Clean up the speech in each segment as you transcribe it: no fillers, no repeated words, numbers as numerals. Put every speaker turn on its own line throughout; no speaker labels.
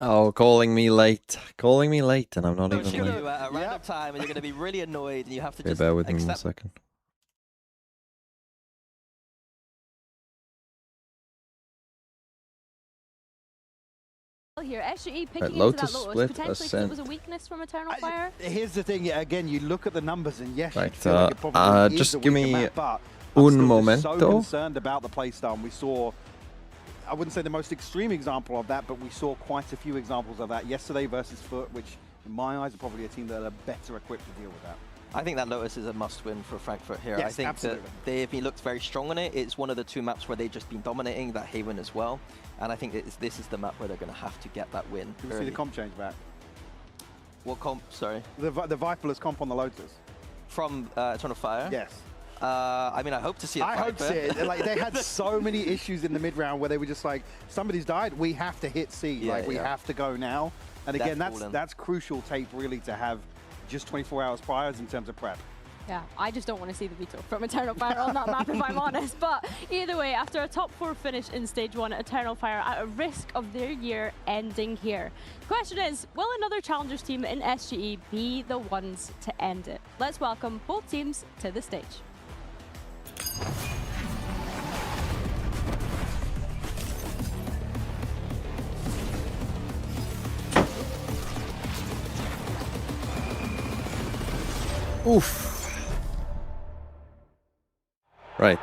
Oh, calling me late. Calling me late, and I'm not even late.
You at a random time, and you're going to be really annoyed, and you have to
Okay,
just
bear with me 1
accept.
second.
Here, SGE picking
Right,
into
Lotus
that Lotus,
split
potentially because it
ascent.
was a weakness from Eternal Fire.
Here's the thing, again, you look at the numbers and yes,
Right,
you feel like it probably is
just
a
give
weaker
me
map, but I'm
un
still just so
momento.
concerned about the playstyle. And we saw, I wouldn't say the most extreme example of that, but we saw quite a few examples of that yesterday versus Foot, which in my eyes are probably a team that are better equipped to deal with that.
I think that Lotus is a must-win for Frankfurt here.
Yes,
I think
absolutely.
that they've been looked very strong on it. It's one of the two maps where they've just been dominating, that Haven as well. And I think this is the map where they're going to have to get that win.
Do we see the comp change back?
What comp? Sorry.
The Viperless comp on the Lotus.
From Eternal Fire?
Yes.
I mean, I hope to see it.
I hope to see it. Like, they had so many issues in the mid-round where they were just like, somebody's died, we have to hit C.
Yeah,
like, we have to go now. And again,
Fallen.
that's crucial tape, really, to have just 24 hours prior in terms of prep.
Yeah, I just don't want to see the veto from Eternal Fire on that map, if I'm honest. But either way, after a top 4 finish in Stage 1, Eternal Fire at a risk of their year ending here. The question is, will another Challengers team in SGE be the ones to end it? Let's welcome both teams to the stage.
Oof. Right.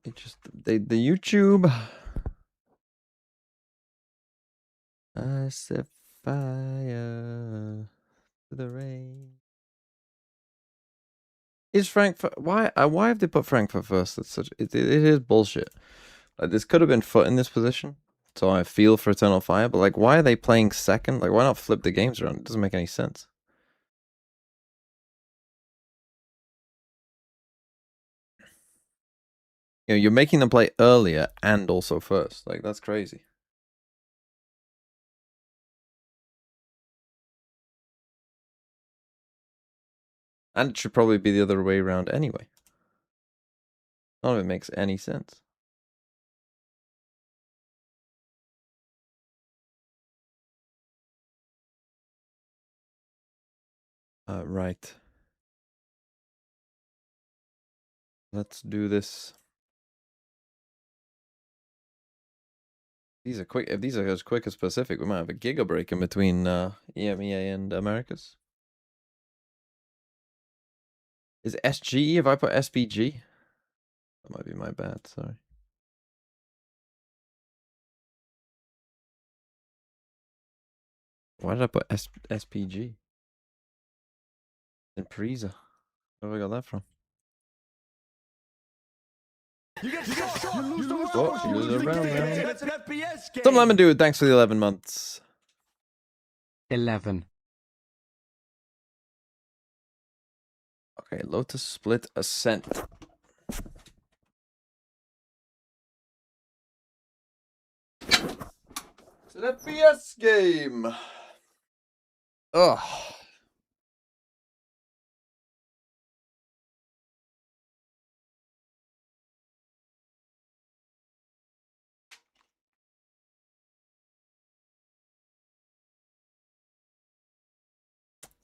It just the YouTube. I set fire to the rain. Is Frankfurt why have they put Frankfurt first? That's such it is bullshit. Like, this could have been Foot in this position. So I feel for Eternal Fire, but like, why are they playing second? Like, why not flip the games around? It doesn't make any sense. You know, you're making them play earlier and also first. Like, that's crazy. And it should probably be the other way around anyway. None of it makes any sense. Right. Let's do this. These are quick. If these are as quick as Pacific, we might have a giga break in between EMEA and Americas. Is SGE if I put SPG? That might be my bad, sorry. Why did I put SPG? In Prisa. Where have I got that from?
You get shot. You lose the round.
Oh, you lose a round, man.
That's an FPS game.
Some Lemon Dude, thanks for the 11 months.
11.
Okay, Lotus Split Ascent. It's an FPS game. Ugh.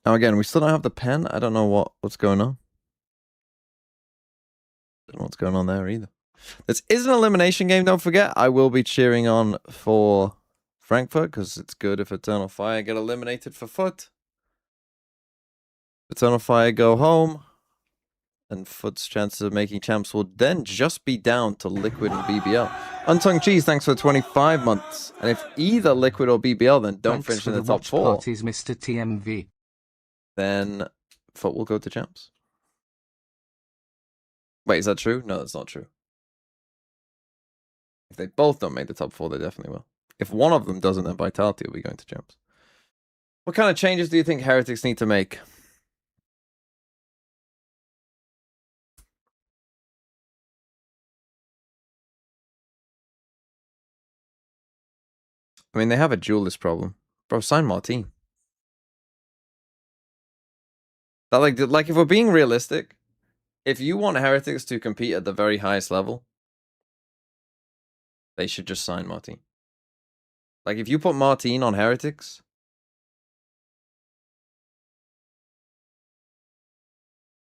Now again, we still don't have the pen. I don't know what's going on. Don't know what's going on there either. This is an elimination game, don't forget. I will be cheering on for Frankfurt because it's good if Eternal Fire get eliminated for Foot. Eternal Fire go home. And Foot's chances of making champs will then just be down to Liquid and BBL. Untung Cheese, thanks for 25 months. And if either Liquid or BBL then don't finish in the top 4,
Parties, Mr. TMV.
then Foot will go to champs. Wait, is that true? No, that's not true. If they both don't make the top 4, they definitely will. If one of them doesn't, then Vitality will be going to champs. What kind of changes do you think Heretics need to make? I mean, they have a duelist problem. Bro, sign Martin. That like if we're being realistic, if you want Heretics to compete at the very highest level, they should just sign Martine. Like, if you put Martine on Heretics,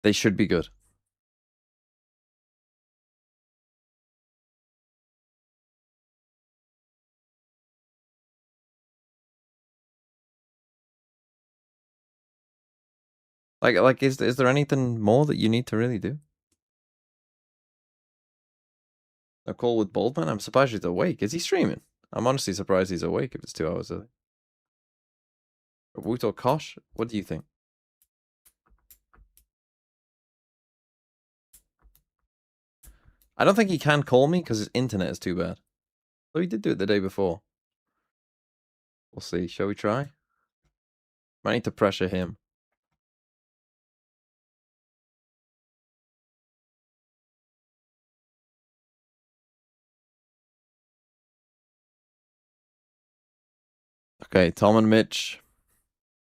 they should be good. Like, is there anything more that you need to really do? A call with Boldman? I'm surprised he's awake. Is he streaming? I'm honestly surprised he's awake if it's 2 hours early. Woot or Kosh? What do you think? I don't think he can call me because his internet is too bad. Though he did do it the day before. We'll see. Shall we try? Might need to pressure him. Okay, Tom and Mitch.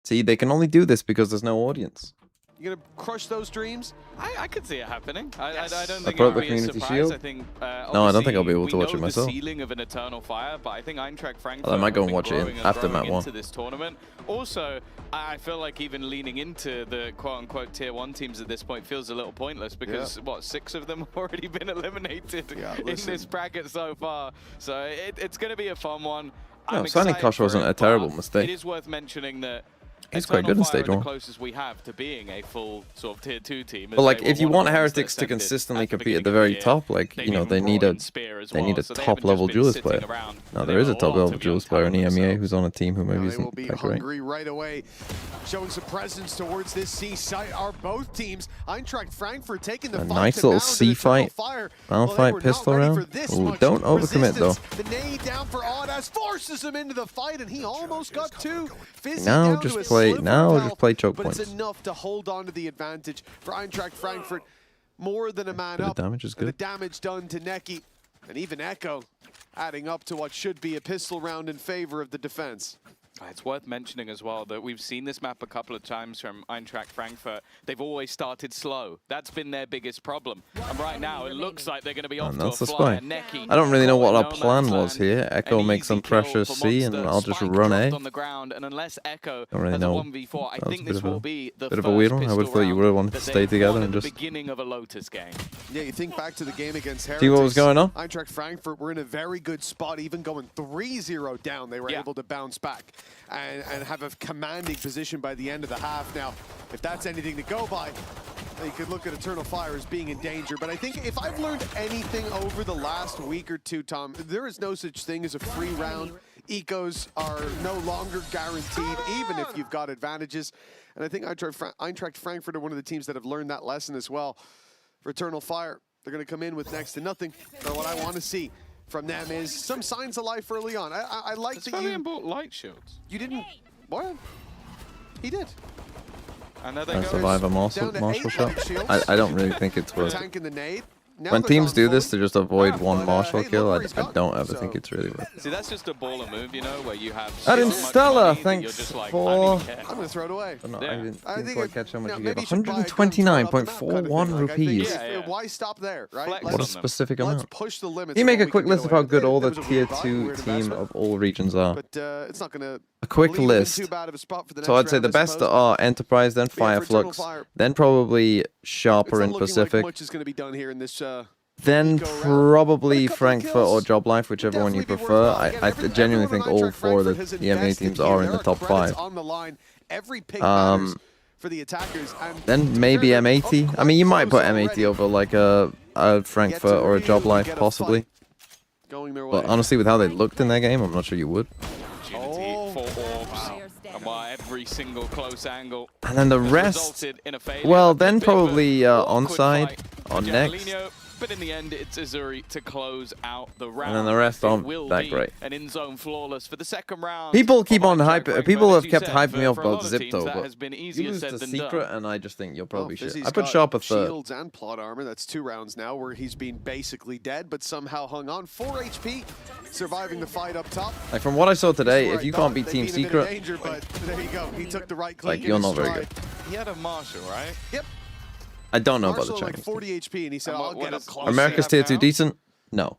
See, they can only do this because there's no audience.
You're gonna crush those dreams?
I could see it happening. I don't
I
think
put
it
up
would
the
be a
community
surprise.
shield?
I think,
No, I don't think I'll be able to watch it myself.
The ceiling of an Eternal Fire, but I think Eintracht Frankfurt
I might go
have
and watch
been
it
growing and
after
growing
Map 1.
into this tournament. Also, I feel like even leaning into the quote-unquote Tier 1 teams at this point feels a little pointless because, what, 6 of them have already been eliminated in this bracket so far. So it's going to be a fun one.
No, signing Kosh wasn't a terrible mistake.
It is worth mentioning that
He's quite good in stage 1.
The closest we have to being a full sort of Tier 2 team.
But like, if you want Heretics to consistently compete at the very top, like, you know, they need a top-level duelist player. Now, there is a top-level duelist player in EMEA who's on a team who maybe isn't that great.
Hungry right away, showing some presence towards this C site. Are both teams Eintracht Frankfurt taking the fight
nice little C fight, round fight, pistol round. Ooh, don't overcommit though.
The nade down for Audas forces him into the fight, and he almost got 2.
Now just play choke
but
points.
It's enough to hold on to the advantage for Eintracht Frankfurt. More than a man
Bit of
up.
damage is good.
The damage done to Neki, and even Echo adding up to what should be a pistol round in favor of the defense.
It's worth mentioning as well that we've seen this map a couple of times from Eintracht Frankfurt. They've always started slow. That's been their biggest problem. And right now, it looks like they're going to be off to a flyer.
I don't really know what our plan was here. Echo makes some pressure C, and I'll just run A.
On the ground, and unless Echo
don't really know.
1v4, I think this will be the
bit of a weird one. I would have thought you would have wanted to stay together and just.
Beginning of a Lotus game.
Yeah, you think back to the game against Heretics.
See what was going on?
Eintracht Frankfurt were in a very good spot, even going 3-0 down. They were able to bounce back and have a commanding position by the end of the half. Now, if that's anything to go by, you could look at Eternal Fire as being in danger. But I think if I've learned anything over the last week or two, Tom, there is no such thing as a free round. Ecos are no longer guaranteed, even if you've got advantages. And I think Eintracht Frankfurt are one of the teams that have learned that lesson as well. For Eternal Fire, they're going to come in with next to nothing. But what I want to see from them is some signs of life early on. I like that you
bought light shields.
You didn't. What? He did.
And there they
I
go.
survive a marshal shot. I don't really think it's worth it.
Tanking the nade.
When teams do this to just avoid one marshal kill, I don't ever think it's really worth it.
See, that's just a baller move, you know, where you have.
That in Stella, thanks for.
I'm gonna throw it away.
No, I didn't quite catch how much you
maybe
gave.
you should buy a gun to throw up the map kind of
129.41
thing. Like, I think
rupees.
why stop there, right?
Flex
What a
on them.
specific
Let's
amount.
push the limits.
Can you make
of
a
what
quick
we can
list
get
of how
away
good
with.
all
There
the
was a weird
tier
buy,
2
weird
team
investment,
of all regions are?
But it's not gonna.
A quick
leave them
list.
too bad of a spot for the
So
next
I'd say
round,
the
I
best
suppose.
are Enterprise, then
Yeah, for Eternal
Fireflux,
Fire,
then probably
it's
Sharper
not
and
looking
Pacific,
like much is going to be done here in this.
then
Eco round.
probably
But a couple of
Frankfurt or
kills
Job Life, whichever one you
definitely be
prefer.
worthwhile. Again,
I genuinely think
everyone
all
on
4 of the
Eintracht Frankfurt has
EMEA
invested
teams
here.
are in
There
the top
credits
5.
on the line. Every pick matters for the attackers. And
Then maybe
they're
M80.
up
I mean, you might
close
put M80
already.
over like a Frankfurt or a Job Life, possibly.
Going their way.
But honestly, with how they looked in their game, I'm not sure you would.
Opportunity for orbs. And while every single close angle.
And then the
has
rest,
resulted in a failure.
well,
A
then
bit of a
probably
awkward
onside
fight
on
for
next.
Giannolino, But in the end, it's Azuri to close out the round.
And then the rest
It
aren't
will
that
be
great.
An in-zone flawless for the second round.
People keep on
Eintracht
hyping.
Frankfurt,
People
as
have
you
kept
said,
hyping me off
for a
about
lot of teams,
Zipto,
that
but
has been
you
easier
lose
said
to
than
Secret,
done.
and I just think you'll probably should.
Fizzy's
I put
got
Sharp at third.
Shields and plot armor. That's 2 rounds now where he's been basically dead, but somehow hung on. 4 HP, surviving the fight up top.
Like from what I saw today,
Where
if
I
you
thought
can't beat
they'd
Team
been in a bit of
Secret,
danger, but there you go. He took the right click.
like
in
you're
his
not very
stride.
good.
He had a Marshall, right?
Yep.
I don't know about
Marshall
the
like
Chinese.
40 HP, and he said,
And
"I'll
what
get up
is
close."
America's tier 2 decent? No.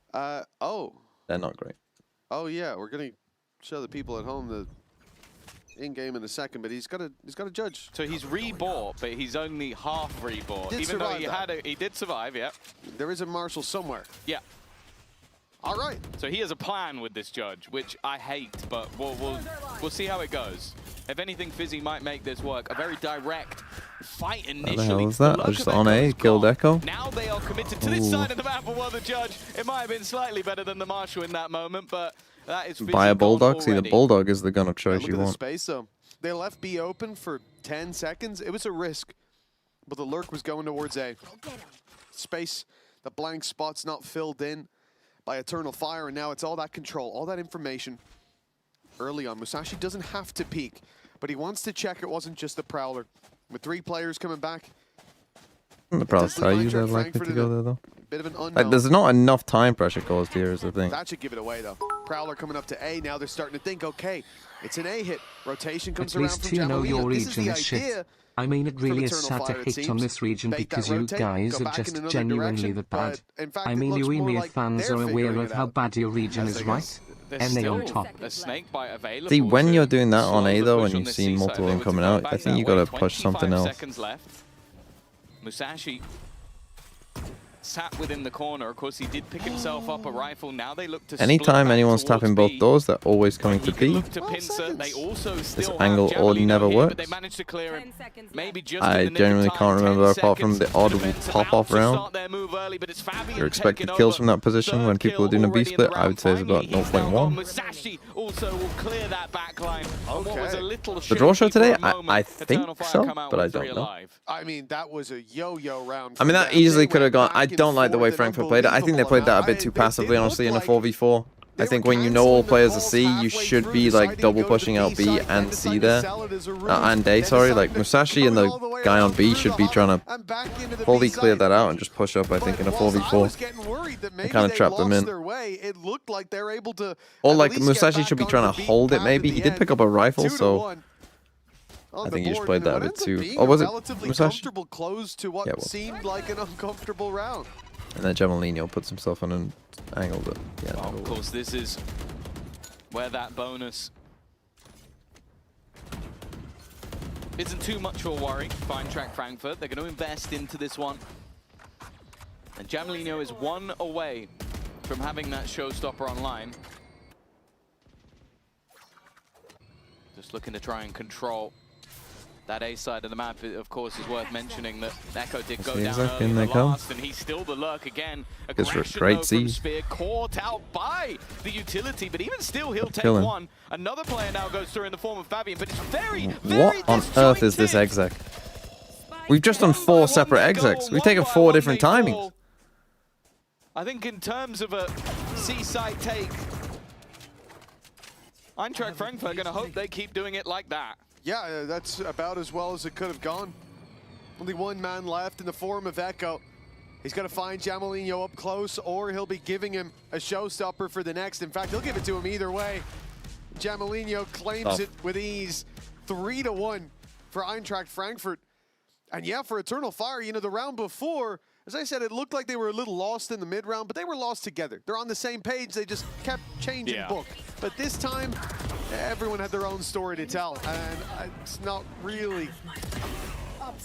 Oh,
They're not great.
Oh yeah, we're gonna show the people at home the in-game in a second, but he's got to judge.
So he's rebought, but he's only half rebought.
Did
Even though he
survive
had he did survive, yeah.
There is a Marshall somewhere.
Yeah.
All right.
So he has a plan with this judge, which I hate, but we'll see how it goes. If anything, Fizzy might make this work. A very direct fight initially.
What the hell is that?
The
I just
look of
on A,
Echo's
killed
gone.
Echo.
Now they are committed to this
Ooh.
side of the map, but well, the judge, it might have been slightly better than the Marshal in that moment, but that is Fizzy
Buy a
gone
Bulldog. See, the
already.
Bulldog is the gun of
Yeah,
choice
look
you
at the
want.
space though. They left B open for 10 seconds. It was a risk, but the lurk was going towards A. Space, the blank spot's not filled in by Eternal Fire, and now it's all that control, all that information. Early on, Musashi doesn't have to peek, but he wants to check it wasn't just the Prowler. With 3 players coming back,
The Prowlers tell you they're
Eintracht
likely to
Frankfurt
go
in a
there though.
bit of an unknown.
Like, there's not enough time pressure caused here is the thing.
That should give it away though. Prowler coming up to A, now they're starting to think, okay, it's an A hit. Rotation comes
At
around
least
from
you know
Jamalino.
your
This is
region
the
is shit.
idea.
I mean, it really is
Eternal
sad to
Fire, it
hate on
seems.
this region
Bait
because
that
you
rotate,
guys
go
are
back in
just
another
genuinely
direction,
that bad.
but in fact,
I
it
mean, you
looks more
EMEA
like
fans
they're
are aware
figuring
of
it
how
out.
bad your region
As
is,
they
right?
There's
And they
still
on top.
a snake bite available.
See, when
to
you're doing that
slow
on A
the
though,
push
and
on
you've
this
seen
C
multiple
side,
of them
they were to
coming
go
out,
back
I think
that
you gotta
way.
push something
25
else.
seconds left. Musashi sat within the corner. Of course, he did pick himself up a rifle. Now they look to split
Anytime
back
anyone's
towards
tapping both
B.
doors, they're always coming
He
to
can
B.
look to pincer. They also still
angle
have
all
Javelino
never
here, but they
works.
managed to clear him.
10 seconds
Maybe
left.
just
I
in the nick of
genuinely
time,
can't
10
remember apart from
seconds.
the odd
Defense
pop
about
off
to
round.
start their move early, but it's Fabian
You're expected
taking
kills
over.
from that position when
Third
people are
kill
doing a B
already in the
split. I would say it's
round.
about
Finally, he's now gone.
0.1.
Musashi also will clear that backline. And what was a
Okay.
little
The draw show
shaky for
today,
a moment,
I
Eternal
think
Fire
so,
come out
but I
with 3
don't know.
alive.
I mean, that was a yo-yo round.
I mean,
from
that
them.
easily
They
could have
went
gone. I
back and
don't like the way
forth an
Frankfurt played it. I think they
unbelievable
played that a
amount.
bit too
It
passively,
did
honestly, in a
look like
4v4. I
they
think
were
when you know
cancelling
all
the
players are
calls
C, you
halfway
should
through,
be like
deciding to
double
go to the
pushing out B
side, then
and
deciding
C
to
there.
sell it as a route,
And A,
then
sorry,
deciding
like
to
Musashi and
go
the
all the way
guy on
around
B
through
should
the
be
hub
trying to
and back into the
fully
B
clear
side.
that out and just push up, I think, in a
But whilst I
4v4.
was getting worried that maybe
kinda
they
trapped them
lost
in.
their way, it looked like they're able to
Or
at
like
least get
Musashi
back
should be
onto
trying
the
to
beat
hold it
path
maybe.
at
He
the
did
end.
pick up a rifle,
2-1
so
on
I
the
think you just
board,
played
and
that a
it
bit
ends up
too.
being
Or was it
relatively
Musashi?
comfortable close to what
Yeah, it was.
seemed like an uncomfortable round.
And then Jamalino puts himself on an angle that, yeah.
Well,
never
of course, this is where that bonus isn't too much of a worry. Fine track Frankfurt. They're going to invest into this one. And Jamalino is 1 away from having that showstopper online. Just looking to try and control that A side of the map. Of course, is worth mentioning that Echo did go
See,
down
exactly,
early in
and
the
they come.
last, and he's still the lurk again.
This was
Aggression,
great
though, from
C.
Spear, caught out by the utility, but even still, he'll take
Killing.
one. Another player now goes through in the form of Fabian, but it's very, very
What on earth is this
disjointed.
exec? We've just done 4
One
separate
they go,
execs. We've
one
taken
by
4
one
different
they
timings.
fall. I think in terms of a C-side take, Eintracht Frankfurt going to hope they keep doing it like that.
Yeah, that's about as well as it could have gone. Only one man left in the form of Echo. He's got to find Jamalino up close, or he'll be giving him a showstopper for the next. In fact, he'll give it to him either way. Jamalino claims
Tough.
it with ease. 3-1 for Eintracht Frankfurt. And yeah, for Eternal Fire, you know, the round before, as I said, it looked like they were a little lost in the mid-round, but they were lost together. They're on the same page. They just kept changing
Yeah.
book. But this time, everyone had their own story to tell, and it's not really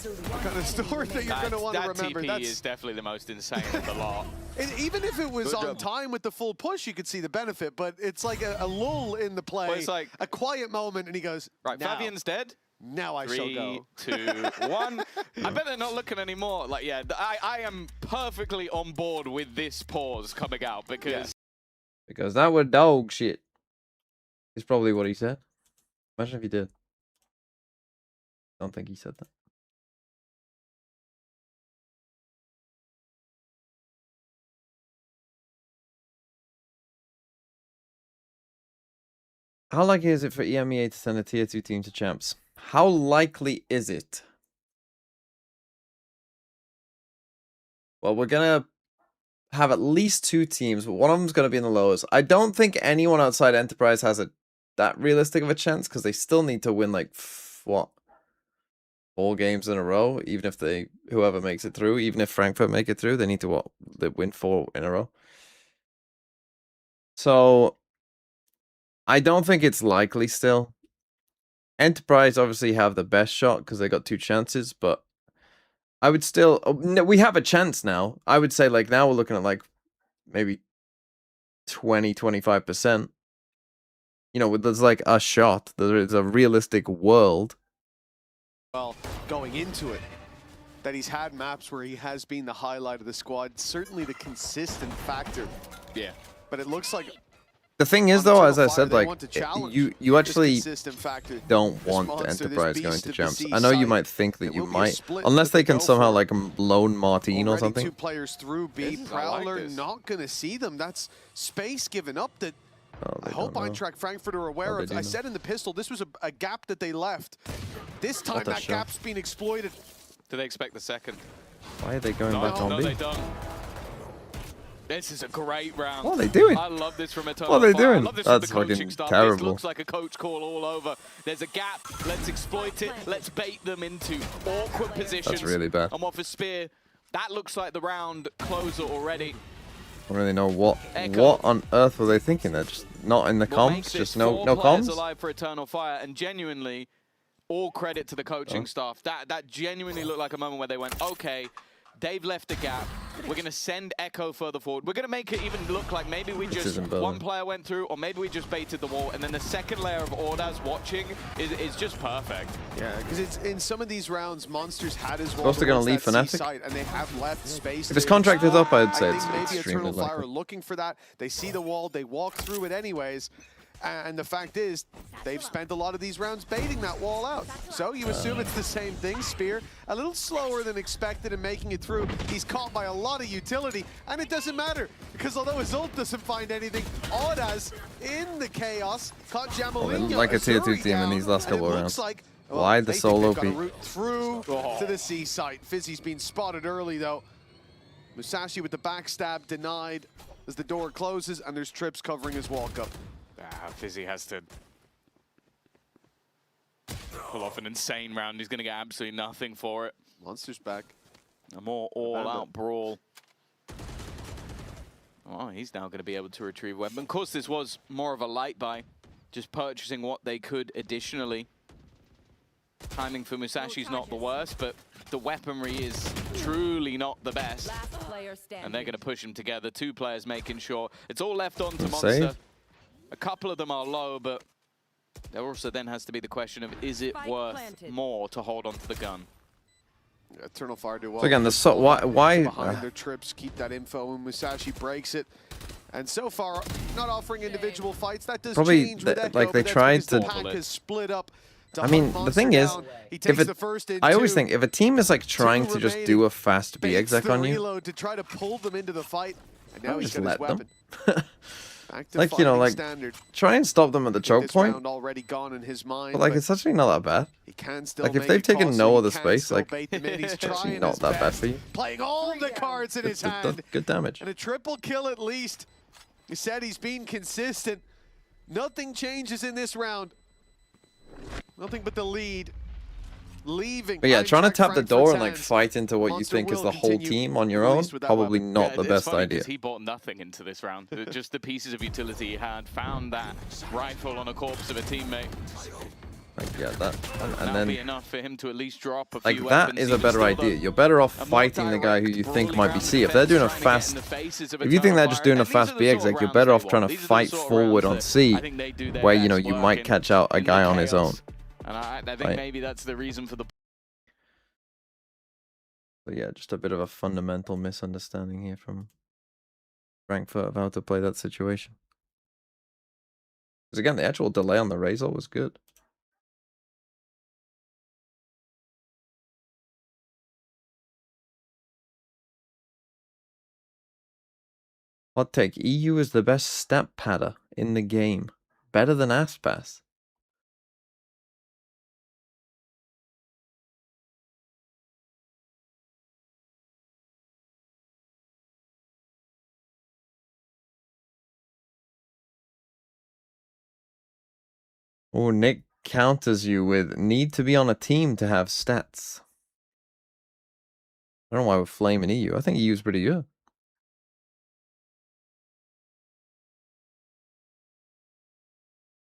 the kind of story that you're going to want to
That
remember.
TP is definitely the most insane of the lot.
Even if it was
Good
on
job.
time with the full push, you could see the benefit, but it's like a lull in the play,
Well, it's like-
a quiet moment, and he goes,
Right,
now,
Fabian's dead.
now I shall
3,
go.
2, 1. I bet they're not looking anymore. Like, yeah, I am perfectly on board with this pause coming out because
Because that was dog shit. Is probably what he said. Imagine if he did. Don't think he said that. How likely is it for EMEA to send a tier 2 team to champs? How likely is it? Well, we're gonna have at least 2 teams, but one of them's gonna be in the lowest. I don't think anyone outside Enterprise has that realistic of a chance because they still need to win like what 4 games in a row. Even if whoever makes it through, even if Frankfurt make it through, they need to they win 4 in a row. So I don't think it's likely still. Enterprise obviously have the best shot because they got 2 chances, but I would still... Oh, no, we have a chance now. I would say, like, now we're looking at, like, maybe 20-25%. You know, there's, like, a shot. There is a realistic world.
Well, going into it, that he's had maps where he has been the highlight of the squad. Certainly the consistent factor.
Yeah.
But it looks like...
The thing is, though, as I said, like, you actually
factor.
don't want
monster,
Enterprise
this
going
beast
to
of the
champs.
sea
I know you
side.
might think that
It
you
will be a
might,
split
unless
that
they
they
can
go
somehow
for.
like lone Martine or
Already
something.
2 players through B.
I like
Prowler
this.
not going to see them. That's space given up that
Oh,
I hope Eintracht Frankfurt are aware
they
of.
do
I
know.
said in the pistol, this was a gap that they left. This time
What a
that
shot.
gap's been exploited.
Do they expect the second?
Why are they going
No,
back on
no,
B?
they don't. This is a great round.
What are they doing?
I love this from Eternal
What are they
Fire.
doing?
I love this
That's
from the coaching
fucking
staff.
terrible.
This looks like a coach call all over. There's a gap. Let's exploit it. Let's bait them into awkward positions.
That's really bad.
And what for Spear, that looks like the round closer already.
I don't really know what
Echo.
on earth were they thinking. They're just not in the
What makes
comms,
this
just no
4 players
comms.
alive for Eternal Fire, and genuinely, all credit to the coaching staff. That genuinely looked like a moment where they went, okay, they've left a gap. We're going to send Echo further forward. We're going to make it even look like maybe we just,
isn't bad.
one player went through, or maybe we just baited the wall, and then the second layer of Ordaz watching is just perfect.
Yeah, because it's in some of these rounds, Monsters had his wall.
Supposed to gonna leave
towards
Fnatic?
that C site, and they have left space.
If his
to-
contract is up, I'd say
I
it's
think maybe
extremely
Eternal Fire are
likely.
looking for that. They see the wall, they walk through it anyways. And the fact is, they've spent a lot of these rounds baiting that wall out. So you assume it's the same thing. Spear, a little slower than expected in making it through. He's caught by a lot of utility, and it doesn't matter, because although his ult doesn't find anything, Ordaz in the chaos caught Jamalinho.
like a tier 2
Azuri
team in
down,
these last
and it
couple of
looks
rounds.
like,
Why the
they think
solo
they've got a
peek?
route through to the C site. Fizzy's been spotted early, though. Musashi with the backstab denied as the door closes, and there's Trips covering his walk-up.
Fizzy has to pull off an insane round. He's going to get absolutely nothing for it.
Monsters back.
A more all-out brawl. Oh, he's now going to be able to retrieve weapon. Of course, this was more of a light buy, just purchasing what they could additionally. Timing for Musashi's not the worst, but the weaponry is truly not the best. And they're going to push them together. 2 players making sure. It's all left on to
Good
Monster.
save.
A couple of them are low, but there also then has to be the question of, is it worth more to hold on to the gun?
Eternal Fire do well.
So again, the why
behind their Trips, keep that info, and Musashi breaks it. And so far, not offering individual fights. That does
Probably
change with Echo,
like they
but that's
tried
because the
to-
pack has split up. to
I mean,
hunt
the thing
Monster
is,
down. He
if
takes
it,
the first in
I always
two,
think if a team is like trying to just do a fast B
baits
exec
the
on you,
reload to try to pull them into the fight, and now
I'll
he's
just
got his
let them.
weapon. Back to
Like, you know,
fighting
like,
standard.
try and stop them at the choke
This
point.
round already gone in his mind,
But like, it's actually not that bad.
he can still
Like, if
make
they've
it
taken
costly,
no
he
other
can
space,
still
like,
bait them in. He's
it's actually
trying
not
his
that bad
best,
for you.
playing all the cards in his
It's
hand.
good damage.
And a triple kill at least. He said he's been consistent. Nothing changes in this round. Nothing but the lead. Leaving.
But yeah, trying to
Eintracht
tap the door and like
Frankfurt's
fight into what you
Monster
think is
will
the whole
continue,
team on your
at
own,
least with that
probably
weapon.
not the
it's
best
funny
idea.
'cause he bought nothing into this round. Just the pieces of utility he had. Found that rifle on a corpse of a teammate.
Like, yeah, that, and
That'll be
then
enough for him to at least drop a
like
few
that
weapons.
is a
Even
better
still,
idea.
though,
You're better off
a more
fighting the guy who you
direct,
think might be
brawly
C. If they're doing a
round defense,
fast,
trying to get in the faces of
if you think they're just doing a
Eternal Fire,
fast
and
B
these are the sort
exec,
of
you're
rounds
better
they
off trying
want.
to
These are the
fight
sort of
forward
rounds
on
that
C,
I think they do their
where you know
best
you might
working
catch out a
in the
guy on his own.
chaos. And I think
Right.
maybe that's the reason for the
But yeah, just a bit of a fundamental misunderstanding here from Frankfurt of how to play that situation. Because again, the actual delay on the Razor was good. Hot take, EU is the best stat padder in the game. Better than Aspas. Oh, Nick counters you with need to be on a team to have stats. I don't know why we're flaming EU. I think EU's pretty good.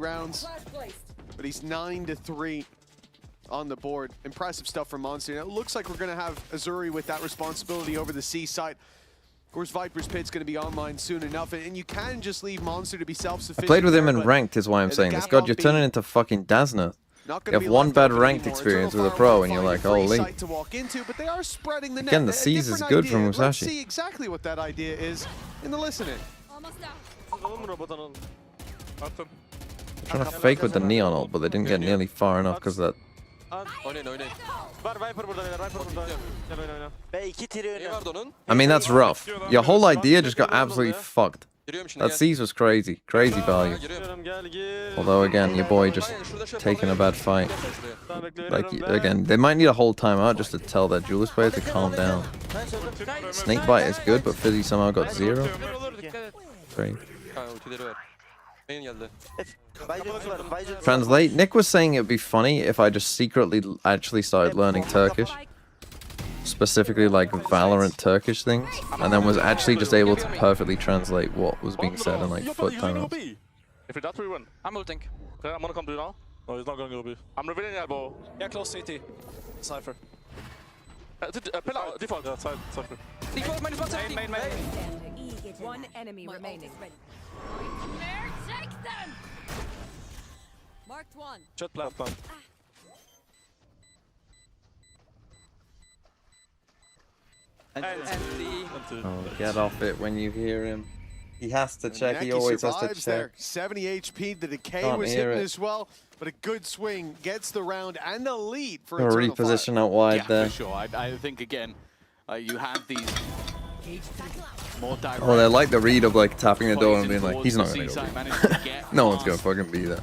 rounds, but he's 9-3 on the board. Impressive stuff from Monster. Now, it looks like we're going to have Azuri with that responsibility over the C side. Of course, Viper's Pit's going to be online soon enough, and you can just leave Monster to be self-sufficient.
I played with him
there,
in
but
ranked is why I'm saying this.
gap
God,
on
you're
B,
turning into fucking Dazna.
not
You
gonna
have
be
one
left
bad
open
ranked
anymore.
experience
Eternal
with a
Fire
pro,
will
and you're
find
like,
a free
holy.
site to walk into, but they are spreading the net.
Again, the
A
C's is
different
good
idea.
from
Let's
Musashi.
see exactly what that idea is in the listening.
Trying to fake with the neon ult, but they didn't get nearly far enough because that. I mean, that's rough. Your whole idea just got absolutely fucked. That C's was crazy. Crazy value. Although, again, your boy just taking a bad fight. Like, again, they might need a whole timeout just to tell their Julius player to calm down. Snakebite is good, but Fizzy somehow got 0. Great. Translate. Nick was saying it'd be funny if I just secretly actually started learning Turkish. Specifically like Valorant Turkish things. And then was actually just able to perfectly translate what was being said in like foot timeouts.
If we that we win. I'm ulting. Okay, I'm gonna come to you now. No, he's not gonna go B. I'm revealing elbow. Yeah, close CT. Cypher. Pillar, default. Yeah, Cypher.
Default minus 170. Main. One enemy remaining. Take them. Marked one.
Jet platform.
Oh, get off it when you hear him. He has to check. He
Neki
always has to
survives there.
check.
70 HP. The decay
Can't
was
hear
hitting
it.
as well, but a good swing gets the round and the lead for
Gonna
Eternal Fire.
reposition out wide
Yeah,
there.
for sure. I think, again, you have these more direct...
Oh, they like the read of like tapping the door and
poison
being like,
towards
he's not
the
gonna go.
C-side,
B.
managed to get
No one's gonna
past
fucking be there.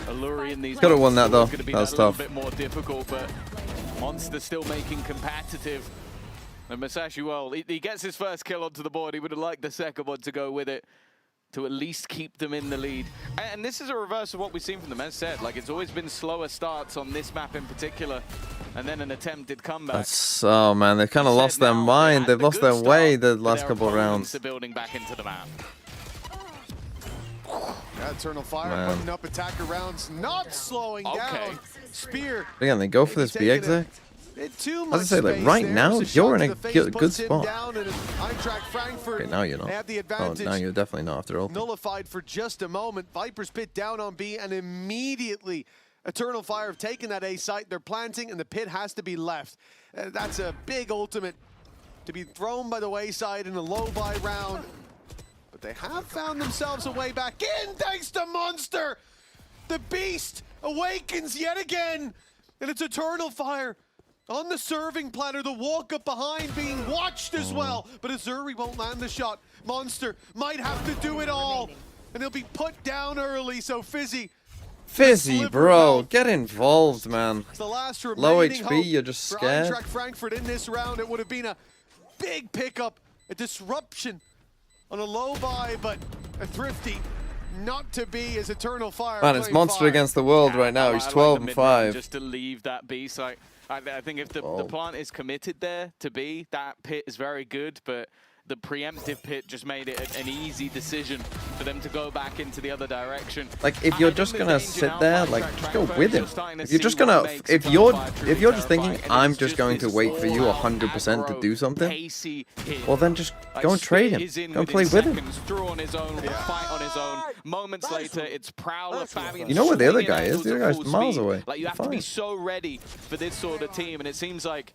Alluri in these
Could have won that, though.
It's gonna be
That was
a little
tough.
bit more difficult, but Monster still making competitive. And Musashi, well, he gets his first kill onto the board. He would have liked the second one to go with it, to at least keep them in the lead. And this is a reverse of what we've seen from them. As said, like, it's always been slower starts on this map in particular, and then an attempted comeback.
That's, oh man, they've kind of lost their mind. They've lost their way the last couple of rounds.
Are building back into the map.
Yeah, Eternal Fire
Man.
putting up attacker rounds, not slowing down. Spear.
Again, they go for this B exec.
Too
I
much
was gonna say, like,
space
right
there,
now,
so
you're
shot
in
to
a
the face
good
puts him
spot.
down, and Eintracht Frankfurt
Okay, now you're not.
have the
Oh,
advantage.
now you're definitely not after ult.
Nullified for just a moment. Viper's Pit down on B, and immediately Eternal Fire have taken that A site. They're planting, and the pit has to be left. That's a big ultimate to be thrown by the wayside in a low buy round. But they have found themselves a way back in thanks to Monster. The beast awakens yet again, and it's Eternal Fire on the serving platter, the walk up behind being watched as well, but Azuri won't land the shot. Monster might have to do it all, and he'll be put down early, so Fizzy.
Fizzy, bro, get involved, man.
It's the last
Low
remaining
HP,
hope
you're just
for
scared.
Eintracht Frankfurt in this round. It would have been a big pickup, a disruption on a low buy, but a thrifty not to be as Eternal Fire.
Man, it's
playing
Monster
fire.
against the world right now.
I
He's
like
12
the
and
mid-round
5.
Just to leave that B site. I think if the
Oh.
plant is committed there to B, that pit is very good, but the preemptive pit just made it an easy decision for them to go back into the other direction.
Like, if you're
I
just
think
gonna
the danger
sit
now
there,
for
like,
Eintracht
just go
Frankfurt
with
is
him.
you're starting to
If you're just
see what
gonna,
makes
if
Eternal
you're
Fire
just
truly
thinking,
terrifying, and
I'm
it's
just going to
this
wait for you
all-out
100% to
aggro,
do something,
pacey hit.
well then just
Like,
go and trade
Spear
him.
is in
Go and
within
play with him.
seconds, Drew on his own, fight on his own. Moments later, it's Prowler, Fabian.
You know where the other
swinging
guy is?
angles
The other
at
guy's
full
miles
speed.
away.
Like, you have
Fine.
to be so ready for this sort of team, and it seems like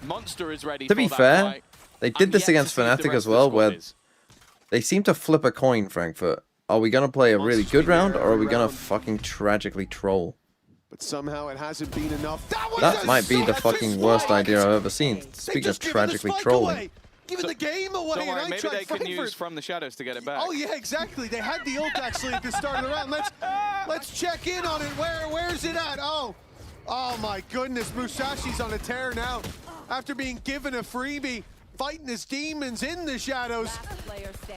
Monster is ready
To
for
be
that
fair,
fight.
they
I'm
did this
yet to
against
see if the
Fnatic
rest
as
of the
well,
squad
where
is.
they seem to flip a coin, Frankfurt. Are we gonna play a really
Monster
good round,
here
or are we
every
gonna
round.
fucking tragically troll?
But somehow it hasn't been enough. Was
That
a
might be the
such a
fucking worst
spike!
idea I've ever seen.
They've
Speaking of
just given the
tragically
spike
trolling.
away, giving the game away.
Don't worry,
and
maybe
Eintracht
they can
Frankfurt.
use From the Shadows to get it back.
Oh yeah, exactly. They had the ult actually at the start of the round. Let's check in on it. Where's it at? Oh my goodness, Musashi's on a tear now after being given a freebie, fighting his demons in the shadows.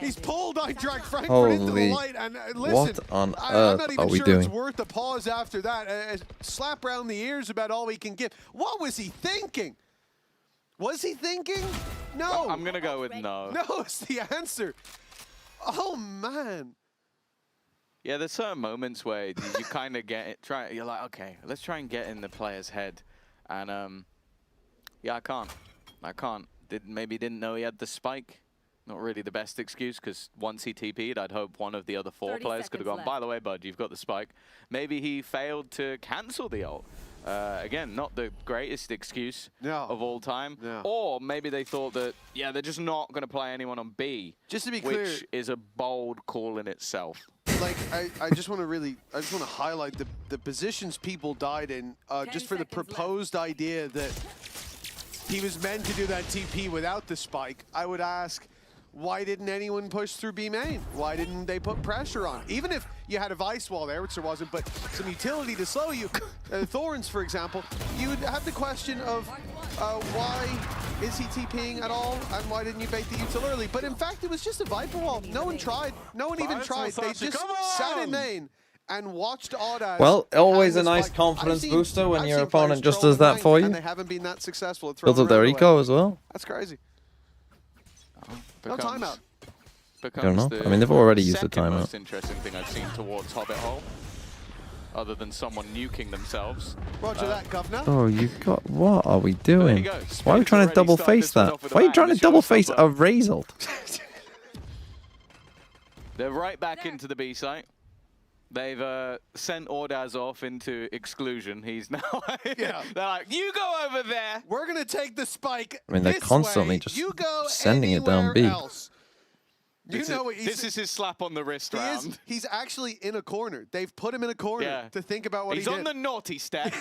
He's pulled Eintracht Frankfurt into the
Holy,
light, and listen,
what on
I'm
earth
not
are
even
we
sure
doing?
it's worth a pause after that. A slap around the ears about all he can give. What was he thinking? Was he thinking? No.
I'm gonna go with no.
No, it's the answer. Oh man.
Yeah, there's certain moments where you kind of get it. You're like, okay, let's try and get in the player's head, and yeah, I can't. Maybe didn't know he had the spike. Not really the best excuse, because once he TP'd, I'd hope one of the other 4 players could have gone, by the way, bud, you've got the spike. Maybe he failed to cancel the ult. Again, not the greatest excuse of all time. Or maybe they thought that, yeah, they're just not going to play anyone on B.
Just to be clear,
which is a bold call in itself.
Like, I just want to highlight the positions people died in, just for the proposed idea that he was meant to do that TP without the spike. I would ask, why didn't anyone push through B main? Why didn't they put pressure on? Even if you had a Vice wall there, which there wasn't, but some utility to slow you, Thorns, for example, you would have the question of why is he TPing at all, and why didn't you bait the util early? But in fact, it was just a Viper wall. No one tried. No one even tried. They just sat in main and watched Audaz.
Well, always a nice confidence booster when your opponent just does that for you.
And they haven't been that successful at
builds up their eco as well.
That's crazy. No timeout.
I don't know. I mean, they've already used the timeout.
Most interesting thing I've seen towards Hobbit Hole, other than someone nuking themselves.
Roger that, Governor.
Oh, you got... What are we doing? Why are we trying to double face that? Why are you trying to double face a Razor?
They're right back into the B site. They've sent Audaz off into exclusion. He's now... They're like, you go over there.
We're going to take the spike.
I mean, they're constantly just sending it down B.
This
is his slap on the wrist round.
He's actually in a corner. They've put him in a corner to think about what he did.
He's on the naughty step.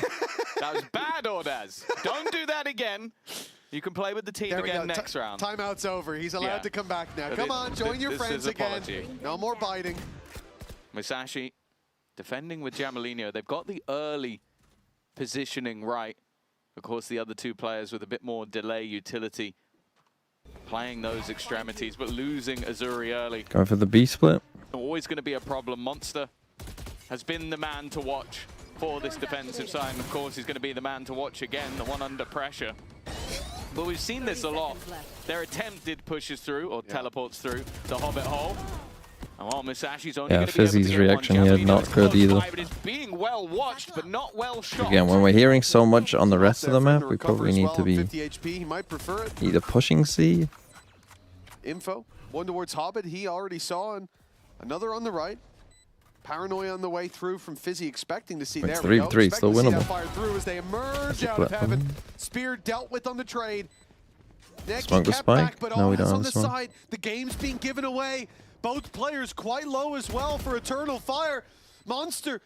That was bad, Audaz. Don't do that again. You can play with the team again next round.
Timeout's over. He's allowed to come back now. Come on, join your friends again. No more biting.
Musashi defending with Jamalino. They've got the early positioning right. Of course, the other 2 players with a bit more delay utility playing those extremities, but losing Azuri early.
Going for the B split.
Always going to be a problem. Monster has been the man to watch for this defensive side. And of course, he's going to be the man to watch again, the one under pressure. But we've seen this a lot. Their attempted pushes through, or teleports through, the Hobbit Hole. Oh, Musashi's only going to be
Fizzy's reaction here, not good either.
It's being well watched, but not well shot.
Again, when we're hearing so much on the rest of the map, we probably need to be either pushing C.
Info. One towards Hobbit. He already saw, and another on the right. Paranoia on the way through from Fizzy, expecting to see.
It's
there we go.
3v3, still winnable.
Fire through as they emerge out of heaven. Spear dealt with on the trade.
Smoke the spike. No, we don't have
on
the
the
smoke.
side. The game's being given away. Both players quite low as well for Eternal Fire. Monster,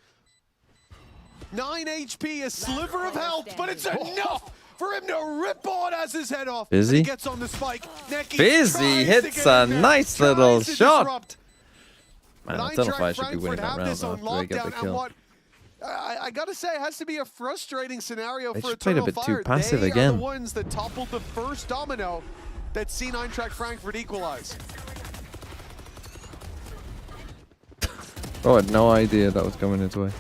9 HP, a sliver of health, but it's enough for him to rip Audaz's head off.
Fizzy.
He gets on the spike. Neki
Fizzy hits a nice little shot. Man,
Nine
Eternal
Track
Fire should be
Frankfurt
winning that
have
round
this
though,
on
after they get the
lockdown, and
kill.
what I gotta say, it has to be a frustrating scenario
They
for
just played a
Eternal
bit too
Fire.
passive
They
again.
are the ones that toppled the first domino that see 9 Track Frankfurt equalize.
Oh, I had no idea that was coming his way.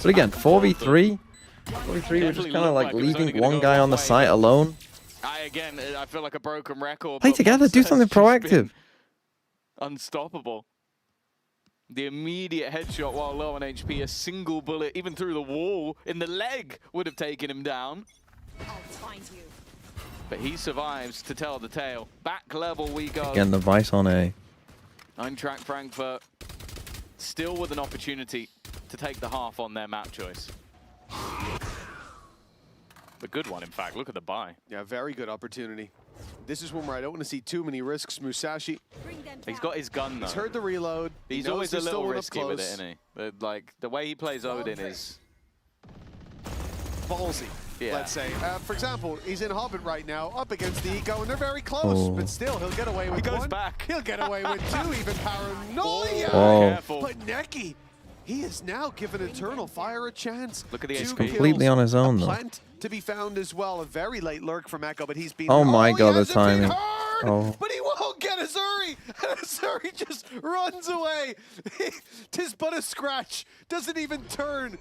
But again, 4v3? 4v3, we're just kind of like leaving one guy on the site alone.
I feel like a broken record.
Play together, do something proactive.
Unstoppable. The immediate headshot while low on HP, a single bullet, even through the wall, in the leg, would have taken him down.
I'll find you.
But he survives to tell the tale. Back level we go.
Again, the Vice on A.
9 Track Frankfurt still with an opportunity to take the half on their map choice. A good one, in fact. Look at the buy.
Yeah, very good opportunity. This is one where I don't want to see too many risks. Musashi.
He's got his gun, though.
He's heard the reload.
He's always a little risky with it, isn't he? Like, the way he plays Odin is...
ballsy, let's say. For example, he's in Hobbit right now, up against the Eco, and they're very close, but still, he'll get away with one.
He goes back.
He'll get away with 2, even Paranoia.
Oh.
But Neki, he is now given Eternal Fire a chance.
Look at the
Two
completely
kills,
on his own,
a
though.
plant to be found as well. A very late lurk from Echo, but he's been...
Oh my god, the
hasn't been
timing.
heard,
Oh.
But he won't get Azuri, and Azuri just runs away. Tis but a scratch, doesn't even turn.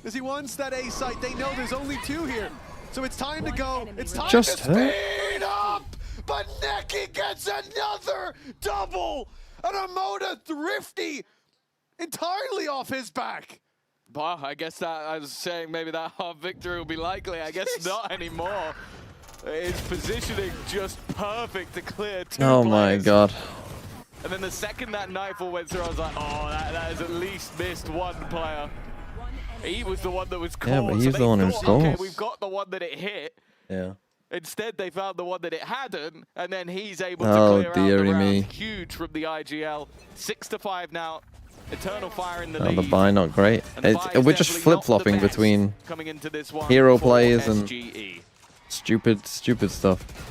As he wants that A site, they know there's only 2 here. So it's time to go. It's time
Just
to speed up. But Neki gets another double. And Amoda thrifty entirely off his back.
Well, I guess that I was saying maybe that half victory will be likely. I guess not anymore. His positioning just perfect to clear 2
Oh my
players.
god.
And then the second that Nightfall went through, I was like, oh, that has at least missed 1 player. He was the one that was caught.
Yeah, but
so
he's
they
the one who
thought,
scores.
okay, we've got the one that it hit.
Yeah.
Instead, they found the one that it hadn't, and then he's able
Oh,
to clear out the
dearie
round.
me.
Huge from the IGL. 6-5 now. Eternal Fire in the
Oh,
lead.
the buy not great.
And the buy is
We're just
definitely not
flip-flopping
the best
between
coming into this one
hero
for
plays and
SGE.
stupid stuff.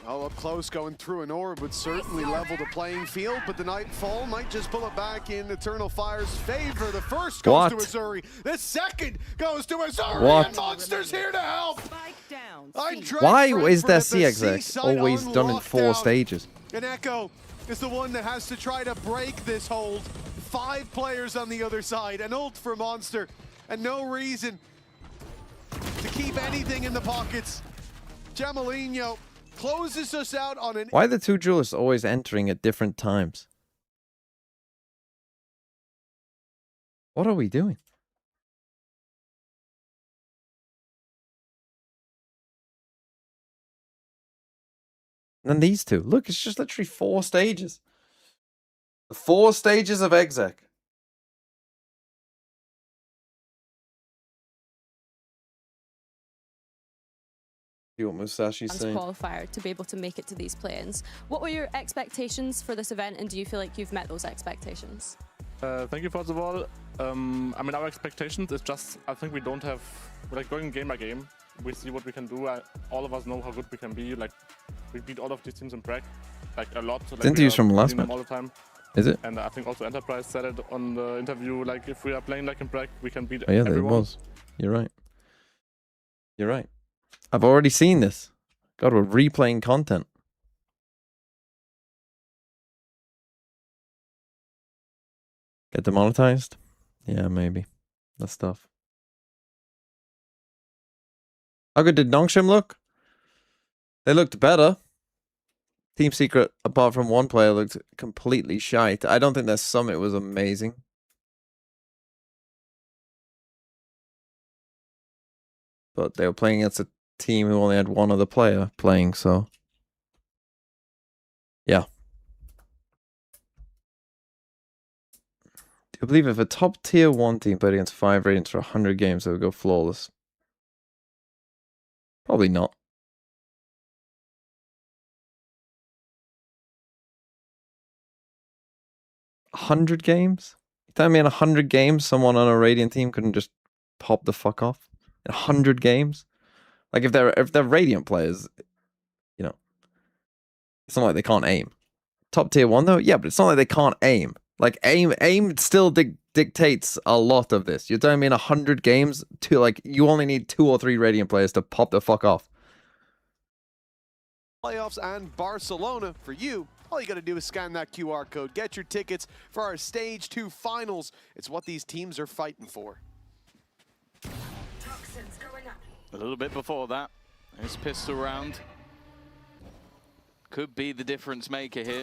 Oh, up close, going through an orb would certainly level the playing field, but the Nightfall might just pull it back in Eternal Fire's favor. The first goes
What?
to Azuri, the second goes to Azuri,
What?
and Monster's here to help.
Spike down.
Why is there
Frankfurt at the
CXX
seaside
always
on
done in 4
lockdown.
stages?
And Echo is the one that has to try to break this hold. 5 players on the other side, an ult for Monster, and no reason to keep anything in the pockets. Jamalino closes us out on an...
Why are the 2 duelists always entering at different times? What are we doing? And then these 2. Look, it's just literally 4 stages. The 4 stages of exec. See what Musashi's saying.
Qualifier to be able to make it to these play-ins. What were your expectations for this event, and do you feel like you've met those expectations?
Thank you, first of all. I mean, our expectations is just, I think we don't have, like, going game by game. We see what we can do. All of us know how good we can be. Like, we beat all of these teams in Prague, like, a lot. So, like,
Didn't use from last
beating them
match.
all the time.
Is it?
And I think also Enterprise said it on the interview, like, if we are playing like in Prague, we can beat
Oh yeah, there
everyone.
was. You're right. You're right. I've already seen this. God, we're replaying content. Get demonetized? Yeah, maybe. That's tough. How good did Nongshim look? They looked better. Team Secret, apart from one player, looked completely shite. I don't think their summit was amazing. But they were playing against a team who only had one other player playing, so... yeah. Do you believe if a top tier 1 team played against 5 Radiants for 100 games, they would go flawless? Probably not. $100 games? You tell me in 100 games someone on a Radiant team couldn't just pop the fuck off? In 100 games? Like if they're Radiant players, you know, it's not like they can't aim. Top tier 1 though? Yeah, but it's not like they can't aim. Like aim still dictates a lot of this. You're telling me in 100 games to like you only need 2 or 3 Radiant players to pop the fuck off.
Playoffs and Barcelona for you. All you got to do is scan that QR code, get your tickets for our Stage 2 finals. It's what these teams are fighting for.
A little bit before that, his pistol round could be the difference maker here.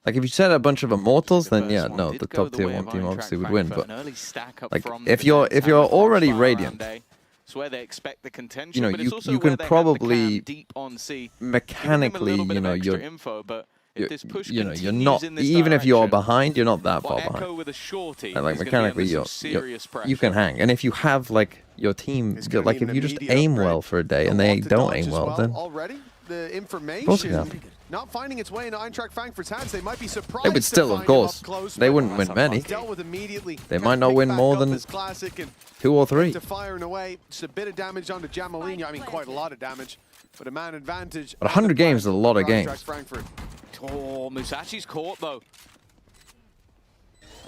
Like if you said a bunch of Immortals, then yeah, no, the top tier 1 team obviously would win. But like if you're already Radiant,
it's where they expect the contention,
you know,
but it's also
you
where
can
they have the
probably
cam deep on C.
mechanically, you know, you're not, even if you're behind, you're not that far behind. And like mechanically, you can hang. And if you have like your team, like if you just aim well for a day and they don't aim well, then
already the
of course
information
you have.
not finding its way into Eintracht Frankfurt's hands. They might be surprised.
They would still, of course, they wouldn't win many.
Dealt with immediately.
They might not win more than 2 or 3.
To firing away, just a bit of damage onto Jamalino. I mean, quite a lot of damage, but a man advantage.
But 100 games is a lot of games.
Frankfurt.
Oh, Musashi's caught though.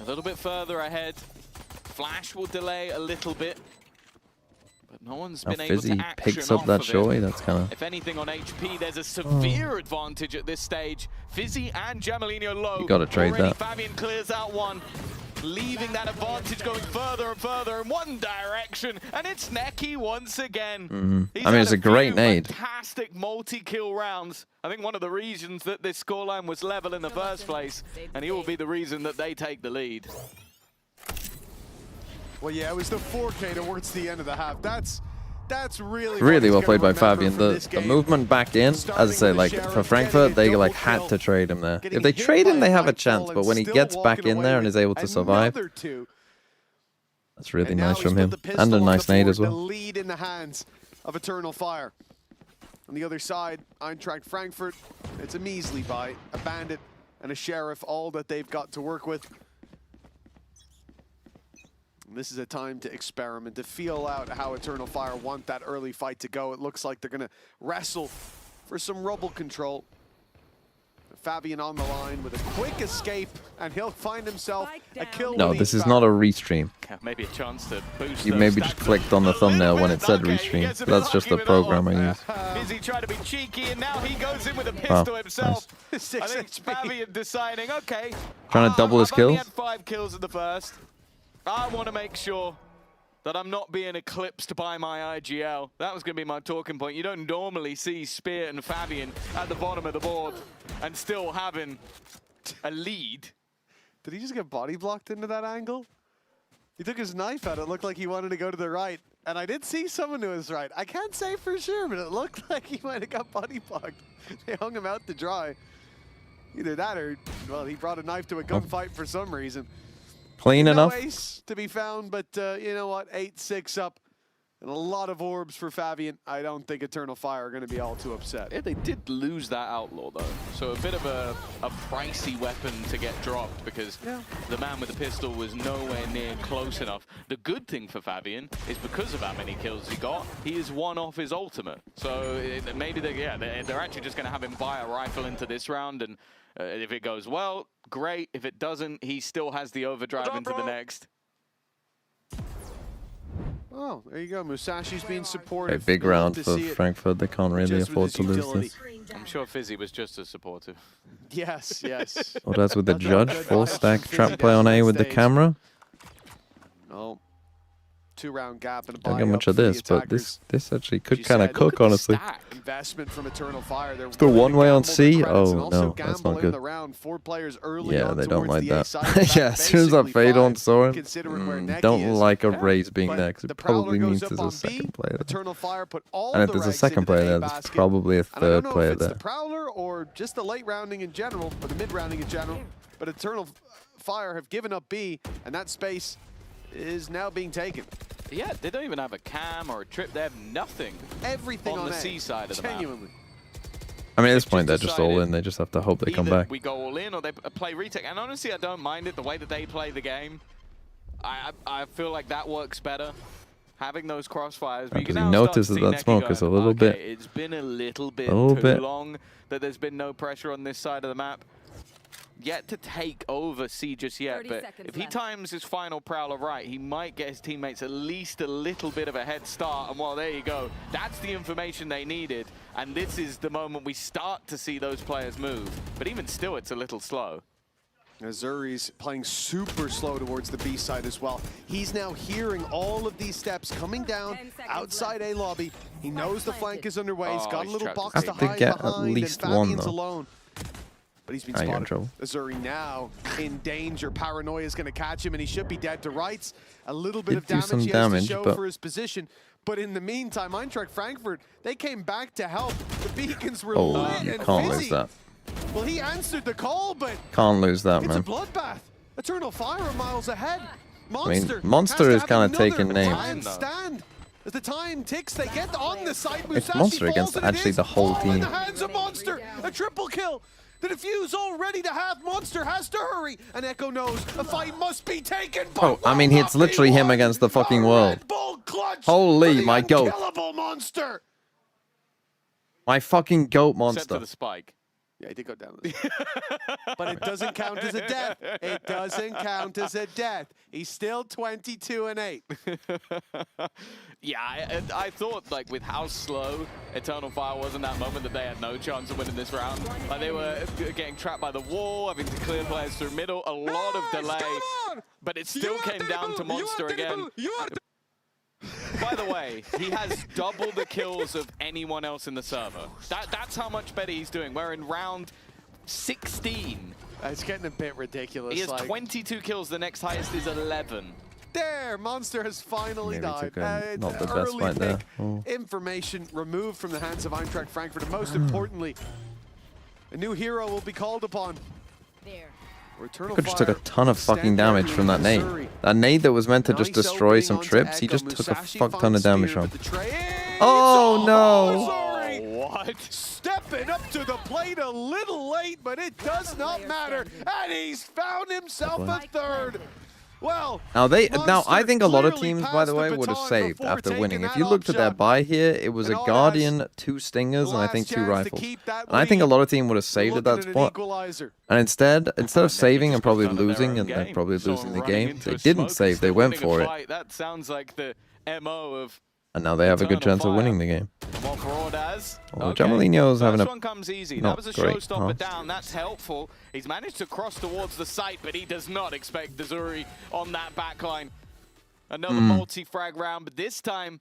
A little bit further ahead. Flash will delay a little bit. But no one's
Now
been able to
Fizzy
action
picks up
off
that
of it.
Shoei, that's kind of...
If anything on HP, there's a severe advantage at this stage. Fizzy and Jamalino low.
You gotta trade
Already
that.
Fabian clears out one. leaving that advantage going further and further in one direction, and it's Neki once again.
I mean, it's a great nade.
Fantastic multi-kill rounds. I think one of the reasons that this scoreline was level in the first place, and he will be the reason that they take the lead.
Well, yeah, it was the 4K towards the end of the half. That's
Really well played by Fabian. The movement back in, as I say, like for Frankfurt, they like had to trade him there. If they trade him, they have a chance. But when he gets back in there and is able to survive, that's really nice from him. And a nice nade as well.
Lead in the hands of Eternal Fire. On the other side, Eintracht Frankfurt, it's a measly buy. A bandit and a sheriff, all that they've got to work with. This is a time to experiment, to feel out how Eternal Fire want that early fight to go. It looks like they're going to wrestle for some rubble control. Fabian on the line with a quick escape, and he'll find himself a kill.
No, this is not a restream.
Yeah, maybe a chance to boost.
You maybe just clicked on the thumbnail when it said restream. That's just the program I use.
Busy trying to be cheeky, and now he goes in with a pistol himself.
Nice.
I think Fabian deciding, okay.
Trying to double his kills.
I've only had 5 kills in the first. I want to make sure that I'm not being eclipsed by my IGL. That was going to be my talking point. You don't normally see Spear and Fabian at the bottom of the board and still having a lead.
Did he just get body blocked into that angle? He took his knife out. It looked like he wanted to go to the right. And I did see someone to his right. I can't say for sure, but it looked like he might have got body blocked. They hung him out to dry. Either that or, well, he brought a knife to a gunfight for some reason.
Clean enough.
No ace to be found, but you know what? 8-6 up. And a lot of orbs for Fabian. I don't think Eternal Fire are going to be all too upset.
Yeah, they did lose that Outlaw, though. So a bit of a pricey weapon to get dropped because the man with the pistol was nowhere near close enough. The good thing for Fabian is because of how many kills he got, he is one off his ultimate. So maybe they're actually just going to have him buy a rifle into this round, and if it goes well, great. If it doesn't, he still has the overdrive into the next.
Oh, there you go. Musashi's being supportive.
A big round for Frankfurt. They can't really afford to lose this.
I'm sure Fizzy was just as supportive.
Yes, yes.
Oh, that's with the judge. Full stack trap play on A with the camera.
Oh, 2-round gap and a
Don't get much of this, but this actually could kind of cook, honestly.
Investment from Eternal Fire.
Is there one way on C? Oh no, that's not good.
Yeah,
they don't like that. Yeah, as soon as that fade on Soren, don't like a raise being there, because it probably means there's a second player there. And if there's a second player there, there's probably a third player there.
The Prowler or just the late rounding in general, or the mid rounding in general, but Eternal Fire have given up B, and that space is now being taken.
Yeah, they don't even have a cam or a trip. They have nothing.
Everything
on the C side of the map.
I mean, at this point, they're just all in. They just have to hope they come back.
We go all in or they play retake. And honestly, I don't mind it. The way that they play the game, I feel like that works better. Having those crossfires.
Because he notices that smoke is a little bit.
It's been a little bit too long that there's been no pressure on this side of the map. Yet to take over C just yet, but if he times his final Prowler right, he might get his teammates at least a little bit of a head start. And well, there you go. That's the information they needed. And this is the moment we start to see those players move. But even still, it's a little slow.
Zuri's playing super slow towards the B side as well. He's now hearing all of these steps coming down outside A lobby. He knows the flank is underway. He's got a little box to hide behind,
at least
and
one,
Fabian's
though.
alone. But he's been spotted. Azuri now in danger. Paranoia is going to catch him, and he should be dead to rights. A little bit of damage he has to show for his position. But in the meantime, Eintracht Frankfurt, they came back to help. The beacons were lit
you
and
can't
busy.
lose that.
Well, he answered the call, but
can't lose that,
it's
man.
a bloodbath. Eternal Fire are miles ahead. Monster,
I mean, Monster is kind of taking names.
Stand. As the time ticks, they get on the side.
It's Monster against actually the whole team.
In the hands of Monster, a triple kill. The defuse already to have. Monster has to hurry. And Echo knows a fight must be taken.
Oh, I mean, it's literally him against the fucking world. Holy, my goat.
Monster.
My fucking goat Monster.
Set to the spike.
Yeah, he did go down. But it doesn't count as a death. It doesn't count as a death. He's still 22-8.
Yeah, I thought, like, with how slow Eternal Fire was in that moment, that they had no chance of winning this round. Like, they were getting trapped by the wall, having to clear players through middle, a lot of delay. But it still came down to Monster again. By the way, he has double the kills of anyone else in the server. That's how much better he's doing. We're in round 16.
It's getting a bit ridiculous.
He has 22 kills. The next highest is 11.
There, Monster has finally died.
Not the best fight there. Oh.
Information removed from the hands of Eintracht Frankfurt, and most importantly, a new hero will be called upon.
There.
Could just took a ton of fucking damage from that nade. That nade that was meant to just destroy some trips, he just took a fuck ton of damage from. Oh no!
What? Stepping up to the plate a little late, but it does not matter. And he's found himself a third. Well,
now I think a lot of teams, by the way, would have saved after winning. If you looked at their buy here, it was a Guardian, 2 Stingers, and I think 2 Rifles. And I think a lot of teams would have saved at that spot. And instead of saving and probably losing, and then probably losing the game, they didn't save. They went for it.
That sounds like the MO of.
And now they have a good chance of winning the game.
Well, Fraudaz.
Oh, Jamalino's having a
one comes easy.
Not
That was a
great
showstopper
half.
down. That's helpful. He's managed to cross towards the site, but he does not expect Zuri on that backline. Another multi-frag round, but this time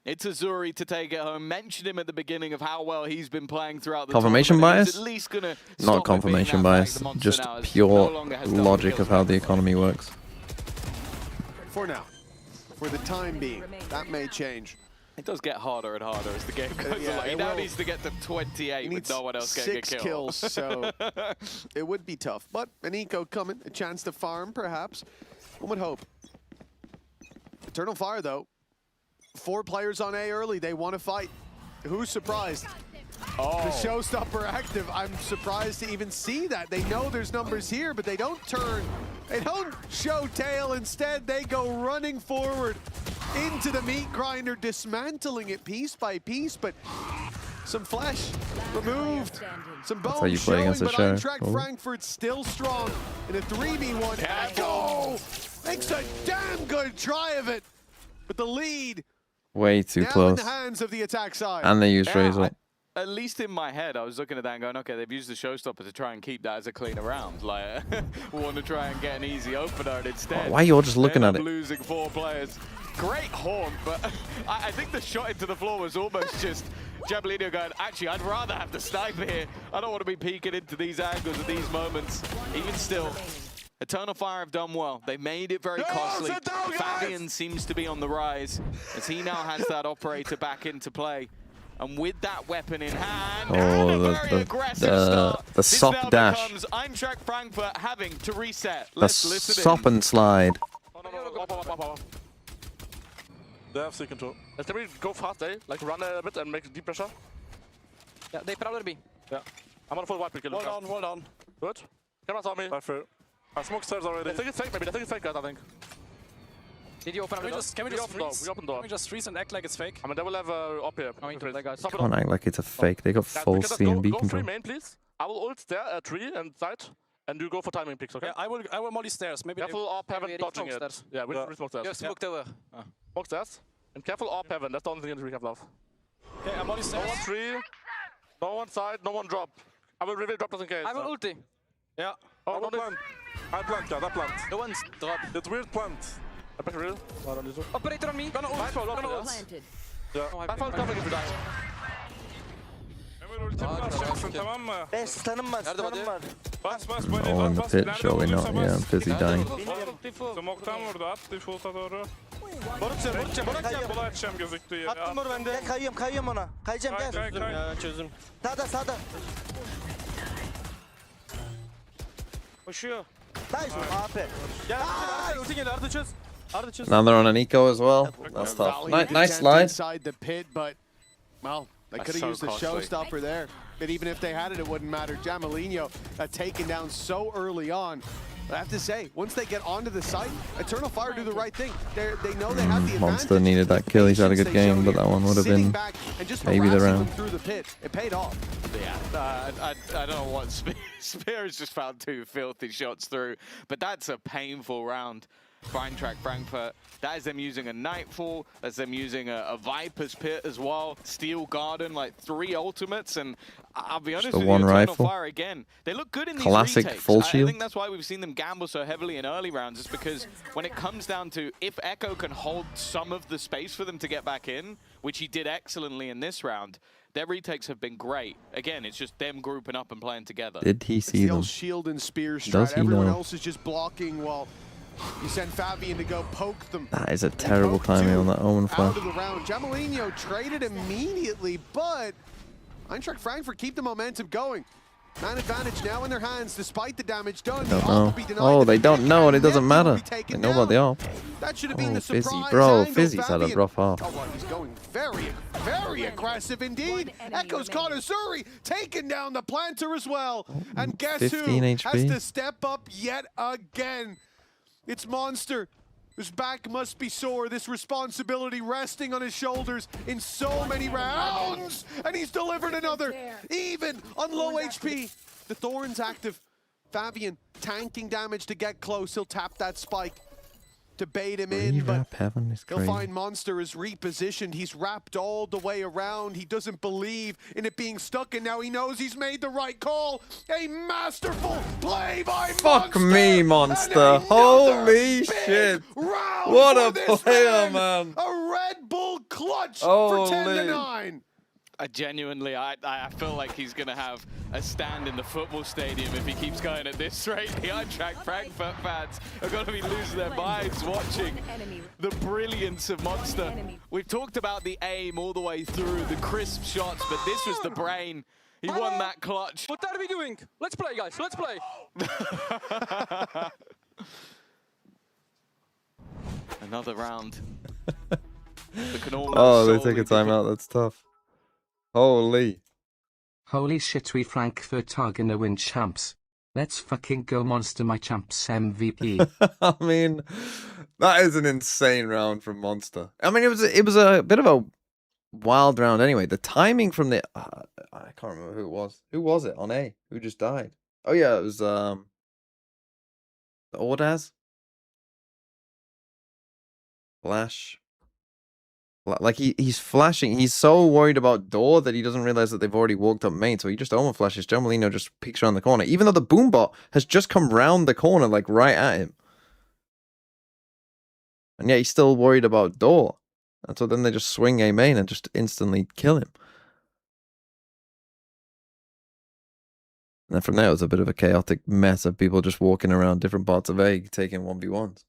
it's Zuri to take it home. Mentioned him at the beginning of how well he's been playing throughout the
confirmation
tournament.
bias?
He's at least gonna
Not confirmation bias, just pure logic of how the economy works.
For now, for the time being, that may change.
It does get harder and harder as the game goes along. He now needs to get to 28 with no one else getting a
6
kill.
kills, so it would be tough. But an eco coming, a chance to farm, perhaps. One would hope. Eternal Fire, though. 4 players on A early. They want to fight. Who's surprised?
Oh.
The showstopper active. I'm surprised to even see that. They know there's numbers here, but they don't turn. They don't show tail. Instead, they go running forward into the meat grinder, dismantling it piece by piece, but some flesh removed, some
how
bones
you play
showing,
against a
but
show.
Eintracht
Cool.
Frankfurt still strong in a 3v1. Echo makes a damn good try of it, but the lead
Way too
now
close.
in the hands of the attack side.
And they used Razor.
At least in my head, I was looking at that and going, okay, they've used the showstopper to try and keep that as a cleaner round. Like, we want to try and get an easy opener, and instead,
Why are you all just looking at it?
losing 4 players. Great horn, but I think the shot into the floor was almost just Jabalino going, actually, I'd rather have the sniper here. I don't want to be peeking into these angles at these moments. Even still, Eternal Fire have done well. They made it very costly. Fabian seems to be on the rise as he now has that operator back into play. And with that weapon in hand, and a very aggressive start,
the
this
sop
now
dash.
becomes Eintracht Frankfurt having to reset.
The
Let's listen
sop and slide.
They have second too. Let's maybe go fast, eh? Like run a bit and make deep pressure.
Yeah, they probably be.
Yeah. I'm on a full white pick.
Hold on.
Good. Cameras on me. I smoked stairs already. I think it's fake, maybe. I think it's fake, guys, I think.
Did you open up the door?
Can we just freeze? We open door.
Can we just freeze and act like it's fake?
I mean, they will have op here.
Going to that, guys.
Can't act like it's a fake. They got full C and B
go
control.
free main, please. I will ult there at tree and side, and you go for timing picks, okay?
Yeah, I will molly stairs. Maybe
careful op heaven dodging it.
Stairs.
Yeah, we smoke stairs.
Yeah, smoked over.
Smoke stairs. And careful op heaven. That's the only thing we have left.
Okay, I'm molly
No
stairs.
one tree, no one side, no one drop. I will reveal drop just in case.
I will ulti. Yeah.
Oh, no plant. I plant, guys, I plant.
No one's drop.
It's weird plant. I back real. I don't need to.
Operator on me. Gonna ult. Gonna ult.
Planted.
Yeah. I found cover if you die.
Tamam mı?
Stun'ım var, stun'ım var.
Bas
Oh, in the pit, surely not. Yeah, I'm busy dying.
Smoke'tan vurdu. At default'a doğru.
Barutça.
Kola açacağım gözüktüğü yere.
Attım vur bende. Gel kayıyorum ona. Kayacağım gel.
Çözüm.
Sağda.
Koşuyor.
Nice AP.
Gel. Ulti gel. Arda çöz.
Now they're on an eco as well. That's tough. Nice slide.
Inside the pit, but, well, they could have used the showstopper there. But even if they had it, it wouldn't matter. Jamalino taken down so early on. But I have to say, once they get onto the site, Eternal Fire do the right thing. They know they have the advantage.
Monster needed that kill. He's had a good game, but that one would have been maybe the round.
Through the pit. It paid off.
Yeah, I don't know what Spear has just found 2 filthy shots through, but that's a painful round. Eintracht Frankfurt, that is them using a Nightfall, that's them using a Viper's Pit as well, Steel Garden, like 3 ultimates, and I'll be honest with you, Eternal Fire again, they look good in these
classic
retakes.
full
I
shield.
think that's why we've seen them gamble so heavily in early rounds, is because when it comes down to if Echo can hold some of the space for them to get back in, which he did excellently in this round, their retakes have been great. Again, it's just them grouping up and playing together.
Did he see them?
Shield and spear strat.
Does he
Everyone
know?
else is just blocking while you send Fabian to go poke them.
That is a terrible timing on that Omen flash.
Out of the round. Jamelinho traded immediately, but Eintracht Frankfurt keep the momentum going. Man advantage now in their hands, despite the damage done.
Don't know. Oh, they don't know, and it doesn't matter. They know about the AWP.
That should have been the
Fizzy,
surprise
bro.
angle.
Fizzy's had a rough half.
Oh, well, he's going very aggressive indeed. Echo's caught Azuri, taking down the planter as well. And guess who
15
has
HP.
to step up yet again? It's Monster, whose back must be sore. This responsibility resting on his shoulders in so many rounds. And he's delivered another, even on low HP. The Thorn's active. Fabian tanking damage to get close. He'll tap that spike to bait him in, but
Heaven is
he'll
crazy.
find Monster is repositioned. He's wrapped all the way around. He doesn't believe in it being stuck, and now he knows he's made the right call. A masterful play by
Fuck
Monster.
me, Monster. Holy shit. What a player, man.
A Red Bull clutch
Holy.
for 10-9.
Genuinely, I feel like he's going to have a stand in the football stadium if he keeps going at this rate. The Eintracht Frankfurt fans are going to be losing their minds watching the brilliance of Monster. We've talked about the aim all the way through, the crisp shots, but this was the brain. He won that clutch.
What are we doing? Let's play, guys. Let's play.
Another round. That can almost
Oh, they
solely
take a
be
timeout. That's tough. Holy.
Holy shit, we Frankfurt are gonna win champs. Let's fucking go Monster, my champs MVP.
I mean, that is an insane round from Monster. I mean, it was a bit of a wild round anyway. The timing from the I can't remember who it was. Who was it on A? Who just died? Oh yeah, it was the Ordaz. Flash. Like he's flashing. He's so worried about door that he doesn't realize that they've already walked up main. So he just Omen flashes. Jamelino just peeks around the corner, even though the boombot has just come round the corner, like right at him. And yet he's still worried about door. And so then they just swing A main and just instantly kill him. And then from there, it was a bit of a chaotic mess of people just walking around different parts of A, taking 1v1s.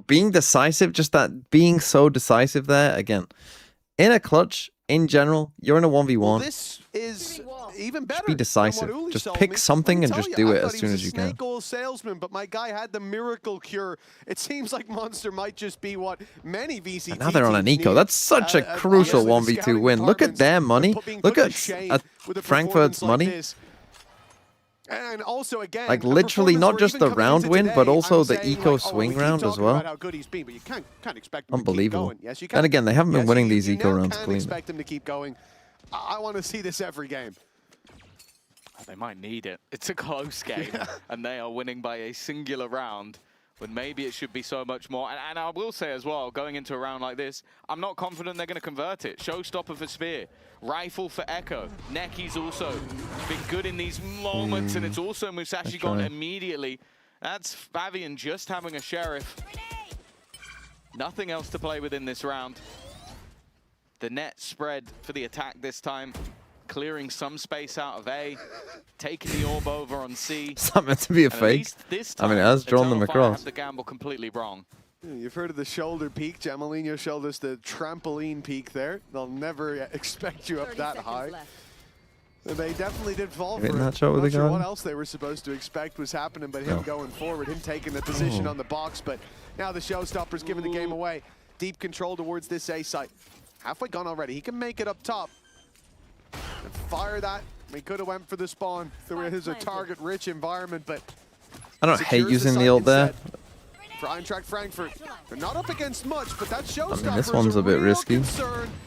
Being decisive, just that being so decisive there, again, in a clutch, in general, you're in a 1v1.
Well, this is even better.
Just be decisive. Just pick something and just do it as soon as you can.
Snake oil salesman, but my guy had the miracle cure. It seems like Monster might just be what many VCT
And now they're on an
teams
eco.
need.
That's such a crucial
Obviously, the
1v2
scouting
win. Look at their money.
being
Look
put
at
to shame with a
Frankfurt's
performance like
money.
this. And also, again,
Like
a
literally
performance
not
where
just
even
the
coming
round
into
win,
today,
but also
I'm
the
saying,
eco
like,
swing
we keep
round as
talking
well.
about how good he's been, but you can't expect him
Unbelievable.
to keep going. Yes, you can.
And again, they haven't been
Yes,
winning
you
these eco
now
rounds
can
cleanly.
expect him to keep going. I want to see this every game.
Oh, they might need it. It's a close game, and they are winning by a singular round, when maybe it should be so much more. And I will say as well, going into a round like this, I'm not confident they're going to convert it. Showstopper for Spear, Rifle for Echo, Neki's also been good in these moments, and it's also Musashi gone immediately. That's Fabian just having a Sheriff. Nothing else to play with in this round. The net spread for the attack this time, clearing some space out of A, taking the orb over on C.
Is that meant to be a
And at
fake?
least this
I mean, it
time,
has drawn them
Eternal Fire
across.
have the gamble completely wrong.
Yeah, you've heard of the shoulder peak. Jamelino showed us the trampoline peak there. They'll never expect you up that high. And they definitely did fall for
Hitting
it.
that shot with
Not
the
sure
gun?
what else they were supposed to expect was happening, but him going forward, him taking the position on the box. But now the showstopper's giving the game away. Deep control towards this A site. Halfway gone already. He can make it up top. And fire that He could have went for the spawn. There is a target-rich environment, but
I don't hate using the ult there.
For Eintracht Frankfurt, they're not up against much, but that shows.
I mean, this one's a bit risky.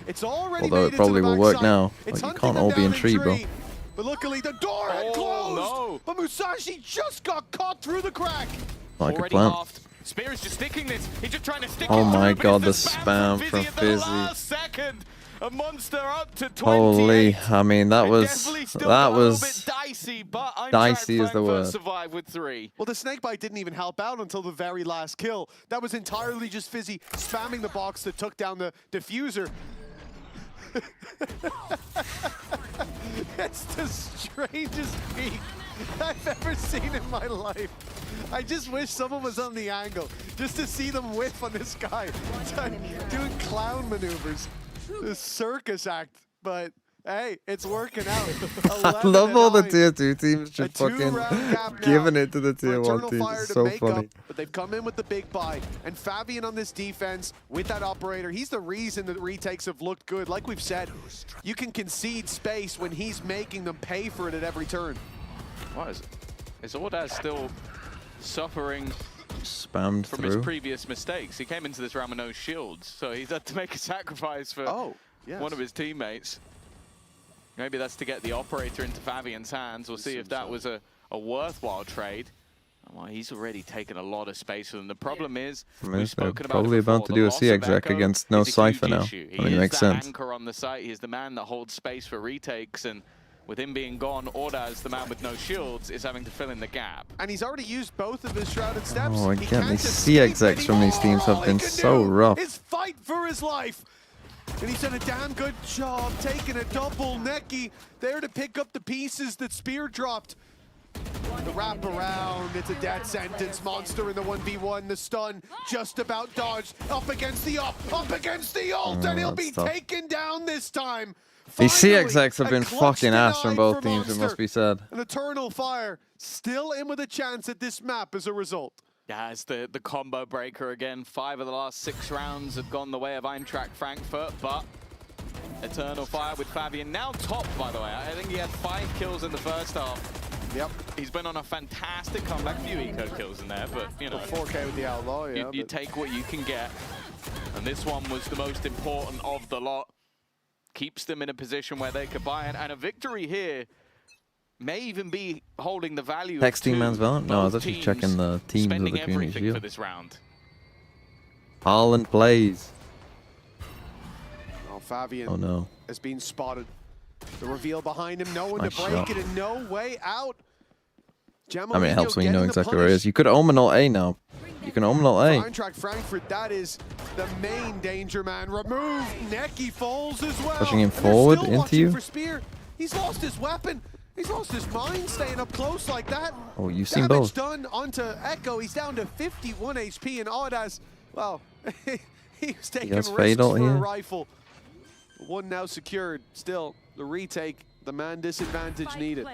It's already
although it probably will work now. Like, you can't all be in tree, bro.
But luckily, the door had closed. No. But Musashi just got caught through the crack.
Like a plant.
Spear is just sticking this. He's just trying to stick
Oh
it
my
through,
god, the
it's
spam from
at the
Fizzy.
last second. A monster up to 28.
Holy, I mean, that was
dicey, but
dicey is the word.
Survive with 3.
Well, the snakebite didn't even help out until the very last kill. That was entirely just Fizzy spamming the box that took down the diffuser. It's the strangest peek I've ever seen in my life. I just wish someone was on the angle just to see them whiff on this guy doing clown maneuvers. The circus act, but hey, it's working out.
I love all the tier 2 teams just fucking giving it to the tier 1 teams. It's so funny.
But they've come in with the big buy, and Fabian on this defense with that operator, he's the reason that retakes have looked good. Like we've said, you can concede space when he's making them pay for it at every turn.
What is it? Is Ordaz still suffering
spammed
from
through
his previous mistakes? He came into this round with no shields, so he's had to make a sacrifice for one of his teammates. Maybe that's to get the operator into Fabian's hands. We'll see if that was a worthwhile trade. Well, he's already taken a lot of space for them. The problem is, we've spoken about
probably about to do a C exec against no Cypher now. I mean, it makes sense.
Anchor on the site. He's the man that holds space for retakes, and with him being gone, Ordaz, the man with no shields, is having to fill in the gap.
And he's already used both of his shrouded steps.
Oh, again, these C execs from these teams have been so rough.
His fight for his life. And he's done a damn good job taking a double necky there to pick up the pieces that Spear dropped. The wrap around, it's a death sentence. Monster in the 1v1, the stun just about dodged. Up against the up against the ult, and he'll be taken down this time.
These C execs have been fucking ass from both teams, it must be said.
An Eternal Fire still in with a chance at this map as a result.
Yeah, it's the combo breaker again. 5 of the last 6 rounds have gone the way of Eintracht Frankfurt, but Eternal Fire with Fabian now top, by the way. I think he had 5 kills in the first half.
Yep.
He's been on a fantastic comeback. Few eco kills in there, but you know.
4K with the Outlaw, yeah.
You take what you can get. And this one was the most important of the lot. Keeps them in a position where they could buy it. And a victory here may even be holding the value.
Text team man's valent? No, I was actually checking the teams of the
spending
community
everything for this round.
Haaland plays.
Oh, Fabian
no.
has been spotted. The reveal behind him, no one
Nice
to break
shot.
it and no way out.
I mean, it helps when you know exactly where it is. You could omen alt A now. You can omen alt A.
Eintracht Frankfurt, that is the main danger man. Removed, Necky falls as well.
Pushing him forward
still
into you.
For Spear. He's lost his weapon. He's lost his mind staying up close like that.
Oh, you've seen
Damage
both.
done onto Echo. He's down to 51 HP, and Ordaz, well, he was taking risks
Fatal
for a
here.
rifle. One now secured. Still, the retake, the man disadvantage needed.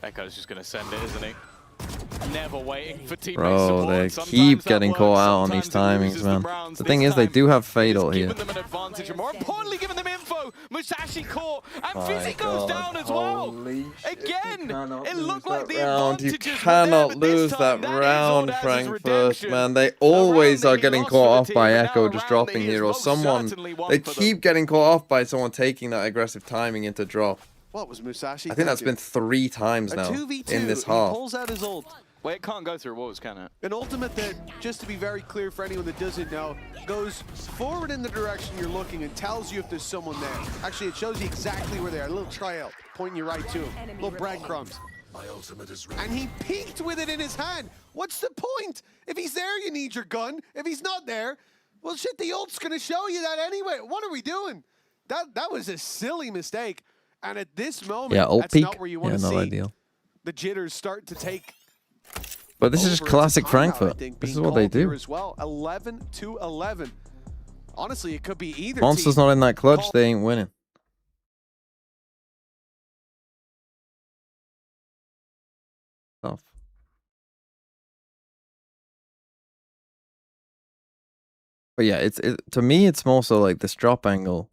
Echo's just going to send it, isn't he? Never waiting for teammate
Bro,
support.
they
Sometimes
keep
that
getting
works,
caught out on these
sometimes it
timings,
loses
man.
the rounds.
The
This
thing is, they
time,
do have
it's
Fatal here.
giving them an advantage, and more importantly, giving them info. Musashi caught, and
My
Fizzy goes
God,
down as well.
holy shit,
Again,
you
it looked like the
round. You
advantages
cannot
were there, but this
lose
time,
that
is
round,
Ordaz's
Frankfurt,
redemption.
man. They always
A round
are
that he
getting
lost
caught
for
off
the
by
team, and
Echo
now
just
a round
dropping
that he
here, or
most
someone.
certainly won
They
for them.
keep getting caught off by someone taking that aggressive timing into drop.
What was Musashi?
I think that's been 3 times
a
now
2v2.
in this
He
half.
pulls out his ult.
Well, it can't go through walls, can it?
An ultimate that, just to be very clear for anyone that doesn't know, goes forward in the direction you're looking and tells you if there's someone there. Actually, it shows you exactly where they are. A little trail pointing you right to him. Little breadcrumbs. And he peeked with it in his hand. What's the point? If he's there, you need your gun. If he's not there, well, shit, the ult's going to show you that anyway. What are we doing? That was a silly mistake. And at this moment,
Yeah, ult
that's
peek.
not where you want
Yeah,
to
not
see
ideal.
the jitters start to take.
But this is just
over.
classic
It's a timeout, I
Frankfurt.
think,
This is
being
what they
called here
do.
as well. 11-11. Honestly, it could be either
Monster's
team.
not in that clutch, they ain't winning. Tough. But yeah, to me, it's more so like this drop angle.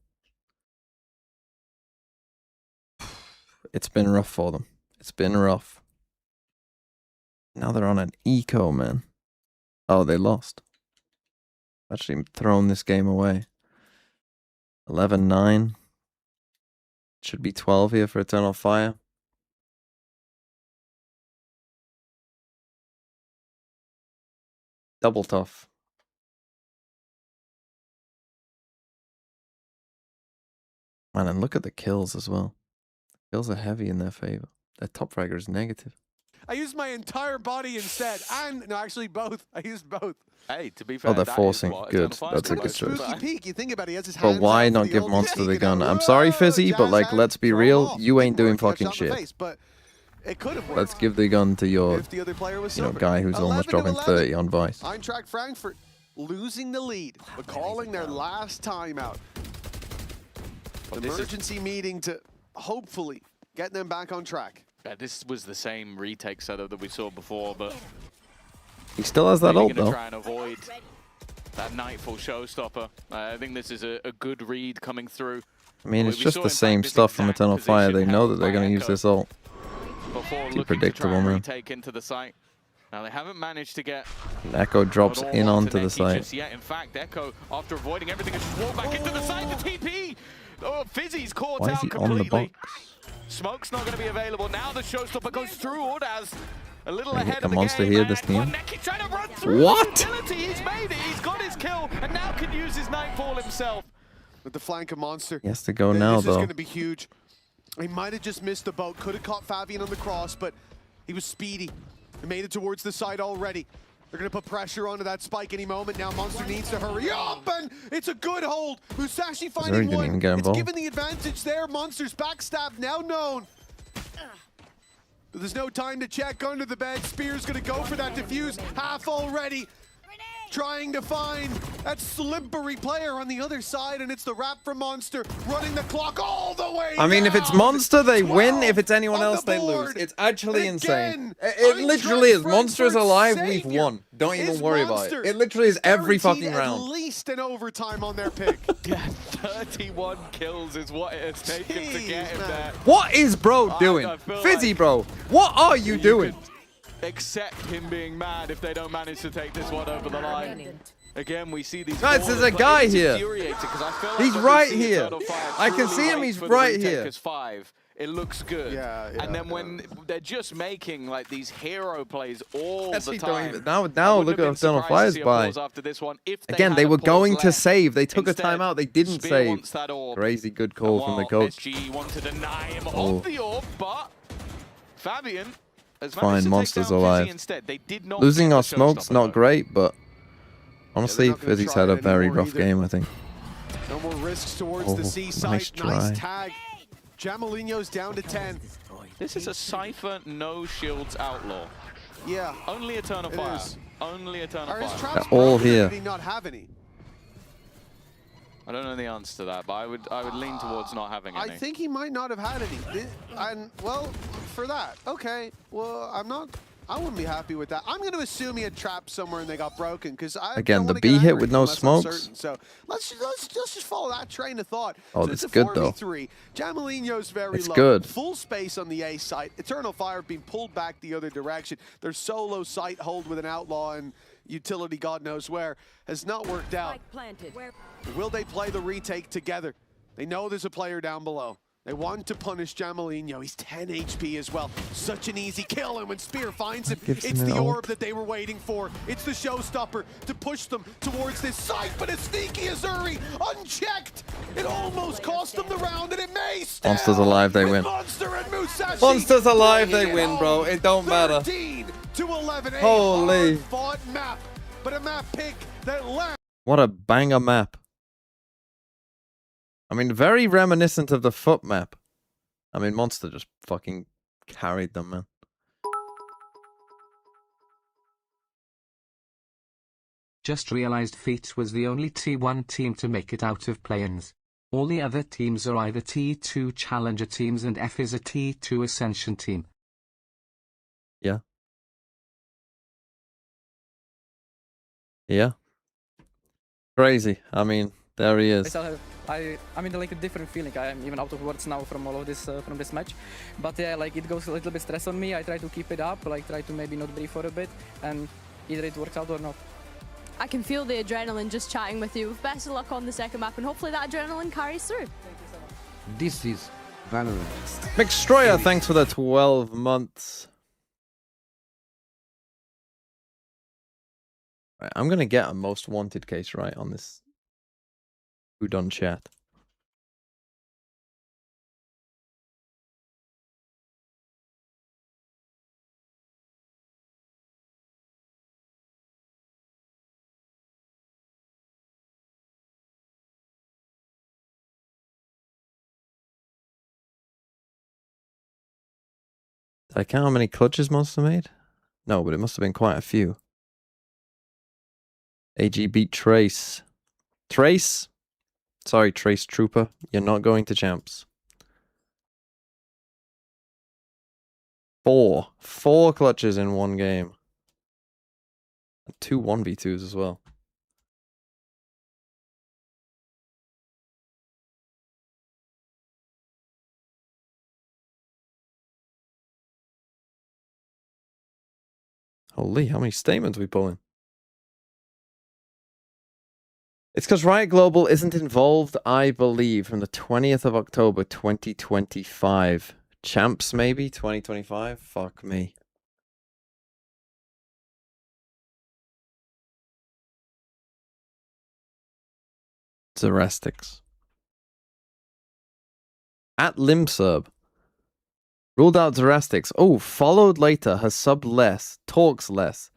It's been rough for them. It's been rough. Now they're on an eco, man. Oh, they lost. Actually thrown this game away. 11-9. Should be 12 here for Eternal Fire. Double tough. Man, and look at the kills as well. Kills are heavy in their favor. Their top fragger is negative.
I used my entire body instead, and no, actually both. I used both.
Hey, to be fair,
Oh, they're
that is
forcing.
what
Good.
Eternal Fire's
That's a
got
good
most of the
choice.
Spooky
time.
peek. You think about it, he has his
But
hands
why
out
not
for the
give
ult
Monster the
take,
gun?
and
I'm sorry,
whoa,
Fizzy, but
jazz
like,
hands,
let's be
throw
real.
off.
You ain't
Didn't
doing
work, got
fucking
shot in the
shit.
face, but it could have worked.
Let's give the gun to your,
if the other player was
you know,
sober.
guy who's almost
11 to
dropping
11.
30 on Vice.
Eintracht Frankfurt losing the lead, but calling their last timeout.
Well,
An emergency meeting to hopefully get them back on track.
Yeah, this was the same retake setup that we saw before, but
He still has that
really
ult,
gonna
though.
try and avoid that Nightfall showstopper. I think this is a good read coming through.
I mean, it's
We
just
saw,
the
in fact,
same
this
stuff from
exact
Eternal Fire. They
position
know
held
that they're
by
going to use
Echo
this ult.
before
Too
looking
predictable,
to try and
man.
retake into the site. Now they haven't managed to get
Echo drops
it all
in onto the
Neki
site.
just yet. In fact, Echo, after avoiding everything, has just walked back into the site. The TP. Oh, Fizzy's caught
Why is
out
he on the
completely.
box?
Smoke's not going to be available now. The showstopper goes through Ordaz. A little
Can we
ahead
get
of
the
the
monster
game,
here
and
this team?
Neki trying to run through.
What?
The utility. He's made it. He's got his kill, and now can use his Nightfall himself.
With the flank of Monster.
He has to go now,
This is
though.
going to be huge. He might have just missed the boat. Could have caught Fabian on the cross, but he was speedy. He made it towards the side already. They're going to put pressure onto that spike any moment. Now Monster needs to hurry up, and it's a good hold. Musashi finding
didn't even
one.
get
It's
involved.
given the advantage there. Monster's backstab now known. There's no time to check under the bed. Spear's going to go for that defuse. Half already. Trying to find that slippery player on the other side, and it's the wrap from Monster, running the clock all the way
I mean, if it's
down.
Monster, they win. If it's
12
anyone
on
else,
the
they lose.
board.
It's actually
And
insane.
again,
It literally is.
Eintracht
Monster's alive,
Frankfurt's
we've
savior
won. Don't even
is
worry about
Monster.
it. It literally is every
Guaranteed
fucking round.
At least an overtime on their pick.
Yeah, 31 kills is what it has taken to
Jeez,
get him
man.
there.
What is bro
I
doing?
feel
Fizzy,
like
bro. What are you
You
doing?
could accept him being mad if they don't manage to take this one over the line. Again, we see these.
Guys, there's
corners,
a
but
guy
it's
here.
infuriating 'cause I feel like
He's
when we
right
see
here.
Eternal Fire
I can
truly
see him,
wait
he's
for the
right
retake
here.
as 5, it looks good.
Yeah,
and then
yeah.
when they're just making like these hero plays all
Actually,
the
don't
time.
even- now
I wouldn't
look
have
at
been
Eternal
surprised to
Fire's
see a
buy.
pause after this one if
Again,
had
they
a
were
pause
going to
left.
save. They took
Instead,
a timeout. They didn't
Spear
save.
wants that orb.
Crazy good call from the
While
coach.
SGE want to deny him
Oh.
of the orb, but Fabian has
Fine,
managed to
Monster's
take down
alive.
Fizzy instead. They did not
Losing
get
our
the
smokes,
showstopper,
not
though.
great, but honestly,
not gonna
Fizzy's
try
had a
it
very
anymore
rough
either.
game, I think.
No more risks towards
Oh,
the
nice
seaside.
try.
Nice tag. Jamalino's down to 10.
This is a Cypher no shields outlaw.
Yeah.
Only Eternal
It
Fire.
is.
Only Eternal
Are his
Fire.
traps
They're all
broken, or
here.
Did he not have any?
I don't know the answer to that, but I would lean towards not having any.
I think he might not have had any. And, well, for that, okay. Well, I wouldn't be happy with that. I'm going to assume he had traps somewhere and they got broken because I
Again,
don't
the
wanna
B
get
hit
angry
with no
unless I'm
smokes.
certain. So let's just follow that train of thought.
Oh,
so
that's
it's a
good, though.
4v3. Jamalino's very
It's
low.
good.
Full space on the A site. Eternal Fire being pulled back the other direction. Their solo site hold with an outlaw and utility God knows where has not worked out.
Spike planted.
Will they play the retake together? They know there's a player down below. They want to punish Jamalino. He's 10 HP as well. Such an easy kill, and when Spear finds him,
Gives
it's
him
the
an
orb
ult.
that they were waiting for. It's the showstopper to push them towards this site, but a sneaky Azuri, unchecked. It almost cost them the round, and it may still.
Monster's alive, they
with
win.
Monster and Musashi
Monster's alive, they
bringing
win, bro.
home.
It don't matter.
13 to 11. A
Holy.
hard-fought map, but a map pick that lands.
What a banger map. I mean, very reminiscent of the foot map. I mean, Monster just fucking carried them, man.
Just realized Feet was the only T1 team to make it out of play-ins. All the other teams are either T2 Challenger teams and F is a T2 Ascension team.
Yeah. Yeah. Crazy. I mean, there he is.
I mean, like a different feeling. I am even out of words now from all of this from this match. But yeah, like it goes a little bit stress on me. I try to keep it up, like try to maybe not breathe for a bit, and either it works out or not.
I can feel the adrenaline just chatting with you. Best of luck on the second map, and hopefully that adrenaline carries through.
This is Valorant.
McStroyer, thanks for the 12 months. Right, I'm gonna get a most wanted case right on this Who Done chat. Did I count how many clutches Monster made? No, but it must have been quite a few. AG beat Trace. Trace? Sorry, Trace Trooper. You're not going to champs. 4 clutches in one game. And 2 1v2s as well. Holy, how many statements we pulling? It's because Riot Global isn't involved, I believe, from the 20th of October 2025. Champs, maybe? 2025? Fuck me. Zerastics. At Limsub. Ruled out Zerastics. Oh, followed later. Has subbed less. Talks less.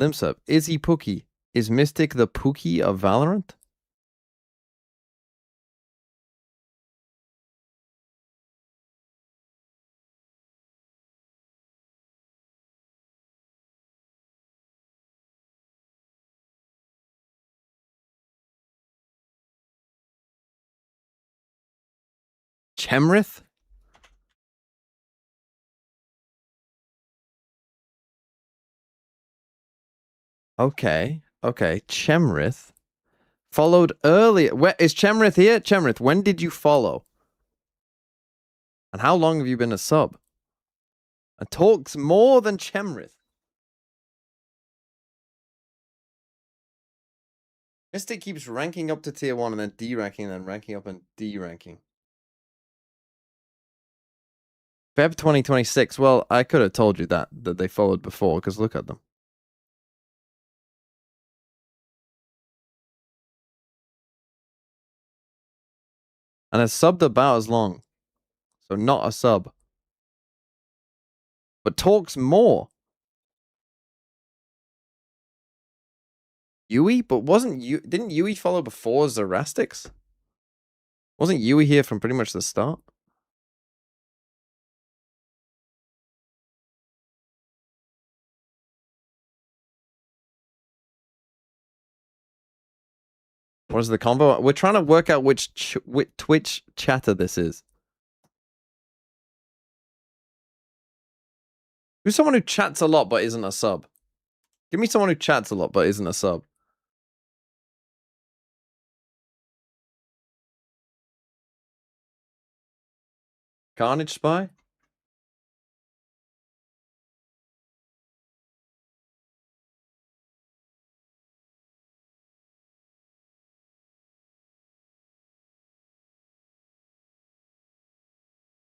Limsub. Is he Pookie? Is Mystic the Pookie of Valorant? Chemrith? Okay. Okay. Chemrith. Followed earlier. Where is Chemrith here? Chemrith, when did you follow? And how long have you been a sub? And talks more than Chemrith. Mystic keeps ranking up to tier 1 and then D-ranking and then ranking up and D-ranking. Feb 2026. Well, I could have told you that they followed before, because look at them. And has subbed about as long. So not a sub. But talks more. Yui? But wasn't you? Didn't Yui follow before Zerastics? Wasn't Yui here from pretty much the start? What is the combo? We're trying to work out which Twitch chatter this is. Who's someone who chats a lot but isn't a sub? Give me someone who chats a lot but isn't a sub. Carnage Spy?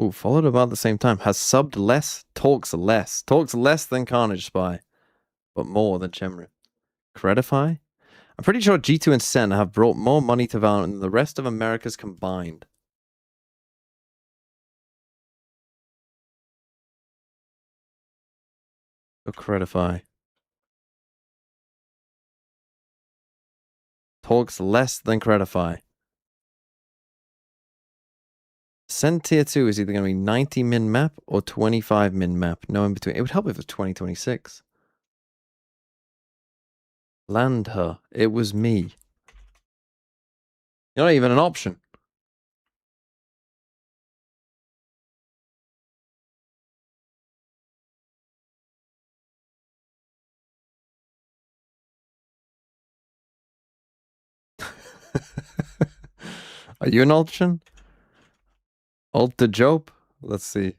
Ooh, followed about the same time. Has subbed less, talks less. Talks less than Carnage Spy, but more than Chemrith. Credify? I'm pretty sure G2 and Sen have brought more money to Valorant than the rest of America's combined. Go Credify. Talks less than Credify. Sen tier 2 is either going to be 90 min map or 25 min map. No in between. It would help if it was 2026. Land her. It was me. You're not even an option. Are you an Ultron? Ultra Job? Let's see.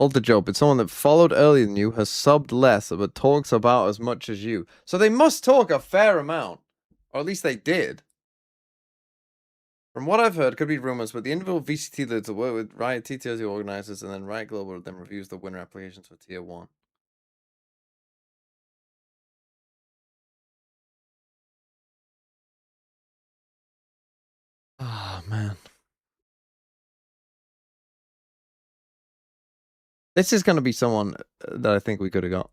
Ultra Job, it's someone that followed earlier than you, has subbed less, but talks about as much as you. So they must talk a fair amount. Or at least they did. From what I've heard, could be rumors, but the individual VCT leads will work with Riot TTO organizers, and then Riot Global then reviews the winner applications for Tier 1. Ah, man. This is going to be someone that I think we could have got.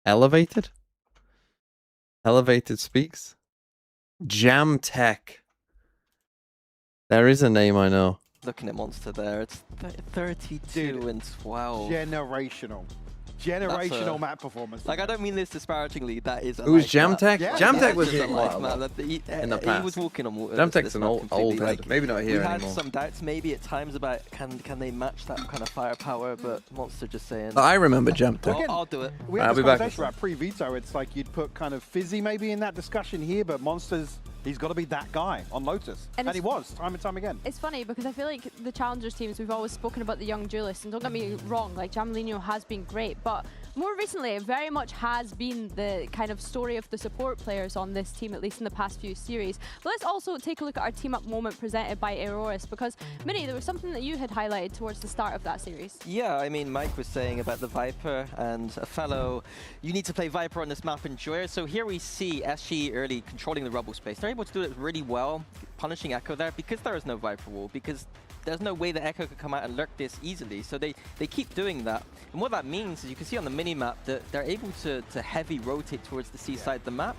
Elevated? Elevated speaks? Jam Tech. There is a name I know.
Looking at Monster there, it's 32 and 12.
Generational map performance.
Like, I don't mean this disparagingly, that is a
Who's
life
Jam
map.
Tech?
Yeah,
Jam
yeah,
Tech was
Just
here
a
quite a
life
lot.
map.
In the past.
He was walking on water.
Jam
this
Tech's an
map
old
completely.
head.
Like,
Maybe not here
we
anymore.
had some doubts maybe at times about can they match that kind of firepower, but Monster just saying,
I remember Jam Tech.
I'll do it.
We had
I'll
this
be back.
conversation about pre-veto. It's like you'd put kind of Fizzy maybe in that discussion here, but Monster's, he's got to be that guy on Lotus. And he was, time and time again.
It's funny because I feel like the Challengers teams, we've always spoken about the young duelists, and don't get me wrong, like Jamlinho has been great, but more recently it very much has been the kind of story of the support players on this team, at least in the past few series. But let's also take a look at our team up moment presented by Auroras, because Minnie, there was something that you had highlighted towards the start of that series.
Yeah, I mean, Mike was saying about the Viper and a fellow, you need to play Viper on this map, enjoy it. So here we see SGE early controlling the rubble space. They're able to do it really well, punishing Echo there because there is no Viper wall, because there's no way that Echo could come out and lurk this easily. So they keep doing that. And what that means is you can see on the mini-map that they're able to heavy rotate towards the C side of the map.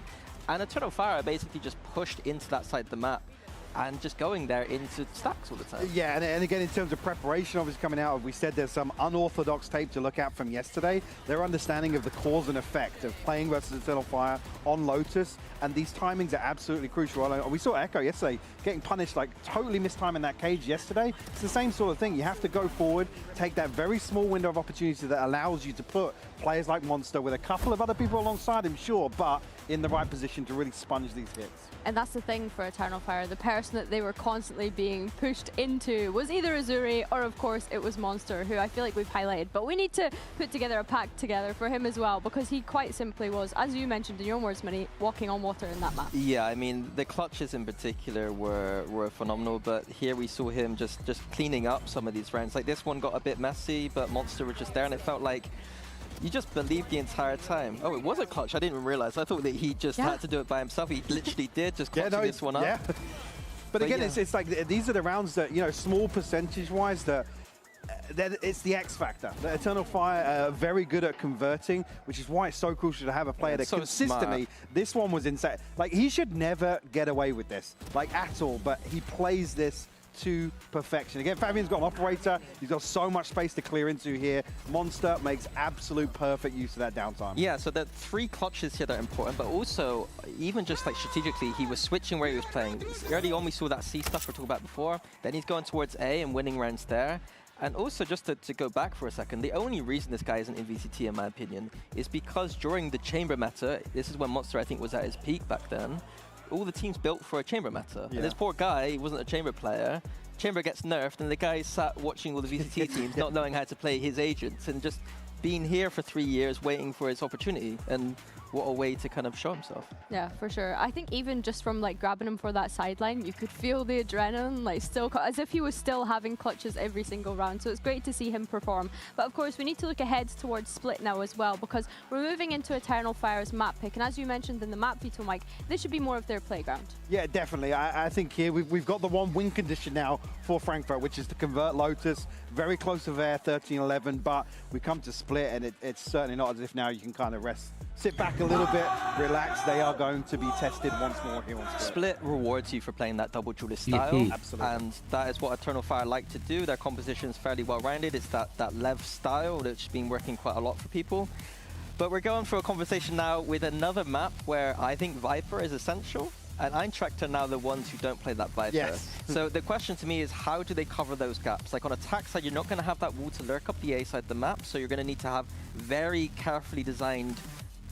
And Eternal Fire basically just pushed into that side of the map and just going there into stacks all the time.
Yeah, and again, in terms of preparation, obviously coming out, we said there's some unorthodox tape to look at from yesterday. Their understanding of the cause and effect of playing versus Eternal Fire on Lotus, and these timings are absolutely crucial. We saw Echo yesterday getting punished, like totally mistiming that cage yesterday. It's the same sort of thing. You have to go forward, take that very small window of opportunity that allows you to put players like Monster with a couple of other people alongside him, sure, but in the right position to really sponge these hits.
And that's the thing for Eternal Fire. The person that they were constantly being pushed into was either Azuri or, of course, it was Monster, who I feel like we've highlighted. But we need to put together a pack together for him as well, because he quite simply was, as you mentioned in your words, Minnie, walking on water in that map.
Yeah, I mean, the clutches in particular were phenomenal, but here we saw him just cleaning up some of these rounds. Like, this one got a bit messy, but Monster was just there, and it felt like you just believed the entire time. Oh, it was a clutch. I didn't even realize. I thought that he just had to do it by himself. He literally did, just clutching this one up.
Yeah. But again, it's like these are the rounds that, you know, small percentage-wise, that it's the X factor. The Eternal Fire are very good at converting, which is why it's so crucial to have a player that
so
consistently, this one was insane. Like, he should never get away with this, like, at all, but he plays this to perfection. Again, Fabian's got an operator. He's got so much space to clear into here. Monster makes absolute perfect use of that downtime.
Yeah, so the 3 clutches here that are important, but also, even just like strategically, he was switching where he was playing. Early on, we saw that C stuff we talked about before. Then he's going towards A and winning rounds there. And also, just to go back for a second, the only reason this guy isn't in VCT, in my opinion, is because during the chamber meta, this is when Monster, I think, was at his peak back then, all the teams built for a chamber meta. Yeah. And this poor guy, he wasn't a chamber player. Chamber gets nerfed, and the guy sat watching all the VCT teams, not knowing how to play his agents, and just being here for 3 years waiting for his opportunity. And what a way to kind of show himself.
Yeah, for sure. I think even just from like grabbing him for that sideline, you could feel the adrenaline, like still, as if he was still having clutches every single round. So it's great to see him perform. But of course, we need to look ahead towards Split now as well, because we're moving into Eternal Fire's map pick. And as you mentioned in the map veto, Mike, this should be more of their playground.
Yeah, definitely. I think here we've got the one win condition now for Frankfurt, which is to convert Lotus. Very close to there, 13-11, but we come to Split, and it's certainly not as if now you can kind of rest. Sit back a little bit, relax. They are going to be tested once more here on Split.
Split rewards you for playing that double duelist style.
Absolutely.
And that is what Eternal Fire like to do. Their composition is fairly well-rounded. It's that Lev style that's been working quite a lot for people. But we're going for a conversation now with another map where I think Viper is essential. and Eintracht are now the ones who don't play that Viper.
Yes.
So the question to me is, how do they cover those gaps? Like on attack side, you're not going to have that wall to lurk up the A side of the map, so you're going to need to have very carefully designed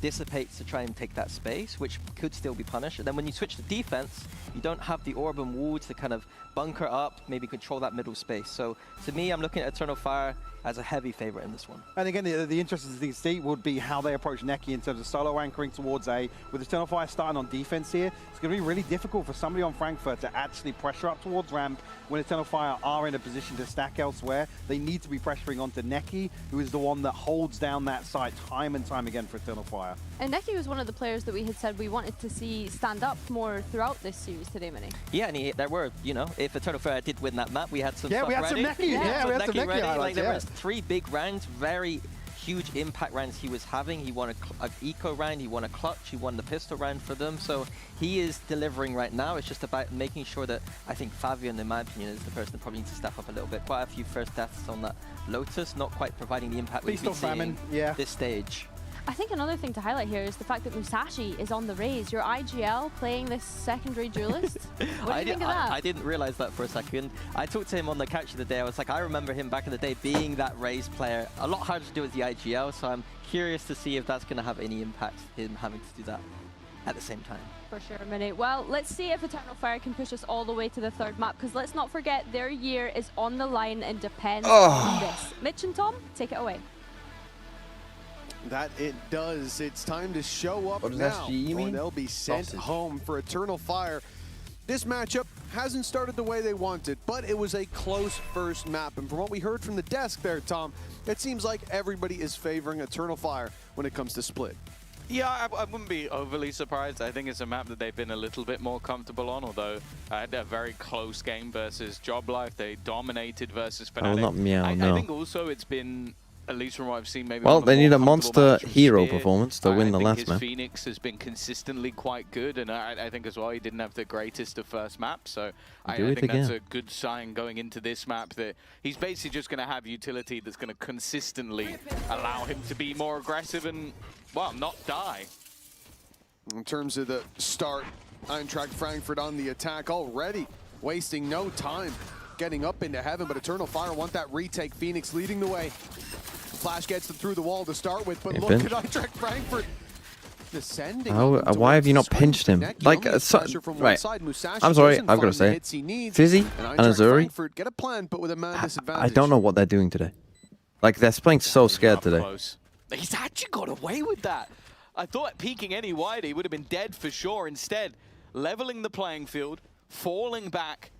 dissipates to try and take that space, which could still be punished. And then when you switch to defense, you don't have the orb and wall to kind of bunker up, maybe control that middle space. So to me, I'm looking at Eternal Fire as a heavy favorite in this one.
And again, the interesting thing to see would be how they approach Neki in terms of solo anchoring towards A. With Eternal Fire starting on defense here, it's going to be really difficult for somebody on Frankfurt to actually pressure up towards ramp when Eternal Fire are in a position to stack elsewhere. They need to be pressuring onto Neki, who is the one that holds down that site time and time again for Eternal Fire.
And Neki was one of the players that we had said we wanted to see stand up more throughout this series today, Mini.
Yeah, and there were, you know, if Eternal Fire did win that map, we had some stuff
we had
ready.
some Neki. Yeah, we had some Neki
ready.
highlights,
Like, there was 3 big rounds, very huge impact rounds he was having. He won a eco round, he won a clutch, he won the pistol round for them. So he is delivering right now. It's just about making sure that, I think Fabian, in my opinion, is the person that probably needs to step up a little bit. Quite a few first deaths on that Lotus, not quite providing the impact we've been seeing this stage.
I think another thing to highlight here is the fact that Musashi is on the raise. Your IGL playing this secondary duelist. What do you think of that?
I didn't realize that for a second. I talked to him on the couch the other day. I was like, I remember him back in the day being that raise player. A lot harder to do with the IGL, so I'm curious to see if that's going to have any impact, him having to do that at the same time.
For sure, Mini. Well, let's see if Eternal Fire can push us all the way to the 3rd map, because let's not forget their year is on the line and depends on this. Mitch and Tom, take it away.
That it does. It's time to show up
What does
now,
SGE mean?
or they'll be sent
Sausage.
home for Eternal Fire. This matchup hasn't started the way they wanted, but it was a close first map. And from what we heard from the desk there, Tom, it seems like everybody is favoring Eternal Fire when it comes to split.
Yeah, I wouldn't be overly surprised. I think it's a map that they've been a little bit more comfortable on, although I had a very close game versus Job Life. They dominated versus Fnatic.
I will not meow, no.
I think also it's been, at least from what I've seen, maybe
Well,
one of the
they need
more
a
comfortable
monster
maps from
hero
Spear.
performance to win the last
his
map.
Phoenix has been consistently quite good, and I think as well he didn't have the greatest of first maps, so I think that's a good sign going into this map that he's basically just going to have utility that's going to consistently allow him to be more aggressive and, well, not die.
In terms of the start, Eintracht Frankfurt on the attack already, wasting no time getting up into heaven, but Eternal Fire want that retake. Phoenix leading the way. Flash gets them through the wall to start with, but look at Eintracht Frankfurt descending.
Why have you not pinched him? Like, right. I'm sorry, I've got to say it. Fizzy and Azuri,
get a plan, but with a man disadvantage.
I don't know what they're doing today. Like, they're playing so scared today.
He's actually got away with that. I thought peeking any wider, he would have been dead for sure. Instead, leveling the playing field, falling back,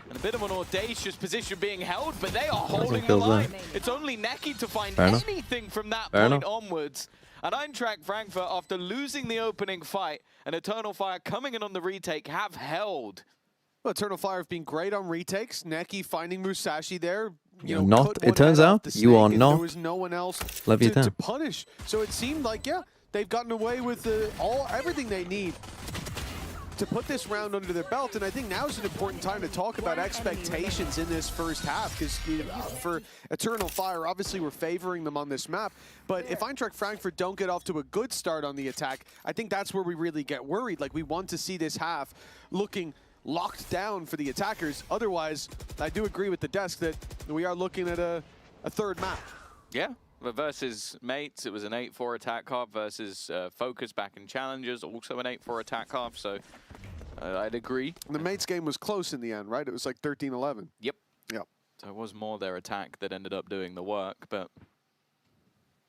and a bit of an audacious position being held, but they are holding the line. It's only Neki to find anything from that point onwards. And Eintracht Frankfurt, after losing the opening fight, and Eternal Fire coming in on the retake, have held.
Well, Eternal Fire have been great on retakes. Neki finding Musashi there.
You're not. It turns out you are not.
There was no one else to punish. So it seemed like, yeah, they've gotten away with everything they need to put this round under their belt. And I think now is an important time to talk about expectations in this first half, because for Eternal Fire, obviously we're favoring them on this map. But if Eintracht Frankfurt don't get off to a good start on the attack, I think that's where we really get worried. Like, we want to see this half looking locked down for the attackers. Otherwise, I do agree with the desk that we are looking at a 3rd map.
Yeah. But versus Mates, it was an 8-4 attack half versus Focus back in Challengers, also an 8-4 attack half, so I'd agree.
The Mates game was close in the end, right? It was like 13-11.
Yep. So it was more their attack that ended up doing the work, but...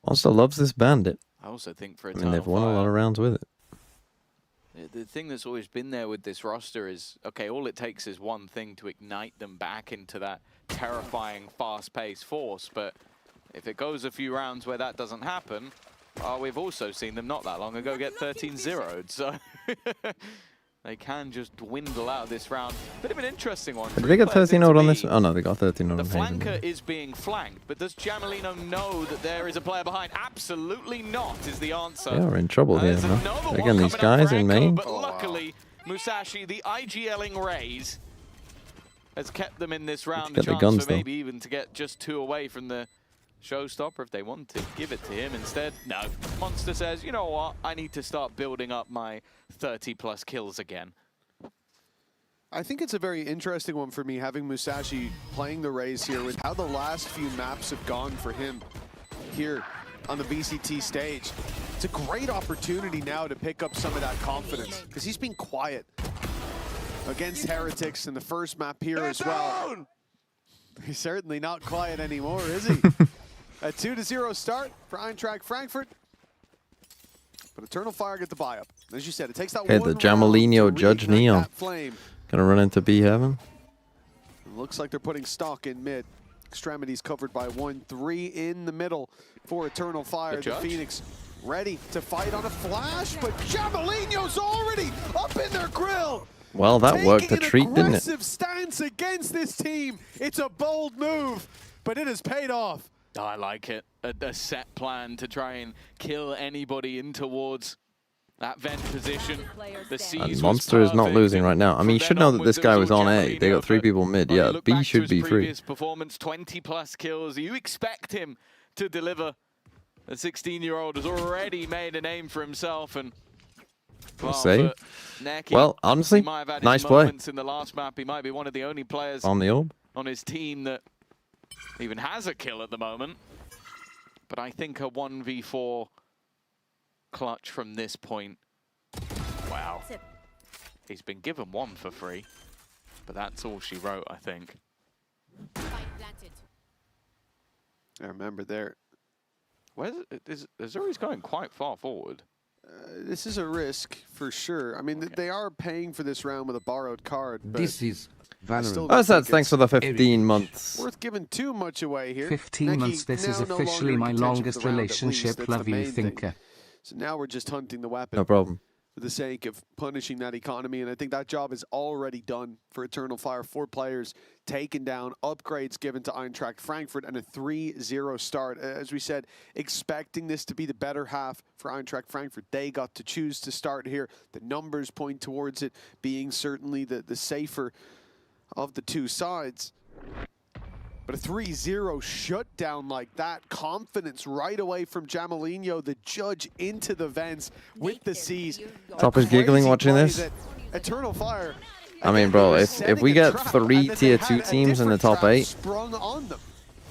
Monster loves this bandit.
I also think for
Eternal Fire, they've won a lot of rounds with it.
The thing that's always been there with this roster is, okay, all it takes is one thing to ignite them back into that terrifying, fast-paced force, but if it goes a few rounds where that doesn't happen, we've also seen them not that long ago get 13-0'd, so they can just dwindle out of this round. Bit of an interesting one.
Did they get 13-0'd on this? Oh no, they got 13-0'd.
The flanker is being flanked, but does Jamelino know that there is a player behind? Absolutely not, is the answer.
They are in trouble here, huh? Again, these guys in main.
But luckily, Musashi, the IGLing Rays, has kept them in this round. A chance for maybe even to get just 2 away from the showstopper if they want to give it to him. Instead, no. Monster says, you know what? I need to start building up my 30+ kills again.
I think it's a very interesting one for me, having Musashi playing the Raze here with how the last few maps have gone for him here on the VCT stage. It's a great opportunity now to pick up some of that confidence, because he's been quiet against Heretics in the first map here as well. He's certainly not quiet anymore, is he? A 2-0 start for Eintracht Frankfurt. But Eternal Fire get the buy up. As you said, it takes that one
the Jamalino
round to
Judge
reignite
Neon.
that flame.
Gonna run into B Heaven.
It looks like they're putting stock in mid. Extremities covered by 1-3 in the middle for Eternal Fire. The Phoenix ready to fight on a flash, but Jamalino's already up in their grill.
Well, that worked a treat, didn't it?
Aggressive stance against this team. It's a bold move, but it has paid off.
Oh, I like it. A set plan to try and kill anybody in towards that vent position. The C's
Monster is not losing right now. I mean, you should know that this guy was on A. They got 3 people mid. Yeah, B should be free.
Performance, 20+ kills. You expect him to deliver. The 16-year-old has already made a name for himself, and
well, honestly, nice play.
In the last map, he might be one of the only players
on the orb
on his team that even has a kill at the moment. But I think a 1v4 clutch from this point. Wow. He's been given one for free, but that's all she wrote, I think.
I remember there.
Azuri's going quite far forward.
This is a risk for sure. I mean, they are paying for this round with a borrowed card. But
this is Valorant.
Oh, so thanks for the 15 months.
Worth giving too much away here.
15 months. This is officially my longest relationship. Love you, Thinker.
So now we're just hunting the weapon.
No problem.
For the sake of punishing that economy, and I think that job is already done for Eternal Fire. 4 players taken down, upgrades given to Eintracht Frankfurt, and a 3-0 start. As we said, expecting this to be the better half for Eintracht Frankfurt. They got to choose to start here. The numbers point towards it being certainly the safer of the 2 sides. But a 3-0 shutdown like that, confidence right away from Jamalino, the judge into the vents with the C's.
Top is giggling watching this.
Eternal Fire.
I mean, bro, if we get 3 tier 2 teams in the top 8,
sprung on them.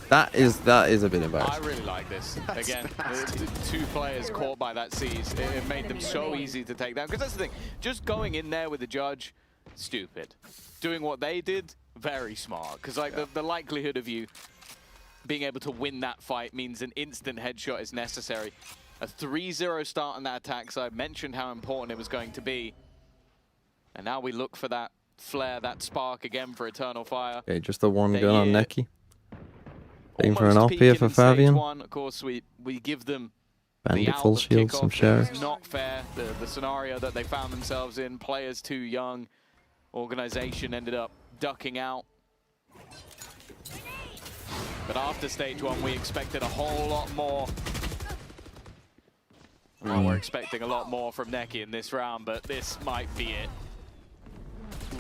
that is a bit embarrassing.
I really like this. Again, the 2 players caught by that C's. It made them so easy to take down. Because that's the thing, just going in there with the judge, stupid. Doing what they did, very smart. Because like the likelihood of you being able to win that fight means an instant headshot is necessary. A 3-0 start on that attack side, mentioned how important it was going to be. And now we look for that flare, that spark again for Eternal Fire.
Okay, just the one gun on Neki. Aim for an AWP here for Fabian.
Of course, we give them
Bandit full shield, some sheriffs.
Not fair, the scenario that they found themselves in. Players too young. Organization ended up ducking out. But after stage 1, we expected a whole lot more. Well, we're expecting a lot more from Neki in this round, but this might be it.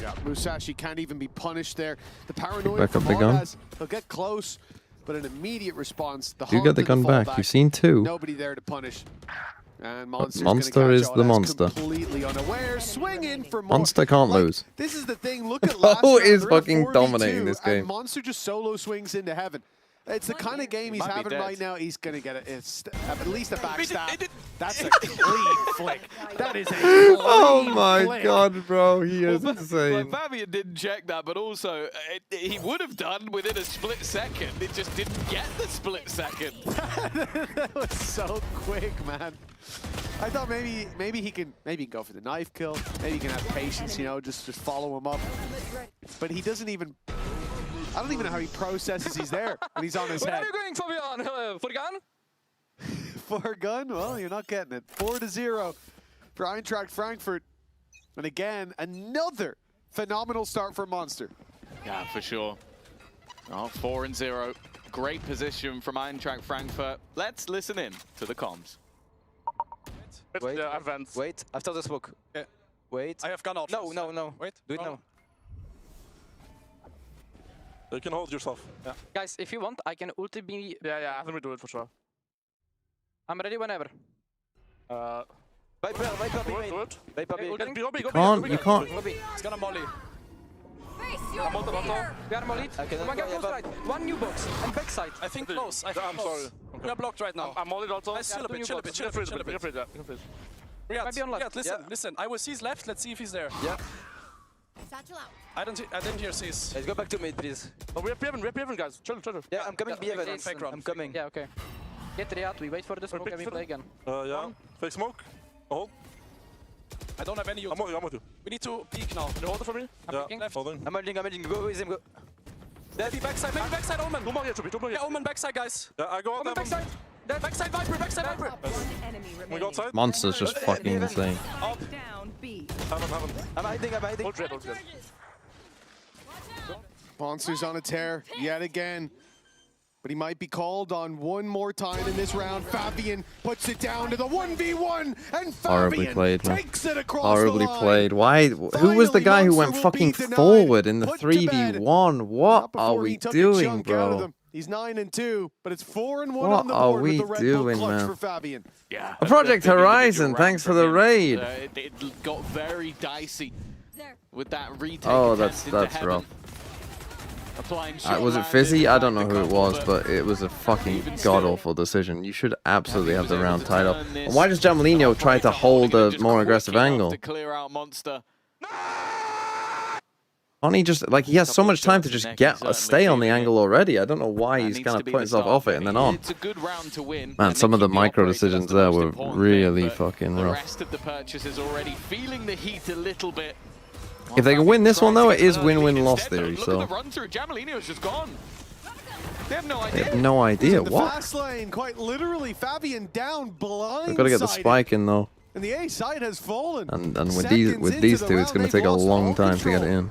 Yeah, Musashi can't even be punished there. The paranoia
back up the gun.
He'll get close, but an immediate response.
Do get the gun back. You've seen 2.
Nobody there to punish. And
Monster is the monster.
Completely unaware. Swing in for
Monster can't lose.
This is the thing. Look at last
Oh,
round.
is
They're in a
fucking
4v2,
dominating this game.
And Monster just solo swings into heaven. It's the kind of game he's having right now. He's going to get at least a backstab. That's a clean flick. That is a clean
Oh my
flick.
god, bro. He is insane.
Like, Fabian didn't check that, but also he would have done within a split second. It just didn't get the split second.
That was so quick, man. I thought maybe he can go for the knife kill. Maybe he can have patience, you know, just follow him up. But he doesn't even. I don't even know how he processes he's there when he's on his head.
Where are you going, Fabian? For gun?
For a gun? Well, you're not getting it. 4-0 for Eintracht Frankfurt. And again, another phenomenal start for Monster.
Yeah, for sure. Oh, 4-0. Great position from Eintracht Frankfurt. Let's listen in to the comms.
Wait, after the smoke.
Yeah.
Wait.
I have gun options.
No.
Wait.
Do it now.
You can hold yourself. Yeah.
Guys, if you want, I can ulti be...
Yeah, I think we do it for sure.
I'm ready whenever.
Viper B main.
Do it.
Viper B.
You can't.
It's gonna molly.
Face your fear.
We are mollied.
Okay,
One guy
yeah,
close right. One new box. And backside.
I think close. I think
I'm
close.
sorry.
We are blocked right now.
I'm mollied also.
Nice, chill a bit, chill a bit, chill a bit, chill a bit.
You can freeze.
Riyad,
Might be on left.
Riyad, listen,
Yeah.
listen. I will see his left. Let's see if he's there.
Yeah.
Satchel out.
I didn't hear C's.
Let's go back to mid, please.
Oh, we have P7, guys. Chill.
Yeah, I'm coming B
fake
event.
run, fake run.
I'm coming.
Yeah, okay. Get Riyad, we wait for the smoke and we play again.
Yeah. Fake smoke. Hold.
I don't have any ult.
I'm with you.
We need to peek now.
You hold it for me?
I'm picking.
Left.
Holding.
I'm merging. Go with him. Go.
Maybe backside, Omen.
Two more here, Two more here.
Yeah, Omen backside, guys.
Yeah, I go out
Omen backside. Backside Viper, backside Viper.
One enemy
We
remaining.
go outside.
Monster's just fucking insane.
Up.
Down B.
Haven't.
I'm hiding.
Hold red.
Monster's on a tear yet again. But he might be called on one more time in this round. Fabian puts it down to the 1v1, and
Horribly
Fabian
played, man.
takes it across
Horribly
the line.
played. Why? Who was the
Finally,
guy who
Monster
went
will
fucking
be denied.
forward in the
Put to bed.
3v1? What
Not
are
before
we
he took a
doing,
chunk out of
bro?
them. He's 9-2, but it's 4-1
What
on the
are
board
we
with the Red Bull
doing,
clutch
man?
for Fabian.
Yeah.
A Project Horizon, thanks for the raid.
It got very dicey
There.
with that retake.
Oh,
attempt into
that's
heaven.
rough.
Applying
Was it
shot
Fizzy?
landed,
I don't know
backed
who
a
it
couple,
was, but it was a fucking
even still,
god-awful decision. You should absolutely have the
was able
round
to
tied up.
turn
And
this
why does Jamalino try to hold a
just
more
quick
aggressive
enough
angle?
to clear out Monster.
Can't he just, like, he has so
Couple
much time
shots
to just
and
get
he's
stay on the
certainly
angle already. I don't know why
That
he's
needs
kind
to
of
be
putting
the
himself
start,
off it
but
and then on.
It's a good round to win.
Man,
and
some
they
of the
keep
micro
operator,
decisions
that's the
there
most
were
important
really
thing, but
fucking
the
rough.
rest of the purchases already feeling the heat a little bit.
If they can win this one, though, it is win-win loss
Instead,
theory,
look
so
at the run through. Jamalino's just gone. They have no
I
idea.
have no idea.
In the
What?
fast lane, quite literally, Fabian down blind.
We've got to get the spike in, though.
And the A side has fallen.
And with
Seconds
these
into
two,
the
it's
round,
going to take
they've
a
lost
long
all
time to get it
control.
in.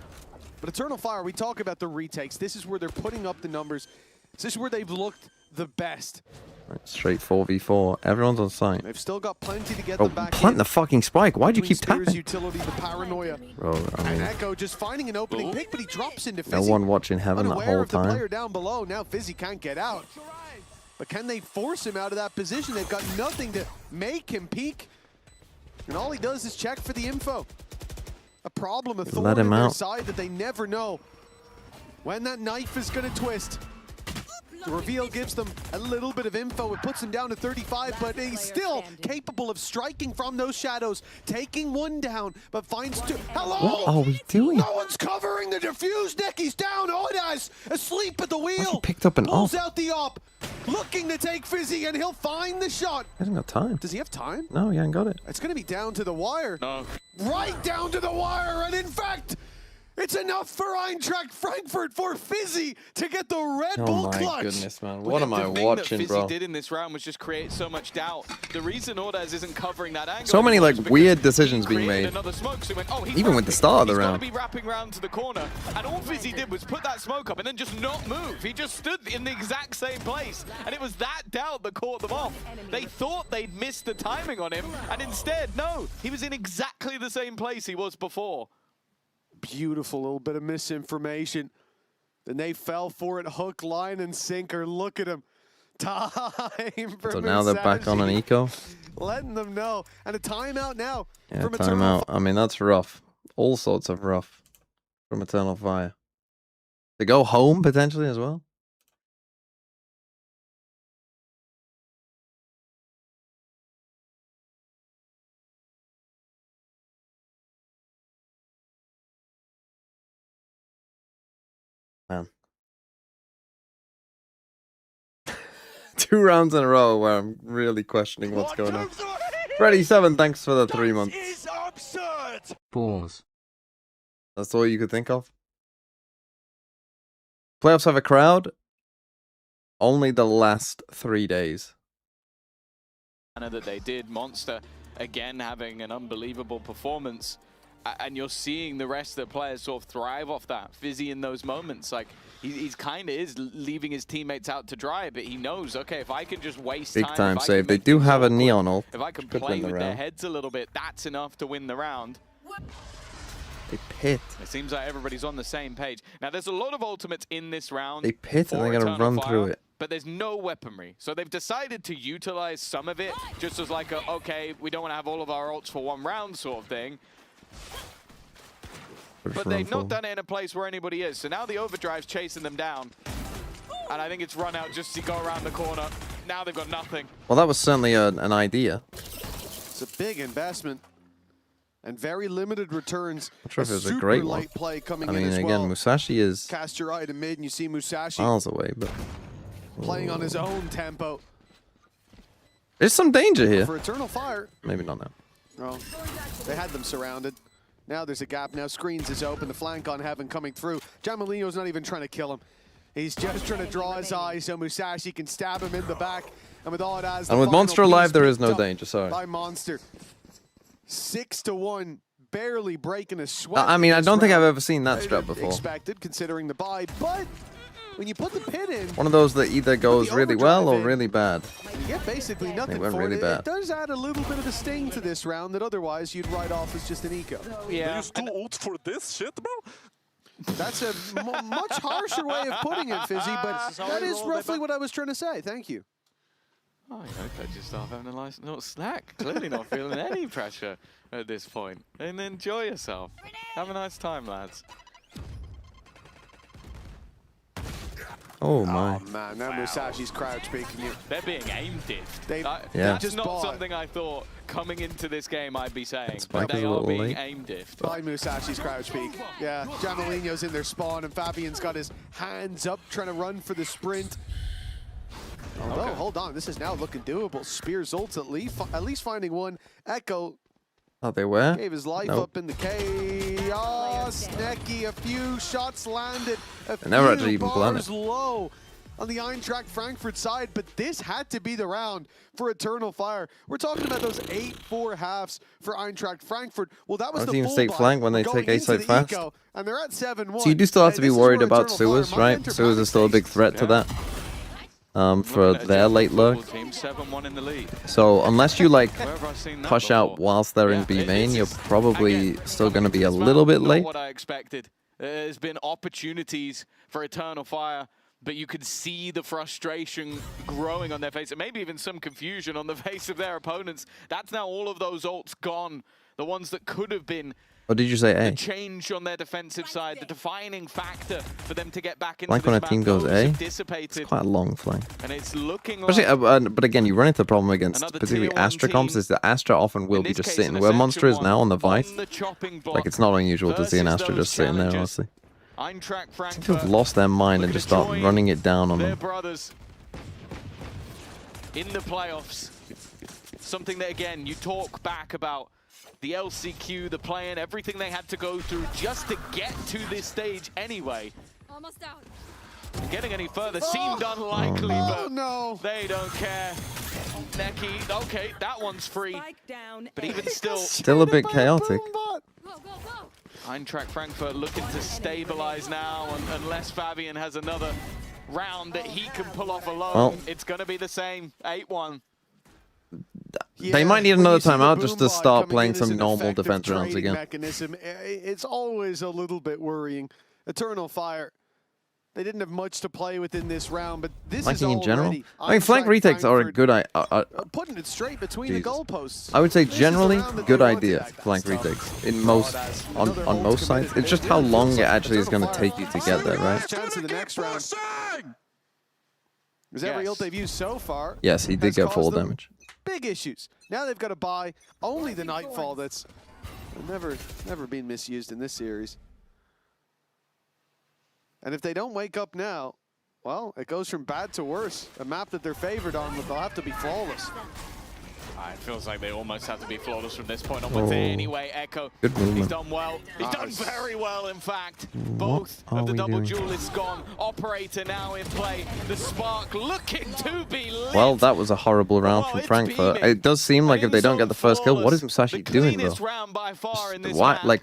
But Eternal Fire, we talk about the retakes. This is where they're putting up the numbers. This is where they've looked the best.
Right, straight 4v4. Everyone's on site.
They've still got plenty to get
Bro,
them back
plant
in.
the fucking spike. Why'd you
Between
keep
Spears'
tapping?
utility, the paranoia.
Bro, I
And
mean,
Echo just finding an opening pick, but he drops into Fizzy.
no one watching heaven that
Unaware
whole
of the
time.
player down below. Now Fizzy can't get out. But can they force him out of that position? They've got nothing to make him peek. And all he does is check for the info. A problem, a thorn
Let
in
him
their
out.
side that they never know when that knife is going to twist. The reveal gives them a little bit of info. It puts him down to 35, but he's still capable of striking from those shadows, taking one down, but finds two. Hello!
What are we doing?
No one's covering the defuse deck. He's down. Odas asleep at the wheel.
He picked up an
Pulls
op.
out the op, looking to take Fizzy, and he'll find the shot.
He hasn't got time.
Does he have time?
No, he ain't got it.
It's going to be down to the wire.
No.
Right down to the wire, and in fact, it's enough for Eintracht Frankfurt for Fizzy to get the Red
Oh
Bull
my
clutch.
goodness, man. What am I
The thing
watching,
that
bro?
Fizzy did in this round was just create so much doubt. The reason Ordaz isn't covering that angle.
So many,
anymore
like,
is because
weird
he
decisions being
created
made.
Another smoke, so he went, oh, he's
Even with the start of the round.
He's got to be wrapping round to the corner. And all Fizzy did was put that smoke up and then just not move. He just stood in the exact same place. And it was that doubt that caught them off. They thought they'd missed the timing on him. And instead, no, he was in exactly the same place he was before.
Beautiful little bit of misinformation. Then they fell for it, hook, line, and sinker. Look at him. Time for
So now they're back on an
Musashi.
eco.
Letting them know. And a timeout now
Yeah,
from Eternal
timeout. I mean, that's rough. All sorts of rough from Eternal Fire. To go home, potentially, as well. Man. 2 rounds in a row where I'm really questioning what's going on. Freddy7, thanks for the 3 months.
Is absurd.
Balls.
That's all you could think of? Playoffs have a crowd? Only the last 3 days.
That they did. Monster, again, having an unbelievable performance. And you're seeing the rest of the players sort of thrive off that. Fizzy in those moments, like he's kind of is leaving his teammates out to dry, but he knows, okay, if I can just waste
Big
time,
time
if I
save.
can
They
make
do
things
have a
awkward,
Neon ult.
if I can
Could
play
win the
with their
round.
heads a little bit, that's enough to win the round.
They pit.
It seems like everybody's on the same page. Now, there's a lot of ultimates in this round.
They pit and
for
they're gonna
Eternal
run through
Fire,
it.
But there's no weaponry. So they've decided to utilize some of it just as like a, okay, we don't want to have all of our ults for one round sort of thing. But they've not done it in a place where anybody is. So now the overdrive's chasing them down. And I think it's run out just to go around the corner. Now they've got nothing.
Well, that was certainly an idea.
It's a big investment. And very limited returns.
I'm not sure if it was a great one.
Light play coming
I mean,
in as
again,
well.
Musashi is
Cast your eye to mid and you see Musashi
miles away, but
playing on his own tempo.
there's some danger here.
For Eternal Fire.
Maybe not now.
Oh, they had them surrounded. Now there's a gap. Now Screens is open. The flank on Heaven coming through. Jamalino's not even trying to kill him. He's just trying to draw his eyes so Musashi can stab him in the back. And with all it has,
And with Monster alive, there is no danger. Sorry.
By Monster. 6-1. Barely breaking a sweat.
I mean, I don't think I've
round.
ever seen that strat before.
Expected, considering the buy, but when you put the pin in,
One of those that either goes really well or really bad.
you get basically nothing
went
for
really
it.
bad.
It does add a little bit of a sting to this round that otherwise you'd write off as just an eco.
They use 2 ults for this shit, bro?
That's a much harsher way of putting it, Fizzy, but that is roughly what I was trying to say. Thank you.
Oh, I hope I just start having a nice little snack. Clearly not feeling any pressure at this point. And enjoy yourself. Have a nice time, lads.
Oh my.
Oh man, now Musashi's crouch peeking you.
They're being aimed at.
Yeah.
That's
just
not
bought.
something I thought coming into this game I'd be saying.
Spike
But
is
they
a
are
little
being
late.
aimed at.
By Musashi's crouch peek. Yeah, Jamalino's in their spawn and Fabian's got his hands up trying to run for the sprint. Although, hold on, this is now looking doable. Spears ults at least finding one. Echo
Oh, they were?
gave his life
Nope.
up in the chaos. Necky, a few shots landed. A
never
few
actually even
bars
planted.
low on the Eintracht Frankfurt side, but this had to be the round for Eternal Fire. We're talking about those 8-4 halves for Eintracht Frankfurt. Well, that was
Our
the
teams
full
take
buy.
flank when they
Going
take A
into
side
the
fast.
eco, and they're at 7-1.
So you do still have to be
This is
worried
where
about
Eternal Fire
Sewers,
might
right?
enter
Sewers is still a big threat to that. For their late lurk.
Team 7-1 in the lead.
So unless you like
Where have I seen that
push out
before?
whilst they're in
Yeah,
B main,
it's
you're
just-
probably
again,
still going to be a
as well,
little bit
not
late.
what I expected. There's been opportunities for Eternal Fire, but you could see the frustration growing on their face, and maybe even some confusion on the face of their opponents. That's now all of those ults gone. The ones that could have been
Or did you say
the
A?
change on their defensive side, the defining factor for them to get back into
Flank
this
when a
map,
team goes
those
A?
have dissipated,
It's quite a long flank.
and it's looking
Especially,
like
but again, you run into the problem against
Another
particularly
tier one
Astra comps
team,
is that Astra often will
in
be
this
just
case,
sitting
an
where Monster is
Ascension
now on the
one
Vice.
the chopping block
Like, it's not unusual to see an
versus
Astra
those
just sitting there,
challenges.
honestly.
Eintracht
Seem
Frankfurt
to have lost their mind and
looking
just
to
start
join
running it down on
their
them.
brothers in the playoffs. Something that, again, you talk back about the LCQ, the play-in, everything they had to go through just to get to this stage anyway.
Almost out.
Getting any further seemed unlikely, but
no.
they don't care. Necky, okay, that one's free.
Spike down.
But even still,
Still a bit chaotic.
Go, go, go.
Eintracht Frankfurt looking to stabilize now, and unless Fabian has another round that he can pull off alone,
Well,
it's going to be the same, 8-1.
They might need
when
another
you see the
timeout just to
boom bot
start
coming
playing
in as
some
an
normal
effective
defense rounds
trading
again.
mechanism, it's always a little bit worrying. Eternal Fire, they didn't have much to play with in this round, but this
Flanking
is
in general?
already
I mean, flank
Eintracht
retakes are a
Frankfurt,
good
putting it straight between the
Jesus.
goalposts.
I would say
This is the
generally
round that
good
they wanted.
idea, flank retakes. In most, on most sides. It's just how long it actually is going to take you to get there, right?
Chance in the next round. Because every
Yes.
ult they've used so far
Yes, he did
has
get
caused
full
them
damage.
big issues. Now they've got to buy only the Nightfall that's never been misused in this series. And if they don't wake up now, well, it goes from bad to worse. A map that they're favored on, but they'll have to be flawless.
It feels like they almost have to be flawless from this point onwards.
Oh.
Anyway, Echo,
Good
he's
movement.
done well. He's done very well, in fact.
What
Both
are
of the
we
double
doing?
duelists gone. Operator now in play. The Spark looking to be lit.
Well, that was a horrible round
Oh,
from
it's
Frankfurt.
beaming.
It does seem like if they don't get the first kill, what is
Flawless.
Musashi
The
doing, bro?
cleanest round by far in this
Why,
map.
like,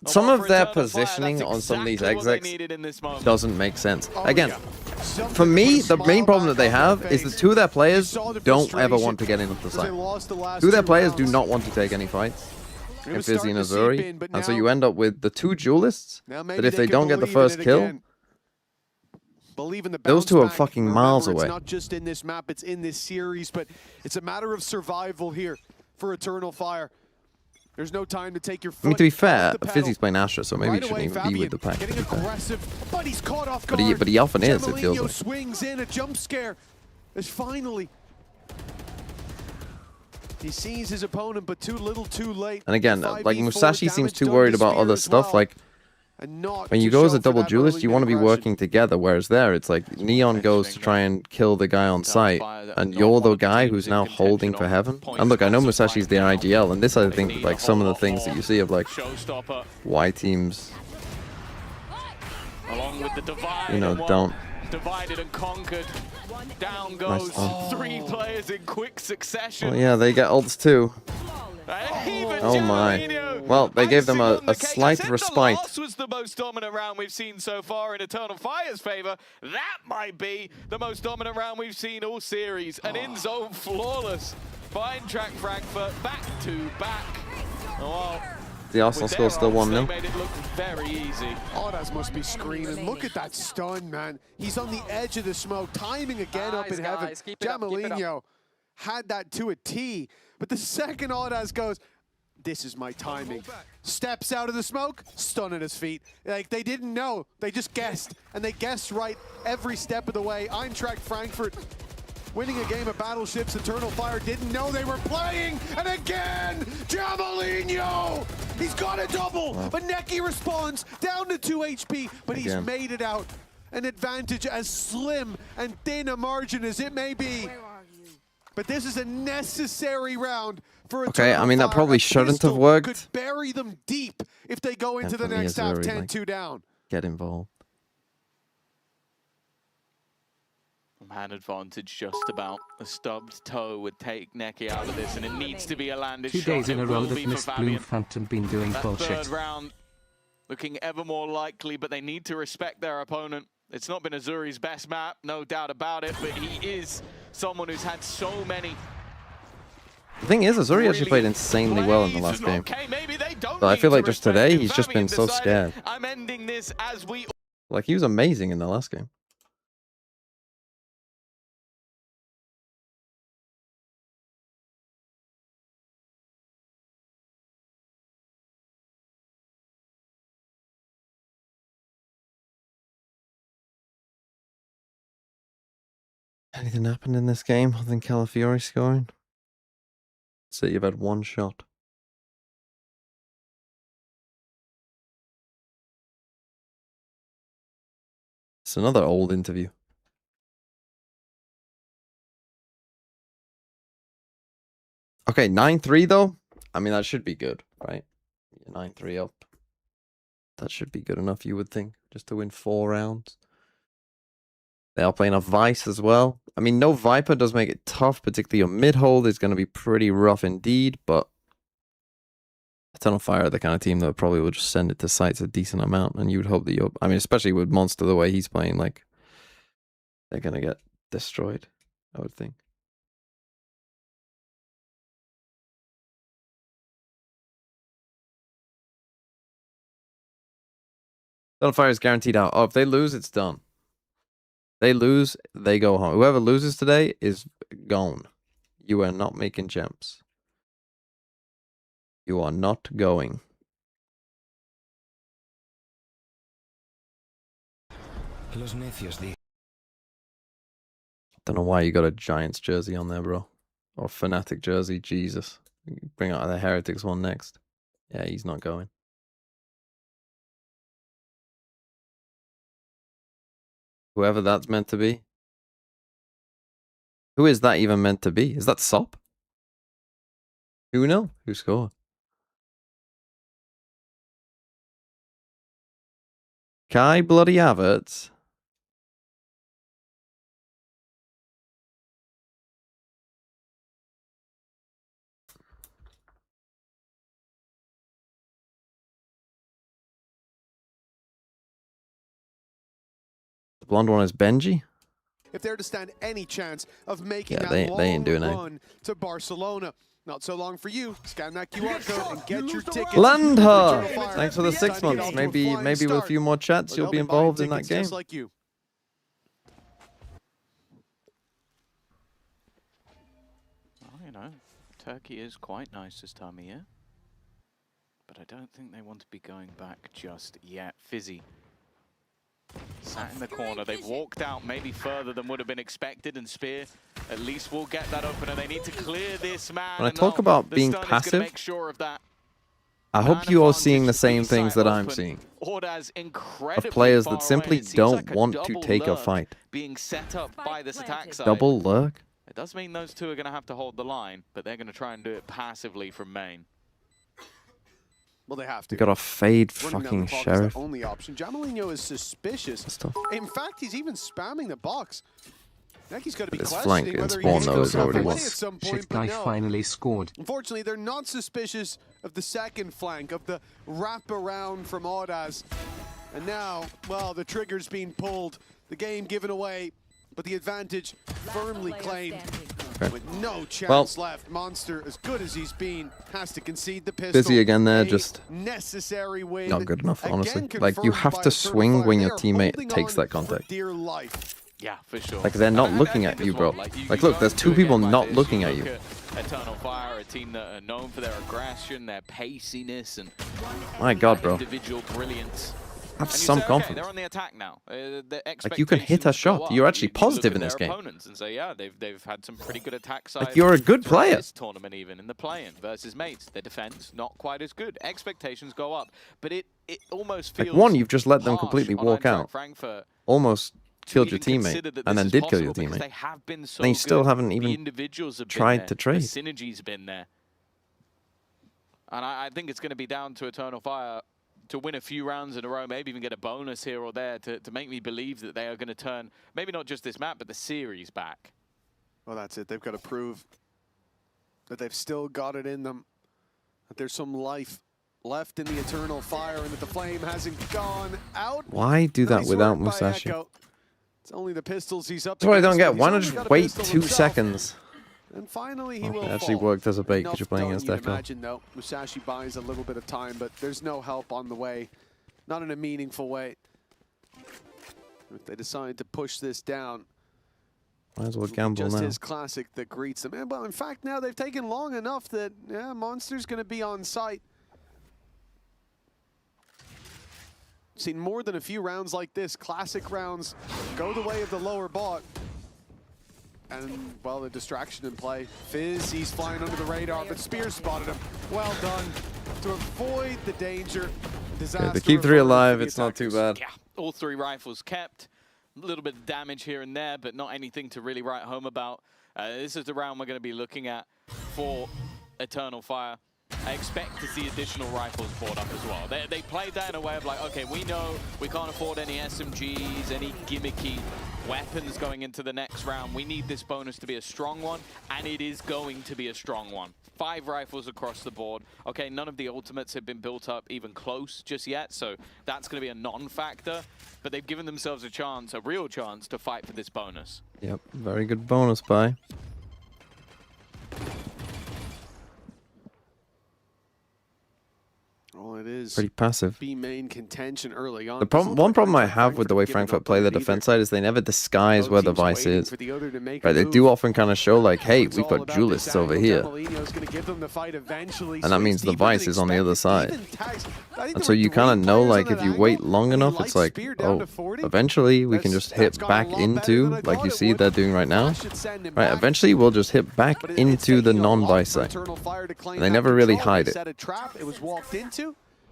And
some
well,
of
for
their
Eternal Fire,
positioning
that's
on some of these
exactly what they
execs
needed in this moment.
doesn't make sense.
Oh,
Again,
yeah. Something
for me,
put a
the main
smile
problem
back
that they
on
have
their
is the
face.
two of their players
You saw the
don't ever
frustration
want to get into the
because they
side.
lost the last
Two of their
two
players do
rounds.
not want to take any fights. Fizzy and Azuri, and so you end up with the two duelists that if they don't get the first kill,
believe in the
those two are
back.
fucking
Remember,
miles away.
It's not just in this map, it's in this series, but it's a matter of survival here for Eternal Fire. There's no time to take your foot.
I mean, to be fair,
off the pedal.
Fizzy's playing Astra, so maybe
Right
he shouldn't
away,
even be with the pack.
Getting aggressive, but he's caught off guard.
But he often is, it feels
Jamelinho
like.
swings in, a jump scare. Is finally he sees his opponent, but too little, too late.
And again,
5v4
like Musashi seems
damage
too
done
worried
to
about
Spear
other
as
stuff.
well.
Like
And not
when you
to
go as
show
a
for
double
that
duelist,
early
you want to be
aggression.
working together. Whereas there, it's like Neon goes to try and kill the guy on site, and you're the guy who's now holding for heaven. And look, I know Musashi's the IGL, and this I think like some of the things that you see of like
Showstopper,
why teams,
along with the divide,
you know,
and one
don't.
divided and conquered. Down
Nice
goes
one.
3 players in quick succession.
Well, yeah, they get ults too.
Even
Oh my.
Jamelinho,
Well, they gave them
icing on the
a
cake. I
slight
said
respite.
The loss was the most dominant round we've seen so far in Eternal Fire's favor. That might be the most dominant round we've seen all series. An in-zone flawless. Fine track Frankfurt, back to back. Oh,
The Arsenal
with
score
their
still
ults,
1-0.
they made it look very easy.
Odas must be screaming. Look at that stun, man. He's on the edge of the smoke, timing again up in heaven.
Guys. Keep it up, keep it up.
Jamelinho had that to a T, but the second Odas goes, this is my timing. Steps out of the smoke, stun at his feet. Like, they didn't know. They just guessed, and they guessed right every step of the way. Eintracht Frankfurt winning a game of Battleships. Eternal Fire didn't know they were playing, and again, Jamelinho! He's got a double, but Neki responds, down to 2 HP, but he's
Again.
made it out. An advantage as slim and thin a margin as it may be. But this is a necessary round for
Okay,
Eternal
I mean, that
Fire.
probably
A
shouldn't have
pistol
worked.
Could bury them deep if they go into the
Definitely
next half
Azuri,
10-2 down.
Get involved.
Man advantage just about. A stubbed toe would take Neki out of this, and it needs to be a landed
2
shot.
days in
It
a row
will
that
be for
Miss Bloom
Fabian.
Phantom been doing
That
bullshit.
third round looking ever more likely, but they need to respect their opponent. It's not been Azuri's best map, no doubt about it, but he is someone who's had so many.
The thing is, Azuri actually played insanely well in the last game.
Okay, maybe they don't
But I
need
feel
to
like just
respect
today,
him.
he's just been
Fabian
so
decided,
scared.
I'm ending this as we.
Like, he was amazing in the last game. Anything happened in this game other than Calafiori scoring? So you've had one shot. It's another old interview. Okay, 9-3 though. I mean, that should be good, right? 9-3 up. That should be good enough, you would think, just to win 4 rounds. They are playing a Vice as well. I mean, no Viper does make it tough, particularly your mid-hold is going to be pretty rough indeed, but Eternal Fire are the kind of team that probably will just send it to sites a decent amount, and you would hope that you're... I mean, especially with Monster the way he's playing, like, they're going to get destroyed, I would think. Eternal Fire is guaranteed out. Oh, if they lose, it's done. They lose, they go home. Whoever loses today is gone. You are not making gems. You are not going. Don't know why you got a Giants jersey on there, bro. Or Fnatic jersey, Jesus. Bring out the Heretics one next. Yeah, he's not going. Whoever that's meant to be. Who is that even meant to be? Is that Sop? Who knows? Who scored? Kai Bloody Havertz. The blonde one is Benji.
If they're to stand any chance of making
Yeah,
that
they ain't
long
doing anything.
run to Barcelona. Not so long for you. Scan that QR code and get your tickets.
Landha!
Eternal Fire.
Thanks for the 6
Time to get
months.
off to a
Maybe
flying
with a
start.
few more chats,
Or
you'll
they'll
be
buying
involved in that
tickets
game.
Just like you.
Well, you know, Turkey is quite nice this time of year. But I don't think they want to be going back just yet. Fizzy sat in the corner. They've walked out maybe further than would have been expected, and Spear at least will get that opener. They need to clear this man.
When I talk about being passive,
make sure of that.
I hope you are seeing the same things that I'm seeing. Of players that simply don't want to take a fight.
Being set up by this attack side.
Double lurk?
It does mean those two are going to have to hold the line, but they're going to try and do it passively from main.
Well, they have to.
We got a fade
Running down
fucking
the clock is
sheriff.
the only option. Jamalino is suspicious. In fact, he's even spamming the box. Neki's got to be
This
questioning
flank in
whether
spawn
he
though is already
away
won.
at some point,
Shit
but
guy
no.
finally scored.
Unfortunately, they're not suspicious of the second flank, of the wrap around from Audaz. And now, well, the trigger's being pulled, the game given away, but the advantage firmly claimed. With no chance left, Monster, as good as he's been, has to concede the pistol.
Busy again there,
A
just
necessary win.
not good enough, honestly.
Again
Like, you
confirmed
have
by
to
Eternal
swing
Fire.
when
They
your
are
teammate
holding
takes
on
that contact.
for dear life.
Yeah, for sure.
Like, they're not
And
looking
I
at
think
you,
as
bro.
well,
Like,
you
look,
go
there's
into
two
a game
people
like
not
this,
looking
you
at you.
look Eternal Fire, a team that are known for their aggression, their paciness, and
My God, bro.
individual brilliance.
Have
And you
some
say, okay,
confidence.
they're on the attack now.
Like, you can hit a
expectations go
shot.
up.
You're actually
You look
positive
at
in this
their
game.
opponents and say, yeah, they've had some pretty good attack side.
Like, you're a good
throughout
player.
This tournament, even in the play-in versus mates, their defense not quite as good. Expectations go up, but it almost feels
Like, one, you've just let them
harsh
completely
on
walk
Eintracht
out.
Frankfurt
Almost killed your
even
teammate,
consider that
and
this
then
is
did kill your
possible because
teammate.
They have been so
And you still
good.
haven't
The
even
individuals have been
tried
there.
to trade.
The synergy's been there. And I think it's going to be down to Eternal Fire to win a few rounds in a row, maybe even get a bonus here or there to make me believe that they are going to turn, maybe not just this map, but the series back.
Well, that's it. They've got to prove that they've still got it in them, that there's some life left in the Eternal Fire, and that the flame hasn't gone out.
Why do that
Nice
without
work by
Musashi?
Echo. It's only the pistols he's up
That's what I don't
against,
get.
but he's
Why not
only
just
got a
wait
pistol
2
himself.
seconds?
And finally, he
Okay,
will
it actually
fall.
worked as a bait
Enough
because you're playing
done,
against
you'd
Echo.
imagine, though. Musashi buys a little bit of time, but there's no help on the way. Not in a meaningful way. If they decide to push this down,
Might as well
it'll be
gamble
just
now.
his classic that greets them. And, well, in fact, now they've taken long enough that, yeah, Monster's going to be on site. Seen more than a few rounds like this. Classic rounds go the way of the lower bot. And, well, the distraction in play. Fizz, he's flying under the radar, but Spear spotted him. Well done to avoid the danger. Disaster.
Yeah, they keep 3
averted
alive.
for the
It's not too
attackers.
bad.
Yeah, all 3 rifles kept. A little bit of damage here and there, but not anything to really write home about. This is the round we're going to be looking at for Eternal Fire. I expect to see additional rifles brought up as well. They played that in a way of like, okay, we know we can't afford any SMGs, any gimmicky weapons going into the next round. We need this bonus to be a strong one, and it is going to be a strong one. 5 rifles across the board. Okay, none of the ultimates have been built up even close just yet, so that's going to be a non-factor. But they've given themselves a chance, a real chance, to fight for this bonus.
Yep, very good bonus buy.
Oh, it is.
Pretty passive.
B main contention early on.
The problem, one problem I have with the way Frankfurt play the defense side is they never disguise where the vice is. Right, they do often kind of show like, hey, we've got duelists over here. And that means the vice is on the other side. And so you kind of know, like, if you wait long enough, it's like, oh, eventually we can just hit back into, like you see they're doing right now. Right, eventually we'll just hit back into the non-vice side. And they never really hide it.
It was walked into.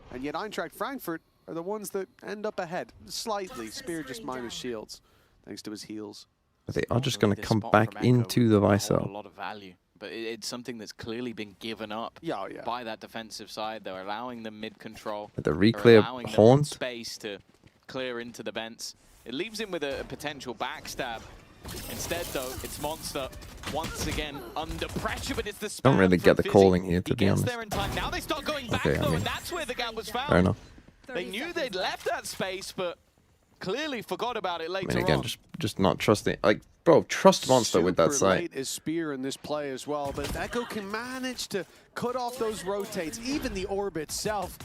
And yet Eintracht Frankfurt are the ones that end up ahead, slightly. Spear just minus shields, thanks to his heals.
But they are just going to come back into the vice
A
cell.
lot of value, but it's something that's clearly been given up by that defensive side. They're allowing them mid-control.
The reclear haunt.
Space to clear into the vents. It leaves him with a potential backstab. Instead, though, it's Monster once again under pressure, but it's the spam
Don't really get the
from
calling
Fizzy.
here, to
He
be
gets
honest.
there in time. Now they start going back,
Okay, I
though,
mean,
and that's where the gap was found.
fair enough.
They knew they'd left that space, but clearly forgot about it
I
later
mean, again,
on.
just not trusting. Like, bro, trust Monster with that
Super
sight.
late is Spear in this play as well, but if Echo can manage to cut off those rotates, even the orb itself,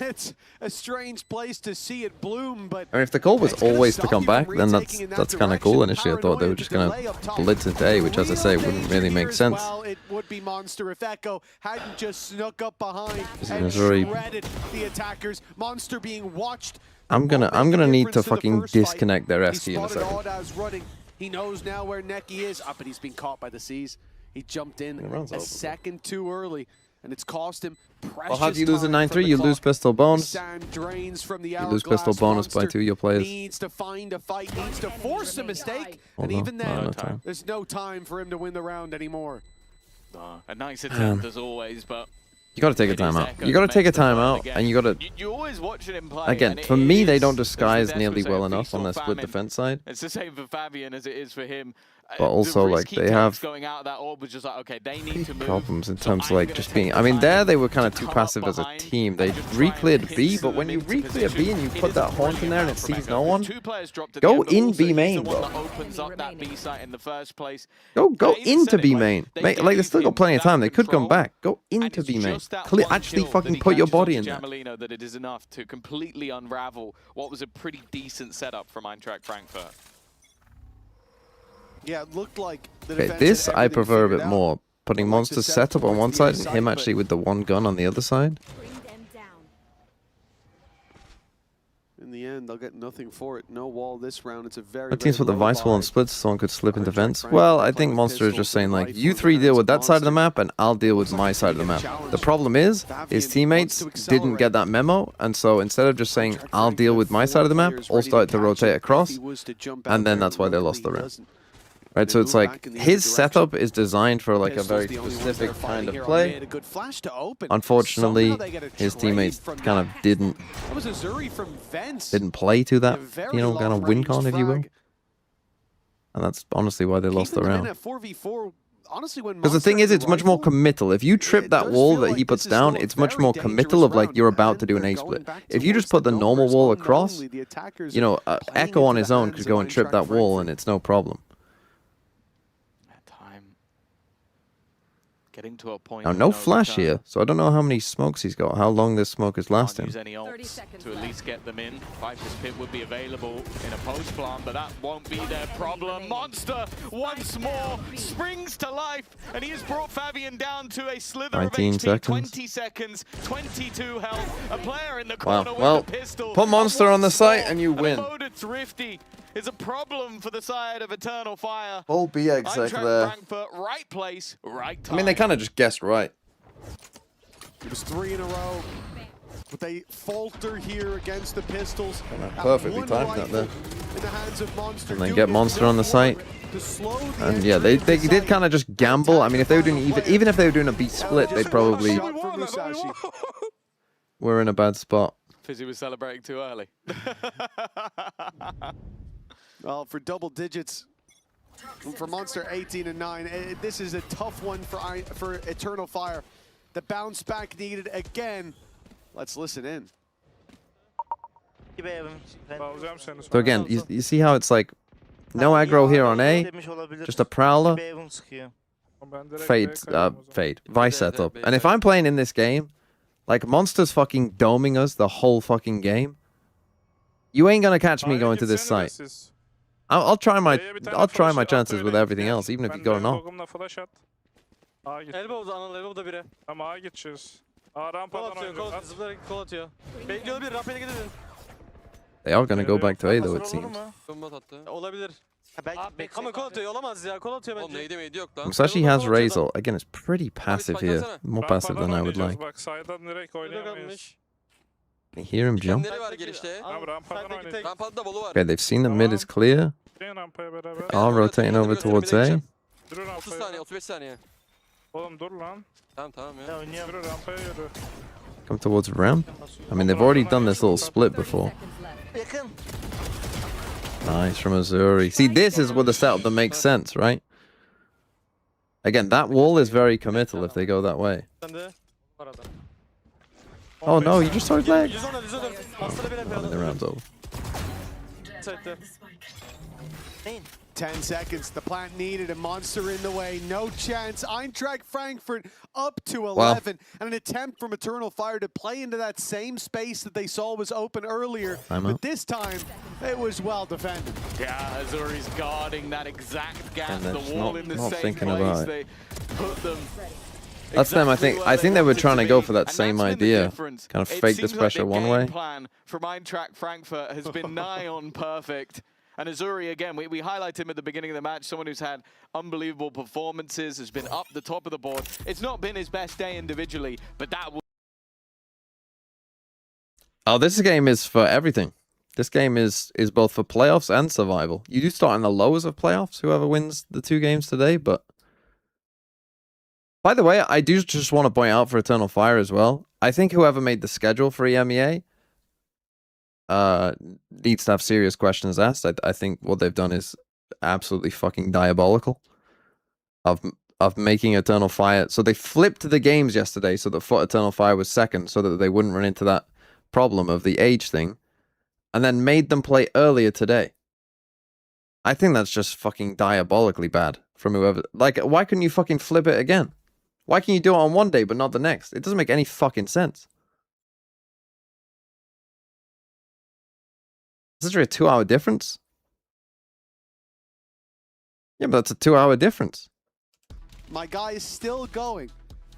it's a strange place to see it bloom, but
I mean, if the goal was
it's gonna
always to
stop
come
you from
back, then
retaking in that
that's kind of cool.
direction.
Initially, I thought they were
Paranoia,
just
the
going
delay up
to
top.
blitz into A, which, as I say,
Real
wouldn't really
danger
make
as
sense.
well, it would be Monster if Echo hadn't just snuck up behind and
Missouri.
shredded the attackers. Monster being watched.
I'm gonna need to fucking disconnect their
He
SGE in a
spotted
second.
Oddaz running. He knows now where Neki is. Up, but he's been caught by the Seas. He jumped in
runs
a
over.
second too early, and it's cost him precious
Well, how do you lose a
time from
9-3?
the
You
clock.
lose pistol bonus.
Sand drains from the
You lose pistol
hourglass.
bonus by
Monster
2 of your players.
Needs to find a fight, needs to force a mistake,
Hold
and
on,
even
no,
then,
no time.
there's no time for him to win the round anymore.
A nice attempt as always, but
You got to take a
it is
timeout.
Echo
You got to
that
take a
makes the play
timeout,
again.
and you got to.
You always watching him play.
Again,
and
for
it
me, they
is-
don't
as
disguise
Des
nearly
was saying,
well enough
feast
on
or
their split
famine.
defense side.
It's the same for Fabian as it is for him.
But also,
the
like,
risk he
they
takes
have
going out of that orb was just like, okay, they need to move.
Problems in
so
terms of
I'm
like
gonna
just
take
being.
the
I mean,
time
there they were kind of
to
too
come
passive
up
as a
behind
team. They
and just try and
re-cleared B,
pincer
but when
them
you
into
re-clear B
position.
and you
It
put
is
that
a
haunt in
brilliant
there and it
round from
sees
Echo.
no one,
Two players dropped at
go
the end, but
in
also
B
he's
main,
the one
bro.
that opens up that B site in the first place.
Go
I even
into
said it,
B
like,
main.
they
Like they
gave
still got
him
plenty of
that
time. They could come
control,
back. Go
and
into
it's
B main.
just that one
Actually,
kill
fucking
that he
put your
catches
body in
onto
there.
Jamalino that it is enough to completely unravel what was a pretty decent setup from Eintracht Frankfurt.
Yeah, it looked like the
Okay,
defense
this
had
I
everything
prefer a
figured
bit
out.
more. Putting
Like the
Monster's
setup
setup on
towards
one
the
side
other
and
side,
him
but-
actually with the one gun on the other side.
In the end, they'll get nothing for it. No wall this round. It's a very,
My team's put the
very low
Vice wall
bar.
and splits so someone could slip in
Eintracht
defense.
Frankfurt
Well, I
play
think
with
Monster is
pistols
just saying
and
like,
rifle
you
in the
three
hands
deal
of
with that side of the
Monster.
map and I'll deal with
Looks
my
like
side of the
he's
map.
gonna get
The
challenged.
problem is,
Fabian
his
wants
teammates
to
didn't
accelerate.
get that memo, and so instead of just saying, I'll deal with my side of the map, all started to rotate across, and then that's why they lost the round. Right, so it's like, his setup is designed for like a very specific kind of play. Unfortunately, his teammates kind of didn't play to that, you know, kind of win con, if you will. And that's honestly why they lost the round. Because the thing is, it's much more committal. If you trip that wall that he puts down, it's much more committal of like, you're about to do an A-split. If you just put the normal wall across, you know, Echo on his own could go and trip that wall and it's no problem.
Getting to a point.
Now, no flash here, so I don't know how many smokes he's got, how long this smoke is lasting.
Use any ults to at least get them in. Viper's Pit would be available in a post plant, but that won't be their problem. Monster once more springs to life, and he has brought Fabian down to a slither
19
of HP.
seconds.
20 seconds, 22 health. A player in the corner
Wow, well,
with a pistol.
put Monster on the site and you win.
Devoted Thrifty is a problem for the side of Eternal Fire.
Full B exec
Eintracht
there.
Frankfurt, right place, right time.
I mean, they kind of just guessed right.
It was 3 in a row, but they falter here against the Pistols.
Perfectly timed that there.
In the hands of Monster.
And then get Monster on the site. And yeah, they did kind of just gamble. I mean, if they were doing even if they were doing a B split, they'd probably were in a bad spot.
Fizzy was celebrating too early.
Well, for double digits, for Monster 18 and 9, this is a tough one for Eternal Fire. The bounce back needed again. Let's listen in.
So again, you see how it's like no aggro here on A, just a prowler, fade, Vice setup. And if I'm playing in this game, like Monster's fucking doming us the whole fucking game, you ain't gonna catch me going to this site. I'll try my chances with everything else, even if you go no.
Elbow'da Anıl, Elbow'da biri.
Ama A geçeceğiz. A rampadan oynuyorlar.
Zıplayarak kol atıyor. Bekliyor bir, rampaya gidin.
They are gonna go back to A though, it seems.
Olabilir. Ama kol atıyor, olamaz ya, kol atıyor bence.
Neydi miydi yok lan.
Musashi has Razor. Again, it's pretty passive here. More passive than I would like.
Bak saydan direkt oynayamayız.
You hear him jump?
Kimleri var girişte?
Abi rampadan oynayacağız.
Rampada bolu var.
Okay, they've seen the mid is clear.
Gelin rampaya beraber.
Are rotating over towards A.
Yürü
30
rampaya.
saniye, 35 saniye.
Oğlum dur lan.
Tamam ya.
Yürü rampaya yürü.
Come towards ramp. I mean, they've already done this little split before. Nice from Missouri. See, this is what the setup that makes sense, right? Again, that wall is very committal if they go that way. Oh no, you just started lag. Oh, the round's over.
Side'de.
10 seconds, the plant needed, a monster in the way, no chance. Eintracht Frankfurt up to 11, and an attempt from Eternal Fire to play into that same space that they saw was open earlier, but this time it was well defended.
Yeah, Azuri's guarding that exact gap,
And
the
they're
wall
not-
in the
not
same
thinking
place.
about it.
They put them.
That's them. I think they were trying to go for that
And
same
that's been the
idea.
difference.
Kind of
It
fake
seems
this pressure
like the
one way.
game plan from Eintracht Frankfurt has been nigh on perfect. And Azuri, again, we highlighted him at the beginning of the match, someone who's had unbelievable performances, has been up the top of the board. It's not been his best day individually, but that will...
Oh, this game is for everything. This game is both for playoffs and survival. You do start in the lowers of playoffs, whoever wins the 2 games today, but... By the way, I do just want to point out for Eternal Fire as well, I think whoever made the schedule for EMEA needs to have serious questions asked. I think what they've done is absolutely fucking diabolical of making Eternal Fire. So they flipped the games yesterday so that Eternal Fire was second so that they wouldn't run into that problem of the age thing, and then made them play earlier today. I think that's just fucking diabolically bad from whoever. Like, why couldn't you fucking flip it again? Why can you do it on one day but not the next? It doesn't make any fucking sense. Is there a 2-hour difference? Yeah, but that's a 2-hour difference.
My guy is still going.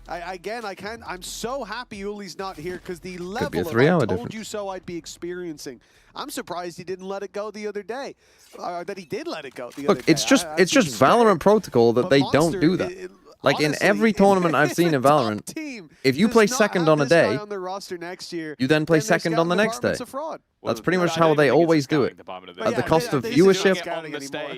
I'm so happy Uli's not here because the level of I told you so I'd be experiencing. I'm surprised he didn't let it go the other day. That he did let it go the other day.
It's just Valorant protocol that they don't do that. Like, honestly, in every tournament I've seen in Valorant, if you play second on a day, you then play second on the next day. That's pretty much how they always do it. At the cost of viewership,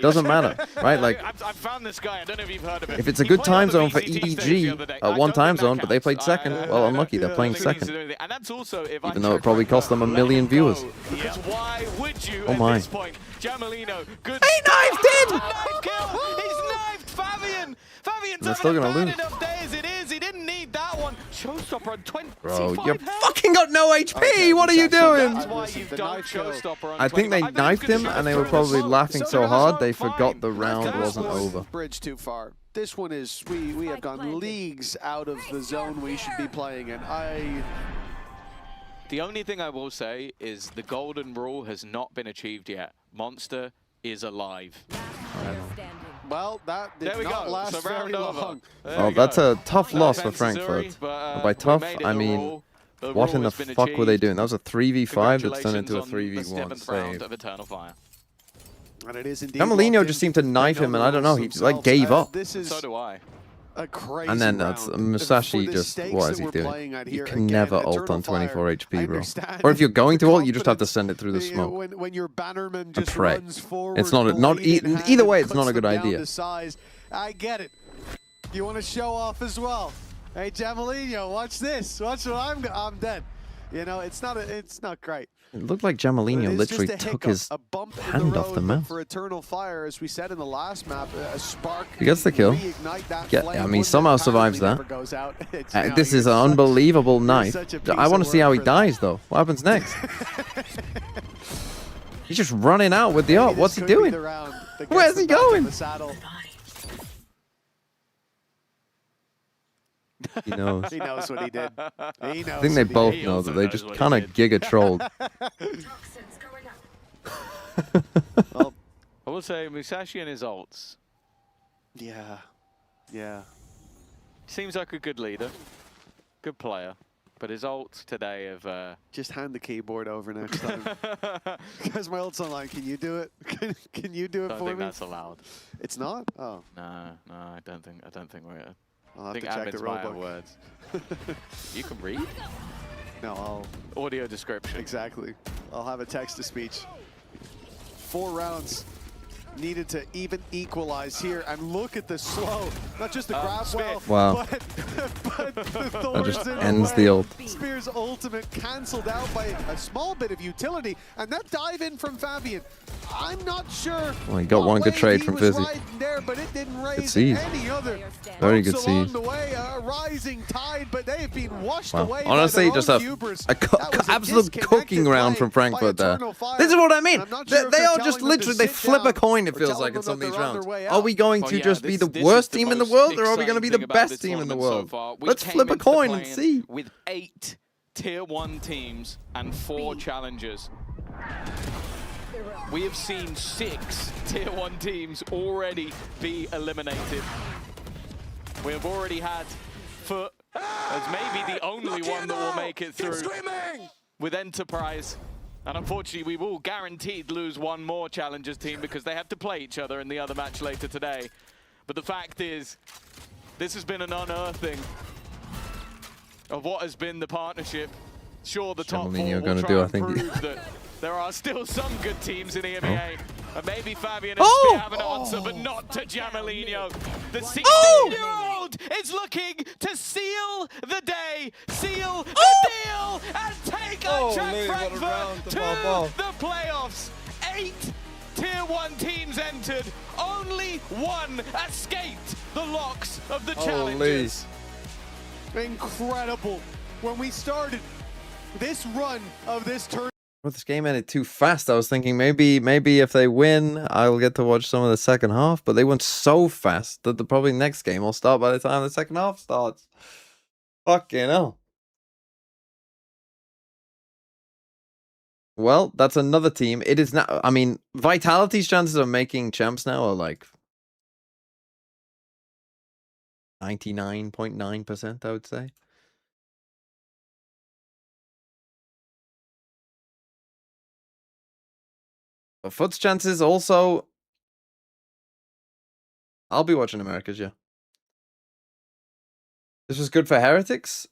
doesn't matter, right? Like,
I've found this guy. I don't know if you've heard of it.
If it's a good time zone for EDG at one time zone, but they played second, well, unlucky, they're playing second.
And that's also if
Even though it probably cost them 1 million viewers.
Because why would you
at
this point? Jamalino, good.
He knifed him!
Knife kill! He's knifed Fabian! Fabian's
They're still gonna lose.
enough days it is. He didn't need that one. Showstopper on 25
Bro, you fucking got no HP! What are you doing?
That's why you've done Showstopper on
I think they knifed him and they were probably laughing so hard they forgot the round wasn't over.
Bridge too far. This one is, we have gone leagues out of the zone we should be playing in.
The only thing I will say is the golden rule has not been achieved yet. Monster is alive.
Well, that did not last very long.
Well, that's a tough loss for Frankfurt. By tough, I mean, what in the fuck were they doing? That was a 3v5 that's turned into a 3v1 save.
And it is indeed
Camelino just seemed to knife him, and I don't know, he like gave up.
So do I.
A crazy
and then that's Musashi just, what is he doing? You can never ult on 24 HP, bro. Or if you're going to ult, you just have to send it through the smoke.
When your bannerman just
pray.
runs forward,
It's not either way, it's not a good idea.
I get it. You want to show off as well. Hey, Jamalino, watch this. Watch what I'm dead. You know, it's not great.
It looked like Jamalino literally took his hand off the mouse.
For Eternal Fire, as we said in the last map, a spark.
He gets the kill. Yeah, I mean, somehow survives that. This is an unbelievable knife. I want to see how he dies, though. What happens next? He's just running out with the ult. What's he doing? Where's he going? He knows.
He knows what he did. He knows.
I think they both know that they just kind of giga-trolled.
Well, I will say Musashi and his ults.
Yeah. Yeah.
Seems like a good leader. Good player. But his ults today have...
Just hand the keyboard over next time. Because my ult's online. Can you do it? Can you do it for me?
I don't think that's allowed.
It's not? Oh.
No, I don't think we're...
I'll have to check the rulebook.
Words. You can read?
No,
Audio description.
Exactly. I'll have a text-to-speech. 4 rounds needed to even equalize here, and look at the slow. Not just the grab
wow.
but the Thor's
that just
in
ends
the
the ult.
Spear's ultimate cancelled out by a small bit of utility, and that dive in from Fabian. I'm not sure.
Well, he got one good trade from Fizzy.
There, but it didn't raise
seed.
any other
Very good
hopes along
seed.
the way. A rising tide, but they've been washed
Wow.
away.
Honestly,
by
just
their
a,
own hubris.
a absolute cooking round from Frankfurt there. This is what I mean. They are just literally, they flip a coin, it feels like, in some of these rounds. Are we going to just be the worst team in the world, or are we going to be the best team in the world? Let's flip a coin and see.
With 8 Tier 1 teams and 4 challengers. We have seen 6 Tier 1 teams already be eliminated. We have already had Foot as maybe the only one that will make it through with Enterprise. And unfortunately, we will guaranteed lose one more Challengers team because they have to play each other in the other match later today. But the fact is, this has been an unearthing of what has been the partnership. Sure, the top 4 will try and prove that there are still some good teams in EMEA. And maybe Fabian and Spear have an answer, but not to Jamalino. The 16-year-old is looking to seal the day, seal the deal, and take Eintracht Frankfurt to the playoffs. 8 Tier 1 teams entered, only 1 escaped the locks of the Challengers.
Incredible. When we started this run of this tournament,
Well, this game ended too fast. I was thinking maybe if they win, I'll get to watch some of the second half. But they went so fast that the probably next game will start by the time the second half starts. Fucking hell. Well, that's another team. It is now. I mean, Vitality's chances of making champs now are like 99.9%, I would say. But Foot's chances also... I'll be watching Americas, yeah. This was good for Heretics?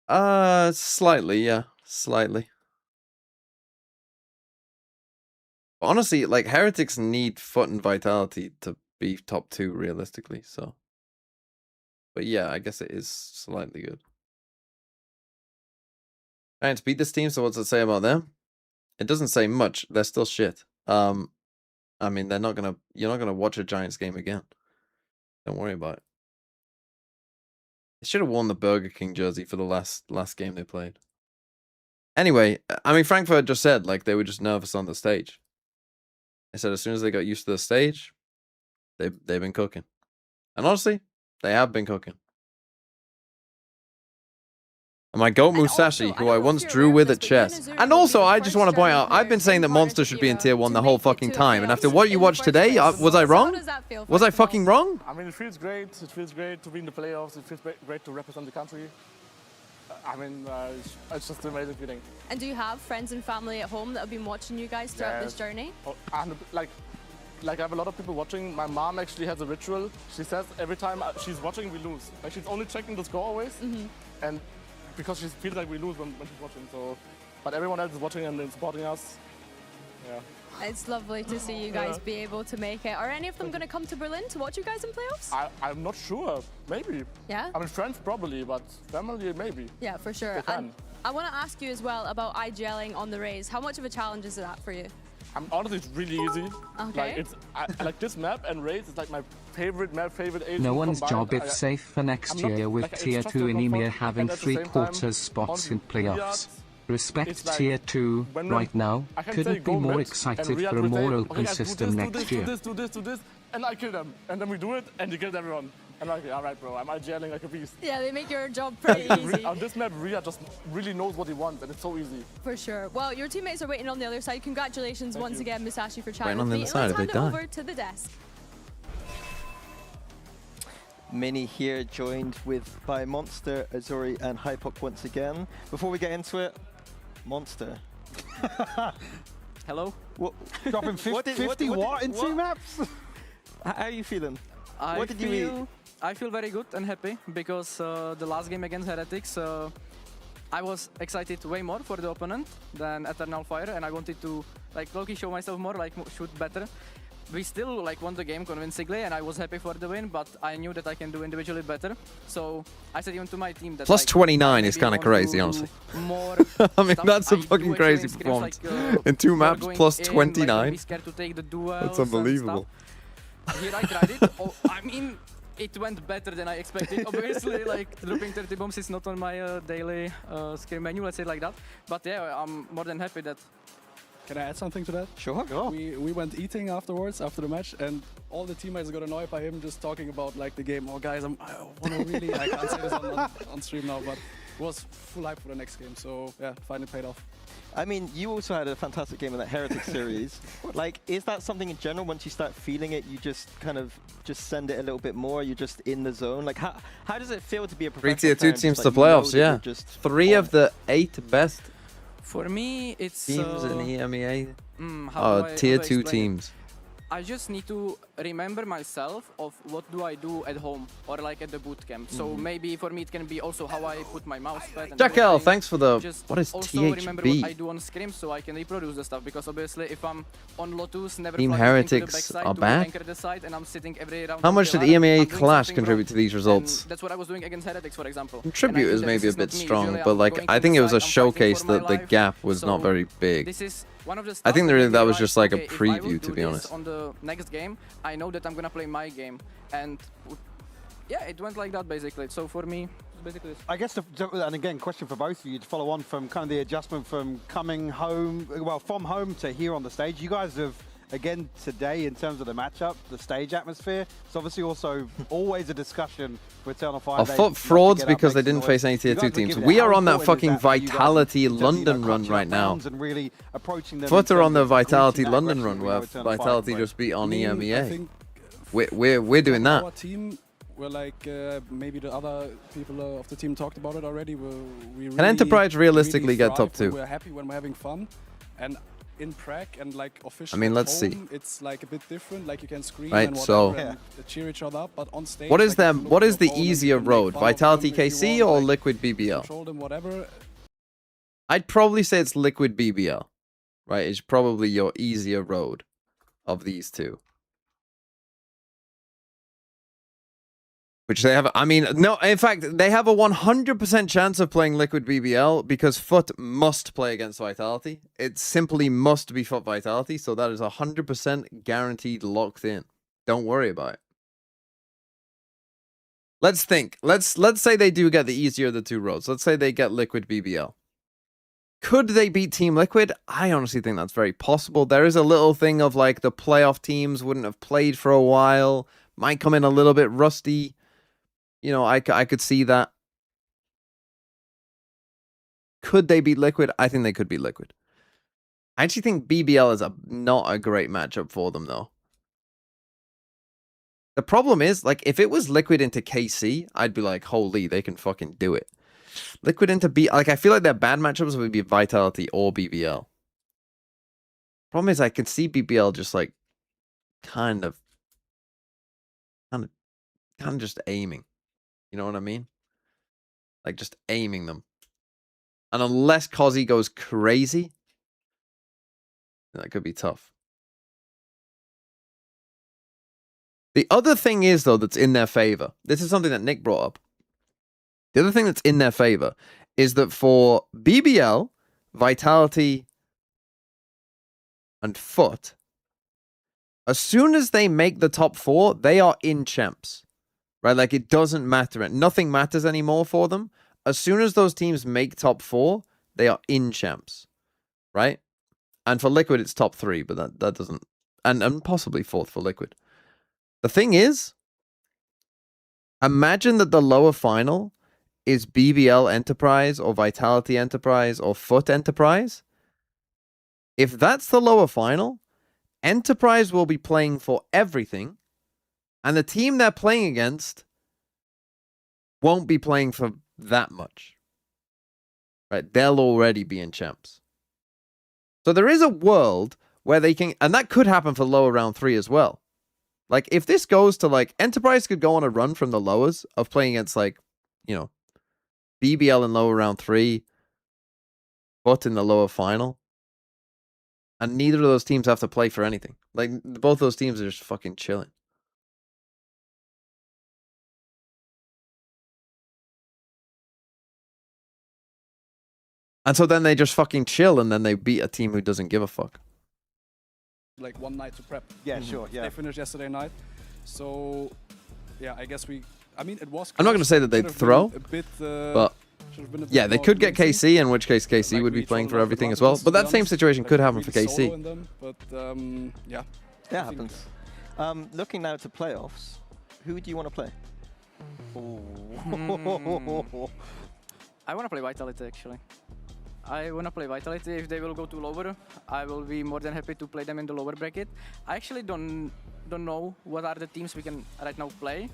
Slightly, yeah. Slightly. Honestly, like, Heretics need Foot and Vitality to be top 2, realistically, so... But yeah, I guess it is slightly good. Giants beat this team, so what's it say about them? It doesn't say much. They're still shit. I mean, they're not gonna. You're not gonna watch a Giants game again. Don't worry about it. They should have worn the Burger King jersey for the last game they played. Anyway, I mean, Frankfurt just said like they were just nervous on the stage. They said as soon as they got used to the stage, they've been cooking. And honestly, they have been cooking. And my goat Musashi, who I once drew with at chess. And also, I just want to point out, I've been saying that Monster should be in Tier 1 the whole fucking time. And after what you watched today, was I wrong? Was I fucking wrong?
I mean, it feels great. It feels great to be in the playoffs. It feels great to represent the country. I mean, it's just an amazing feeling.
And do you have friends and family at home that have been watching you guys throughout this journey?
Oh, and like I have a lot of people watching. My mom actually has a ritual. She says every time she's watching, we lose. Like she's only checking the score always. And because she feels like we lose when she's watching. So, but everyone else is watching and then supporting us. Yeah.
It's lovely to see you guys be able to make it. Are any of them going to come to Berlin to watch you guys in playoffs?
I'm not sure. Maybe.
Yeah?
I mean, friends probably, but family maybe.
Yeah, for sure. And I want to ask you as well about IGLing on the Rays. How much of a challenge is that for you?
Honestly, it's really easy.
Okay.
Like I like this map, and Rays is like my favorite map, favorite agent.
No one's
combined.
job if safe for next year with Tier 2 in EMEA having 3/4 spots in playoffs. Respect like, Tier 2 right now. Couldn't be more excited for a more open system next year.
Do this, and I kill them. And then we do it, and you kill everyone. I'm like, all right, bro, I'm IGLing like a beast.
Yeah, they make your job pretty easy.
On this map, Ria just really knows what he wants, and it's so easy.
For sure. Well, your teammates are waiting on the other side. Congratulations once again, Musashi, for chatting
with me.
Let's hand it over to the desk.
Mini here, joined by Monster, Azuri, and Hypok once again. Before we get into it, Monster.
Hello.
What,
dropping 50 watt in 2 maps?
How are you feeling?
I feel very good and happy because the last game against Heretics, I was excited way more for the opponent than Eternal Fire, and I wanted to like low-key show myself more, like shoot better. we still like won the game convincingly, and I was happy for the win. But I knew that I can do individually better. So I said even to my team that
Plus
like,
29 is
maybe
kind of
want to
crazy,
do
honestly.
More
I mean,
stuff.
that's a
I do
fucking
actually
crazy
in scrims,
performance.
like,
In 2
we are
maps,
going
plus
in, like,
29.
be scared to take the duels
That's
and
unbelievable.
stuff. Here I tried it. Oh, I mean, it went better than I expected. Obviously, like dropping 30 bombs is not on my daily scrim menu, let's say it like that. But yeah, I'm more than happy that.
Can I add something to that?
Sure.
We went eating afterwards, after the match, and all the teammates got annoyed by him just talking about like the game. Oh guys, I want to really, I can't say this on stream now, but it was full hype for the next game. So yeah, finally paid off.
I mean, you also had a fantastic game in that Heretic series. Like, is that something in general, once you start feeling it, you just kind of just send it a little bit more, you're just in the zone? Like, how does it feel to be a professional
3 tier 2
player
teams
just,
to
like, you know
playoffs,
that
yeah.
you're just
3 of the 8 best
For me, it's
teams in the EMEA.
how do I
tier 2
explain it?
teams.
I just need to remember myself of what do I do at home or like at the boot camp. So maybe for me it can be also how I put my mouse pad. And
Jack L,
everything.
thanks for the.
Just
What is
also remember
THB?
what I do on scrim so I can reproduce the stuff, because obviously if I'm on Lotus, never
Team
flying into the
Heretics
backside
are
to
back?
anchor the side, and I'm sitting every round.
How
on
much did
Pilar,
EMEA
I'm doing
Clash
something
contribute
wrong.
to these results?
And that's what I was doing against Heretics, for example.
Contribute is maybe a bit strong, but like
going
I
to
think
the
it was a
side, I'm fighting
showcase
for my
that the
life.
gap was not
So
very big.
This is one of the
I
stuff
think
that
really
made
that
me
was
realize,
just like a
okay, if I
preview,
will
to
do
be
this
honest.
On the next game, I know that I'm gonna play my game, and yeah, it went like that basically. So for me, it's basically this.
I guess, and again, question for both of you to follow on from kind of the adjustment from coming home, well, from home to here on the stage. You guys have, again, today, in terms of the matchup, the stage atmosphere, it's obviously also always a discussion for Eternal Fire.
Foot frauds because they didn't face any tier 2 teams. We are on that fucking Vitality London run right now. Foot are on the Vitality London run where Vitality just beat on EMEA. We're doing that.
Our team, we're like maybe the other people of the team talked about it already. We really,
Can Enterprise realistically get top 2?
We're happy when we're having fun, and in Prague and like officially.
I mean, let's
home,
see.
It's like a bit different. Like you can scream
Right,
and
so-
whatever and cheer each other up, but on stage.
What is
like,
them?
you can
What
look
is
at
the
your opponent,
easier
you can make
road?
fun of
Vitality
them if you
KC
want,
or
like,
Liquid BBL?
Control them, whatever.
I'd probably say it's Liquid BBL. Right, it's probably your easier road of these two. Which they have, I mean, no, in fact, they have a 100% chance of playing Liquid BBL because Foot must play against Vitality. It simply must be Foot Vitality, so that is 100% guaranteed locked in. Don't worry about it. Let's think. Let's say they do get the easier of the 2 roads. Let's say they get Liquid BBL. Could they beat Team Liquid? I honestly think that's very possible. There is a little thing of like the playoff teams wouldn't have played for a while, might come in a little bit rusty. You know, I could see that. Could they beat Liquid? I think they could beat Liquid. I actually think BBL is not a great matchup for them, though. The problem is, like, if it was Liquid into KC, I'd be like, holy, they can fucking do it. Liquid into like, I feel like their bad matchups would be Vitality or BBL. Problem is, I can see BBL just, like, kind of just aiming. You know what I mean? Like, just aiming them. And unless Cozzy goes crazy, that could be tough. The other thing is, though, that's in their favor. This is something that Nick brought up. The other thing that's in their favor is that for BBL, Vitality, and Foot, as soon as they make the top 4, they are in champs. Right? Like, it doesn't matter. Nothing matters anymore for them. As soon as those teams make top 4, they are in champs. Right? And for Liquid, it's top 3, but that doesn't... And possibly 4th for Liquid. The thing is, imagine that the lower final is BBL Enterprise or Vitality Enterprise or Foot Enterprise. If that's the lower final, Enterprise will be playing for everything, and the team they're playing against won't be playing for that much. Right? They'll already be in champs. So there is a world where they can, and that could happen for lower round 3 as well. Like, if this goes to, like, Enterprise could go on a run from the lowers of playing against, like, you know, BBL in lower round 3, Foot in the lower final. And neither of those teams have to play for anything. Like, both those teams are just fucking chilling. And so then they just fucking chill, and then they beat a team who doesn't give a fuck.
Like one night to prep.
Yeah, sure, yeah.
They finished yesterday night. So, yeah, I guess I mean, it was...
I'm not going to say that they'd throw, but... Yeah, they could get KC, in which case KC would be playing for everything as well. But that same situation could happen for KC.
But, yeah.
That happens. Looking now to playoffs, who do you want to play?
I want to play Vitality, actually. I want to play Vitality. If they will go to lower, I will be more than happy to play them in the lower bracket. I actually don't know what are the teams we can right now play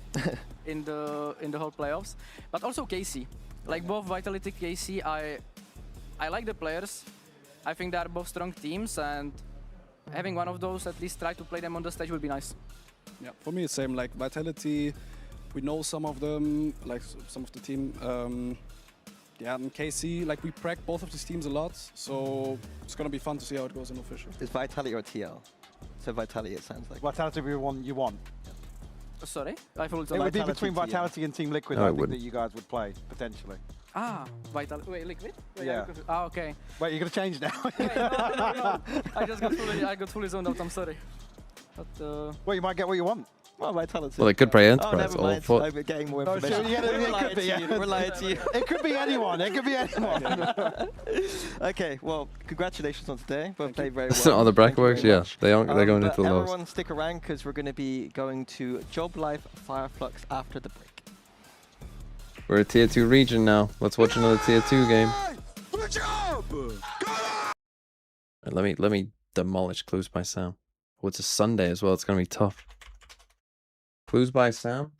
in the whole playoffs. But also KC. Like both Vitality, KC, I like the players. I think they are both strong teams, and having one of those at least try to play them on the stage would be nice.
Yeah, for me it's same. Like Vitality, we know some of them, like some of the team. Yeah, and KC, like we prac both of these teams a lot, so it's gonna be fun to see how it goes in official.
Is Vitality or TL? So Vitality, it sounds like.
Vitality would be one you want.
Sorry? I thought
it would be between Vitality and Team Liquid, I think that you guys would play, potentially.
Ah, Vitality. Wait, Liquid? Wait,
yeah.
Ah, okay.
Wait, you're going to change now?
Wait, no. I got fully zoned out, I'm sorry. But,
well, you might get what you want.
Well, Vitality.
Well, they could play
Oh,
Enterprise
never
all
mind.
foot.
I'm getting more
Oh,
information.
sure, yeah,
We're lying to you.
It could be anyone. It could be anyone.
Okay, well, congratulations on today. Both played very well.
So, the bracket works? Yeah, they're going into the lows.
Everyone stick around because we're going to be going to Job Life Fireflux after the break.
We're a tier 2 region now. Let's watch another tier 2 game. Right, let me demolish Clues by Sam. Oh, it's a Sunday as well. It's going to be tough. Clues by Sam.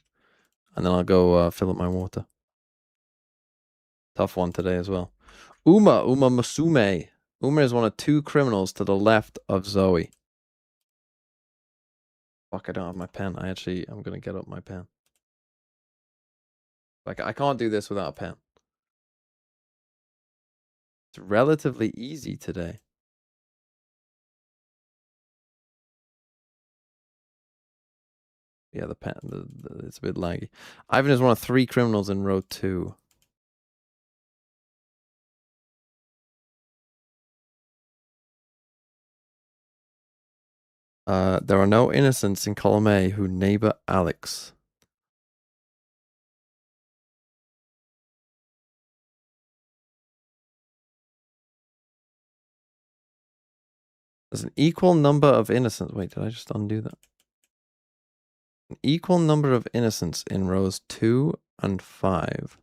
And then I'll go fill up my water. Tough one today as well. Uma Musume. Uma is one of 2 criminals to the left of Zoe. Fuck, I don't have my pen. I'm going to get up my pen. Like, I can't do this without a pen. It's relatively easy today. Yeah, the pen, it's a bit laggy. Ivan is one of 3 criminals in row 2. There are no innocents in column A who neighbor Alex. There's an equal number of innocents. Wait, did I just undo that? An equal number of innocents in rows 2 and 5.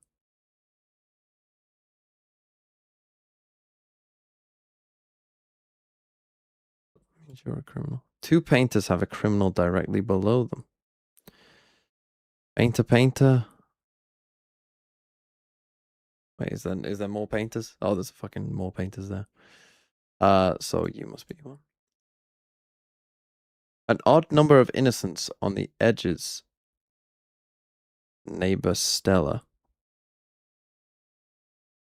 Means you're a criminal. 2 painters have a criminal directly below them. Painter. Wait, is there more painters? Oh, there's fucking more painters there. So you must be one. An odd number of innocents on the edges. Neighbor Stella.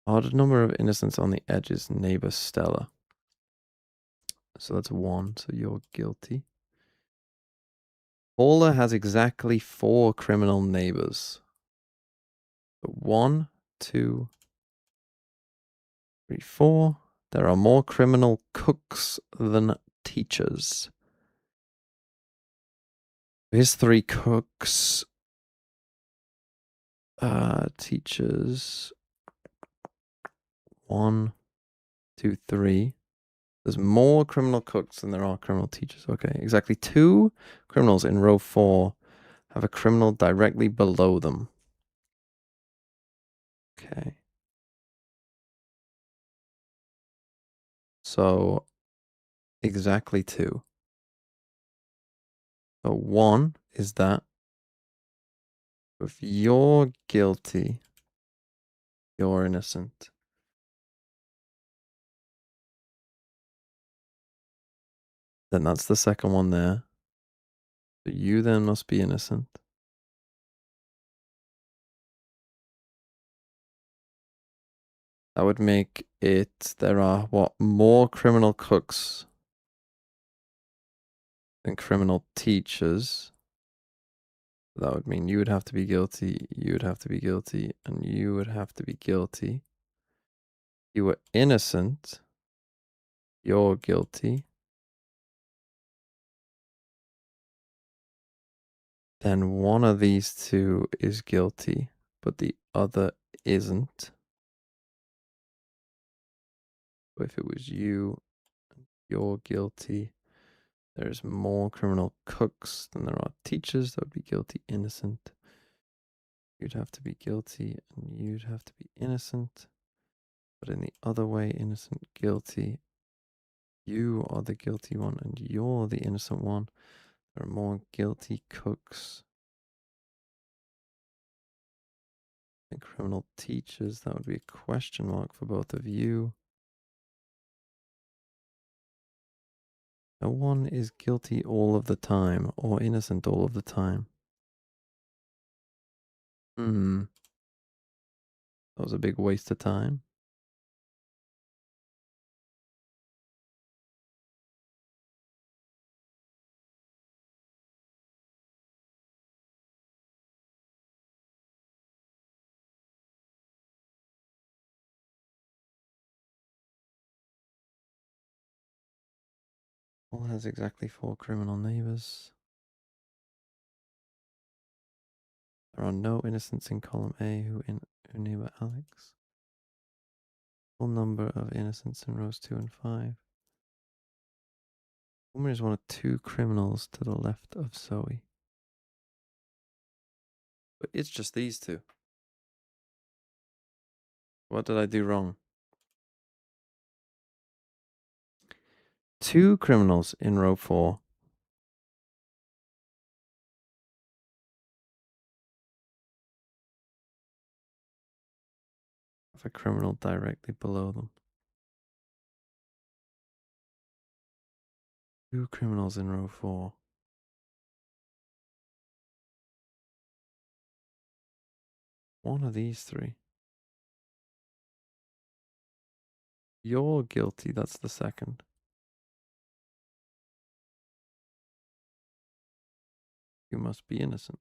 Odd number of innocents on the edges. Neighbor Stella. So that's 1. So you're guilty. Paula has exactly 4 criminal neighbors. 1, 2, 3, 4. There are more criminal cooks than teachers. Here's 3 cooks. Teachers. 1, 2, 3. There's more criminal cooks than there are criminal teachers. Okay, exactly 2 criminals in row 4 have a criminal directly below them. Okay. So, exactly 2. So 1 is that if you're guilty, you're innocent. Then that's the second one there. So you then must be innocent. That would make it, there are, what, more criminal cooks and criminal teachers. That would mean you would have to be guilty, you would have to be guilty, and you would have to be guilty. You were innocent. You're guilty. Then one of these two is guilty, but the other isn't. If it was you, you're guilty. There's more criminal cooks than there are teachers. That would be guilty, innocent. You'd have to be guilty, and you'd have to be innocent. But in the other way, innocent, guilty. You are the guilty one, and you're the innocent one. There are more guilty cooks than criminal teachers. That would be a question mark for both of you. No one is guilty all of the time, or innocent all of the time. That was a big waste of time. All has exactly 4 criminal neighbors. There are no innocents in column A who neighbor Alex. Full number of innocents in rows 2 and 5. Homer is one of 2 criminals to the left of Zoe. But it's just these 2. What did I do wrong? 2 criminals in row 4. Have a criminal directly below them. 2 criminals in row 4. One of these 3. You're guilty, that's the second. You must be innocent.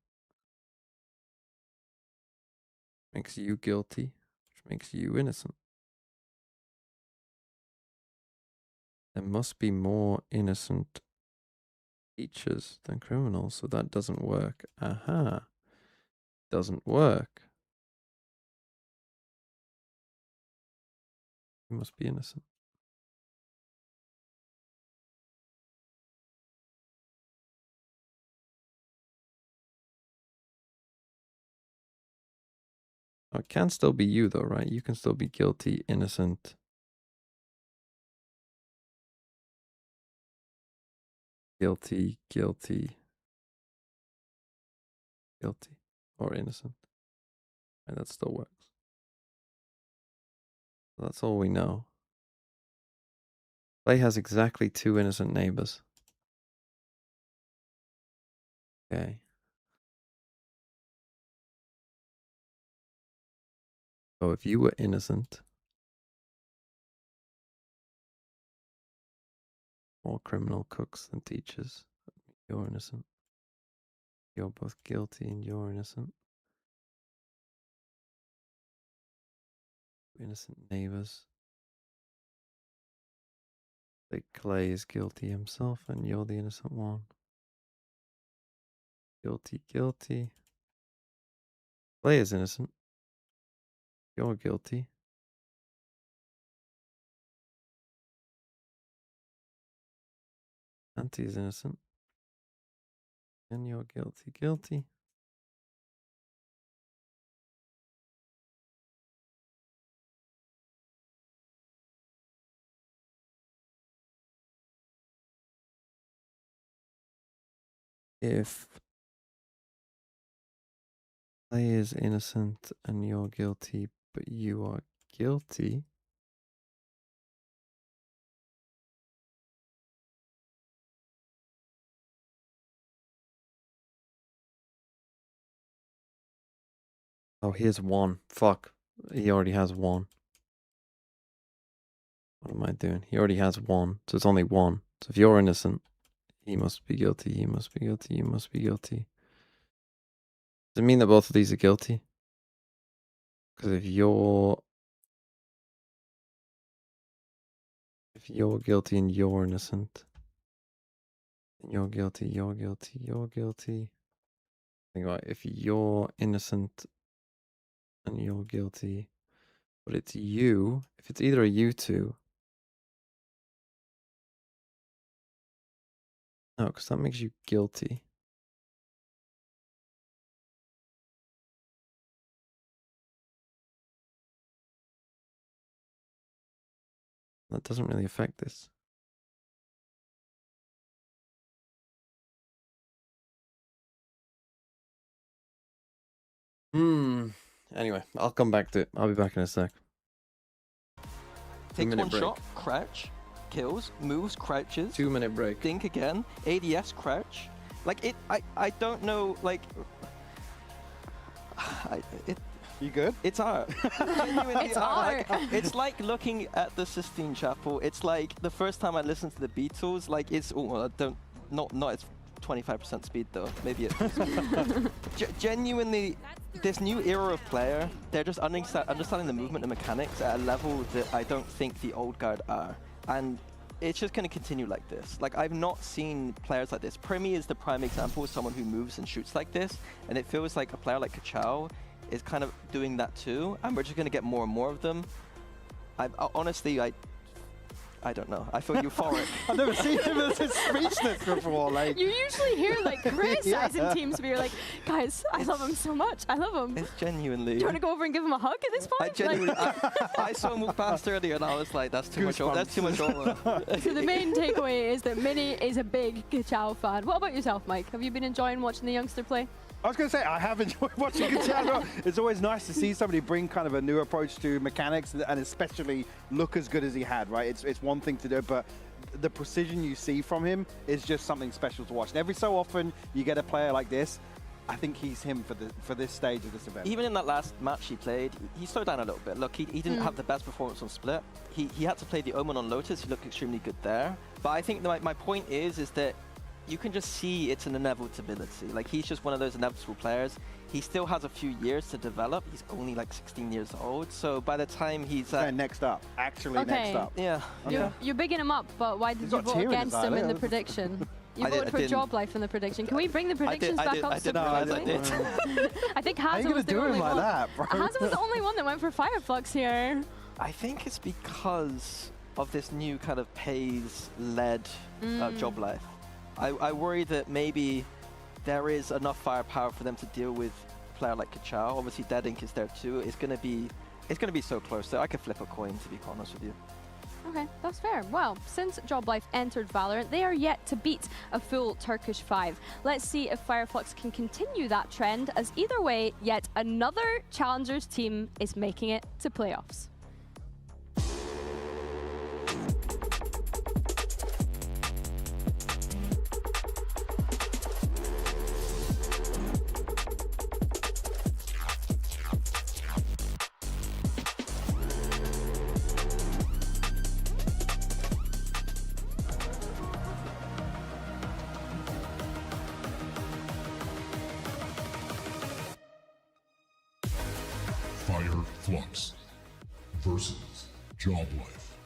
Makes you guilty, which makes you innocent. There must be more innocent teachers than criminals, so that doesn't work. Aha. Doesn't work. You must be innocent. Oh, it can still be you though, right? You can still be guilty, innocent. Guilty, guilty. Guilty. Or innocent. And that still works. That's all we know. Clay has exactly 2 innocent neighbors. Okay. So if you were innocent, more criminal cooks than teachers, you're innocent. You're both guilty and you're innocent. Innocent neighbors. Like Clay is guilty himself and you're the innocent one. Guilty, guilty. Clay is innocent. You're guilty. Auntie is innocent. And you're guilty, guilty. If Clay is innocent and you're guilty, but you are guilty, oh, here's 1. Fuck. He already has 1. What am I doing? He already has 1. So it's only 1. So if you're innocent, He must be guilty. He must be guilty. He must be guilty. Does it mean that both of these are guilty? Because if you're guilty and you're innocent, and you're guilty, you're guilty, you're guilty. Think about it. If you're innocent and you're guilty, but it's you, if it's either a you two. No, because that makes you guilty. That doesn't really affect this. Anyway, I'll come back to it. I'll be back in a sec.
Takes one shot, crouch, kills, moves, crouches.
2-minute break.
Think again, ADS crouch. Like it, I don't know, like,
You good?
It's art. Genuinely
It's art.
Like, it's like looking at the Sistine Chapel. It's like the first time I listened to the Beatles. Like it's, I don't, not it's 25% speed though. Maybe it's genuinely. This new era of player, they're just understanding the movement and mechanics at a level that I don't think the old guard are. And it's just going to continue like this. Like, I've not seen players like this. Premi is the prime example of someone who moves and shoots like this. And it feels like a player like Kachao is kind of doing that too. And we're just going to get more and more of them. Honestly, I don't know. I feel euphoric.
I've never seen him as speechless before. Like
you usually hear like criticizing teams, but you're like, guys, I love him so much. I love him.
It's genuinely.
Do you want to go over and give him a hug at this point?
I genuinely, I saw him walk past earlier, and I was like, that's too much. That's too much over.
So the main takeaway is that Mini is a big Kachao fan. What about yourself, Mike? Have you been enjoying watching the youngster play?
I was going to say, I have enjoyed watching Kachao. It's always nice to see somebody bring kind of a new approach to mechanics and especially look as good as he had, right? It's one thing to do, but the precision you see from him is just something special to watch. And every so often, you get a player like this. I think he's him for this stage of this event.
Even in that last match he played, he slowed down a little bit. Look, he didn't have the best performance on Split. He had to play the Omen on Lotus. He looked extremely good there. But I think my point is that you can just see it's an inevitability. Like, he's just one of those inevitable players. He still has a few years to develop. He's only like 16 years old. So by the time he's
next up, actually next up.
Yeah.
Okay.
You're bigging him up, but why did you vote against him in the prediction? You voted for Job Life in the prediction. Can we bring the predictions back up?
I did.
I think
Hazard
was the only one.
That,
Hazard was the only one that went for Fireflux here.
I think it's because of this new kind of PAYS-led Job Life. I worry that maybe there is enough firepower for them to deal with a player like Kachao. Obviously, Dead Ink is there too. It's gonna be so close that I could flip a coin, to be honest with you.
Okay, that's fair. Well, since Job Life entered Valorant, they are yet to beat a full Turkish 5. Let's see if Fireflux can continue that trend, as either way, yet another Challengers team is making it to playoffs.
Fireflux versus Job Life.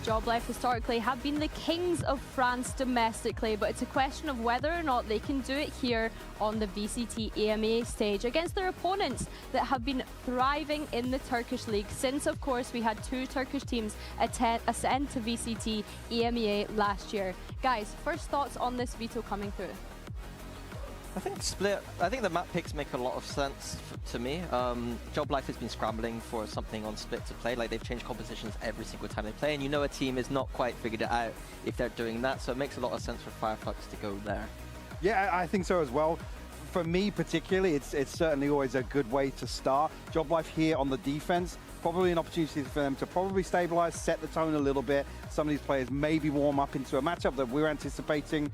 Job Life historically have been the kings of France domestically, but it's a question of whether or not they can do it here on the VCT EMEA stage against their opponents that have been thriving in the Turkish league since, of course, we had 2 Turkish teams ascend to VCT EMEA last year. Guys, first thoughts on this veto coming through?
I think the map picks make a lot of sense to me. Job Life has been scrambling for something on Split to play. Like, they've changed compositions every single time they play, and you know a team is not quite figured it out if they're doing that, so it makes a lot of sense for Fireflux to go there.
Yeah, I think so as well. For me particularly, it's certainly always a good way to start. Job Life here on the defense, probably an opportunity for them to probably stabilize, set the tone a little bit. Some of these players maybe warm up into a matchup that we're anticipating.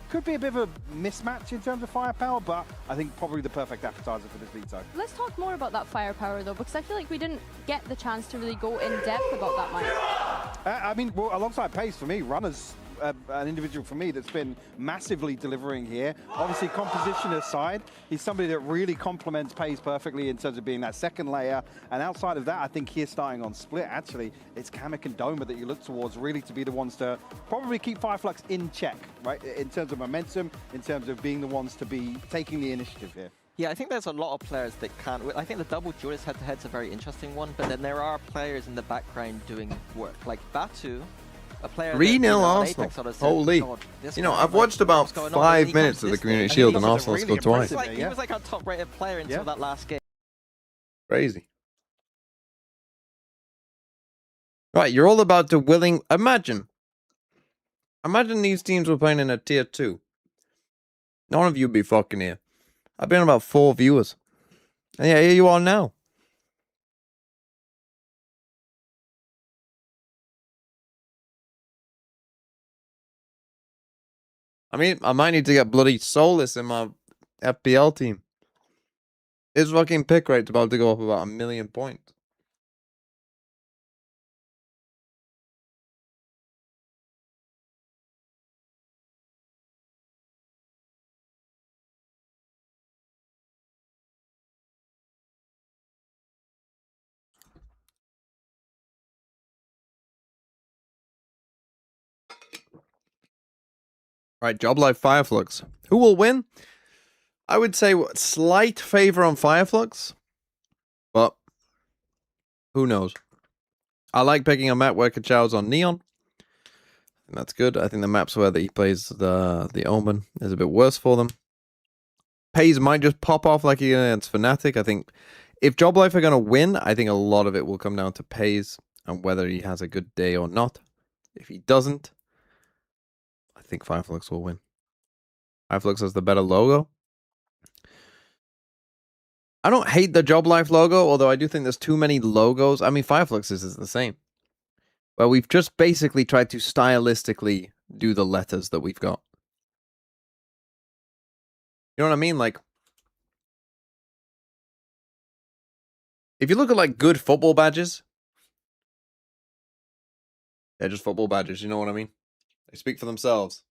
Could be a bit of a mismatch in terms of firepower, but I think probably the perfect appetizer for this veto.
Let's talk more about that firepower though, because I feel like we didn't get the chance to really go in depth about that much.
I mean, well, alongside Pace, for me, Runner's an individual for me that's been massively delivering here. Obviously, composition aside, he's somebody that really complements Pace perfectly in terms of being that second layer. And outside of that, I think here starting on Split, actually, it's Kamek and Doma that you look towards really to be the ones to probably keep Fireflux in check, right? In terms of momentum, in terms of being the ones to be taking the initiative here.
Yeah, I think there's a lot of players that can't. I think the double duelist head-to-head's a very interesting one, but then there are players in the background doing work, like Batu. A player
3-0 Arsenal.
Sort of
Holy.
God,
you know, I've watched about 5 minutes of the Community Shield and Arsenal scored twice.
He was like our top-rated player until that last game.
Crazy. Right, you're all about to willing... Imagine these teams were playing in a tier 2. None of you would be fucking here. I've been about 4 viewers. And yeah, here you are now. I mean, I might need to get bloody Soulless in my FPL team. His fucking pick rate's about to go up about 1 million points. Right, Job Life Fireflux. Who will win? I would say slight favor on Fireflux, but who knows? I like picking a map where Kachow's on Neon. And that's good. I think the maps where he plays the Omen is a bit worse for them. Pays might just pop off like he against Fnatic. I think if Job Life are going to win, I think a lot of it will come down to Pays and whether he has a good day or not. If he doesn't, I think Fireflux will win. Fireflux has the better logo. I don't hate the Job Life logo, although I do think there's too many logos. I mean, Fireflux is the same. Well, we've just basically tried to stylistically do the letters that we've got. You know what I mean? Like, if you look at like good football badges, they're just football badges. You know what I mean? They speak for themselves.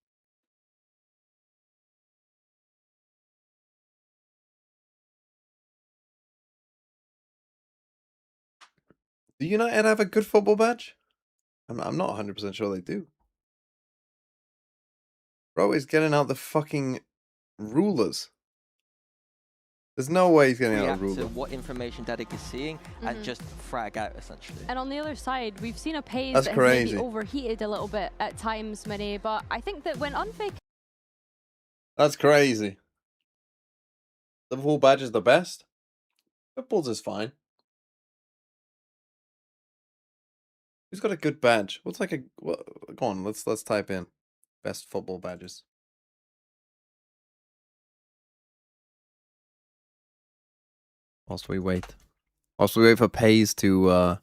Do United have a good football badge? I'm not 100% sure they do. Bro is getting out the fucking rulers. There's no way he's getting out a ruler.
To what information Dadik is seeing and just frag out, essentially.
And on the other side, we've seen a Pays
That's
that
crazy.
has maybe overheated a little bit at times, Mini, but I think that when Unfake...
That's crazy. Liverpool badge is the best? Liverpool's is fine. Who's got a good badge? What's like a... Well, go on, let's type in best football badges. Whilst we wait for Pays to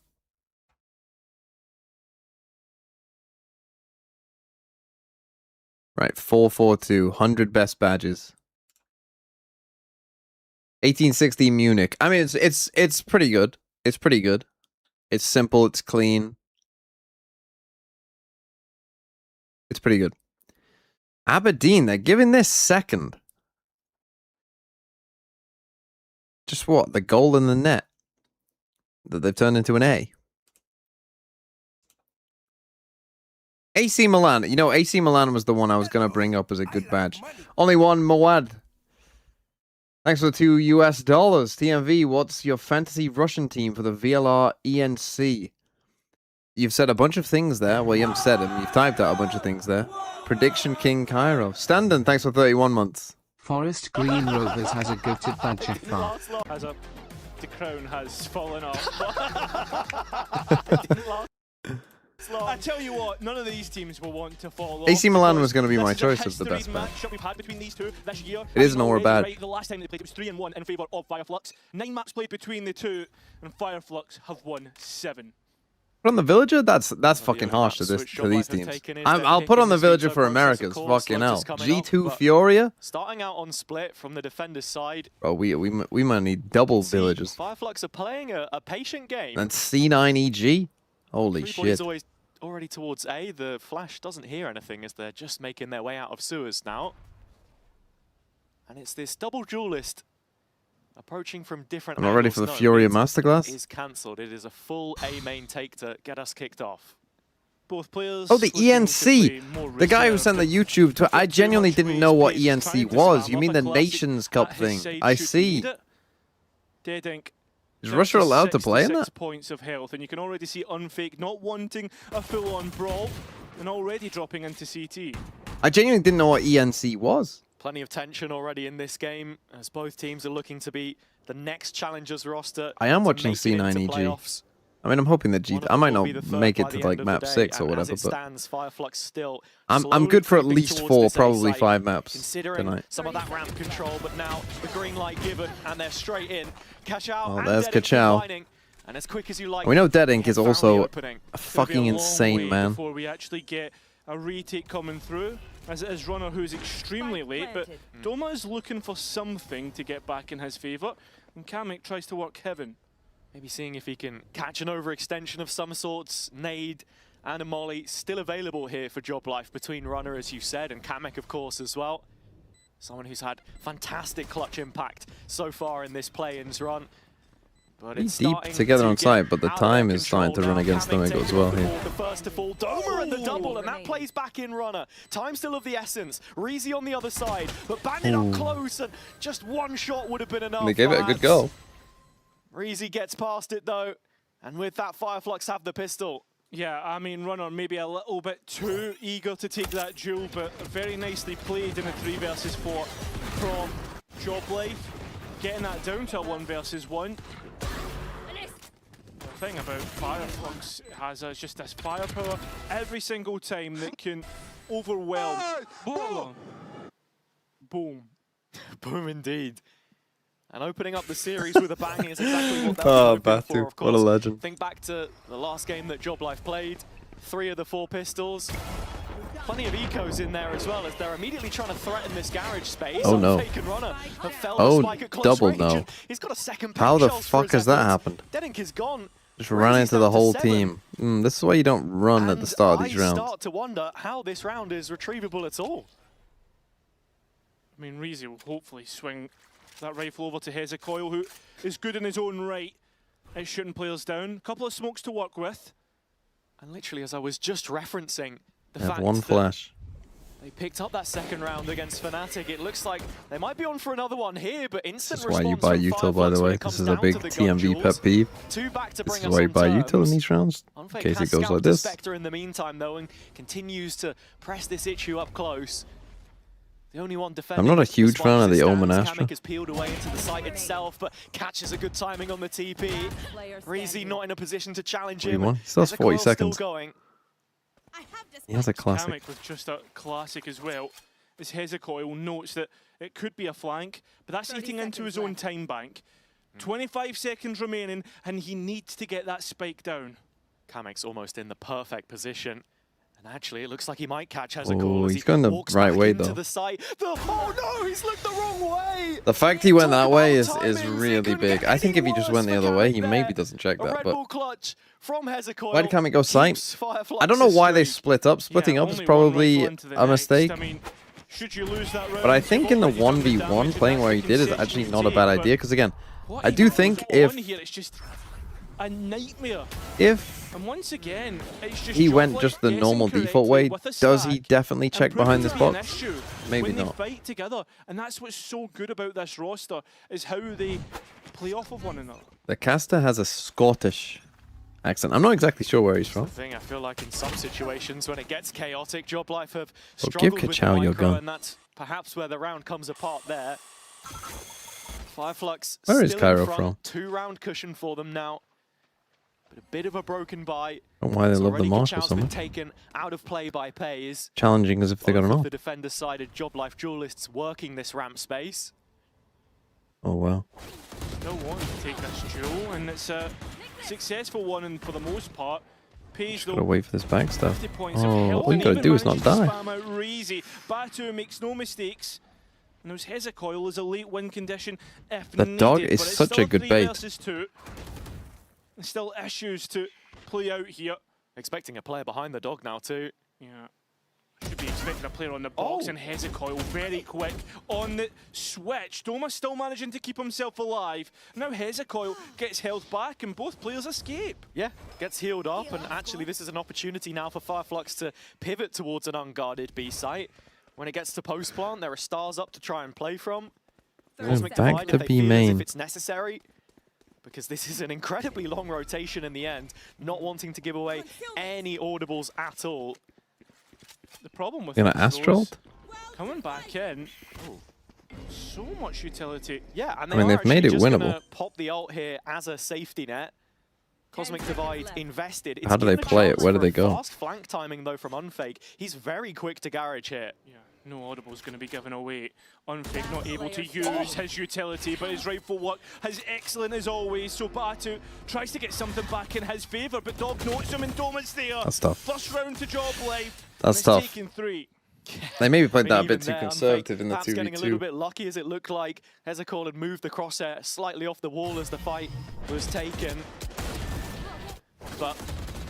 right, 442, 100 best badges. 1860 Munich. I mean, it's pretty good. It's pretty good. It's simple. It's clean. It's pretty good. Aberdeen, they're giving this second. Just what? The goal in the net that they've turned into an A. AC Milan. You know, AC Milan was the one I was going to bring up as a good badge. Only one, Mawad. Thanks for the $2 US. TMV, what's your fantasy Russian team for the VLR ENC? You've said a bunch of things there. Well, you haven't said them. You've typed out a bunch of things there. Prediction King Cairo. Standen, thanks for 31 months.
Forest Green Rovers has a goated badge FR.
The crown has fallen off. I tell you what, none of these teams will want to fall off.
AC Milan was going to be my choice as the best badge.
We've had between these two this year.
It isn't all bad.
Right, the last time they played, it was 3-1 in favour of Fireflux. 9 maps played between the two, and Fireflux have won 7.
Put on the Villager? That's fucking harsh to these teams. I'll put on the Villager for America's. Fucking hell. G2 Furia?
Starting out on split from the defender's side.
Bro, we might need double Villagers.
Fireflux are playing a patient game.
And C9 EG? Holy shit.
Always already towards A. The Flash doesn't hear anything as they're just making their way out of sewers now. And it's this double duelist approaching from different
I'm not ready for the Furia Masterclass.
Is cancelled. It is a full A main take to get us kicked off. Both players.
Oh, the ENC! The guy who sent the YouTube to I genuinely didn't know what ENC was. You mean the Nations Cup thing? I see. Is Russia allowed to play in that?
Points of health, and you can already see Unfake not wanting a full-on brawl and already dropping into CT.
I genuinely didn't know what ENC was.
Plenty of tension already in this game as both teams are looking to be the next challengers roster.
I am watching C9 EG. I mean, I'm hoping that I might not make it to like map 6 or whatever, but I'm good for at least 4, probably 5 maps tonight.
Some of that ramp control, but now the green light given, and they're straight in.
Oh, there's Kachao.
And as quick as you like,
we know Dead Ink is also a fucking insane man.
Before we actually get a retake coming through, as it is Runner who's extremely late, but Doma is looking for something to get back in his favour, and Kamek tries to work Heaven. Maybe seeing if he can catch an overextension of some sorts. Nade and a Molly still available here for Job Life between Runner, as you said, and Kamek, of course, as well. Someone who's had fantastic clutch impact so far in this play-ins run. But it's
deep together on site, but the time is starting to run against them as well here.
The first to fall, Doma and the double, and that plays back in Runner. Time still of the essence. Reezy on the other side, but banded up close, and just one shot would have been enough.
They gave it a good go.
Reezy gets past it though, and with that, Fireflux have the pistol. Yeah, I mean, Runner maybe a little bit too eager to take that duel, but very nicely played in a 3 versus 4 from Job Life. Getting that down to a 1 versus 1. The thing about Fireflux has just this firepower every single time that can overwhelm. Boom. Boom. Boom indeed. And opening up the series with a bang is exactly what they're looking for, of course.
What a legend.
Think back to the last game that Job Life played. 3 of the 4 pistols. Plenty of ecos in there as well, as they're immediately trying to threaten this garage space.
Oh no. Oh, double no.
He's got a second
how the fuck has that happened?
Dead Ink is gone.
Just ran into the whole team. This is why you don't run at the start of these rounds.
I start to wonder how this round is retrievable at all. I mean, Reezy will hopefully swing that rifle over to Hezekiah, who is good in his own right at shooting players down. A couple of smokes to work with. And literally, as I was just referencing, the fact
one flash.
They picked up that second round against Fnatic. It looks like they might be on for another one here, but instant
response. This is why you buy util, by the way. This is a big TMV pet peeve. This is why you buy util in these rounds, in case it goes like this.
Spectre in the meantime, though, and continues to press this issue up close. The only one
I'm not a huge fan of the Omen Astra.
Kamek is peeled away into the site itself, but catches a good timing on the TP. Reezy not in a position to challenge him.
He still has 40 seconds.
Going.
He has a classic.
Kamek with just a classic as well. As Hezekiah notes that it could be a flank, but that's eating into his own time bank. 25 seconds remaining, and he needs to get that spike down. Kamek's almost in the perfect position. And actually, it looks like he might catch Hezekiah.
Oh, he's going the right way, though.
Oh no, he's looked the wrong way!
The fact he went that way is really big. I think if he just went the other way, he maybe doesn't check that. But why did Kamek go sight? I don't know why they split up. Splitting up is probably a mistake. But I think in the 1v1, playing where he did is actually not a bad idea. Because again, I do think if and once again,
he
went just the normal default way, does he definitely check behind this box? Maybe not.
Fight together, and that's what's so good about this roster, is how they play off of one another.
The caster has a Scottish accent. I'm not exactly sure where he's from.
I feel like in some situations when it gets chaotic, Job Life have
well, give Kachao your gun.
And that's perhaps where the round comes apart there. Fireflux
where is
still
Cairo
in front,
from?
2-round cushion for them now. But a bit of a broken buy.
I don't know why they love the marshal so much.
Taken out of play by Pays.
Challenging as if they got an off.
The defender sided Job Life duelists working this ramp space.
Oh wow.
Still wanting to take this duel, and it's a successful one, and for the most part, Pays
Gotta
though.
wait for this back stuff.
50 points of
Oh,
health
all you
and
gotta
even
do is not
manages to
die.
spam out Reezy. Batu makes no mistakes. And those Hezekiah is a late win condition if
The
needed,
dog
but
is
it's
such
still
a good
3
bait.
versus 2. There's still issues to play out here.
Expecting a player behind the dog now too.
Yeah. Should be expecting a player on the box, and Hezekiah very quick on the switch. Doma still managing to keep himself alive. Now Hezekiah gets held back and both players escape.
Yeah, gets healed up, and actually this is an opportunity now for Fireflux to pivot towards an unguarded B site. When it gets to post plant, there are stars up to try and play from. Cosmic
back
Divide
to
if they
B
feel as
main.
if it's necessary, because this is an incredibly long rotation in the end, not wanting to give away any audibles at all.
The problem with
Gonna
this,
Astral?
though, is coming back in. Oh, so much utility.
Yeah, and
I mean, they've made it
just
winnable.
Gonna pop the ult here as a safety net. Cosmic Divide invested. It's
How do they
given a
play it?
chance
Where do
for
they
a
go?
Fast flank timing though from Unfake. He's very quick to garage here.
Yeah, no audible's going to be given away. Unfake not able to use his utility, but his rightful work is excellent as always. So Batu tries to get something back in his favour, but Dog notes him and Domin's there.
That's tough.
First round to Job Life.
That's
and
tough.
it's taken 3.
They maybe played that a
Even
bit too
there,
conservative in the
perhaps getting a little
2v2.
bit lucky as it looked like Hezekiah had moved the crosshair slightly off the wall as the fight was taken. But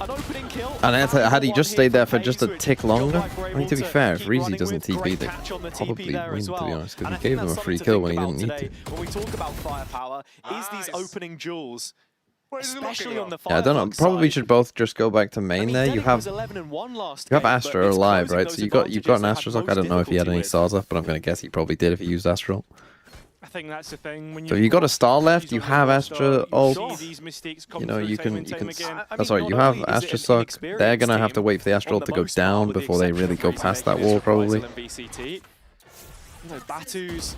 an opening kill.
And had he just stayed there for just a tick longer, I mean, to be fair, if Reezy doesn't TP, they probably win, to be honest, because he gave them a free kill when he didn't need to.
When we talk about firepower, is these opening duels, especially on the
Yeah, I don't know. Probably should both just go back to main there. You have Astra alive, right? So you've got an Astra. I don't know if he had any stars left, but I'm gonna guess he probably did if he used Astral.
I think that's the thing. When
So you got a star left. You have Astra ult.
these mistakes come
You know,
through
you
time
can.
and time again.
That's right. You have Astra suck. They're gonna have to wait for the Astral to go down before they really go past that wall, probably.
You know, Batu's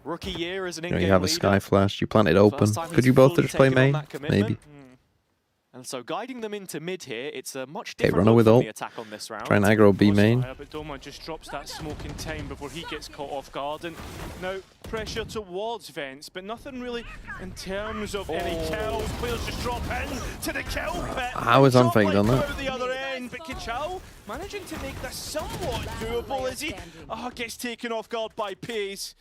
rookie year as an
You know,
in-game
you have a
leader.
Sky Flash. You plant it open.
First time
Could
he's
you both
fully
just play
taken on
main?
that commitment.
Maybe.
And so guiding them into mid here, it's a much
Okay,
different
runner
look
with
from
ult.
the attack on this round.
Try and aggro B main.
But Doma just drops that smoke in time before he gets caught off guard. And now pressure towards Vents, but nothing really in terms of any kills. Players just drop in to the kill pit.
How is Unfake done that?
Out the other end, but Kichao managing to make this somewhat doable as he gets taken off guard by Pace.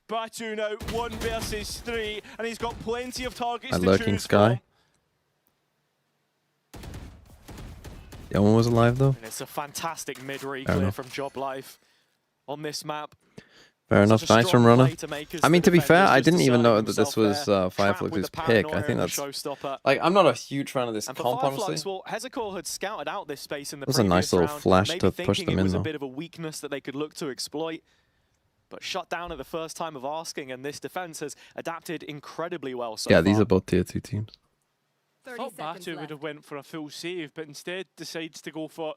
Batu now 1 versus 3, and he's got plenty of targets
And
to
lurking
choose
Sky.
from.
The one was alive though.
And it's a fantastic mid-re
Fair
clear
enough.
from Job Life on this map.
Fair enough.
Such a
Nice
strong
from runner.
play to make as
I mean,
the
to be fair,
defenders
I
just
didn't even know
asserting
that this
himself
was
there, trapped
Fireflux's
with the
pick. I
paranoia
think
and the
that's
showstopper.
like I'm not a huge fan of this
And for
comp,
Fireflux,
honestly.
well, Hezekiah had scouted out this space in the
That was a nice
previous
little
round,
flash
maybe
to push
thinking
them
it
in,
was
though.
a bit of a weakness that they could look to exploit. But shut down at the first time of asking, and this defense has adapted incredibly well so
Yeah,
far.
these are both tier 2 teams.
I thought Batu would have went for a full save, but instead decides to go for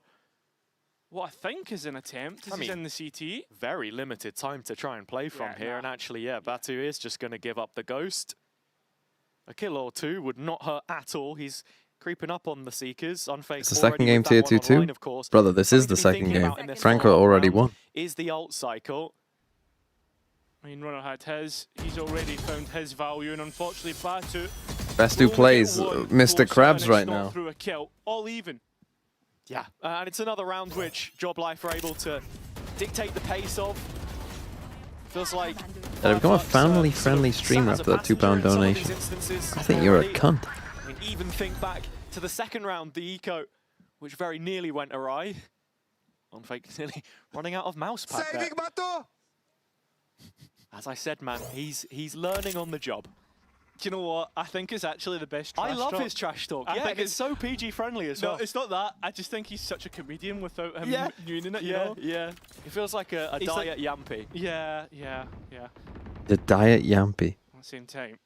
what I think is an attempt. This is in the CT.
Very limited time to try and play from
Yeah,
here, and actually, yeah, Batu is just going to give up the ghost. A kill or two would not hurt at all. He's creeping up on the Seekers. Unfake
It's the second game tier 2 too. Brother, this is the second game. Franco already won.
Is the ult cycle.
I mean, Runner had his. He's already found his value, and unfortunately, Batu.
Best who
will
plays,
get one
Mr.
closer,
Krabs
and
right
it's not
now.
Through a kill, all even.
Yeah, and it's another round which Job Life are able to dictate the pace of. Feels like
They've become a family-friendly streamer after that £2 donation. I think you're a cunt.
I mean, even think back to the second round, the eco, which very nearly went awry. Unfake nearly running out of mouse pad there. As I said, man, he's learning on the job.
Do you know what? I think it's actually the best trash
I love
talk.
his trash talk.
I
Yeah,
think
it's so PG friendly as well.
No, it's not that. I just think he's such a comedian without him
Yeah,
using it, you
yeah,
know?
yeah. It feels like a
He's like-
diet yampy.
Yeah.
The diet Yampy.
At the same time,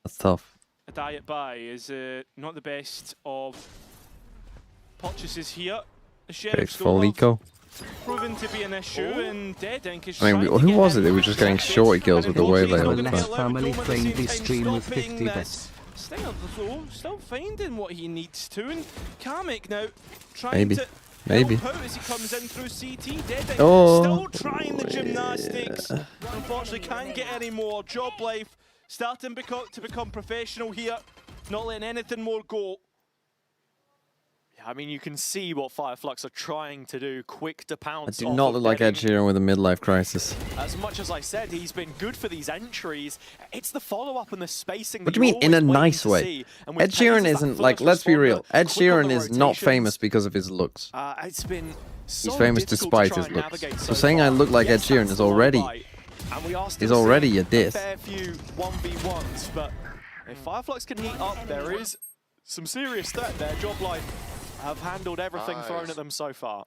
That's tough.
a diet buy is not the best of purchases here. The
Big
Sheriff's
full eco.
proven to be an issue, and Dead Ink is
I mean,
trying to
who
get
was it?
in
They were just getting shorty kills with the wavelay all the
Less
time.
family-friendly stream with 50 bits.
Stinger, though, still finding what he needs to, and Kamek now trying
Maybe.
to
Maybe.
help out as he comes in through CT. Dead Ink
Oh.
still trying the gymnastics. Unfortunately, can't get any more. Job Life starting to become professional here, not letting anything more go.
Yeah, I mean, you can see what Fireflux are trying to do. Quick to
I
pounce.
do not look like Ed Sheeran with a midlife crisis.
As much as I said, he's been good for these entries. It's the follow-up and the spacing.
What do you mean in a nice way? Ed Sheeran isn't like, let's be real. Ed Sheeran is not famous because of his looks.
It's been
He's famous despite his looks. So saying I look like Ed Sheeran is already a diss.
A fair few 1v1s, but if Fireflux can heat up, there is some serious threat there. Joblife have handled everything thrown at them so far.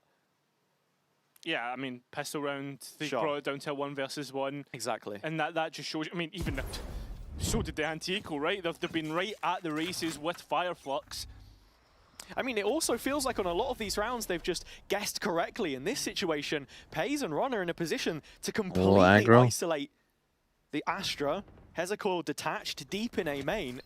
Yeah, I mean, pistol round, they brought it down to a 1 versus 1.
Exactly.
And that just shows, I mean, even so did the anti-eco, right? They've been right at the races with Fireflux.
I mean, it also feels like on a lot of these rounds, they've just guessed correctly. In this situation, Pays and Ron are in a position to completely isolate the Astra. Hezekiah detached deep in A main.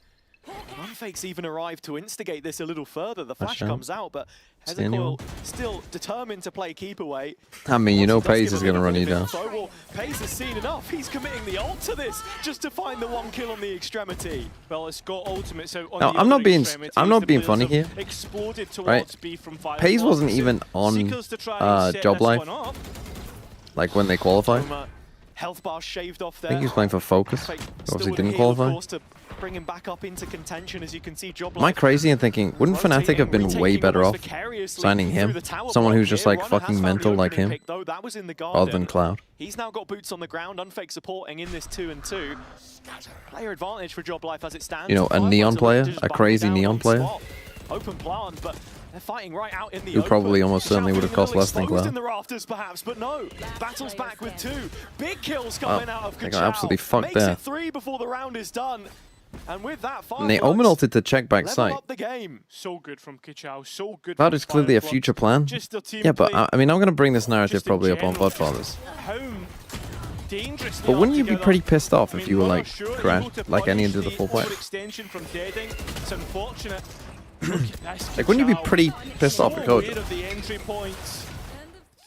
Unfake's even arrived to instigate this a little further. The flash comes out, but Hezekiah still determined to play keep away.
I mean, you know Pays is going to run you down.
Well, Pays has seen enough. He's committing the ult to this just to find the 1 kill on the extremity.
Well, it's got ultimates out on
No,
the
I'm not being
the
funny here.
Exploded towards
Right?
B from Fireflux.
Pays wasn't even on Joblife, like when they qualified.
Health bar shaved off there.
I think he was playing for Focus. Obviously didn't qualify.
Bring him back up into contention, as you can see.
Am I crazy in thinking, wouldn't Fnatic have been way better off signing him? Someone who's just like fucking mental like him, rather than Cloud.
He's now got boots on the ground, Unfake supporting in this 2-2. Player advantage for Joblife as it stands.
You know, a Neon player, a crazy Neon player.
Open plant, but they're fighting right out in the
who probably almost certainly would have cost less than Cloud.
in the rafters perhaps, but no. Battles back with 2. Big kills coming out of
They
Kachao.
got absolutely fucked
Makes
there.
it 3 before the round is done. And with that,
And they omen ulted to check back site.
up the game.
So good from Kachao, so good.
Cloud is clearly a future plan. Yeah, but I mean, I'm going to bring this narrative probably up on Podfathers. But wouldn't you be pretty pissed off if you were like Crash, like any of the full player?
Extension from Deading. It's unfortunate.
Like, wouldn't you be pretty pissed off at Kojo?
Of the entry points.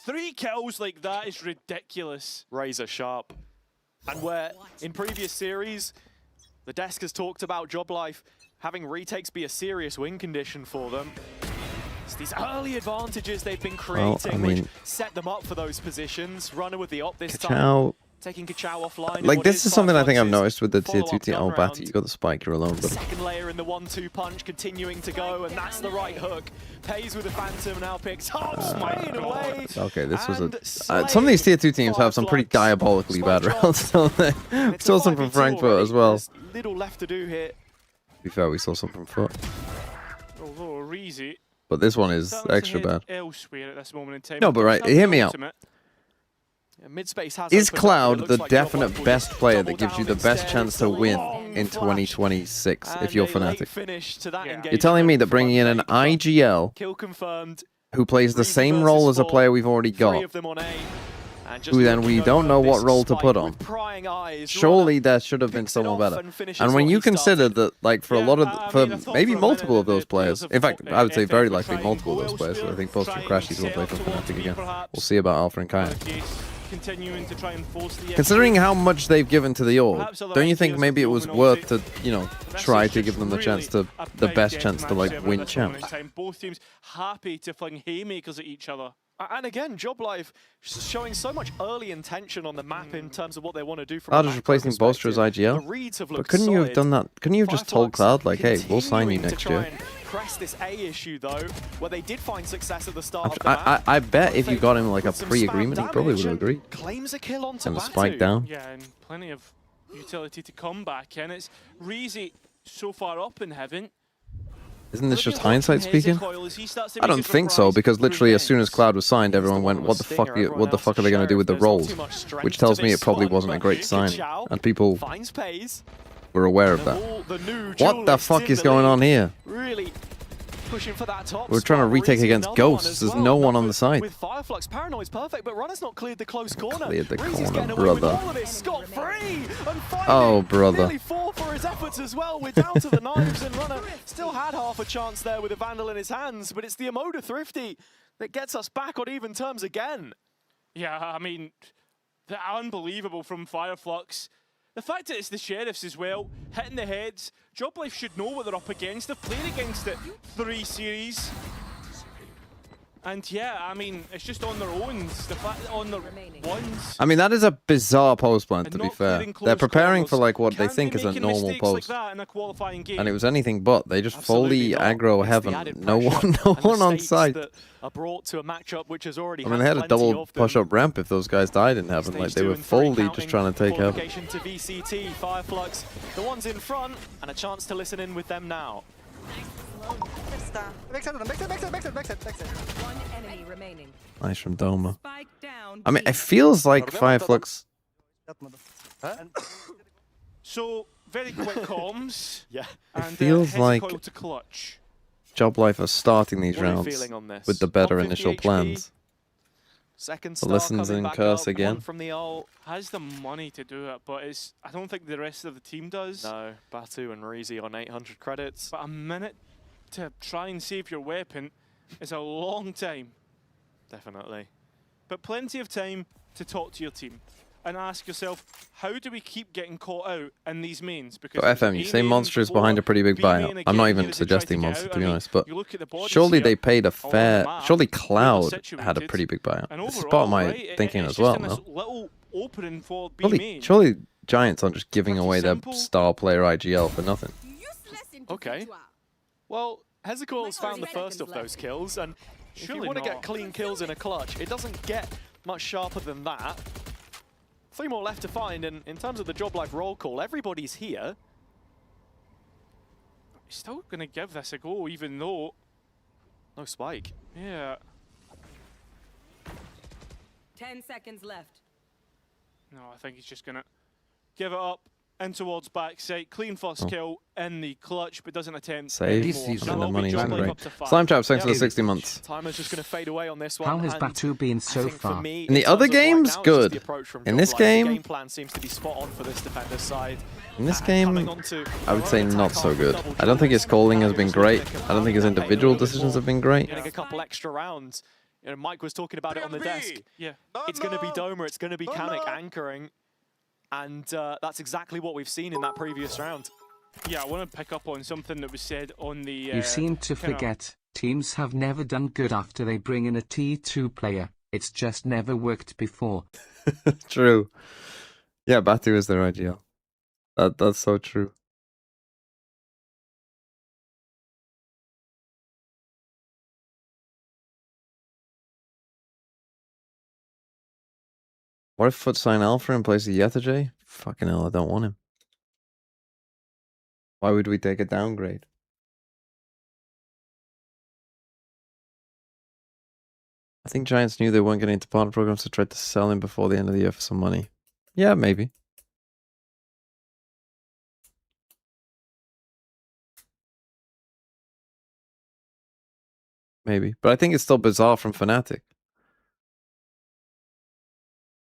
3 kills like that is ridiculous.
Razor sharp. And where in previous series, the desk has talked about Joblife having retakes be a serious win condition for them. It's these early advantages they've been creating, which set them up for those positions. Runner with the op this time. Taking Kachao offline.
Like, this is something I think I've noticed with the tier 2 team. Oh, Batty, you got the spike, you're alone. But
second layer in the 1-2 punch, continuing to go, and that's the right hook. Pays with the Phantom, now picks up, spraying away.
Okay, this was some of these tier 2 teams have some pretty diabolically bad rounds, don't they? We saw some from Frankfurt as well.
There's little left to do here.
To be fair, we saw some from Foot.
Although Reezy,
but this one is extra bad.
Elsewhere at this moment in time.
No, but right, hear me out.
Mid-space has
Is Cloud the definite best player that gives you the best chance to win in 2026 if you're Fnatic? You're telling me that bringing in an IGL who plays the same role as a player we've already got, who then we don't know what role to put on, surely there should have been someone better. And when you consider that, like, for a lot of, for maybe multiple of those players, in fact, I would say very likely multiple of those players, so I think Poster and Crashies will play for Fnatic again. We'll see about Alpha and Kaya.
Continuing to try and force the
Considering how much they've given to the org, don't you think maybe it was worth to, you know, try to give them the chance to, the best chance to, like, win champs?
Both teams happy to fling haymakers at each other.
And again, Joblife showing so much early intention on the map in terms of what they want to do.
Cloud is replacing Bolster as IGL? But couldn't you have done that? Couldn't you have just told Cloud, like, hey, we'll sign you next year?
Press this A issue though, where they did find success at the start of the map.
I bet if you got him like a pre-agreement, he probably would have agreed.
Claims a kill onto
and the spike down.
Yeah, and plenty of utility to come back in. It's Reezy so far up in heaven.
Isn't this just hindsight speaking? I don't think so, because literally as soon as Cloud was signed, everyone went, what the fuck are they going to do with the roles? Which tells me it probably wasn't a great sign, and people were aware of that. What the fuck is going on here?
Really pushing for that top
We're trying to retake against Ghosts. There's no one on the side.
With Fireflux, Paranoid's perfect, but Runner's not cleared the close corner.
Cleared the
Reezy's
corner,
brother.
Oh, brother.
Nearly 4 for his efforts as well. We're down to the knives, and Runner still had half a chance there with a Vandal in his hands, but it's the Emoda Thrifty that gets us back on even terms again.
Yeah, I mean, they're unbelievable from Fireflux. The fact that it's the Sheriffs as well, hitting the heads, Joblife should know what they're up against. They've played against it 3 series. And yeah, I mean, it's just on their own. The fact that on their ones.
I mean, that is a bizarre post plan, to be fair. They're preparing for like what they think is a normal post. And it was anything but. They just fully aggro heaven. No one on site.
Are brought to a matchup which has already
I mean, they had a double push-up ramp if those guys died in heaven. Like, they were fully just trying to take heaven.
To VCT, Fireflux, the ones in front, and a chance to listen in with them now.
One enemy remaining.
Nice from Doma. I mean, it feels like Fireflux.
So, very quick comms.
Yeah.
It feels like
to clutch.
Job Life are starting these rounds with the better initial plans.
Second
the listens and curse again.
From the ult.
Has the money to do it, but I don't think the rest of the team does.
No, Batu and Reezy on 800 credits.
But a minute to try and save your weapon is a long time.
Definitely.
But plenty of time to talk to your team and ask yourself, how do we keep getting caught out in these mains? Because
so FM, you say Monster is behind a pretty big buyout. I'm not even suggesting Monster, to be honest, but surely they paid a fair... Surely Cloud had a pretty big buyout. This is part of my thinking as well, no? Surely Giants aren't just giving away their star player IGL for nothing.
Okay. Well, Hezekiah's found the first of those kills, and if you want to get clean kills in a clutch, it doesn't get much sharper than that. 3 more left to find, and in terms of the Job Life roll call, everybody's here.
Still going to give this a go, even though...
No spike.
Yeah.
10 seconds left.
No, I think he's just going to give it up. In towards backside, clean first kill in the clutch, but doesn't attempt.
Save, and the money isn't great. Slime Trap, thanks for the 60 months.
Timer's just going to fade away on this one.
How has Batu been so far?
In the other games, good. In this game,
game plan seems to be spot on for this defender's side.
In this game, I would say not so good. I don't think his calling has been great. I don't think his individual decisions have been great.
Getting a couple extra rounds. You know, Mike was talking about it on the desk.
Yeah.
It's going to be Doma, it's going to be Kamek anchoring. And that's exactly what we've seen in that previous round.
Yeah, I want to pick up on something that was said on the...
you seem to forget, teams have never done good after they bring in a T2 player. It's just never worked before.
True. Yeah, Batu is their IGL. That's so true. What if Foot sign Alpha in place of Yetterjay? Fucking hell, I don't want him. Why would we take a downgrade? I think Giants knew they weren't getting into partner programs, so tried to sell him before the end of the year for some money. Yeah, maybe. Maybe. But I think it's still bizarre from Fnatic.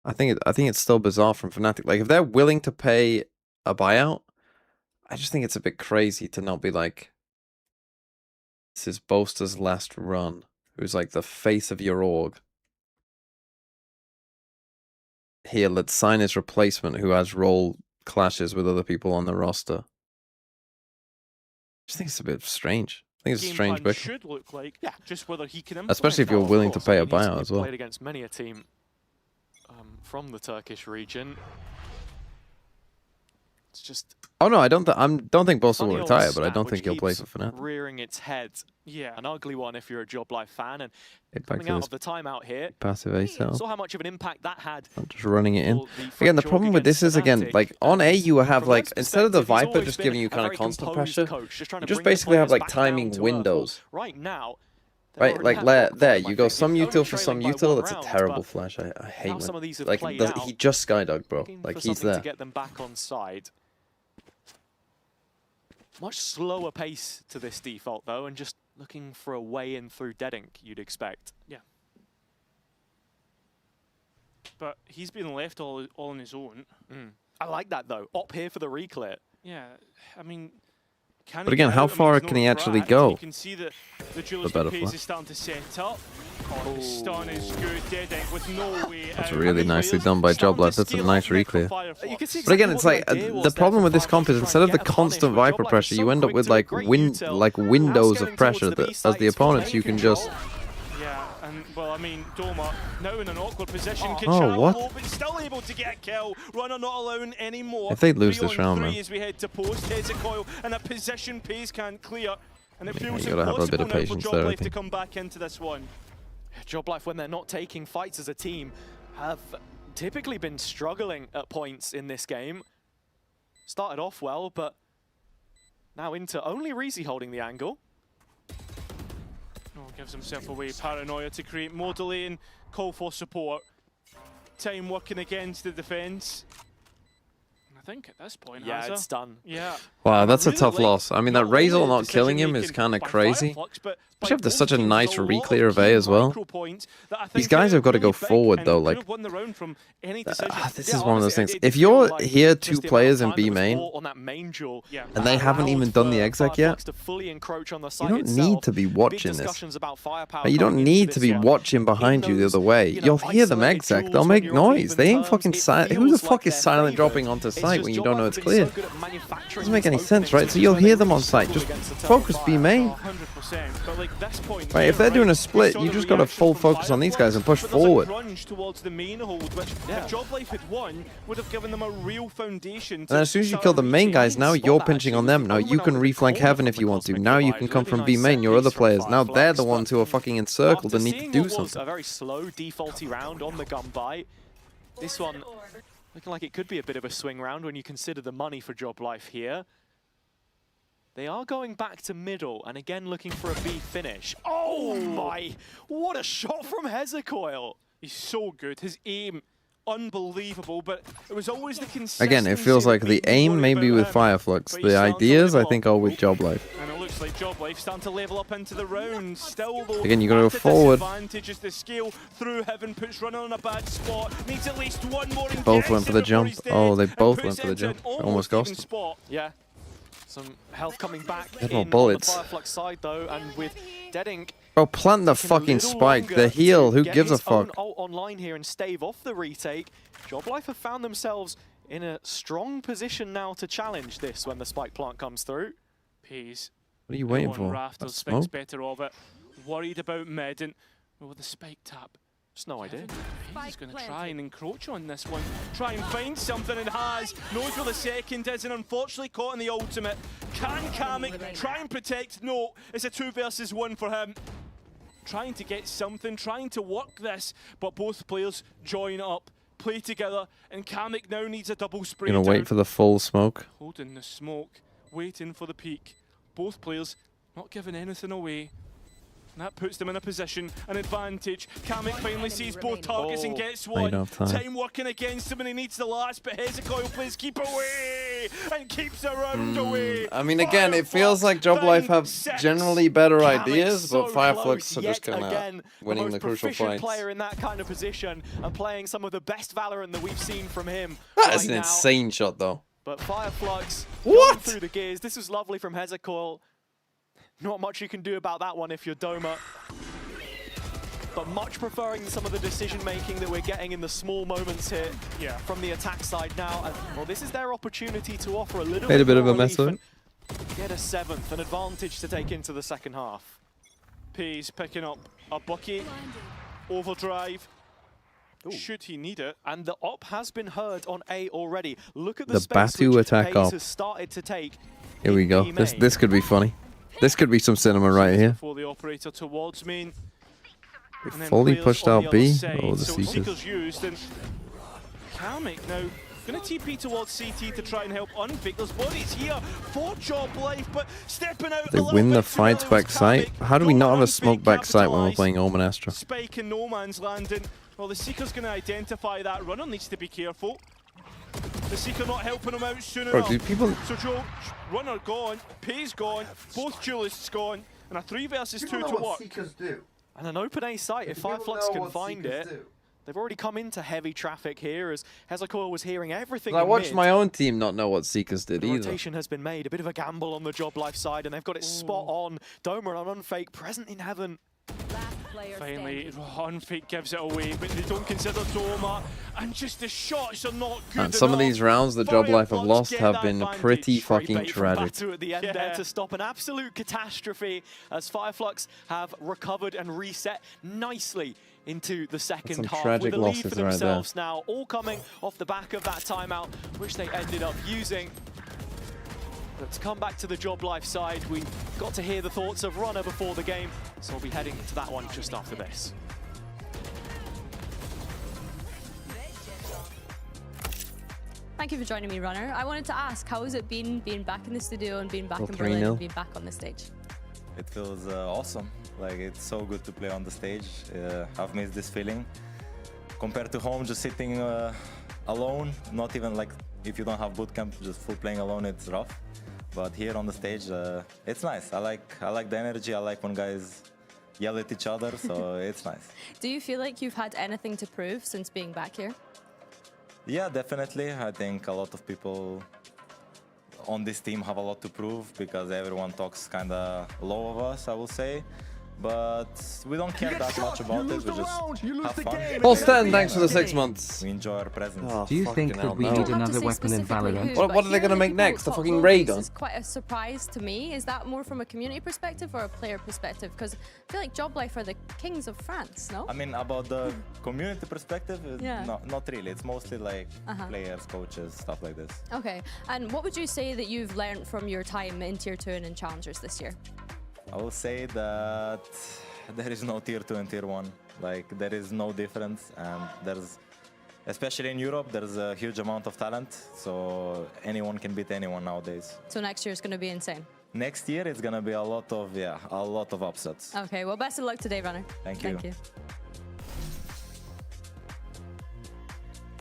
I think it's still bizarre from Fnatic. Like, if they're willing to pay a buyout, I just think it's a bit crazy to not be like, this is Boaster's last run, who's like the face of your org. Here, let's sign his replacement who has role clashes with other people on the roster. I just think it's a bit strange. I think it's a strange bit.
Should look like, just whether he can
especially if you're willing to pay a buyout as well.
Played against many a team from the Turkish region. It's just...
Oh no, I don't think Bossa will retire, but I don't think he'll play for Fnatic.
Rearing its head.
Yeah.
An ugly one if you're a Job Life fan. And coming
out
out of the timeout here,
passive ASL.
saw how much of an impact that had.
I'm just running it in. Again, the problem with this is, again, like, on A, you have, like, instead of the Viper just giving you kind of constant pressure, you just basically have, like, timing windows.
Right now,
right, like, there, you go some util for some util, that's a terrible flash. I hate when, like, he just skydug, bro. Like, he's there.
To get them back on side. Much slower pace to this default, though, and just looking for a way in through Dead Ink, you'd expect.
Yeah. But he's been left all on his own.
I like that, though. Op here for the reclear.
Yeah, I mean...
But again, how far can he actually go?
You can see that the Julius pace is starting to set up. Oh, the stun is good. Dead Ink with no way out.
That's really nicely done by Job Life. That's a nice reclear. But again, it's like the problem with this comp is instead of the constant Viper pressure, you end up with like windows of pressure that as the opponents you can just
And, well, I mean, Doma now in an awkward position.
Oh,
Kachao
what?
low, but still able to get a kill. Runner not allowing any more.
If they lose this
3 on
round,
3
man.
as we head to post. Hezekiah and a possession Pace can't clear. And it feels
you gotta have a bit
impossible
of
now for
patience there, I
Joblife to
think.
come back into this one.
Joblife, when they're not taking fights as a team, have typically been struggling at points in this game. Started off well, but now into only Reezy holding the angle.
Oh, gives himself away. Paranoia to create more delay and call for support. Time working against the defense. I think at this point,
Yeah,
Hazza.
it's done.
Yeah.
Wow, that's a
Really
tough
late,
loss. I mean, that
not
Razor
only
not killing him is
decision-making
kind of
by
crazy.
Fireflux, but
Especially after
both
such a
teams.
nice
A lot of
re-clear of A
key
as well.
micro points that I
These
think
guys
are
have got to go
really big
forward
and
though.
could
Like,
have won the round from any decision.
this
Yeah,
is one of those
honestly,
things.
it
If
did
you're
feel like
here
just
2
the amount
players
of
in
time
B
that was
main,
bought on that main duel,
and they haven't even done the exec yet,
to fully encroach on the
you
site
don't
itself.
need to be
Big
watching this.
discussions about firepower
Like, you don't
coming into
need to
this
be
one.
watching behind you the other way. You'll hear them
isolated
exec.
duels
They'll
when
make
you're on
noise.
even
They ain't
terms.
fucking
It
silent. Who the
feels
fuck
like
is
they're
silent
favoured.
dropping onto
It's
site
just
when you don't know it's
Joblife have been
clear?
so good at manufacturing
Doesn't make
these
any sense,
openings,
right?
which
So
is
you'll
where they
hear them
really
on site.
struggle
Just
against the Eternal
focus
Fire.
B main.
100%. But like this point,
Right, if
here,
they're doing a
we
split,
saw
you
the
just got to
reaction
full
from
focus on these
Fireflux,
guys and push
but there's
forward.
a grunge towards the main hold, which if Joblife had won, would have given them a real foundation.
And as soon as you kill the main guys, now you're pinching on them. Now you can reflank Heaven if you want to. Now you can come from B main, your other players. Now they're the ones who are fucking encircled and need to do
Was
something.
a very slow, defaulty round on the gun buy. This one looking like it could be a bit of a swing round when you consider the money for Joblife here. They are going back to middle and again looking for a B finish. Oh my! What a shot from Hezekiah!
He's so good. His aim, unbelievable, but it was always the consistency.
Again, it feels like the aim maybe with Fireflux. The ideas, I think, are with Joblife.
And it looks like Joblife starting to level up into the round. Still, though,
Again, you gotta go
at a
forward.
disadvantage as the scale through Heaven puts Runner on a bad spot. Needs at least one more. And
Both
gets
went for
it
the
before
jump.
he's dead,
Oh, they
and
both
puts
went for the
it into
jump.
an
Almost
even
cost them.
Spot. Yeah. Some health coming back
Had
in
more
on the
bullets.
Fireflux side though, and with Deadink
Bro, plant the
taking a
fucking
little
spike.
longer
The heal.
to
Who
get
gives a
his own
fuck?
ult online here and stave off the retake. Joblife have found themselves in a strong position now to challenge this when the spike plant comes through.
Peas.
What are you waiting
On
for?
Rafters
A
thinks
smoke?
better of it. Worried about mid and with the spike tap.
Just no idea.
He's going to try and encroach on this one. Try and find something and has. Knows where the second is and unfortunately caught in the ultimate. Can Kamek try and protect? No, it's a 2 versus 1 for him. Trying to get something, trying to work this, but both players join up, play together, and Kamek now needs a double spray
Gonna
down.
wait for the full smoke.
Holding the smoke, waiting for the peak. Both players not giving anything away. And that puts them in a position, an advantage. Kamek finally sees both targets and gets one.
don't have time.
Working against him and he needs the last, but Hezekiah plays keep away and keeps the round away.
I mean, again, it feels like Joblife have generally better ideas, but Fireflux are just kind of winning the crucial fights.
Player in that kind of position and playing some of the best Valorant that we've seen from him.
That is an
right now.
insane shot, though.
But Fireflux
What?
going through the gears. This was lovely from Hezekiah. Not much you can do about that one if you're Doma. But much preferring some of the decision-making that we're getting in the small moments here from the attack side now. And, well, this is their opportunity to offer a little
Made a bit of
more
a mess
relief
of it.
and get a 7th, an advantage to take into the second half.
Peas picking up a bucket. Overdrive. Should he need it?
And the op has been heard on A already. Look at
The
space
Batu
which
attack
Hayes
op.
has started to take.
Here we go. This could be funny. This could be some cinema right here.
For the operator towards main.
We
And then
fully
players
pushed
on the
out
other
B.
side.
Oh, the
So
Seekers.
Seekers used and Kamek now going to TP towards CT to try and help unpick. There's bodies here for Joblife, but stepping out
They
a little
win the
bit too early
fights
was
back site.
Kamek.
How do we not have a
Unpick,
smoke back site when we're
capitalise.
playing Omen Astra?
Spike in no man's landing. Well, the Seeker's going to identify that. Runner needs to be careful. The Seeker not helping him out soon
Bro,
enough.
do people-
So Joe, Runner gone, Pay's gone, both duelists gone, and a 3 versus 2 to work.
do.
And an open A site, if Fireflux can find it. They've already come into heavy traffic here as Hezekiah was hearing everything
I
in
watched
mid.
my own team not know what Seekers did
The
either.
rotation has been made, a bit of a gamble on the Joblife side, and they've got it spot on. Doma and Unfake present in heaven.
Finally, Unfake gives it away, but they don't consider Doma, and just the shots are not good
And some of
enough.
these rounds that Job Life have lost have been pretty fucking
Bait from
tragic.
Batu at the end there to stop an absolute catastrophe as Fireflux have recovered and reset nicely into the second
some
half
tragic
with a lead
losses
for
right there.
themselves now, all coming off the back of that timeout, which they ended up using. Let's come back to the Job Life side. We got to hear the thoughts of Runner before the game, so we'll be heading to that one just after this.
Thank you for joining me, Runner. I wanted to ask, how has it been being back in the studio and being back
Well,
in Berlin
3-0.
and being back on the stage?
It feels awesome. Like, it's so good to play on the stage. I've missed this feeling. Compared to home, just sitting alone, not even like if you don't have bootcamp, just full playing alone, it's rough. But here on the stage, it's nice. I like the energy. I like when guys yell at each other, so it's nice.
Do you feel like you've had anything to prove since being back here?
Yeah, definitely. I think a lot of people on this team have a lot to prove because everyone talks kind of low of us, I will say. But we don't care that much about it. We just have fun.
Paul Stan, thanks for the 6 months.
We enjoy our presence.
Oh,
Do you think
fucking
that
hell,
we
no.
need
Have to
another
say
weapon in
specifically
Valorant?
who,
What
but
are they gonna
hearing
make
people
next? The
talk
fucking
low
ray
base
gun?
is quite a surprise to me. Is that more from a community perspective or a player perspective? Because I feel like Job Life are the kings of France, no?
I mean, about the community perspective,
Yeah.
not really. It's mostly like
Uh-huh.
players, coaches, stuff like this.
Okay, and what would you say that you've learned from your time in Tier 2 and in Challengers this year?
I will say that there is no tier 2 and tier 1. Like, there is no difference, and there's, especially in Europe, there's a huge amount of talent, so anyone can beat anyone nowadays.
So next year is going to be insane.
Next year, it's gonna be a lot of upsets.
Okay, well, best of luck today, Runner.
Thank you.
Thank you.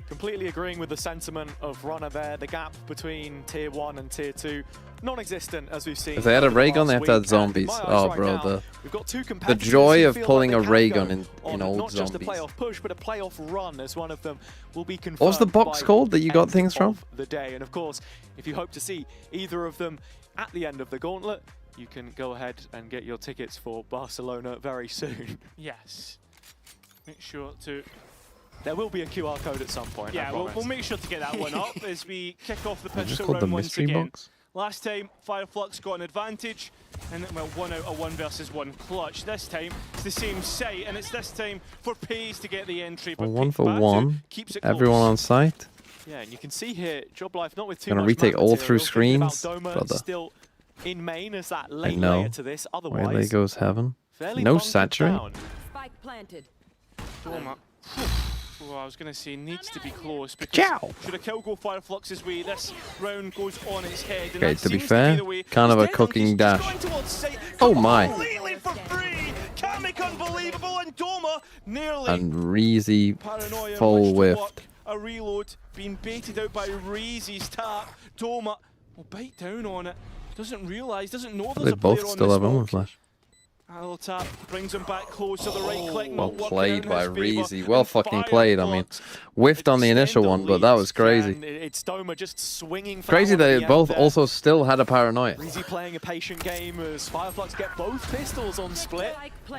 Completely agreeing with the sentiment of Runner there. The gap between Tier 1 and Tier 2, non-existent, as we've seen.
If they had a
over the
ray gun,
last
they have to add
week.
zombies.
And in my eyes
Oh,
right
bro,
now, we've got two
the
competitors
joy
who
of
feel
pulling
like
a
they
ray
can
gun
go
in
on
old
not just a
zombies.
playoff push, but a playoff run, as one of them will be confirmed.
What was the box
by
called that you got
end
things from?
of the day. And of course, if you hope to see either of them at the end of the gauntlet, you can go ahead and get your tickets for Barcelona very soon.
Yes. Make sure to...
There will be a QR code at some point.
Yeah,
I
we'll
promise.
make sure to get that one up as we kick off the
Is this
pitch
called the
round once
mystery
again.
box?
Last time, Fireflux got an advantage, and then, well, 1 out of 1 versus 1 clutch. This time, it's the same site, and it's this time for Pays to get the entry. But
Well, 1 for
Batu
1.
keeps it
Everyone
close.
on site.
Yeah, and you can see here, Job Life not with too
Gonna
much
retake
map
all
material.
through
Thinking about
screens,
Doma
brother.
still in main as that
I
late
know.
layer to this.
Where
Otherwise,
goes heaven.
fairly
No
bunkered
saturate.
down.
Spike planted.
Doma. Oh, I was going to say needs to be close because
Ciao.
should a kill go Fireflux's way, this round goes on its head. And
Okay,
that
to be
seems
fair,
the way.
kind of a
He's dead,
cooking
he's
dash.
going towards Saint.
Oh my.
Completely for free. Kamek unbelievable, and Doma nearly.
And Reezy
Paranoia
full
managed to
whiffed.
work a reload, being baited out by Reezy's tap. Doma will bite down on it. Doesn't realise, doesn't know there's
They
a player
both
on
still
the
have armor
smoke.
flash.
A little tap brings him back close to the right click.
Well
not working
played
out in
by
his favour.
Reezy. Well
And
fucking played. I mean,
Fireflux
whiffed on the initial
extend
one,
the
but that
lead.
was crazy.
And it's Doma just swinging for
Crazy
that one
that
at
they
the
both
end there.
also still had a paranoia.
Reezy playing a patient game as Fireflux get both pistols on split.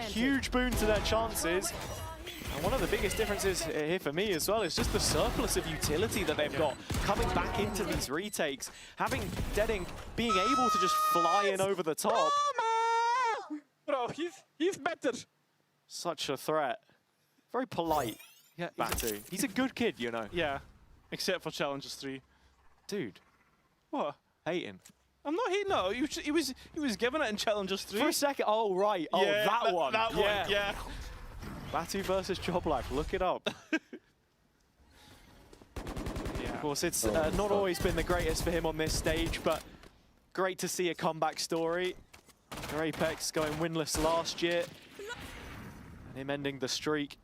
Huge boon to their chances. And one of the biggest differences here for me as well is just the surplus of utility that they've got coming back into these retakes. Having Deadink being able to just fly in over the top.
Bro, he's better.
Such a threat. Very polite.
Yeah,
Batu. He's a good kid, you know.
Yeah, except for Challengers 3.
Dude.
What?
Hating.
I'm not hating. No, he was giving it in Challengers 3.
For a second. Oh, right. Oh,
Yeah,
that one.
That one, yeah.
Batu versus Job Life. Look it up. Of course, it's not always been the greatest for him on this stage, but great to see a comeback story. Their Apex going winless last year. And him ending the streak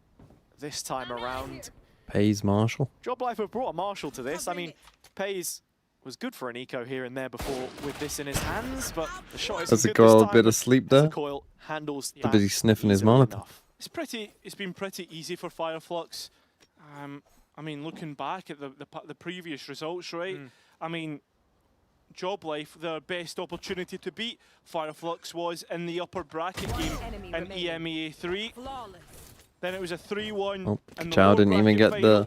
this time around.
Pays Marshall.
Job Life have brought a Marshall to this. I mean, Pays was good for an eco here and there before with this in his hands, but the shot isn't
As a
good
girl,
this
a
time.
bit of sleep there.
Coil handles
Too busy
that
sniffing his
easily
monitor.
enough.
It's been pretty easy for Fireflux. I mean, looking back at the previous results, right? I mean, Joblife, their best opportunity to beat Fireflux was in the upper bracket game in EMEA 3. Then it was a 3-1.
Oh, Chow didn't even get the...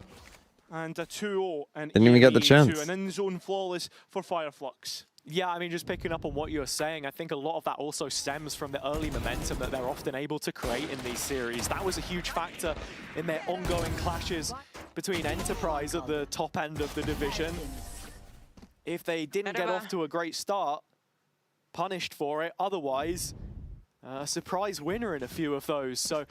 And a 2-0.
Didn't even get the chance.
An in-zone flawless for Fireflux.
Yeah, I mean, just picking up on what you were saying, I think a lot of that also stems from the early momentum that they're often able to create in these series. That was a huge factor in their ongoing clashes between Enterprise at the top end of the division. If they didn't get off to a great start, punished for it. Otherwise, a surprise winner in a few of those. So,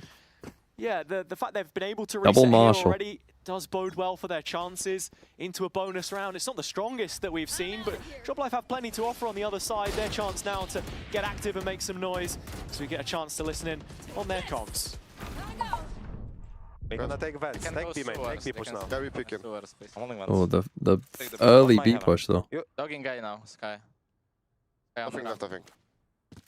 yeah, the fact they've been able to reset here already does bode well for their chances into a bonus round. It's not the strongest that we've seen, but Joblife have plenty to offer on the other side. Their chance now to get active and make some noise, so we get a chance to listen in on their comms.
We're gonna take vents. Take B main. Take B push now.
Carry picking.
Oh, the early B push though.
Dogging guy now, Sky.
Nothing left, I think.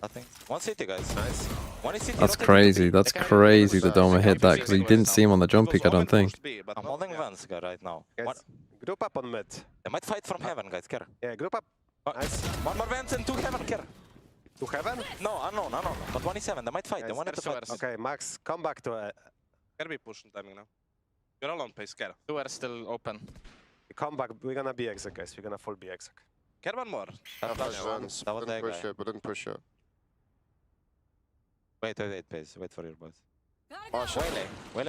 Nothing. One city, guys. Nice. One is city.
That's crazy. That's crazy that Doma hit that because he didn't see him on the jump pick, I don't think.
I'm holding Vans guy right now.
Guys, group up on mid.
They might fight from heaven, guys. Care.
Yeah, group up. Nice.
One more Vans and 2 heaven. Care.
2 heaven?
No, unknown. But 1 is 7. They might fight. They wanted to fight.
Okay, Max, come back to
Gotta be pushing timing now. You're all on pace, Care.
2 are still open.
come back. We're gonna be exec, guys. We're gonna full be exec.
Care one more.
Didn't push it, but didn't push it.
Wait, please. Wait for your boys.
Oh, shit.
Wait.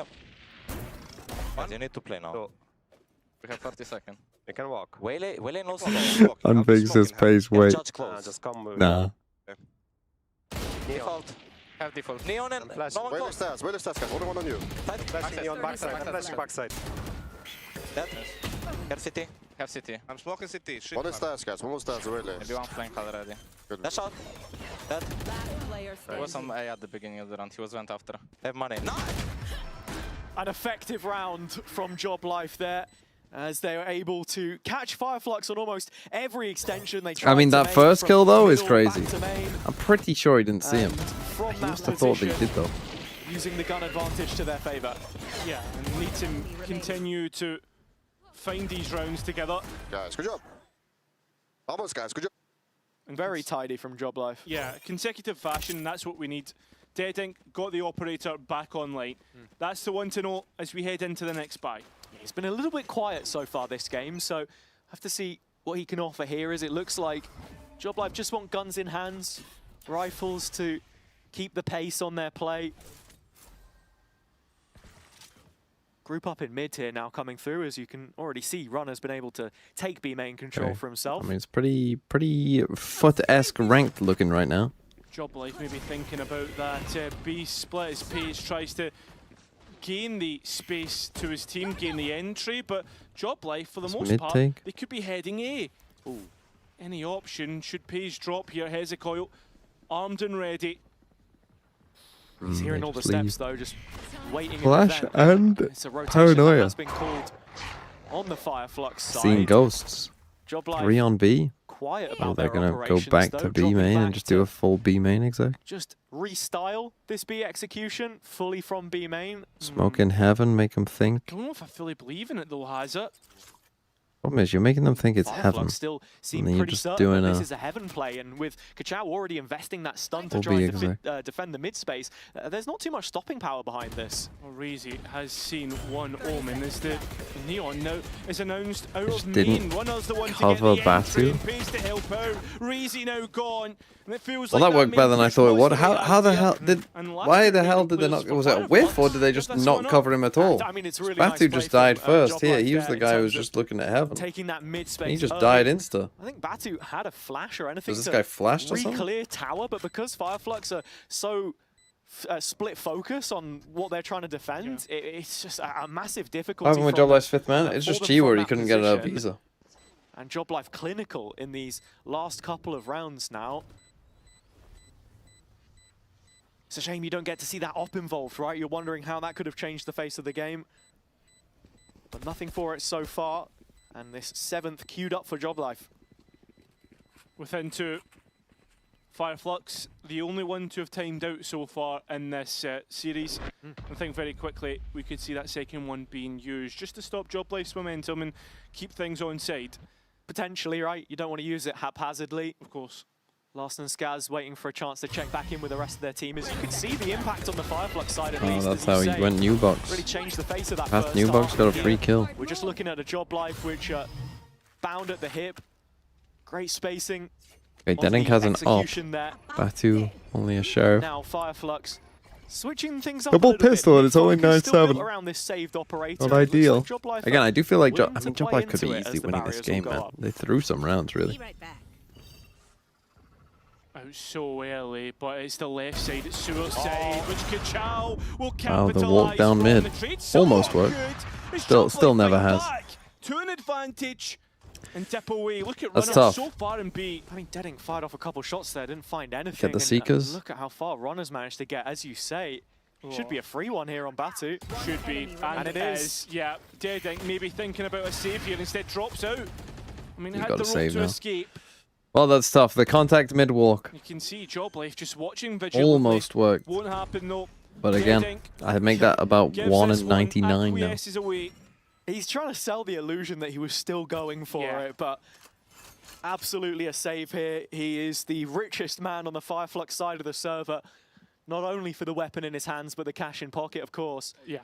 You need to play now.
So, we have 30 seconds.
We can walk.
Waylay knows.
Unfix his pace, wait.
Just come.
Nah.
Default.
Have default.
Neon and
flash.
No one
Wait the
close.
stairs, guys. Only one on you.
Flashing Neon backside. I'm flashing backside.
Dead. Care city.
Have city.
I'm smoking city. Shit.
One is stairs, guys. One more stairs, really.
Maybe one flank already.
Good.
Dash out. Dead.
There was some A at the beginning of the round. He was went after.
Have money. No!
An effective round from Joblife there, as they were able to catch Fireflux on almost every extension they tried.
I mean,
to
that
make
first
from
kill though is
middle
crazy.
back to main.
I'm pretty sure he didn't see him.
From
He
that
must have thought that he
position,
did though.
using the gun advantage to their favor.
Yeah, and need to continue to find these rounds together.
Guys, good job. Almost, guys. Good job.
And very tidy from Joblife.
Yeah, consecutive fashion, that's what we need. Deadink got the operator back online. That's the one to know as we head into the next buy.
Yeah, he's been a little bit quiet so far this game, so have to see what he can offer here, as it looks like Joblife just want guns in hands, rifles to keep the pace on their play. Group up in mid here now coming through, as you can already see. Runner's been able to take B main control for himself.
I mean, it's pretty foot-esque ranked looking right now.
Joblife maybe thinking about that B split as Paige tries to gain the space to his team, gain the entry, but Joblife, for the most part, they could be heading A. Ooh. Any option, should Paige drop here, Hezekiah, armed and ready.
He's hearing all the steps though, just waiting.
Flash and
it's a rotation
paranoia.
that has been called on the Fireflux side.
Seeing ghosts.
Joblife
3 on B.
Quiet about
Oh, they're
their
gonna go
operations,
back
though,
to B
dropping
main
back
and just do a full B main exec.
Just restyle this B execution fully from B main.
Smoke in heaven, make them think.
I don't know if I fully believe in it though, Hazard.
Problem is, you're making them think it's
Fireflux
heaven.
still seem
and then you're
pretty
just
certain
doing
that this
a
is a heaven play, and with Kachao already investing that stun to
Full
try
B
and defend the mid space, there's not too much stopping power behind this.
Reezy has seen one omen as the Neon now is announced out of
didn't
main. Runner's the one to
cover
get the entry
Batu.
and Pace to help out. Reezy now gone. And it feels
Well,
like
that worked better than I thought it would. How the hell did? Why the hell did they not? Was it a whiff or did they just not cover him at all?
I mean, it's really
Batu
nice
just
play
died
from,
first.
Joblife
He was
there
the
in
guy who
terms
was
of
just looking at heaven.
taking that mid space.
He just
early.
died insta.
I think Batu had a flash or anything
Was
to
this guy flashed or something?
re-clear tower, but because Fireflux are so split focus on what they're trying to defend, it's just a massive difficulty.
What happened with
from
Joblife's fifth man? It's
for
just
them
G
from
where he
that
couldn't get a
position.
visa.
And Joblife clinical in these last couple of rounds now. It's a shame you don't get to see that op involved, right? You're wondering how that could have changed the face of the game. But nothing for it so far. And this 7th queued up for Joblife.
Within 2. Fireflux, the only one to have timed out so far in this series. I think very quickly we could see that second one being used just to stop Joblife's momentum and keep things on side.
potentially, right? You don't want to use it haphazardly.
Of course.
Larson and Skaz waiting for a chance to check back in with the rest of their team. As you can see the impact on the Fireflux side at least.
That's how he went new box.
Really changed the face of that
Past
first
new box,
half.
got a free kill.
We're just looking at a Job Life which bound at the hip. Great spacing.
Okay, Denning has an op.
There.
Batu, only a sheriff.
Now Fireflux switching things up
Double
a little
pistol
bit.
and it's only
Still built
9-7.
around this saved operator.
Not
It looks
ideal.
like Job Life
Again, I do feel like
willing to
Job
play
Life could be
into it as
easily
the
winning this
barriers will
game,
go
man.
up.
They threw some rounds, really.
Out so early, but it's the left side, it's Sewell's side, which Kachao will
Wow,
capitalize
the walk down
from.
mid.
The trade so
Almost worked.
good. It's
Still
Job Life
never
fighting
has.
back to an advantage and tip away. Look at
That's
Runner
tough.
so far in B.
I mean, Deading fired off a couple shots there, didn't find anything.
Get the
and,
Seekers.
look at how far Runner's managed to get, as you say. Should be a free one here on Batu.
Should be, and
it is.
Yeah, Deading maybe thinking about a save here, instead drops out. I mean,
He's
had
got
the
to
rope
save
to
now.
escape.
Well, that's tough. The contact mid walk
You can see Job Life just watching vigilantly.
almost worked.
Won't happen though.
But again, I make that about
Gives
1
this
in
one,
99 now.
acquiesces away.
He's trying to sell the illusion that he was still going for it, but absolutely a save here. He is the richest man on the Fireflux side of the server, not only for the weapon in his hands, but the cash in pocket, of course.
Yeah.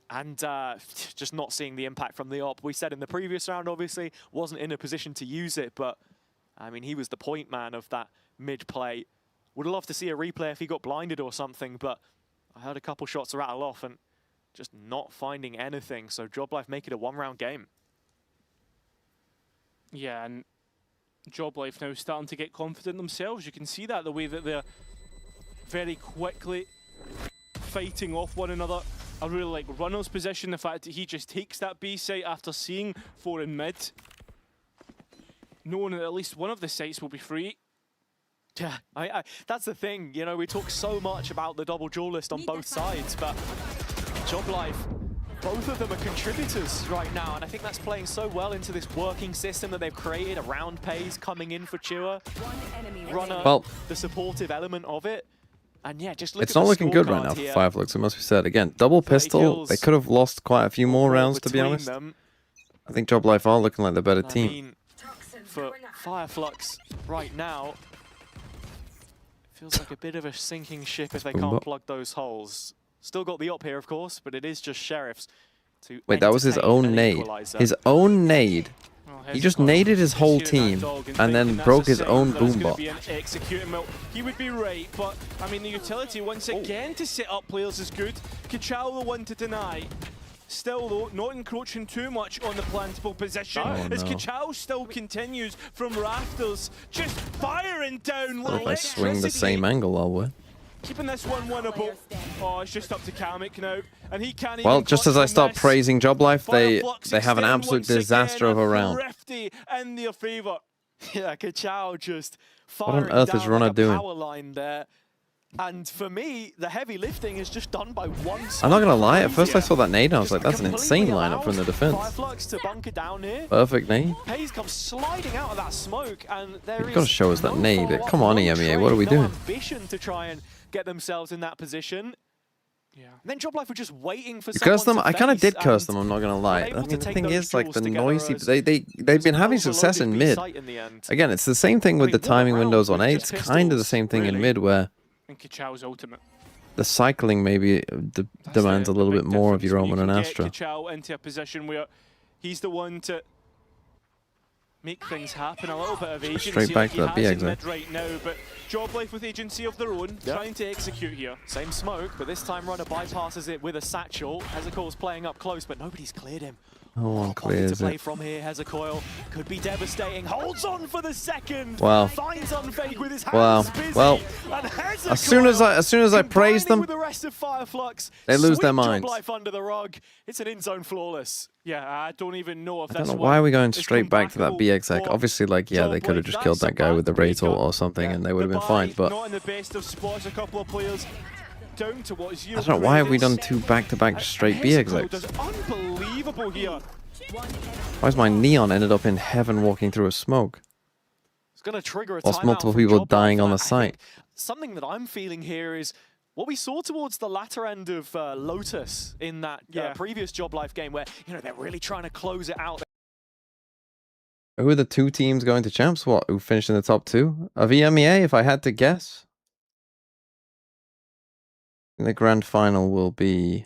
And just not seeing the impact from the op. We said in the previous round, obviously, wasn't in a position to use it, but I mean, he was the point man of that mid play. Would love to see a replay if he got blinded or something, but I heard a couple shots rattle off and just not finding anything. So Job Life make it a one-round game.
Yeah, and Job Life now starting to get confident themselves. You can see that the way that they're very quickly fighting off one another. I really like Runner's position, the fact that he just takes that B site after seeing 4 in mid, knowing that at least one of the sites will be free.
Yeah, that's the thing. You know, we talk so much about the double duelist on both sides, but Job Life, both of them are contributors right now, and I think that's playing so well into this working system that they've created around Pays coming in for Chua. Runner,
Well,
the supportive element of it. And yeah, just look
It's
at
not
the
looking good right
scorecard
now for
here.
Fireflux, it must be said. Again, double pistol.
kills
They could have lost quite a few more rounds, to be
between
honest.
them.
I think Job Life are looking like the better
I
team.
mean, for Fireflux right now, feels like a bit of a sinking ship if they can't plug those holes. Still got the op here, of course, but it is just Sheriffs to
Wait, that was his
entertain
own
an
nade.
equalizer.
His own nade. He just naded his whole team and then broke his own boombox.
He would be right, but I mean the utility once again to set up players is good. Kachao the one to deny. Still though, not encroaching too much on the plantable position as Kachao still continues from rafters, just firing down
What if I swing the
electricity.
same angle, I'll win.
Keeping this one winnable. Oh, it's just up to Kamek now, and he can't
Well,
even
just
touch
as I
from
start
this.
praising Job Life, they
Fireflux
have an
extend
absolute
once again
disaster of a round.
Thrifty in their favour.
Yeah, Kachao just
What on
firing
earth is
down
Runner
like a
doing?
power line there. And for me, the heavy lifting is just done by one
I'm not gonna lie, at
side.
first I saw that nade and I was like, that's an insane
Completely
lineup from the
allows
defense.
Fireflux to bunker down here.
Perfect nade.
Pays comes sliding out of that smoke, and there
You've
is
got to show us that
no
nade.
follow-up,
Come on,
no
EMEA, what are we
trade, no
doing?
ambition to try and get themselves in that position.
Yeah.
And then Job Life were just waiting for
You
someone
curse them?
to
I kind of
face,
did curse
and
them, I'm not gonna lie.
able
I
to
mean, the
take
thing
those
is, like,
duels
the
together
noisy...
as
They've been having success in mid. Again, it's the same thing with the timing windows on A. It's kind of the same thing in mid, where
And Kachao's ultimate.
the cycling maybe demands a little bit more of your Omen and Astra.
Get Kachao into a position where he's the one to make things happen, a little bit of agency
Straight back
like
to that
he has
BX
in mid right now, but Job Life with agency of their own, trying to execute here.
Same smoke, but this time Runner bypasses it with a satchel. Hezekiah's playing up close, but nobody's cleared him.
No one
Wanting to
clears
play
it.
from here, Hezekiah could be devastating. Holds on for the second.
Wow.
Finds Unfake with his hands
Wow.
busy.
Well,
And
as soon as I praise them,
with the rest of Fireflux,
they lose their
sweep
minds.
Job Life under the rug. It's an in-zone flawless.
Yeah, I don't even know if
I don't
this
know why
one
we're going
is
straight back to that
comebackable
BXX.
or
Obviously, like, yeah, they could have just killed that guy with the Wraith or something, and they would have been fine. But
not in the best of spots. A couple of players down to what is
I don't know why have we done two back-to-back straight
Hezekiah
BXX.
does unbelievable here.
Why is my Neon ended up in heaven walking through a smoke?
It's going to trigger a
Whilst
timeout
multiple
from
people
Job
dying
Life,
on
and
the
I
site.
think something that I'm feeling here is what we saw towards the latter end of Lotus in that previous Job Life game, where they're really trying to close it out.
Who are the 2 teams going to champs? What? Who finished in the top 2 of EMEA? If I had to guess, the grand final will be.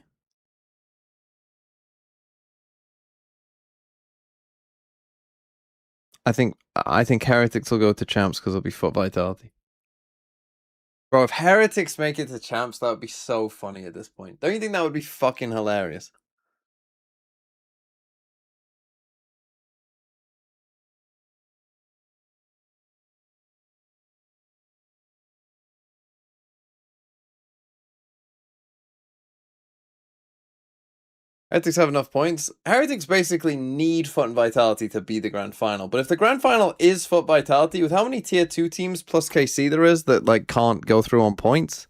I think Heretics will go to champs because it'll be foot vitality. Bro, if Heretics make it to champs, that would be so funny at this point. Don't you think that would be fucking hilarious? Heretics have enough points. Heretics basically need Foot and Vitality to be the grand final. But if the grand final is Foot Vitality, with how many tier 2 teams plus KC there is that like can't go through on points,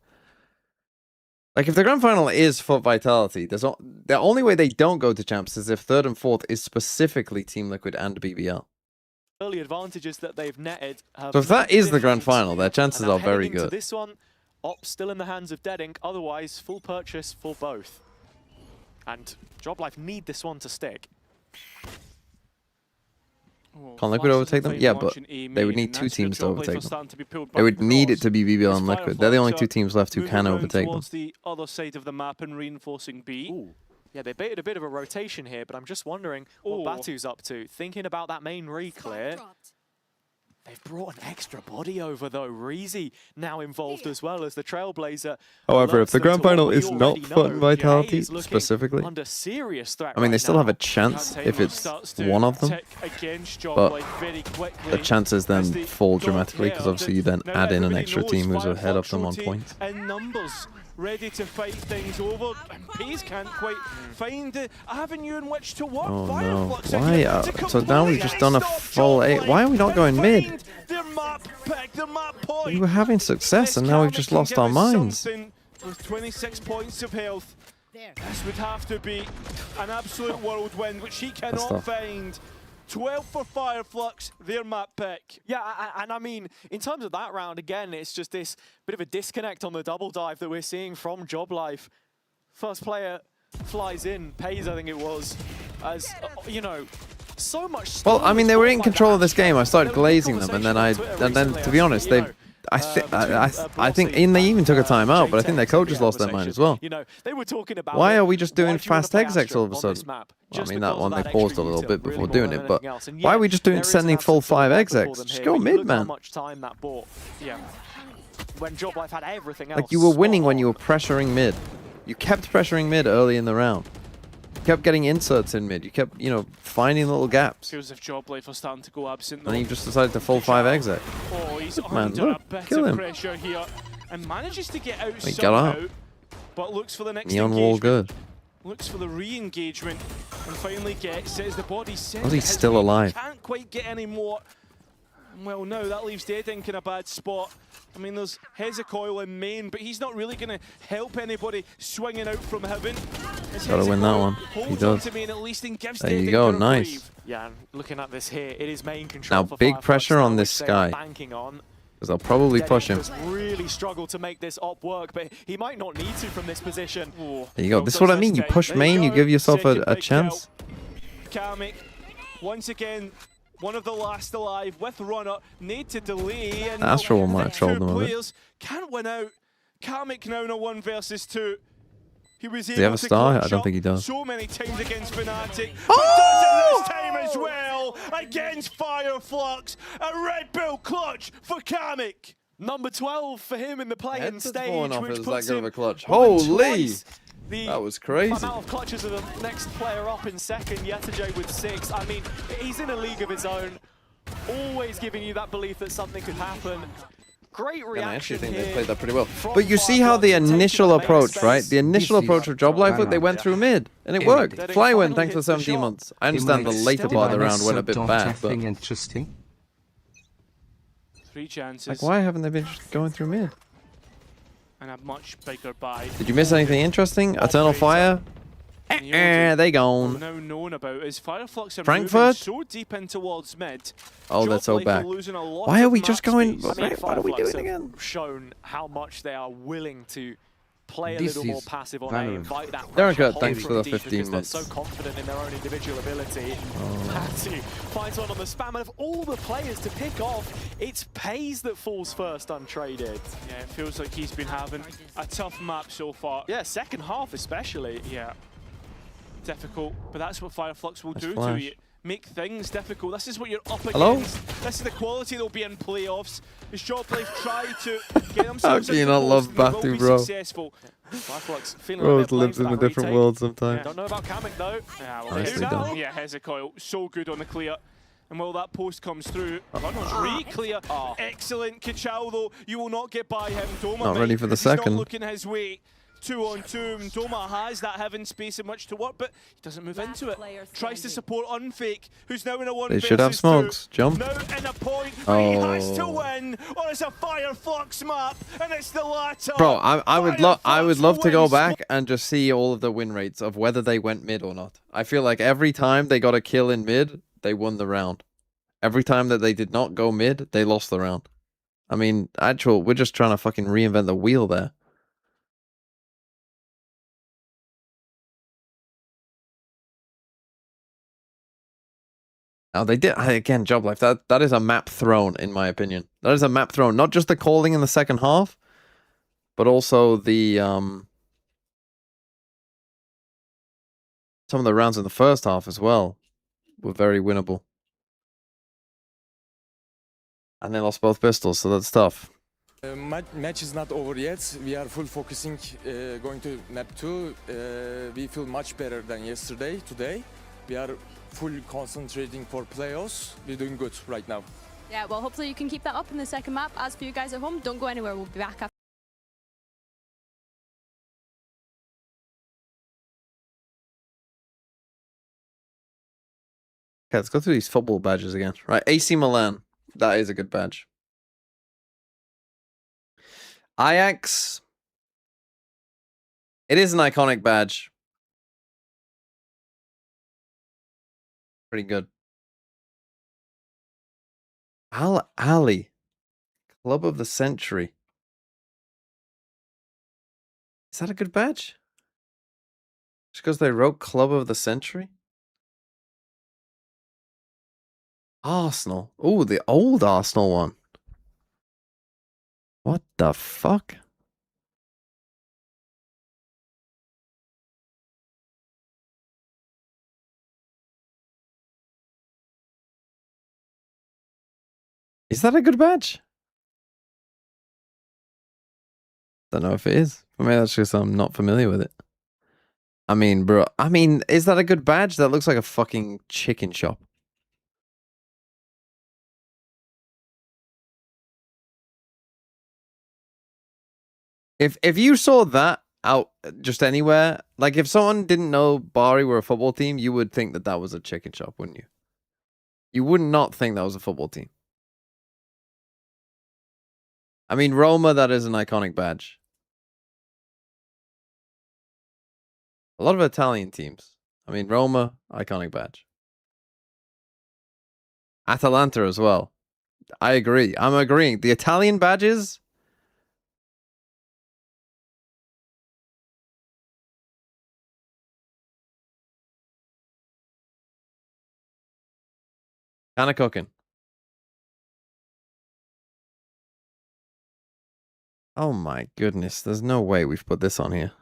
like if the grand final is Foot Vitality, the only way they don't go to champs is if 3rd and 4th is specifically Team Liquid and BBL.
Early advantages that they've netted.
So if that is the grand final, their chances are very good.
This one, Op still in the hands of Dead Ink. Otherwise, full purchase for both. And Joblife need this one to stick.
Can't Liquid overtake them? Yeah, but they would need 2 teams to overtake them. They would need it to be BBL and Liquid. They're the only 2 teams left who can overtake them.
The other side of the map and reinforcing B.
Ooh. Yeah, they baited a bit of a rotation here, but I'm just wondering what Batu's up to. Thinking about that main re-clear. They've brought an extra body over, though. Reezy now involved as well as the Trailblazer.
However, if the grand final is not Foot and Vitality, specifically,
under serious threat
I mean, they still have a chance if it's one of them, but the chances then fall dramatically because obviously you then add in an extra team who's ahead of them on points.
And numbers ready to fight things over, and Pace can't quite find the avenue in which to work.
Oh no, why? So now we've just done a full 8. Why are we not going mid? We were having success and now we've just lost our minds.
With 26 points of health, this would have to be an absolute whirlwind, which he cannot find. 12 for Fireflux, their map pick.
Yeah, and I mean, in terms of that round, again, it's just this bit of a disconnect on the double dive that we're seeing from Joblife. First player flies in, Pays, I think it was, as, you know, so much.
Well, I mean, they were in control of this game. I started glazing them, and then to be honest, I think they even took a timeout, but I think their coaches lost their mind as well.
You know, they were talking about
why are we just doing fast execs all of a sudden? Well, I mean, that one they paused a little bit before doing it, but why are we just sending full 5 execs? Just go mid, man.
Yeah. When Joblife had everything else.
Like, you were winning when you were pressuring mid. You kept pressuring mid early in the round. You kept getting inserts in mid. You kept, you know, finding little gaps.
Feels as if Joblife are starting to go absent.
And then you just decided to full 5 exec.
Oh, he's
man,
under
look,
a bit
kill
of
him.
pressure here and manages to get out
He
somehow.
got up.
But looks for the next
Neon
engagement.
wall good.
Looks for the re-engagement and finally gets it as the body sent.
How's he still alive?
Can't quite get any more. Well, no, that leaves Deadink in a bad spot. I mean, there's Hezekiah in main, but he's not really going to help anybody swinging out from heaven.
Gotta win that one. He does. There you go, nice.
Yeah, and looking at this here, it is main control.
Now, big pressure on this Sky. Because they'll probably push him.
Really struggle to make this op work, but he might not need to from this position.
There you go. This is what I mean. You push main, you give yourself a chance.
Karmic, once again, one of the last alive with runner, need to delay. And
Astral might have trolled them a bit.
Can't win out. Karmic now in a 1 versus 2. He was
Does he have a
able
star?
to
I don't think he does.
so many times against Fnatic, but does it this time as well against Fireflux. A Red Bull clutch for Karmic.
Number 12 for him in the play-in stage, which puts
that
him
a clutch. Holy!
The
that was crazy.
amount of clutches of the next player up in second, Yetajay with 6. I mean, he's in a league of his own, always giving you that belief that something could happen. Great reaction.
I actually think they played that pretty well. But you see how the initial approach, right? The initial approach of Joblife, look, they went through mid, and it worked. Fly win thanks to 17 months. I understand the later part of the round went a bit bad, but...
interesting.
3 chances.
Like, why haven't they been just going through mid?
And a much bigger buy.
Did you miss anything interesting? Eternal Fire? They gone.
Now known about is Fireflux are
Frankfurt?
so deep in towards mid.
Oh, that's so back. Why are we just going? What are we doing again?
Shown how much they are willing to play a little more passive on A, invite that
They're
pressure,
good.
hold
Thanks
from
for the
deep
15
because
months.
they're so confident in their own individual ability. Patty finds one on the spam, and of all the players to pick off, it's Pays that falls first untraded.
Yeah, it feels like he's been having a tough map so far.
Yeah, second half especially.
Yeah. Difficult, but that's what Fireflux will do
flash.
to you. Make things difficult. This is what you're up
Hello?
against. This is the quality that'll be in playoffs. As Joblife try to get themselves
How can you
into
not
the
love
post, and they will
Batu,
be
bro?
successful.
Fireflux feeling
Bro,
like they're
lives in
playing
a
for that
different
retake.
world sometimes.
Don't know about Kamek though.
Yeah, well,
Nicely done.
Yeah, Hezekiah, so good on the clear. And while that post comes through, Runner's re-clear. Excellent. Kachal, though, you will not get by him. Doma,
Not ready for the
he's
second.
not looking his way. 2-on-2, and Doma has that heaven space and much to work, but he doesn't move into it. Tries to support Unfake, who's now in a one
They should have
versus
smokes.
two.
Jump.
Now in a point where he has to
Oh.
win, or it's a Fireflux map, and it's the latter.
Bro, I would love to go
wins.
back and just see all of the win rates of whether they went mid or not. I feel like every time they got a kill in mid, they won the round. Every time that they did not go mid, they lost the round. I mean, we're just trying to fucking reinvent the wheel there. Now they did again, Joblife. That is a map thrown, in my opinion. That is a map thrown. Not just the calling in the second half, but also the some of the rounds in the first half as well were very winnable. And they lost both pistols, so that's tough.
Match is not over yet. We are full focusing going to map 2. We feel much better than yesterday, today. We are full concentrating for playoffs. We're doing good right now.
Yeah, well, hopefully you can keep that up in the second map. As for you guys at home, don't go anywhere. We'll be back after.
Okay, let's go through these football badges again. Right, AC Milan. That is a good badge. Ajax. It is an iconic badge. Pretty good. Al Ali. Club of the Century. Is that a good badge? Just because they wrote Club of the Century? Arsenal. Oh, the old Arsenal one. What the fuck? Is that a good badge? Don't know if it is. For me, that's just I'm not familiar with it. I mean, bro. I mean, is that a good badge? That looks like a fucking chicken shop. If you saw that out just anywhere, like if someone didn't know Bari were a football team, you would think that that was a chicken shop, wouldn't you? You would not think that was a football team. I mean, Roma, that is an iconic badge. A lot of Italian teams. I mean, Roma, iconic badge. Atalanta as well. I agree. I'm agreeing. The Italian badges... Kinda cooking. Oh my goodness. There's no way we've put this on here.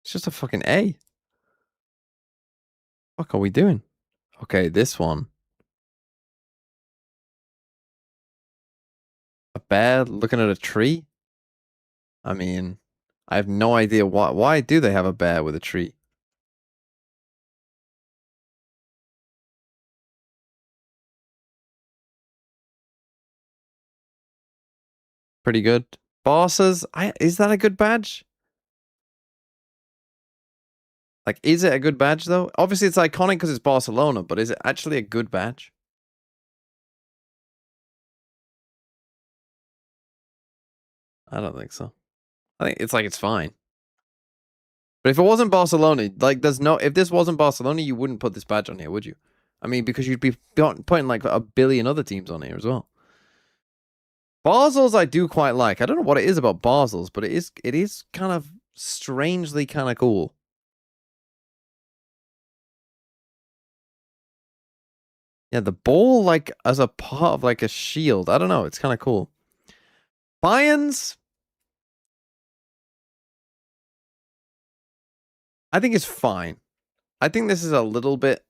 It's just a fucking A. What are we doing? Okay, this one. A bear looking at a tree? I mean, I have no idea why. Why do they have a bear with a tree? Pretty good. Bosses? Is that a good badge? Like, is it a good badge, though? Obviously, it's iconic because it's Barcelona, but is it actually a good badge? I don't think so. I think it's fine. But if it wasn't Barcelona, like, if this wasn't Barcelona, you wouldn't put this badge on here, would you? I mean, because you'd be putting like a billion other teams on here as well. Basel's I do quite like. I don't know what it is about Basel's, but it is kind of strangely kind of cool. Yeah, the ball like as a part of like a shield. I don't know. It's kind of cool. Bayern's, I think it's fine. I think this is a little bit.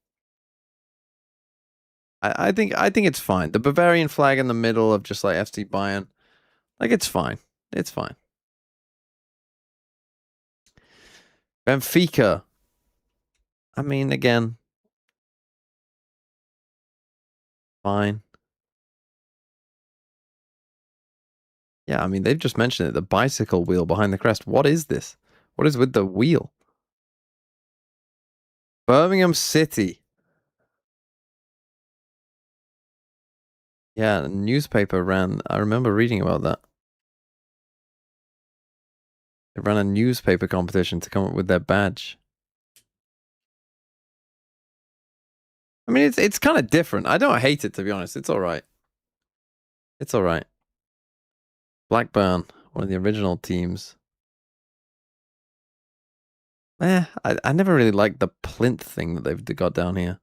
I think it's fine. The Bavarian flag in the middle of just like FC Bayern, like it's fine. It's fine. Benfica. I mean, again, fine. Yeah, I mean, they've just mentioned it. The bicycle wheel behind the crest. What is this? What is with the wheel? Birmingham City. Yeah, a newspaper ran. I remember reading about that. They ran a newspaper competition to come up with their badge. I mean, it's kind of different. I don't hate it, to be honest. It's all right. It's all right. Blackburn, one of the original teams. I never really liked the plinth thing that they've got down here.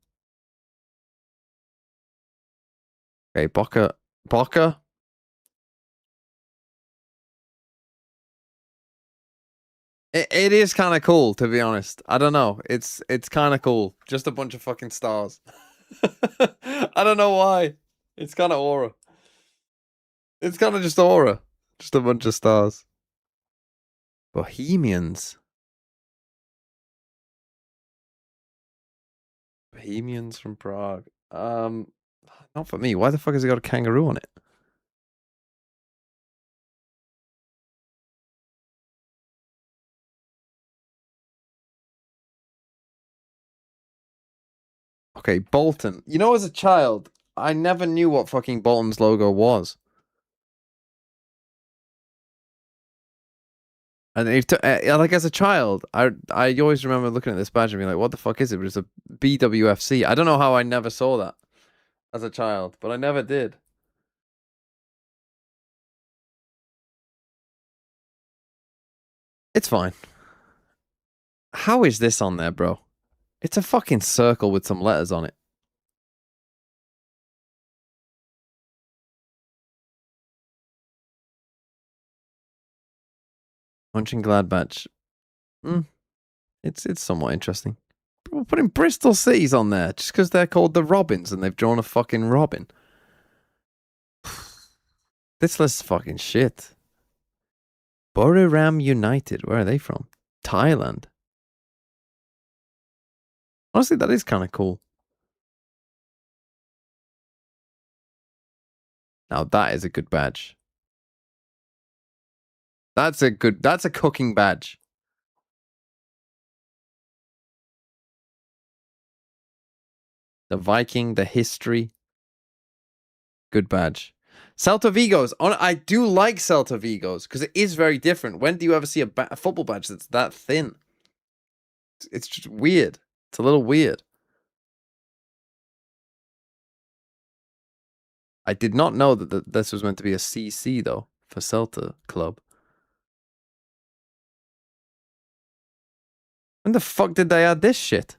Okay, Boca. It is kind of cool, to be honest. I don't know. It's kind of cool. Just a bunch of fucking stars. I don't know why. It's kind of aura. It's kind of just aura. Just a bunch of stars. Bohemians. Bohemians from Prague. Not for me. Why the fuck has it got a kangaroo on it? Okay, Bolton. You know, as a child, I never knew what fucking Bolton's logo was. And like as a child, I always remember looking at this badge and being like, "What the fuck is it?" But it's a BWFC. I don't know how I never saw that as a child, but I never did. It's fine. How is this on there, bro? It's a fucking circle with some letters on it. Mönchengladbach. It's somewhat interesting. We're putting Bristol City's on there just because they're called the Robins and they've drawn a fucking robin. This list's fucking shit. Buriram United. Where are they from? Thailand. Honestly, that is kind of cool. Now that is a good badge. That's a cooking badge. The Viking, the history. Good badge. Celta Vigo's. I do like Celta Vigo's because it is very different. When do you ever see a football badge that's that thin? It's just weird. It's a little weird. I did not know that this was meant to be a CC, though, for Celta Club. When the fuck did they add this shit?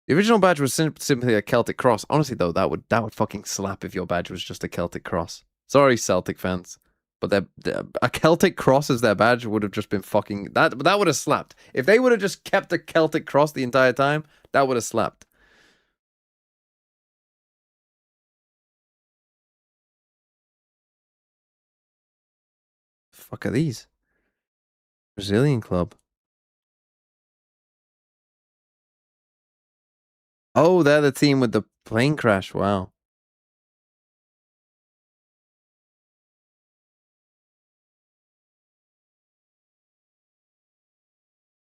The original badge was simply a Celtic cross. Honestly, though, that would fucking slap if your badge was just a Celtic cross. Sorry, Celtic fans, but a Celtic cross as their badge would have just been fucking that would have slapped. If they would have just kept a Celtic cross the entire time, that would have slapped. Fuck are these? Brazilian club. Oh, they're the team with the plane crash. Wow.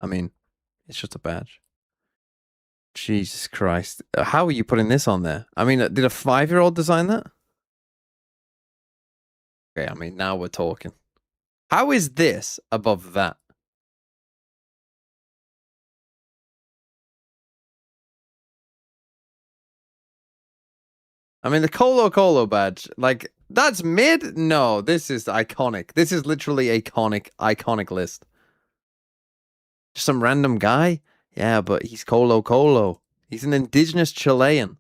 I mean, it's just a badge. Jesus Christ. How are you putting this on there? I mean, did a 5-year-old design that? Okay, I mean, now we're talking. How is this above that? I mean, the Colo badge, like, that's mid? No, this is iconic. This is literally iconic list. Just some random guy? Yeah, but he's Colo. He's an indigenous Chilean.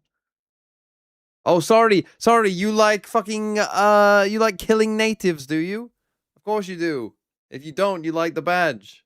Oh, sorry, you like fucking, you like killing natives, do you? Of course you do. If you don't, you like the badge.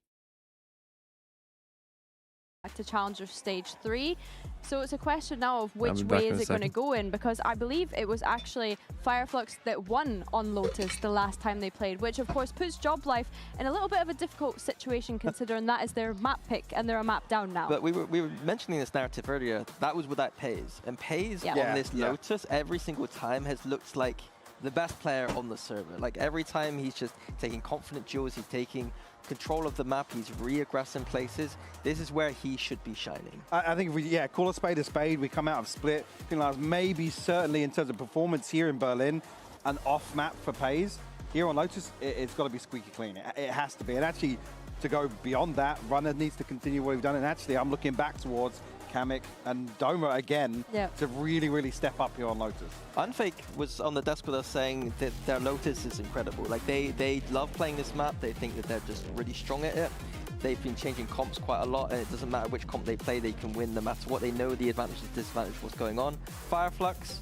To Challenger Stage 3. So it's a question now of which way is it going to go in, because I believe it was actually Fireflux that won on Lotus the last time they played, which of course puts Job Life in a little bit of a difficult situation considering that is their map pick and they're a map down now.
But we were mentioning this narrative earlier, that was without Pays. And Pays on this Lotus every single time has looked like the best player on the server. Like every time he's just taking confident duels, he's taking control of the map, he's re-aggressing places. This is where he should be shining.
I think if we, call a spade, we come out of Split. I think that's maybe certainly in terms of performance here in Berlin, an off map for Pays. Here on Lotus, it's got to be squeaky clean. It has to be. And actually, to go beyond that, Runner needs to continue what we've done. And actually, I'm looking back towards Kamek and Doma again to really step up here on Lotus.
Unfake was on the desk with us saying that their Lotus is incredible. Like they love playing this map. They think that they're just really strong at it. They've been changing comps quite a lot, and it doesn't matter which comp they play, they can win no matter what. They know the advantage and disadvantage of what's going on. Fireflux,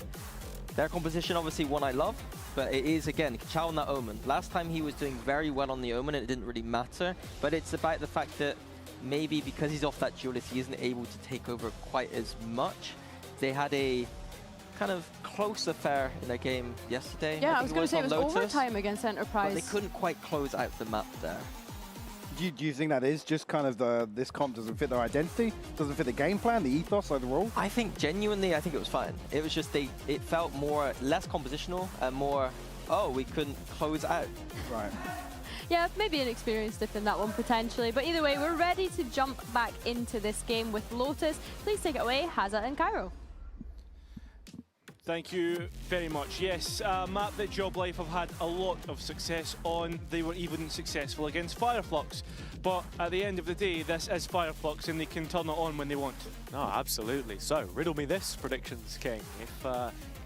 their composition obviously one I love, but it is again Chow on that Omen. Last time he was doing very well on the Omen and it didn't really matter, but it's about the fact that maybe because he's off that duelist, he isn't able to take over quite as much. They had a kind of close affair in a game yesterday.
Yeah, I was going to say it was
Lotus,
overtime against Enterprise.
But they couldn't quite close out the map there.
Do you think that is just kind of this comp doesn't fit their identity? Doesn't fit the game plan, the ethos overall?
I think genuinely, I think it was fine. It was just it felt less compositional and more, oh, we couldn't close out.
Right.
Yeah, maybe an experience dip in that one potentially. But either way, we're ready to jump back into this game with Lotus. Please take it away, Hazza and Cairo.
Thank you very much. Yes, a map that Job Life have had a lot of success on. They were even successful against Fireflux. But at the end of the day, this is Fireflux and they can turn it on when they want.
No, absolutely. So, riddle me this, Predictions King. If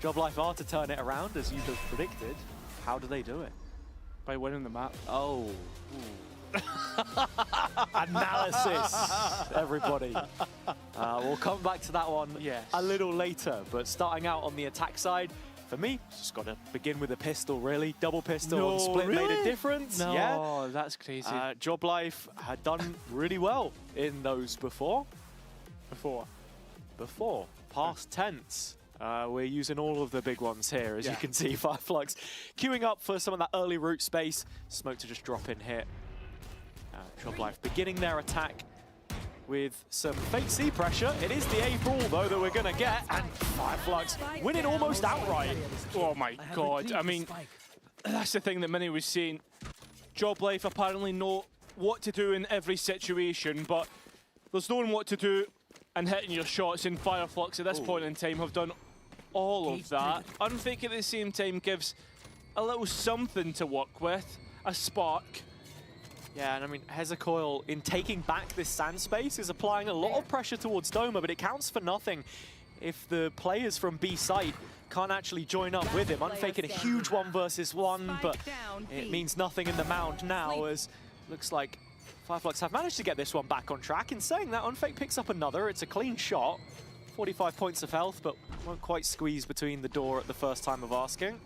Job Life are to turn it around, as you have predicted, how do they do it?
By winning the map.
Oh. Analysis, everybody. We'll come back to that one a little later, but starting out on the attack side, for me, just got to begin with a pistol, really. Double pistol on Split made a difference.
No, that's crazy.
Job Life had done really well in those before. Past tense. We're using all of the big ones here, as you can see. Fireflux queuing up for some of that early root space. Smoke to just drop in here. Job Life beginning their attack with some fake C pressure. It is the April, though, that we're going to get. And Fireflux winning almost outright.
Oh my god. I mean, that's the thing that Minnie was saying. Job Life apparently know what to do in every situation, but there's knowing what to do and hitting your shots. In Fireflux at this point in time have done all of that. Unfake at the same time gives a little something to work with, a spark.
Yeah, and I mean, Hezecoil, in taking back this sand space, is applying a lot of pressure towards Doma, but it counts for nothing if the players from B side can't actually join up with him. Unfake in a huge 1v1, but it means nothing in the mound now, as looks like Fireflux have managed to get this one back on track. In saying that, Unfake picks up another. It's a clean shot. 45 points of health, but won't quite squeeze between the door at the first time of asking.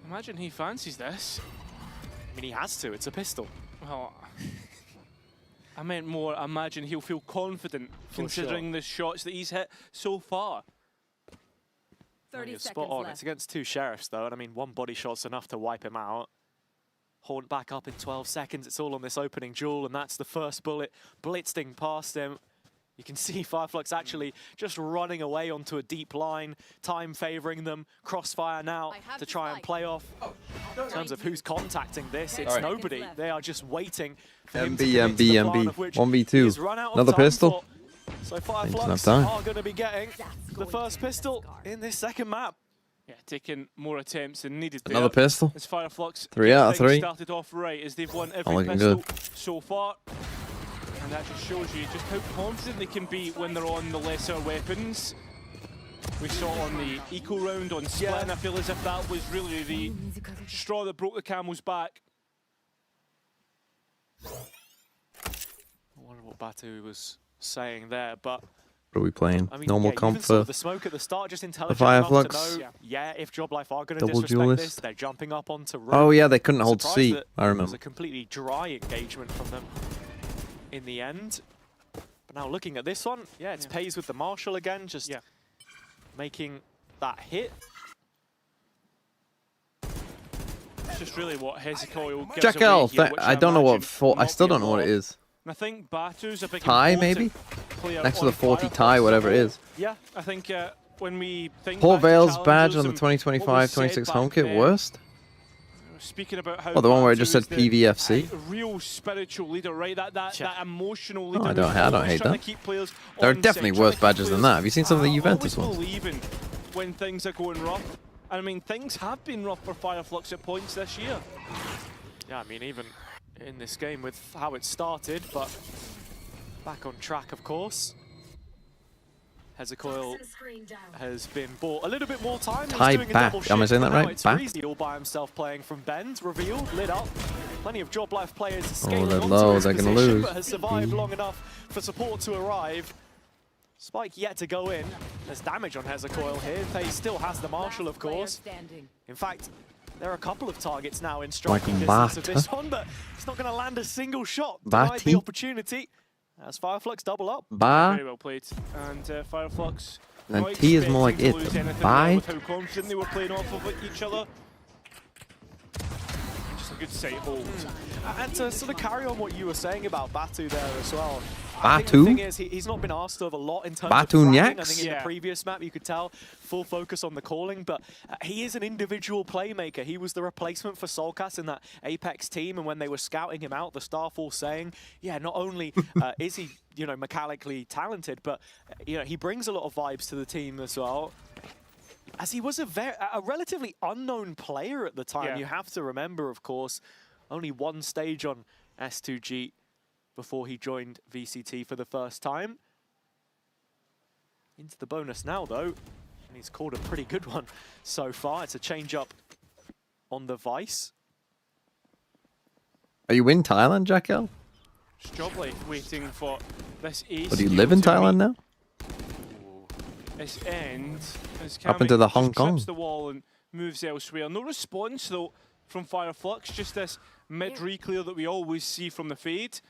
Imagine he fancies this.
I mean, he has to. It's a pistol.
Well, I meant more, imagine he'll feel confident considering the shots that he's hit so far.
30
You're
seconds
spot on.
left.
It's against two Sheriffs, though, and I mean, one body shot's enough to wipe him out. Haunt back up in 12 seconds. It's all on this opening duel, and that's the first bullet blitzing past him. You can see Fireflux actually just running away onto a deep line, time favoring them. Crossfire now to try and play off. In terms of who's contacting this, it's nobody. They are just waiting for him to get into the plan, of which
1v2.
he's run out of
Another
time
pistol.
for. So Fireflux
time.
are going to be getting the first pistol in this second map.
Yeah, taking more attempts than needed there.
Another pistol.
As Fireflux
3 out of 3.
started off right as they've won every
Looking
pistol
good.
so far. And that just shows you just how confident they can be when they're on the lesser weapons. we saw on the eco round on Split, and I feel as if that was really the straw that broke the camel's back.
I wonder what Batu was saying there, but
What are we playing?
I mean,
Normal
yeah,
comp
even saw
for
the smoke at the start, just intelligent
Fireflux.
enough to know, yeah, if Joblife are going to
Double
disrespect
duelist.
this, they're jumping up onto room.
Oh yeah, they couldn't hold
Surprised
C.
that
I
It was
remember.
a completely dry engagement from them in the end. But now looking at this one, yeah, it's Pays with the Marshall again, just making that hit.
It's just really what Hezekiah gives
Jack
away
L.
here, which
I don't know what
imagine
I still don't know what it is.
And I think Batu's a big
Tie
important
maybe?
player
Next to the
on
40
Fireflux
tie, whatever it is.
Yeah, I think when we think
Port
back to
Vale's badge
challenges
on the
and what was said
2025-26
back
home kit
then,
worst?
Speaking about how
Oh, the one where it just
Batu
said
is the
PVFC?
real spiritual leader, right? That emotional leader.
Oh, I
who's
don't
always
hate
trying
that.
to keep players
There are
on
definitely
side,
worse
trying to keep
badges than
players,
that. Have you seen some of the Juventus
always
ones?
believing when things are going rough. I mean, things have been rough for Fireflux at points this year.
Yeah, I mean, even in this game with how it started, but back on track, of course. Hezekiah has been bought a little bit more time.
Tie
He's doing
back.
a double
Am I
shift,
saying
but
that
now
right?
It's
Back?
Reezy all by himself playing from Bend. Revealed, lit up. Plenty of Joblife players
Oh,
scaling
they're
onto
low.
his
They're going to
position,
lose.
but has survived long enough for support to arrive. Spike yet to go in. There's damage on Hezekiah here. They still has the Marshall, of course. In fact, there are a couple of targets now in striking distance of this one, but it's not going to land a single shot. Denied the opportunity. As Fireflux double up.
Very well played. And Fireflux.
And
not
T is more like
expecting to
it.
lose anything
Bye.
there with how confident they were playing off of each other. Just a good sight hold.
And to sort of carry on what you were saying about Batu there as well. I think
Batu?
the thing is, he's not been asked of a lot in terms of fragging. I think in the previous map, you could tell full focus on the calling, but he is an individual playmaker. He was the replacement for Solcas in that Apex team, and when they were scouting him out, the staff all saying, yeah, not only is he, you know, mechanically talented, but you know, he brings a lot of vibes to the team as well. As he was a relatively unknown player at the time.
Yeah.
You have to remember, of course, only one stage on S2G before he joined VCT for the first time. Into the bonus now, though, and he's called a pretty good one so far. It's a change-up on the Vice.
Are you in Thailand, Jack L?
It's Joblife waiting for this ace.
But do you live in Thailand now?
This end as
Up into the Hong
just
Kong.
trips the wall and moves elsewhere. No response though from Fireflux, just this mid-reclear that we always see from the fade.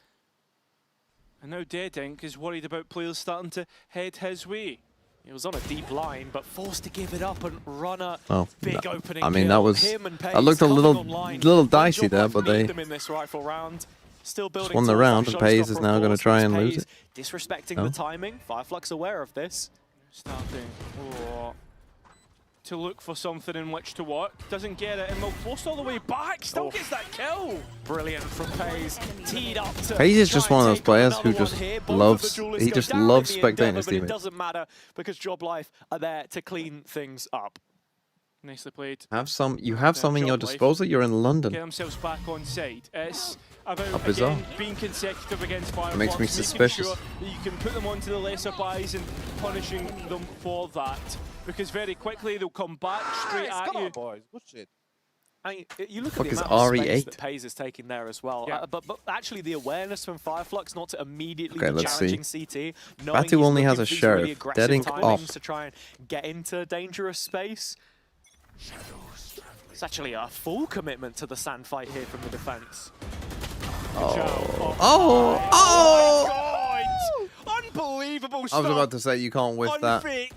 And now Dead Ink is worried about players starting to head his way.
He was on a deep line, but forced to give it up and run a
Oh,
big opening
I mean,
kill.
that was.
Him and
That
Pace
looked a
coming
little
online.
dicey there, but they
them in this rifle round. Still
just
building
won the
towards
round,
that
and Pays is
showstopper,
now
of
going to
course,
try
but
and lose
Pays
it.
Disrespecting
No.
the timing. Fireflux aware of this.
Starting to look for something in which to work. Doesn't get it, and they'll force all the way back. Still gets that kill.
Brilliant from Pays. Teed up to
Pays is just
try
one of
and
those
take on
players who
another one
just
here. Both of the
loves.
duelists
He
go
just
down in
loves
the
spectating
endeavor,
his
but it
teammates.
doesn't matter because Joblife are there to clean things up.
Nicely played.
Have some. You have some in your
Joblife
disposal. You're in London.
Get themselves back on side. It's about
bizarre.
again being consecutive against Fireflux,
makes me
making
suspicious.
sure that you can put them onto the lesser buys and punishing them for that. Because very quickly they'll come back straight at
Come
you.
on, boys. Good shit.
I mean, you look
Fuck
at the
is
amount of space
RE8?
that Pays is taking there as well.
Yeah.
But actually the awareness from Fireflux not to immediately
Okay,
be
let's see.
challenging CT. Knowing
Batu
he's
only has
looking
a
for these
sheriff.
Really aggressive
Deadink
timings
off.
to try and get into dangerous space. It's actually a full commitment to the sand fight here from the defense.
Oh, unbelievable
I
stuff.
was about to say you can't whiff that.
Unfake.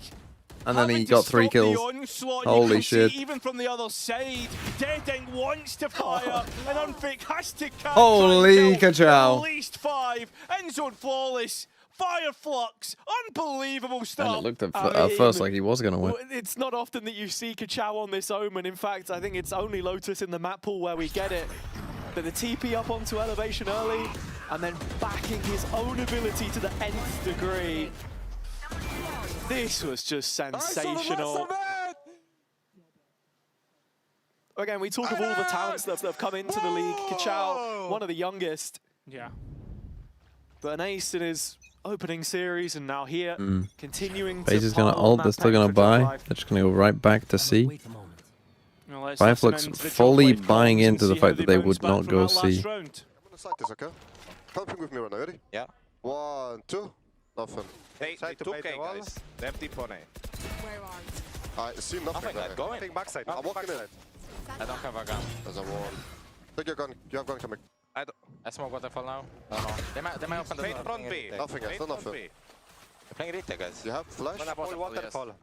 And then he
Having to
got 3
stop the
kills.
onslaught, you
Holy
can
shit.
See even from the other side, Deadink wants to fire, and Unfake has to catch.
Holy
At
ka-chow.
least 5. End zone flawless. Fireflux. Unbelievable stuff.
And it looked at
I mean,
first like he was going to win.
Well, it's not often that you see Ka-Chow on this Omen. In fact, I think it's only Lotus in the map pool where we get it. But the TP up onto elevation early, and then backing his own ability to the nth degree. This was just sensational. Again, we talk of all the talents that have come into the league. Ka-Chow, one of the youngest.
Yeah.
But an ace in his opening series, and now here, continuing
FaZe
to
is gonna
pile on
ult,
that
they're still
pain
gonna
for
buy.
Job Life.
They're just gonna go right back to C.
Well, let's
Fireflux
listen in to the
fully
Job Life
buying
comms and
into the
see how
fact that they
bounce
would
back
not
from
go
that
C.
last round.
I'm gonna side this, okay? Helping with me right now, ready?
Yeah.
1, 2. Nothing.
They took A, guys. They have deep on A.
Where are you?
I see nothing.
Nothing,
there.
go in. Take backside.
I'm walking in.
I don't have a gun.
There's a wall. Take your gun. You have gun coming.
I smoke waterfall now. They might open the door. Front B.
Nothing, guys. Still nothing.
They're playing retake, guys.
You have flash?
Waterfall.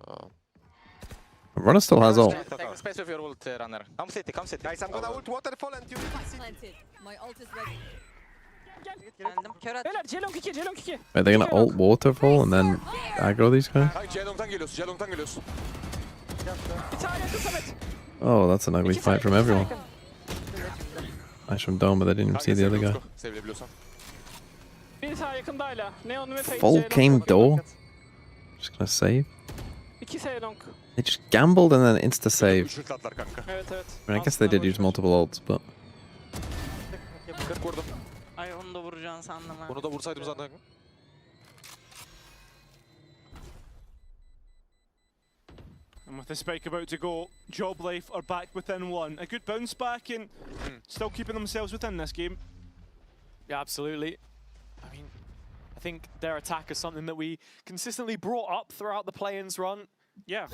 Runner still has ult.
Take space with your ult, runner. Come city, come city.
Guys, I'm gonna ult waterfall and you...
Planted. My ult is ready.
Beyler C-long 2, C-long 2.
Are they gonna ult waterfall and then aggro these guys?
C-long'tan geliyorsun, C-long'tan geliyorsun.
Bir tane yakın Samet.
Oh, that's an ugly fight from everyone. Nice from Dome, but they didn't even see the other guy.
Sevilebiliyorsan.
Bir tane yakında hala. Neon ve Fade
Full
C-long.
came door. Just gonna save.
2 C-long.
They just gambled and then insta save.
Üçlüklatlar kanka.
Evet evet.
I mean, I guess they did use multiple ults, but
40 vurdum.
Ay onu da vuracağını sandım ha.
Bunu da vursaydım zaten.
And with the spike about to go, Job Life are back within one. A good bounce back and still keeping themselves within this game.
Yeah, absolutely. I mean, I think their attack is something that we consistently brought up throughout the play-ins run.
Yeah.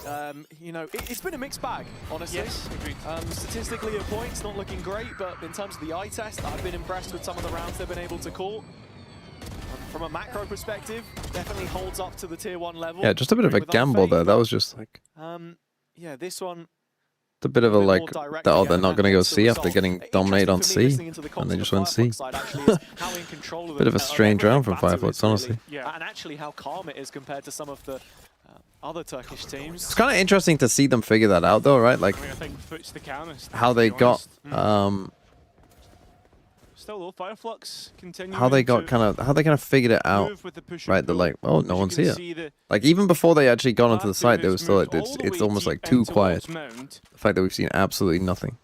You know, it's been a mixed bag, honestly.
Yes, agreed.
Statistically, at points, not looking great, but in terms of the eye test, I've been impressed with some of the rounds they've been able to call. From a macro perspective, definitely holds up to the tier 1 level.
yeah, just a bit of a
with
gamble
Unfade,
there. That
but,
was just like
yeah, this one,
a bit of a
bit
like,
more direct
oh,
to
they're
get
not gonna go
against the
C after
result.
getting dominated on
Interesting for me
C,
listening into the comms
and they
on
just
the
went C.
Fireflux side actually is how in control of
Bit of a strange round from
everything
Fireflux,
Batu is, really.
honestly.
Yeah.
And actually how calm it is compared to some of the other Turkish teams.
It's kind of interesting to see them figure that out, though, right? Like
I mean, I think Foot's the calmest.
how they
to be
got,
honest. Still though, Fireflux continuing
how they got
to
how they kind of figured it out,
move with the push and
right? They're
pull.
like, oh,
As
no
you
one's
can
here.
see, the
Like even before they actually got onto the
Batu
site, they were
has
still like,
moved
it's,
all the
it's
way
almost like
deep
too
in
quiet.
towards Mount.
The fact that we've seen absolutely nothing.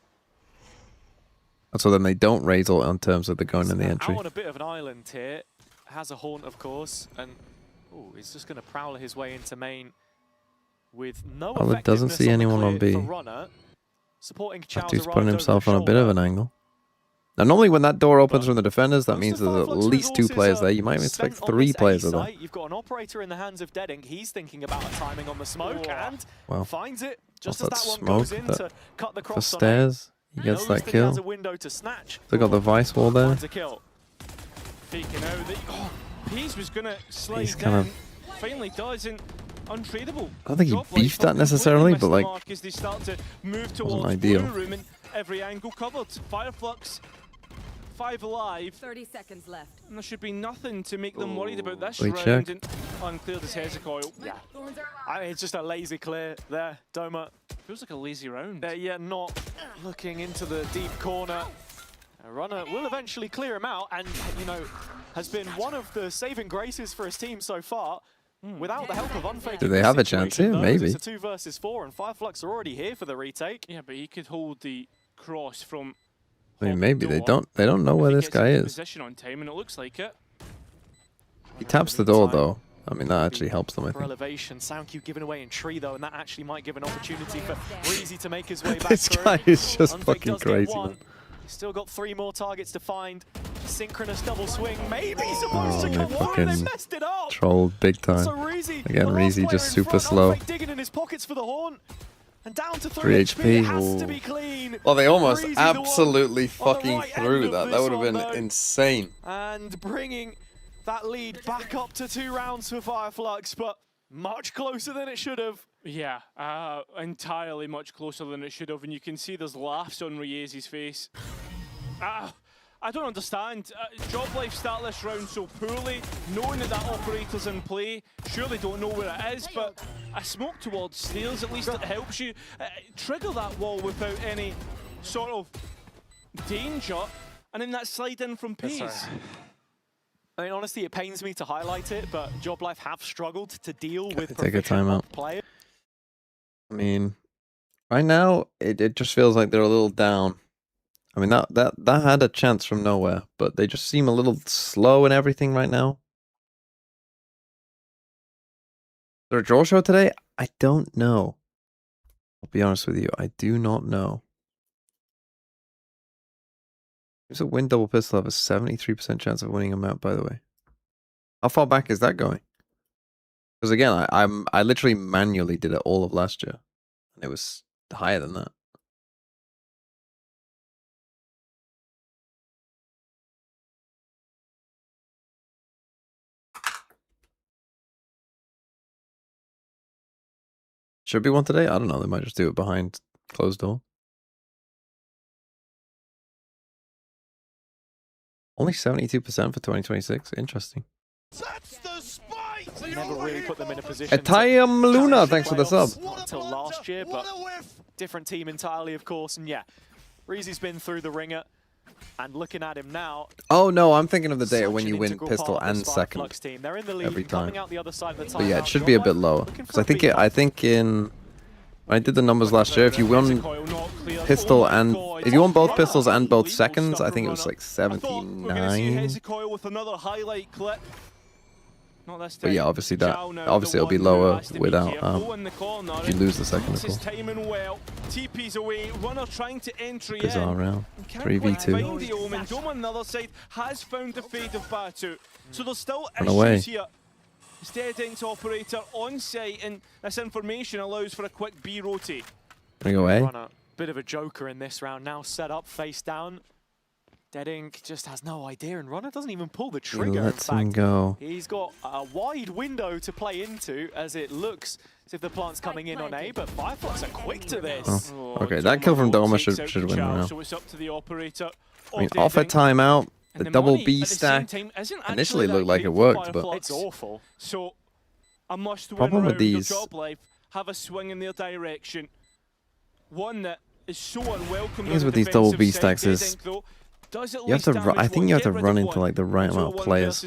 And so then they don't raise ult on terms of the going in the entry.
Out on a bit of an island here, has a haunt of course, and he's just going to prowl his way into main with no
Well, it doesn't
effectiveness
see
the
anyone on
clear
B.
for Runner. Supporting Chow's
Batu's
arrived
putting
over
himself
the
on a bit of an
shoulder.
angle. Now, normally when that door opens from the defenders, that
Most
means
of
there's at
Fireflux
least 2
resources
players
are
there. You might even
spent
expect
on
3
this A
players there.
site. You've got an operator in the hands of Deadink. He's thinking about a timing on the smoke and
Well,
finds it just
what's
as
that
that one goes
smoke?
in
That
to cut the
for
cross on A.
stairs, he gets
Knows
that
that he has a
kill.
window to snatch.
They got the vice wall there.
Finds a kill.
Faking out that Pease was gonna slide
He's
down.
kind
Finally does, and untradeable.
I don't think he
Job Life
beefed
have
that necessarily,
completely
but
missed the
like,
mark as they start to move towards
wasn't ideal.
Blue Room and every angle covered. Fireflux 5 alive.
30 seconds left.
And there should be nothing to make them worried about this
Wait,
round.
check.
And uncleared his Hezekiah.
Yeah. I mean, it's just a lazy clear there, Doma.
Feels like a lazy round.
Yeah, not looking into the deep corner. A Runner will eventually clear him out and, you know, has been one of the saving graces for his team so far. Without the help of Unfade.
Do they have a chance here? Maybe.
It's a 2 versus 4 and Fireflux are already here for the retake.
Yeah, but he could hold the cross from
I mean, maybe they
door.
don't know where
If he
this
gets
guy
into
is.
Position on time, and it looks like it.
He taps the door though. I mean, that actually helps them, I
For
think.
elevation, SoundQ giving away in tree though, and that actually might give an opportunity for Breezy to make his way back
This
through.
guy is just
Unfake
fucking
does get
crazy,
one.
man.
He's still got 3 more targets to find. Synchronous double swing, maybe supposed
Oh,
to
they
come one, and they
fucking
messed it up.
trolled big time.
So Reezy,
Again,
the last
Reezy
player
just
in
super
front,
slow.
Unfake digging in his pockets for the horn. And down to
3
HP, it
HP.
has to
Ooh.
be clean.
Well, they almost
Breezy, the one
absolutely
on the
fucking
right
threw
end of
that. That
this
would have
one,
been
though.
insane.
And bringing that lead back up to 2 rounds for Fireflux, but much closer than it should have.
Yeah, entirely much closer than it should have, and you can see there's laughs on Riezi's face. I don't understand. Job Life start this round so poorly, knowing that that operator's in play. Sure, they don't know where it is, but a smoke towards stairs, at least it helps you trigger that wall without any sort of danger, and then that slide in from Pace.
I mean, honestly, it pains me to highlight it, but Job Life have struggled to deal with
Take a timeout.
players.
I mean, right now it just feels like they're a little down. I mean, that had a chance from nowhere, but they just seem a little slow and everything right now. there a draw show today? I don't know. I'll be honest with you. I do not know. There's a win double pistol have a 73% chance of winning a map, by the way. How far back is that going? Because again, I literally manually did it all of last year. And it was higher than that. Should be one today? I don't know. They might just do it behind closed door. Only 72% for 2026. Interesting.
Never really put them in a position.
Etayam Luna, thanks for the sub.
Not until last year, but different team entirely, of course. And yeah, Reezy's been through the ringer. And looking at him now.
Oh no, I'm thinking of the data when you win pistol and second
They're in the lead,
every time.
out the other side of the
But yeah, it should be a bit lower because I think in when I did the numbers last year, if you won pistol and if you won both pistols and both seconds, I think it was like 79. But yeah, obviously it'll be lower without if you lose the second, of course.
TP's away, runner trying to enter
Bizarre round. 3v2.
Doma on the other side has found the fate of Batu. So there's still
Run away.
issues here. Stead into operator on site, and this information allows for a quick B rotate.
Running away.
Runner, bit of a joker in this round, now set up face down. Dead Ink just has no idea, and Runner doesn't even pull the trigger.
Lets him go.
He's got a wide window to play into as it looks as if the plant's coming in on A, but Fireflies are quick to this.
Oh. Okay, that kill from Doma should win now.
So it's up to the operator.
I mean, off a timeout, the double B stack initially looked like it worked, but
it's awful. So a must-win
problem with
round
these.
of Job Life have a swing in their direction. One that is so unwelcome.
Things with these double B stacks is you have to. I think you have to run into like the right amount of players.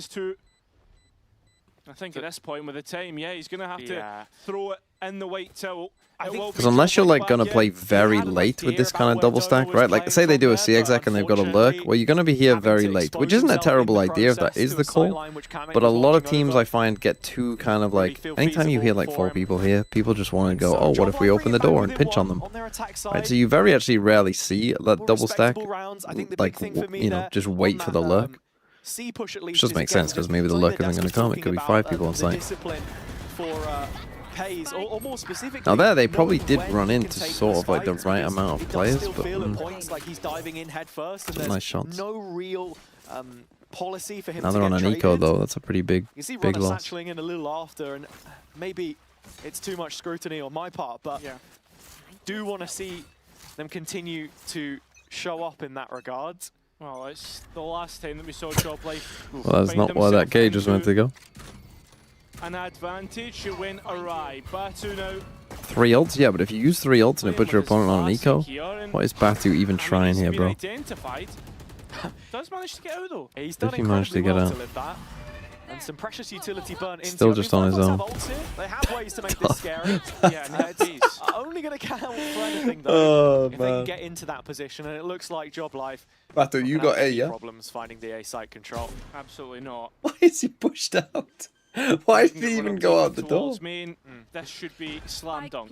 I think at this point with the time, yeah, he's going to have to throw it in the white towel.
Because unless you're like gonna play very late with this kind of double stack, right? Like say they do a C exec and they've got a lurk, well you're gonna be here very late, which isn't a terrible idea if that is the call. But a lot of teams I find get too kind of like, anytime you hear like 4 people here, people just want to go, oh, what if we open the door and pinch on them? Right, so you very actually rarely see that double stack, like, you know, just wait for the lurk. Which does make sense because maybe the lurk isn't gonna come, it could be 5 people on site.
Or more specifically,
now there, they probably did run into sort of like the right amount of players, but
like he's diving in head first, and
nice shots.
No real policy for him.
Now they're on an eco though. That's a pretty big loss.
Satcheling in a little after, and maybe it's too much scrutiny on my part, but I do want to see them continue to show up in that regard.
Well, it's the last time that we saw Job Life.
Well, that's not where that cage was meant to go.
An advantage, it went awry. Batu now.
3 ults? Yeah, but if you use 3 ults and it puts your opponent on an eco, what is Batu even trying here, bro?
Does manage to get out though.
He's done
he managed to get out.
And some precious utility burnt into
Still just on his own.
They have ways to make this scary. Yeah, it's only going to count for anything though. If they can get into that position, and it looks like Job Life.
Batu, you got A, yeah?
Problems finding the A site control.
Absolutely not.
Why is he pushed out? Why did he even go out the door?
This should be slam dunk.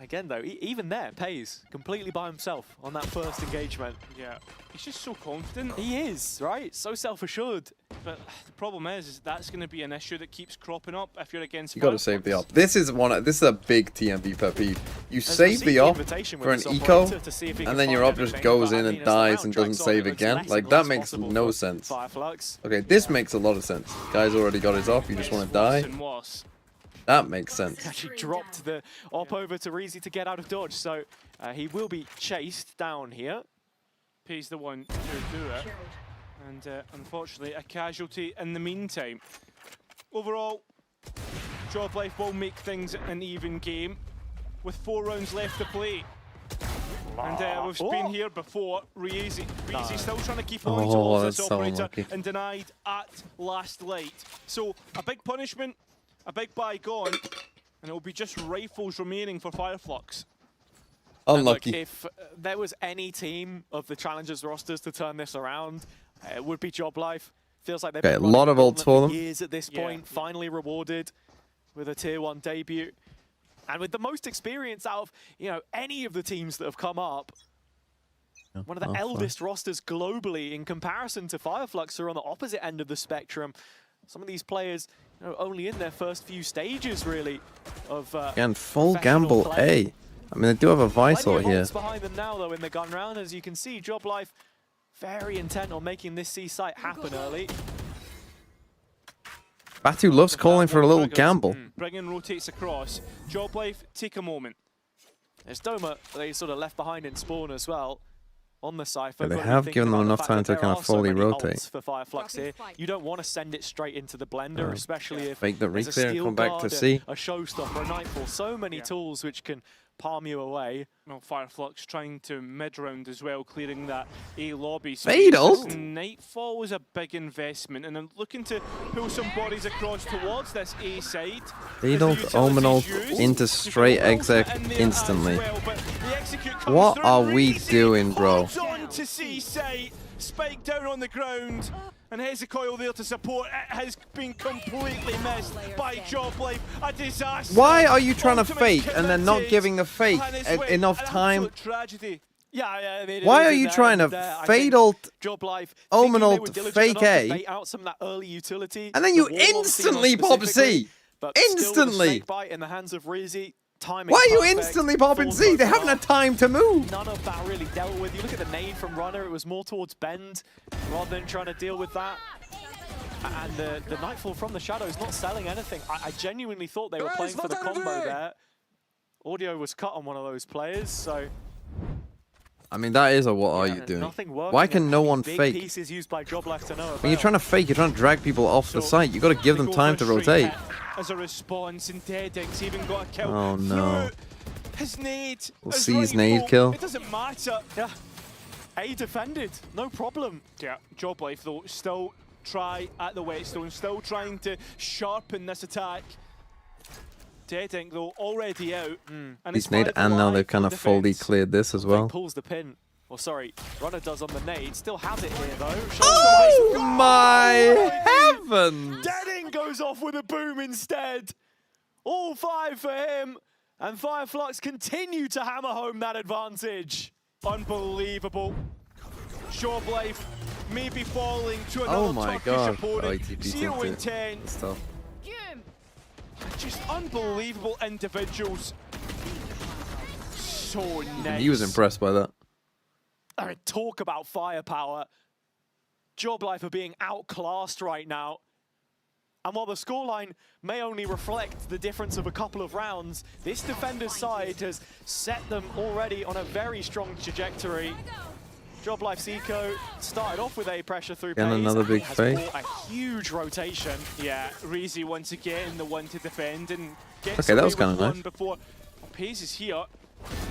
Again though, even there, Pays completely by himself on that first engagement.
Yeah, he's just so confident.
He is, right? So self-assured.
But the problem is that's going to be an issue that keeps cropping up if you're against.
You got to save the op. This is a big TMB pet peeve. You save the op for an eco, and then your op just goes in and dies and doesn't save again. Like that makes no sense. Okay, this makes a lot of sense. Guy's already got his op. You just want to die. That makes sense.
Actually dropped the op over to Reezy to get out of dodge, so he will be chased down here.
He's the one to do it. And unfortunately, a casualty in the meantime. Overall, Job Life will make things an even game with 4 rounds left to play. And we've been here before. Reezy still trying to keep on towards this operator and denied at last light. So a big punishment, a big bygone, and it will be just rifles remaining for Fireflux.
Unlucky.
Look, if there was any team of the Challengers rosters to turn this around, it would be Job Life. Feels like they've been
a lot of ults for them.
Years at this point, finally rewarded with a Tier 1 debut. And with the most experience out of, any of the teams that have come up. One of the eldest rosters globally in comparison to Fireflux, who are on the opposite end of the spectrum. Some of these players, only in their first few stages, really, of
Again, full gamble
play.
A. I mean, they do have a Vital here.
Behind them now, though, in the gun round. As you can see, Joblife very intent on making this C site happen early.
Batu loves calling for a little gamble.
Bringen rotates across. Joblife, take a moment.
There's Doma, they sort of left behind in spawn as well. On the Cypher.
Yeah, they have given them enough time to kind of fully rotate.
For Fireflux here. You don't want to send it straight into the blender, especially if
fake the
there's a
reclear and
steel
come back
guard,
to C.
a showstopper, a Nightfall. So many tools which can palm you away.
Well, Fireflux trying to mid-round as well, clearing that A lobby space.
Fade ult?
Nightfall was a big investment, and I'm looking to pull some bodies across towards this A side.
Fade ult, Omen ult into straight exec instantly. What are we doing, bro?
On to C site, Spike down on the ground. And Hezekiah there to support. It has been completely missed by Joblife. A disaster.
Why are you trying to fake and then not giving the fake enough time?
Tragedy.
Yeah,
why are you trying to fade ult, Omen ult, fake A,
out some of that early utility,
and then you instantly pop C? Instantly!
In the hands of Rizzy.
Why are you instantly popping C? They haven't had time to move.
None of that really dealt with. You look at the nade from Runner, it was more towards Bend rather than trying to deal with that. And the Nightfall from the Shadows not selling anything. I genuinely thought they were playing for the combo there. Audio was cut on one of those players, so...
I mean, that is a what are you doing? Why can no one fake?
Pieces used by Joblife to no
When you're trying to fake, you're trying to drag people off the site. You got to give them time to rotate.
As a response, and Deading's even got a kill.
Oh no.
His nade.
We'll see his nade kill.
It doesn't matter.
Yeah. A defended, no problem.
Yeah, Joblife though, still try at the whetstone, still trying to sharpen this attack. Deading though already out. And
He's nade, and now they've kind of fully cleared this as well.
Pulls the pin. Oh, sorry, Runner does on the nade. Still has it here though.
Oh my heavens!
Deading goes off with a boom instead. All 5 for him. And Fireflux continue to hammer home that advantage.
Unbelievable. Joblife maybe falling to another Turkish opponent. 0 in 10. Just unbelievable individuals. So nice.
He was impressed by that.
I mean, talk about firepower. Joblife are being outclassed right now. And while the scoreline may only reflect the difference of a couple of rounds, this defender's side has set them already on a very strong trajectory. Joblife's eco started off with a pressure through
And another big fake.
A huge rotation.
Yeah, Rizzy once again the one to defend and get
okay, that was kind of nice.
Before Pace is here.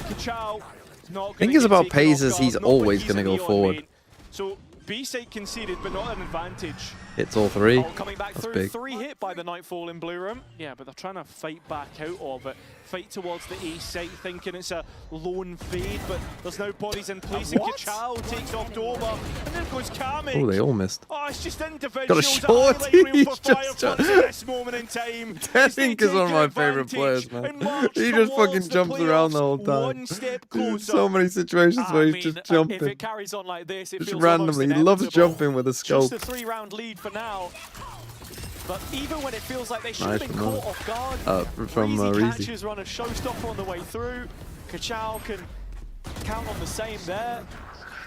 Kachao not
I think it's about Pazes, he's always going to go forward.
So B-side conceded, but not an advantage.
Hits all 3.
Coming back
That's
through,
big.
3 hit by the Nightfall in blue room.
Yeah, but they're trying to fight back out of it. Fight towards the A site, thinking it's a lone fade, but there's no bodies in place. And Kachao takes off Doma, and then goes Kami.
Oh, they all missed.
Oh, it's just individuals.
Got a short. He's just
at this moment in time.
Deadink is one of my favorite players, man. He just fucking jumps around the whole time. There's so many situations where he's just jumping.
If it carries on like this, it
just
feels
randomly. He loves jumping with a scope.
Just a 3-round lead for now. But even when it feels like they should have been caught off guard,
from
Rizzy catches Run a showstopper on the way through. Kachao can count on the same there.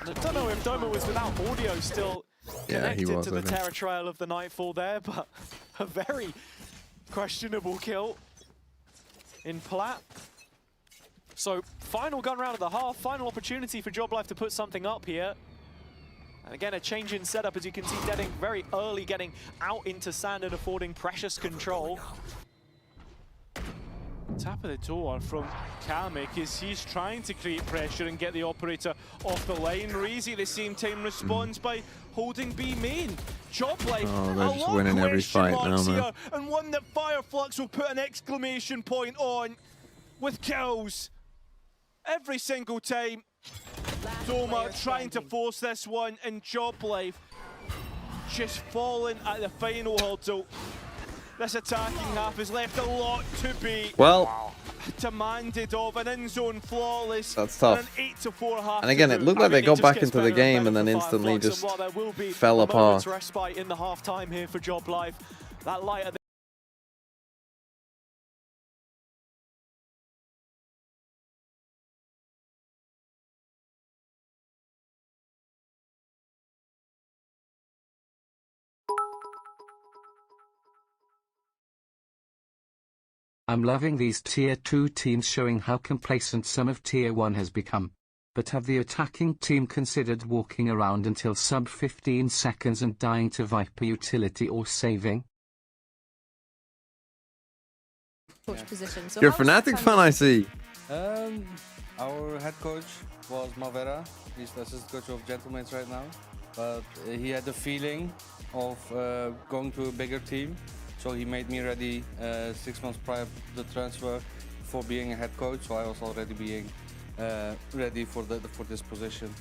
And I don't know if Doma was without audio still connected to the terror trail of the Nightfall there, but a very questionable kill in Plat. So final gun round of the half, final opportunity for Joblife to put something up here. And again, a change in setup, as you can see, Deading very early getting out into sand and affording precious control.
Tap of the toe from Kamek as he's trying to create pressure and get the operator off the line. Rizzy at the same time responds by holding B main. Joblife,
oh, they're just winning every fight now, man.
And one that Fireflux will put an exclamation point on with kills every single time. Doma trying to force this one, and Joblife just falling at the final hurdle. This attacking half has left a lot to be demanded of. An in-zone flawless.
That's tough.
And an 8-4 half.
And again, it looked like they got back into the game and then instantly just fell apart.
Respite in the half-time here for Job Life. That light at the
I'm loving these Tier 2 teams showing how complacent some of Tier 1 has become. But have the attacking team considered walking around until sub 15 seconds and dying to Viper utility or saving?
Coach position. So
You're a Fnatic fan, I see.
Our head coach was Mavera. He's the assistant coach of Gentlemen's right now. But he had the feeling of going to a bigger team. So he made me ready 6 months prior to the transfer for being a head coach. So I was already being ready for this position.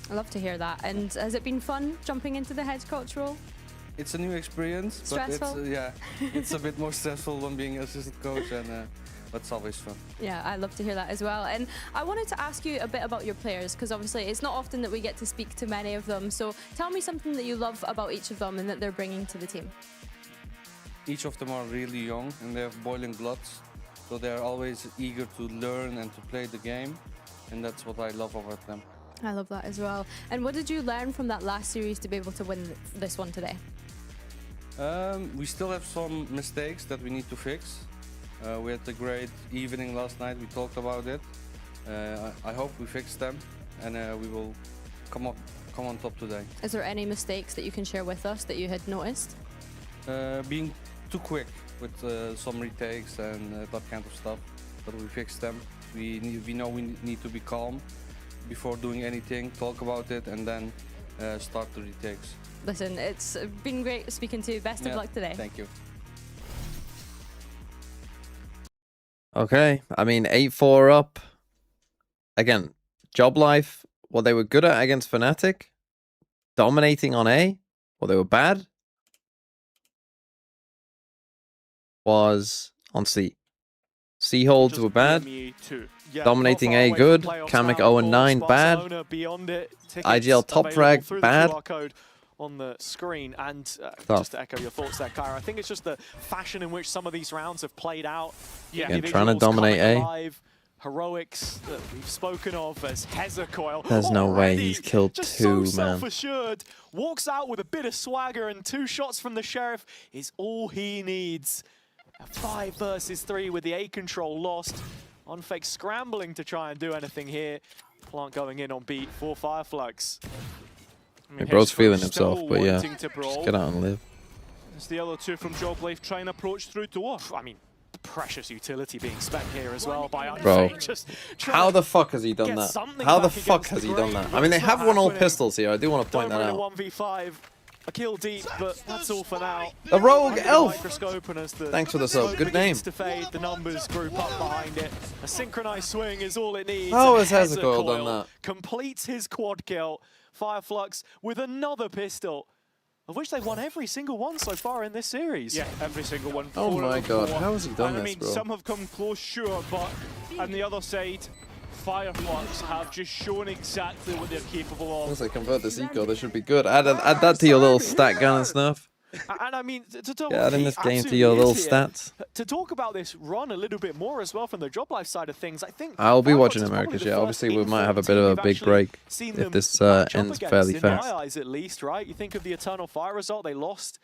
I love to hear that. And has it been fun jumping into the head coach role?
It's a new experience.
Stressful?
But it's, it's a bit more stressful than being assistant coach, and but it's always fun.
Yeah, I love to hear that as well. And I wanted to ask you a bit about your players, because obviously it's not often that we get to speak to many of them. So tell me something that you love about each of them and that they're bringing to the team.
Each of them are really young and they have boiling bloods, so they're always eager to learn and to play the game, and that's what I love about them.
I love that as well. And what did you learn from that last series to be able to win this one today?
We still have some mistakes that we need to fix. We had a great evening last night, we talked about it. I hope we fix them and we will come on top today.
Is there any mistakes that you can share with us that you had noticed?
Being too quick with some retakes and that kind of stuff, but we fixed them. We know we need to be calm before doing anything, talk about it, and then start the retakes.
Listen, it's been great speaking to you. Best of luck today.
Thank you.
Okay, I mean 8-4 up. Again, Job Life, what they were good at against Fnatic, dominating on A, what they were bad was on C. C holds were bad. Dominating A good. Kamek 0-9 bad. IGL top frag bad.
On the screen, and
Tough.
just to echo your thoughts there, Kyra, I think it's just the fashion in which some of these rounds have played out.
Again, trying to dominate A.
Alive, heroics that we've spoken of as Hezecoil.
There's no way he's killed
just
two,
so
man.
self-assured, walks out with a bit of swagger, and 2 shots from the Sheriff is all he needs. A 5 versus 3 with the A control lost. Unfake scrambling to try and do anything here. Plant going in on beat for Fireflux.
Hey, bro's feeling himself, but yeah, just get out and live.
It's the other two from Job Life trying to approach through to us.
I mean, precious utility being spent here as well by Unfake.
Bro,
just
how the fuck has he done that? How the fuck has he done that? I mean, they have won all pistols here. I do want to point that out.
1v5, a kill deep, but that's all for now.
The Rogue Elf!
Thanks
for the sub. Good name.
To fade, the numbers group up behind it. A synchronized swing is all it needs.
How has Hezecoil done that?
Completes his quad kill. Fireflux with another pistol, of which they've won every single one so far in this series.
Yeah, every single one.
Oh my god, how has he done
this,
this, bro?
Some have come close, sure, but on the other side, Fireflux have just shown exactly what they're capable of.
Once they convert this eco, they should be good. Add that to your little stat gun and stuff.
And I mean, to talk
in this game to your little stats.
To talk about this run a little bit more as well from the Job Life side of things, I think
I'll be watching America's. Yeah, obviously we might have a bit of a big break if this ends fairly fast.
In my eyes, at least, right? You think of the Eternal Fire result, they lost.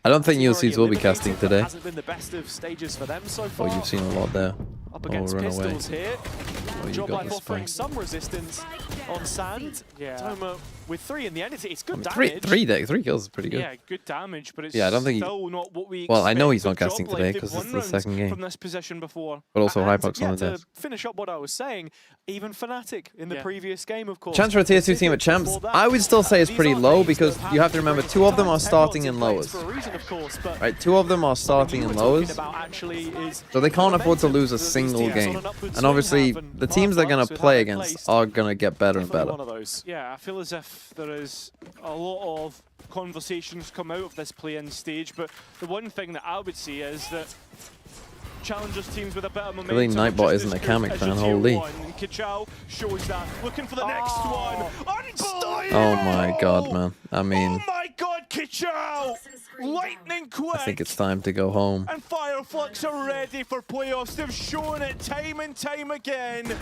I don't think ULCs will be casting today.
Hasn't been the best of stages for them so far.
Oh, you've seen a lot there.
Up against pistols
away.
Here.
Oh,
Job Life offering some resistance on Sand.
Yeah.
Toma with 3 in the end. It's good
damage. Three kills is pretty good.
Yeah, good damage, but it's
I don't think
still not what we
well, I know he's
expect
not
of
casting
Job
today
Life.
because
They've
it's the
won
second
rounds
game.
From this position before.
But also Hypox on the
to
desk.
finish up what I was saying, even Fnatic in the previous game, of course.
Chance for a tier 2 team at Champs, I would still say is pretty low because you have to remember 2 of them are starting in lowers. Right, 2 of them are starting in lowers. So they can't afford to lose a single game. And obviously, the teams they're going to play against are going to get better and better.
One of those.
Yeah, I feel as if there is a lot of conversations come out of this play-in stage, but the one thing that I would say is that Challengers teams with a better momentum.
Really, Nightbot isn't a Kamek fan, holy.
Kachao shows that, looking for the next one. Unbelievable!
Oh my god, man. I mean,
oh my god, Kachao! Lightning quick!
I think it's time to go home.
And Fireflux are ready for playoffs. They've shown it time and time again.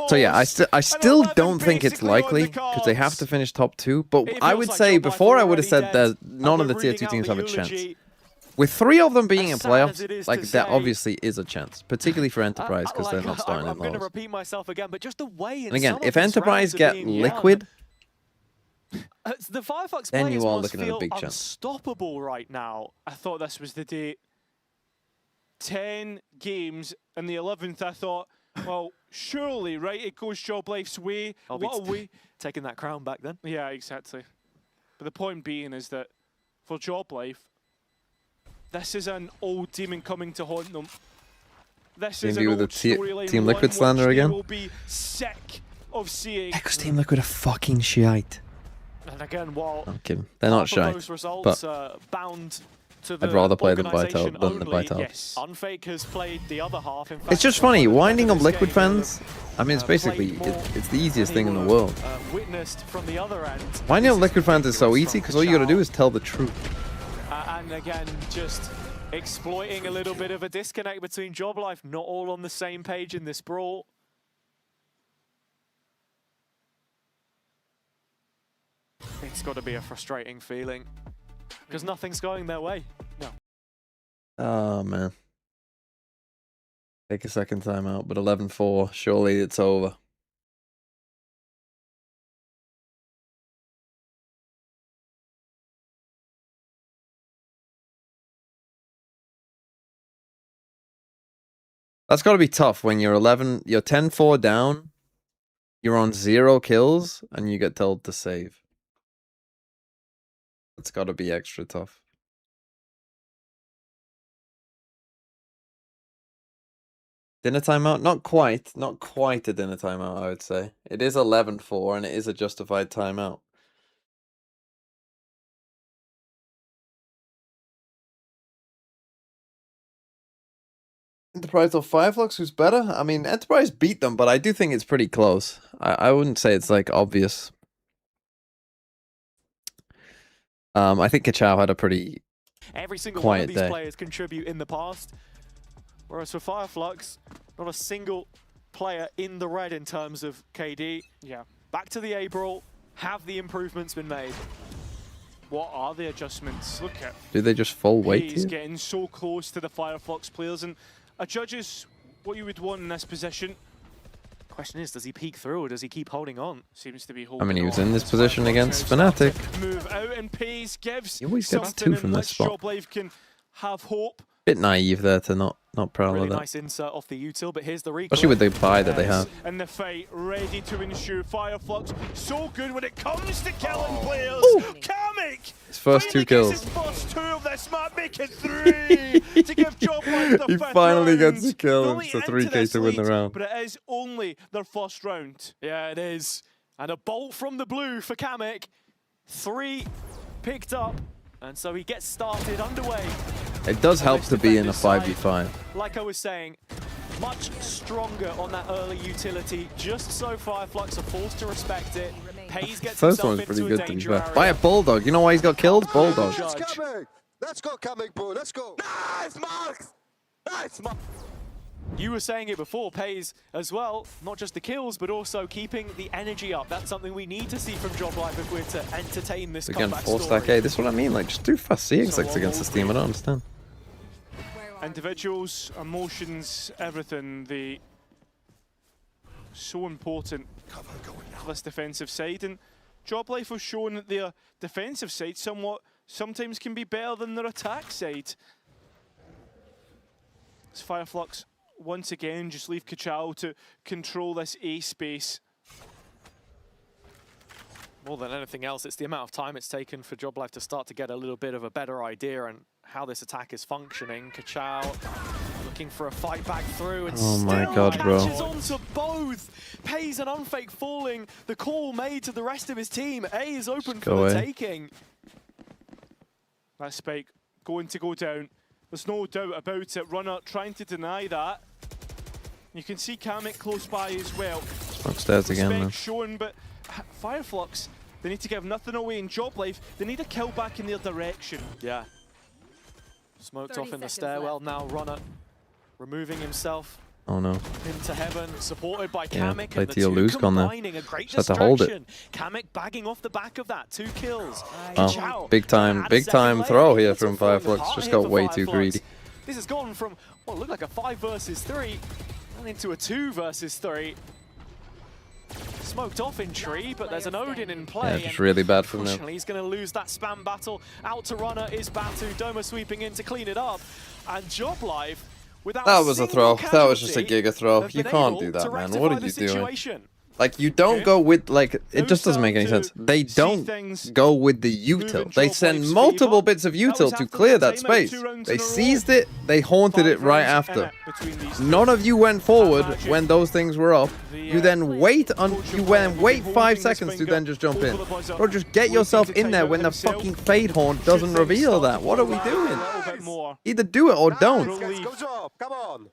So yeah, I still don't think it's likely because they have to finish top 2. But I would say before I would have said that none of the tier 2 teams have a chance. With 3 of them being in playoffs, like that obviously is a chance, particularly for Enterprise because they're not starting in
I'm going to
lows.
repeat myself again, but just the way.
And again, if Enterprise get Liquid,
the Fireflux
then you
players
are
must
looking at a
feel
big chance.
unstoppable right now.
I thought this was the day. 10 games, and the 11th I thought, well, surely, right, it goes Job Life's way. What a way.
Taking that crown back then.
Yeah, exactly. But the point being is that for Job Life, this is an old demon coming to haunt them. This is an old storyline.
Team Liquid slander again.
Will be sick of seeing.
Because Team Liquid are fucking shite.
And again, while
I'm kidding. They're not shite.
those results
But
bound to the
I'd rather play the Bite
organisation
Out than the
only,
Bite Out.
yes. Unfake has played the other half. In fact,
It's just funny, winding up Liquid fans, I mean, it's basically, it's the easiest thing in the world.
Witnessed from the other end.
Winding up Liquid fans is so easy because all you gotta do is tell the truth.
And again, just exploiting a little bit of a disconnect between Job Life, not all on the same page in this brawl. It's got to be a frustrating feeling because nothing's going their way. No.
Oh, man. Take a second time out, but 11-4, surely it's over. That's got to be tough when you're 10-4 down, you're on 0 kills, and you get told to save. That's got to be extra tough. Dinner timeout? Not quite a dinner timeout, I would say. It is 11-4, and it is a justified timeout. Enterprise or Fireflux, who's better? I mean, Enterprise beat them, but I do think it's pretty close. I wouldn't say it's, like, obvious. I think Kachao had a pretty
Every single
quiet
one of these
day.
players contribute in the past, whereas for Fireflux, not a single player in the red in terms of KD.
Yeah.
Back to the April, have the improvements been made?
What are the adjustments? Look at.
Do they just full weight
He's
here?
getting so close to the Fireflux players, and a judge is what you would want in this position.
Question is, does he peek through or does he keep holding on?
Seems to be
I
holding
mean, he was
on.
in this position against Fnatic.
Move out and Pace gives
He always gets
something
2 from
in
this
which
spot.
Job Life can have hope.
Bit naive there to not proud
Really
of that.
nice insert off the util, but here's the recoil.
Especially with the buy that they have.
And the fight ready to ensue. Fireflux so good when it comes to killing players. Kamek!
His first 2 kills.
His first 2 of this map, make it 3 to give Job Life the
He
5th
finally
round.
gets a kill.
Going
It's a
into
3K
this
to win the
lead,
round.
But it is only their first round.
Yeah, it is. And a bolt from the blue for Kamek. 3 picked up, and so he gets started underway.
It does help to be in a 5v5.
Like I was saying, much stronger on that early utility. Just so Fireflux are forced to respect it. Pays gets
First
himself
one was pretty
into a
good, to be
danger
fair. By
area.
a Bulldog. You know why he's got killed? Bulldog.
Let's Kamek! Let's go, Kamek, bro. Let's go.
Nice marks! Nice marks! You were saying it before, Pays as well, not just the kills, but also keeping the energy up. That's something we need to see from Job Life if we're to entertain this
Again,
comeback
4
story.
stack A. This is what I mean. Like, just do fast C exits against this team. I don't understand.
Individuals, emotions, everything. They so important for this defensive side, and Job Life have shown that their defensive side sometimes can be better than their attack side. As Fireflux once again just leave Kachao to control this A space.
More than anything else, it's the amount of time it's taken for Job Life to start to get a little bit of a better idea on how this attack is functioning. Kachao looking for a fight back through, and
Oh my
still
God, bro.
catches onto both. Pays and Unfake falling. The call made to the rest of his team. A is open for the taking.
That spike going to go down. There's no doubt about it. Runner trying to deny that. You can see Kamek close by as well.
Upstairs again, man.
Shown, but Fireflux, they need to give nothing away in Job Life. They need a kill back in their direction.
Yeah. Smoked off in the stairwell now. Runner removing himself.
Oh no.
Into heaven, supported by
Yeah,
Kamek,
played
and
to your
the two
loose gun there.
combining a great
Just had to hold it.
distraction. Kamek bagging off the back of that. 2 kills.
Oh, big time throw here from Fireflux. Just got way too greedy.
This has gone from what looked like a 5 versus 3 and into a 2 versus 3. Smoked off in tree, but there's an Odin in play.
Yeah, just really bad from them.
Unfortunately, he's going to lose that spam battle. Out to Runner is Batu. Doma sweeping in to clean it up. And Job Life, without
That was a throw. That was just a
casualty,
giga throw.
have
You
been
can't
able
do
to
that, man.
rectify
What are
the
you doing?
situation.
Like, you don't go with, like, it just doesn't make any sense. They don't go with the util. They send multiple bits of util to clear that space. They seized it, they haunted it right after. None of you went forward when those things were up. You then wait 5 seconds to then just jump in. Or just get yourself in there when the fucking Fade Horn doesn't reveal that. What are we doing? Either do it or don't.
Come on.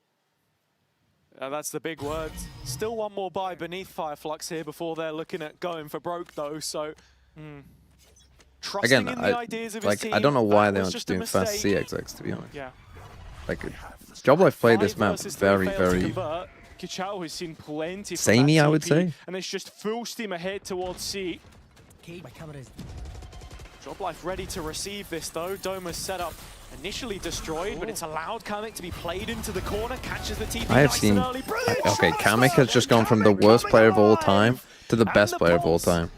That's the big word. Still one more buy beneath Fireflux here before they're looking at going for broke though. So trusting
Again,
in the ideas of his
like,
team,
I don't know why they
that was
aren't
just
just
a
doing fast
mistake.
CXX, to be honest.
Yeah.
Like, Job Life played this
5
map
versus 3
very,
failed to
very
convert.
Kichao has seen plenty from
samey,
that
I would
TP,
say.
and it's just full steam ahead towards C.
Job Life ready to receive this though. Doma's setup initially destroyed, but it's allowed Kamek to be played into the corner, catches the TP
I have
nice
seen...
and early. Brilliant
Okay,
shot,
Kamek has just gone from the worst player of all time to the best player of all time.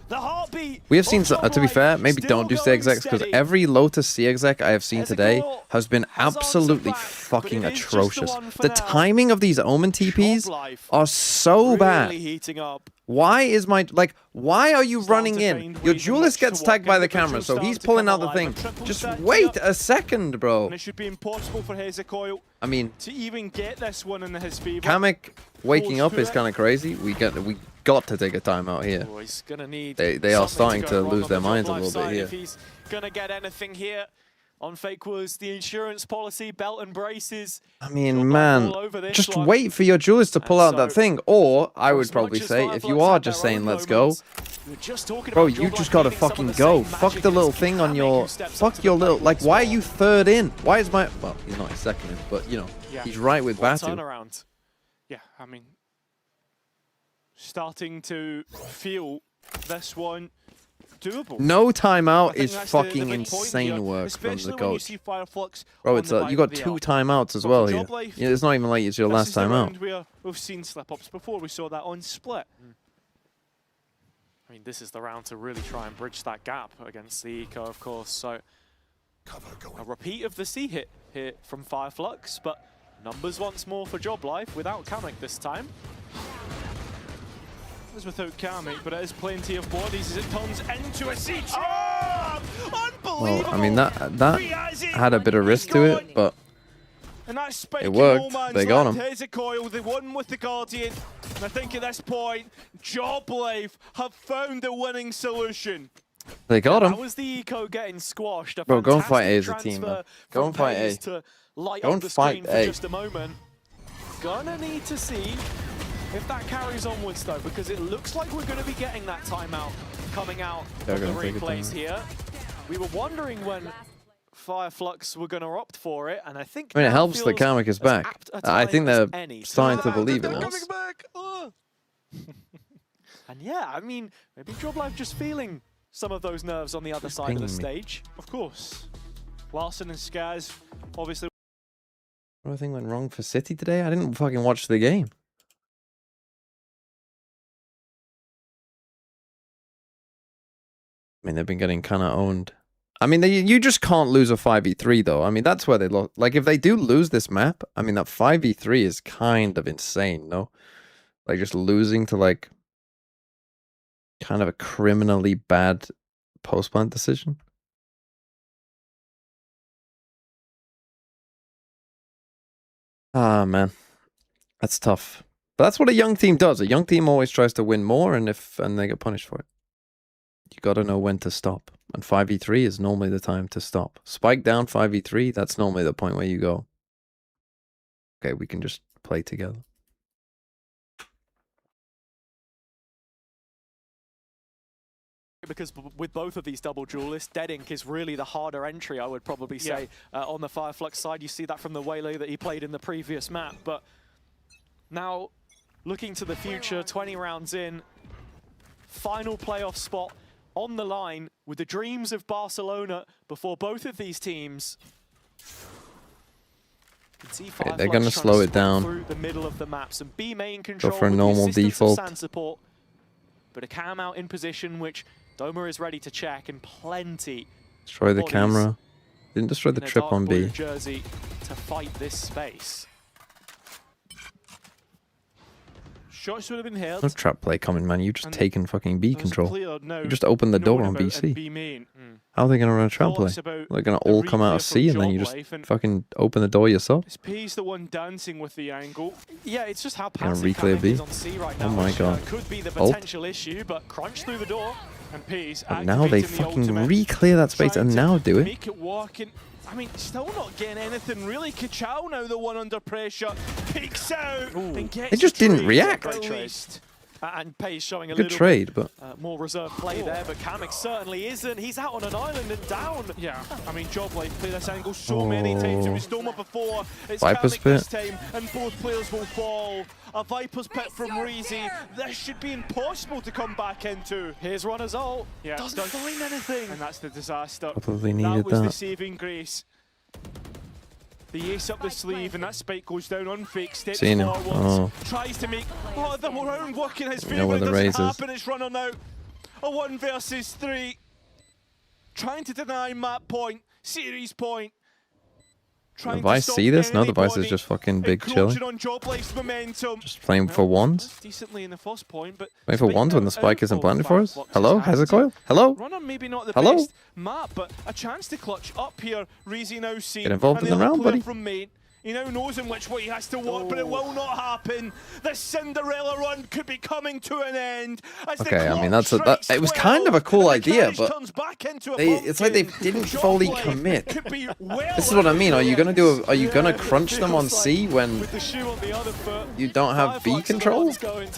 We have seen, to be fair, maybe don't do CXX, because every Lotus CXX I have seen today has been absolutely fucking atrocious. The timing of these Omen TPs are so bad. Why is my... Like, why are you running in? Your duelist gets tagged by the camera, so he's pulling out the thing. Just wait a second, bro.
And it should be impossible for Hezekiah
I mean,
to even get this one in his favor.
Kamek waking up is kind of crazy. We got to take a timeout here.
Oh, he's gonna need
They are starting to
wrong
lose
on
their
the Job
minds a
Life
little
side
bit
if
here.
he's gonna get anything here. On Fake was the insurance policy, belt and braces.
I mean, man, just wait for your duelist to pull out that thing. Or, I would probably say, if you are just saying, let's go, bro, you just gotta fucking go. Fuck the little thing on your... Fuck your little... Like, why are you third in? Why is my... Well, he's not his second in, but, you know, he's right with Batu.
Turnaround.
Yeah, I mean, starting to feel this one doable.
No timeout is
that's
fucking
the big point
insane
here,
work from the
especially when you
coach.
see Fireflux
Bro,
on
it's
the
you got
back of
2
the
timeouts as
But
well
for
here.
Job Life,
Yeah, it's not even like it's your
this
last
is the
timeout.
round where we've seen slip-ups before. We saw that on Split.
I mean, this is the round to really try and bridge that gap against the Eco, of course. So a repeat of the C hit here from Fireflux, but numbers once more for Job Life without Kamek this time.
It is without Kamek, but it is plenty of bodies as it turns into a siege. Oh!
Well, I mean, that had a bit of risk to it, but
And that spike
it worked.
in no man's
They got
land.
him.
Hezekiah, the one with the Guardian. And I think at this point, Job Life have found the winning solution.
They got him.
That was the Eco getting squashed.
Bro, go and fight A as a team, man. Go and fight A.
To light
Go
up
and
the
fight
screen for
A.
just a moment. Gonna need to see if that carries onwards though, because it looks like we're going to be getting that timeout coming out
They're
of the
gonna take it
replays
down.
here. We were wondering when Fireflux were going to opt for it, and I think
I mean, it
now
helps that
feels
Kamek is
as
back.
apt a
I
time
think
as
they're
any.
starting to
So
believe it
they're
now.
coming back. And yeah, I mean, maybe Job Life just feeling some of those nerves on the other side of the
pinging me.
stage.
Of course. Larson and Skaz, obviously.
What do I think went wrong for City today? I didn't fucking watch the game. I mean, they've been getting kind of owned. I mean, you just can't lose a 5v3, though. I mean, that's where they lost. Like, if they do lose this map, I mean, that 5v3 is kind of insane, no? Like, just losing to, like, kind of a criminally bad post-plant decision. Ah, man. That's tough. But that's what a young team does. A young team always tries to win more, and they get punished for it. You gotta know when to stop. And 5v3 is normally the time to stop. Spike down 5v3, that's normally the point where you go, okay, we can just play together.
Because with both of these double duelists, Dead Ink is really the harder entry, I would probably say. On the Fireflux side, you see that from the Waylay that he played in the previous map. But now, looking to the future, 20 rounds in, final playoff spot on the line with the dreams of Barcelona before both of these teams.
Okay, they're gonna slow it down.
Through the middle of the maps and be main control
Go for a
with
normal
the assistance
default.
of Sand support. But a cam out in position, which Doma is ready to check, and plenty.
Destroy the camera. Didn't destroy the trip on B.
Jersey to fight this space.
Shots would have been held.
No trap play coming, man. You just taken fucking B control.
No,
you just opened the door on BC. How are they going to run a trap play? They're going to all come out of C and then you just fucking open the door yourself?
Is P's the one dancing with the angle?
Yeah, it's just how
Gonna
passive
reclear B.
is on C right now.
Oh my god.
Could be the
Ult.
potential issue, but crunch through the door.
And P's
And now they fucking re-clear that space and now do it.
Make it work. And I mean, still not getting anything really. Kachao now the one under pressure. Peeks out and gets
They just didn't react.
Great trade. And Pay's showing a
Good
little
trade,
bit,
but
more reserved play there, but Kamek certainly isn't. He's out on an island and down.
Yeah, I mean, Joblife play this angle so many times. It was Doma before. It's
Viper's
Kamek
Pit.
this time, and both players will fall. A Viper's Pit from Reezy. This should be impossible to come back into. Here's Runner's ult.
Yeah,
doesn't find anything.
And that's the disaster.
Probably
That
needed
was the
that.
saving grace. The ace up the sleeve, and that spike goes down on fake, steps
Seen him.
forwards,
Oh.
tries to make the round work in his
You know where
favour.
the
Doesn't
raise is.
happen, it's Runner now. A 1 versus 3. Trying to deny map point, series point.
The Vice see this? No, the Vice is just fucking big chilling.
On Joblife's momentum.
Just playing for ones.
Decently in the first point, but
Playing for ones when the spike isn't planted for us. Hello? Hezekiah? Hello?
Runner maybe not the
Hello?
best map, but a chance to clutch up here. Reezy now see.
Get involved
and
in the
other
round,
player
buddy.
From main. He now knows in which way he has to work, but it will not happen. The Cinderella run could be coming to an end. As the
Okay, I mean
clock strikes
it was kind of a cool
12,
idea,
and the
but
carriage turns back into a
it's like they didn't fully
Joblife
commit.
could be well
This is what I mean. Are you gonna
influenced.
are you gonna crunch them on C when
With the shoe on the other foot.
you don't have B control?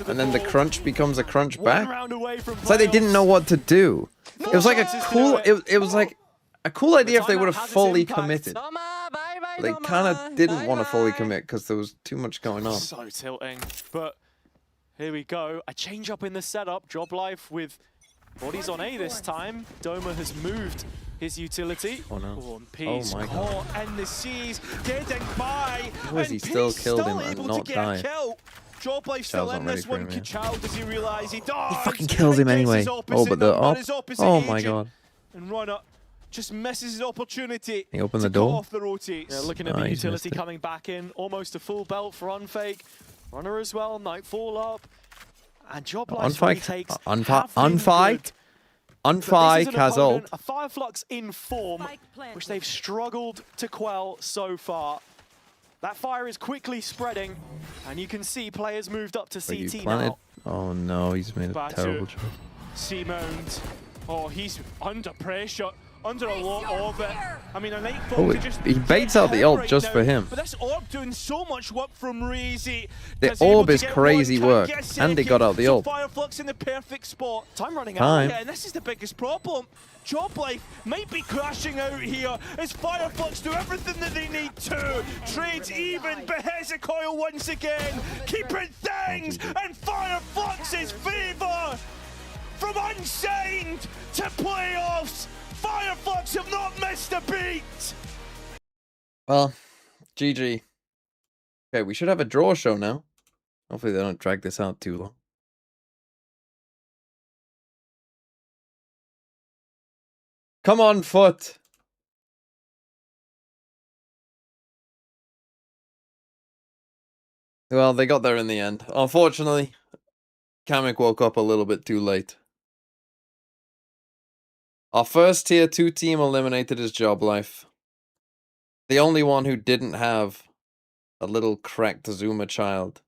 And then the crunch becomes a crunch back?
Round away from
It's like they didn't know what to do. It was like a cool it was like a cool idea if they would have fully committed. They kind of didn't want to fully commit because there was too much going on.
So tilting, but here we go. A change up in the setup. Joblife with bodies on A this time. Doma has moved his utility.
Oh no.
Oh, and
Oh
P's
my
caught and the C's getting by.
How has he
and
still
P's
killed
still
him and
able
not
to get a
died?
kill. Joblife still
Chow's
in
not
this
ready
one.
for him yet.
Kachow, does he realize he dies?
He fucking kills him
And gets
anyway.
his
Oh,
opposite
but the
number,
up.
his opposite
Oh my
agent.
god.
And Runner just misses his opportunity.
He opened
to
the door?
cut off the rotates. Yeah, looking at the
He's missed
utility
it.
coming back in, almost a full belt for Unfake. Runner as well, Nightfall up. And Joblife really takes
Unfike has ult.
a Fireflux in form, which they've struggled to quell so far. That fire is quickly spreading, and you can see players moved up to
Are you
CT
planted?
now.
Oh no, he's made a
Batu.
terrible choice.
Seamound. Oh, he's under pressure. Under a lot of it. I mean, a Nightfall
Oh,
could just
he baits out the
him
ult
right
just
now,
for him.
But this orb doing so much work from Reezy.
The
Does he able
orb
to
is
get
crazy
one,
work,
can't get
and they got out the
so
ult.
Fireflux in the perfect spot.
Time running
Time.
out.
Yeah, and this is the biggest problem. Joblife might be crashing out here as Fireflux do everything that they need to. Trades even, but Hezekiah once again keeping things in Fireflux's favour. From unsigned to playoffs, Fireflux have not missed a beat.
Well, GG. Okay, we should have a draw show now. Hopefully they don't drag this out too long. Come on, Foot. Well, they got there in the end. Unfortunately, Kamek woke up a little bit too late. Our first tier 2 team eliminated is Joblife. The only one who didn't have A little cracked Zuma child.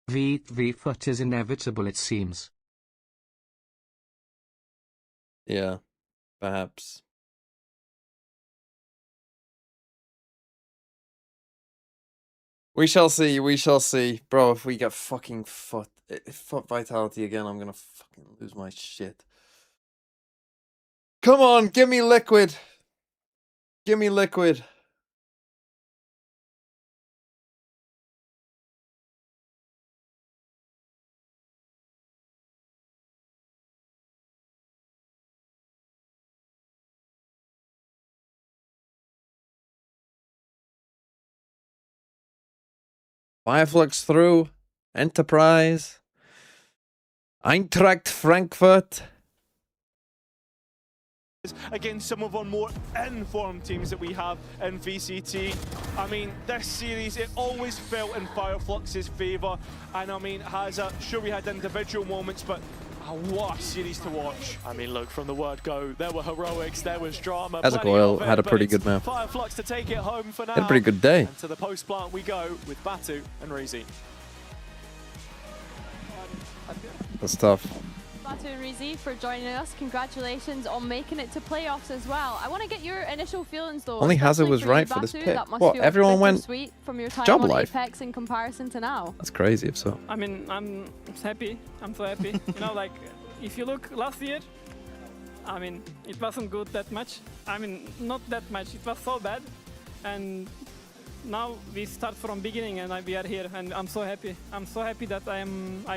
The foot is inevitable, it seems.
Yeah, perhaps. We shall see, we shall see. Bro, if we get fucking foot vitality again, I'm gonna fucking lose my shit. Come on, give me liquid. Give me liquid. Fireflux through. Enterprise. Eintracht Frankfurt.
Against some of our more informed teams that we have in VCT. I mean, this series, it always felt in Fireflux's favour. And I mean, sure we had individual moments, but what a series to watch. I mean, look, from the word go, there were heroics, there was drama.
Ezekiel had a pretty good map.
Fireflux to take it home for now.
Had a pretty good day.
And to the post plant we go with Batu and Reezy.
That's tough.
Batu and Reezy for joining us. Congratulations on making it to playoffs as well. I want to get your initial feelings though.
Only Hazard was right for this pick. What? Everyone went
sweet from your time
job
on
life.
Apex in comparison to now.
That's crazy if so.
I mean, I'm happy. I'm so happy. You know, like, if you look last year, I mean, it wasn't good that much. I mean, not that much. It was so bad. And now we start from beginning and we are here. And I'm so happy. I'm so happy that I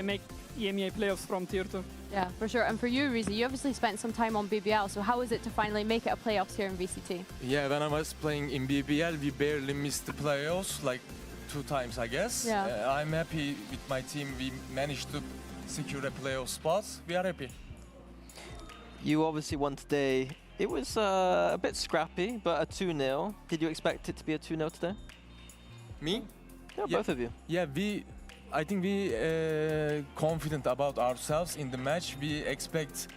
make EMEA playoffs from tier 2.
Yeah, for sure. And for you, Reezy, you obviously spent some time on BBL, so how is it to finally make it a playoffs here in VCT?
Yeah, when I was playing in BBL, we barely missed the playoffs, like 2 times, I guess.
Yeah.
I'm happy with my team. We managed to secure a playoff spot. We are happy.
You obviously won today. It was a bit scrappy, but a 2-0. Did you expect it to be a 2-0 today?
Me?
Yeah, both of you.
Yeah, I think we confident about ourselves in the match. We expect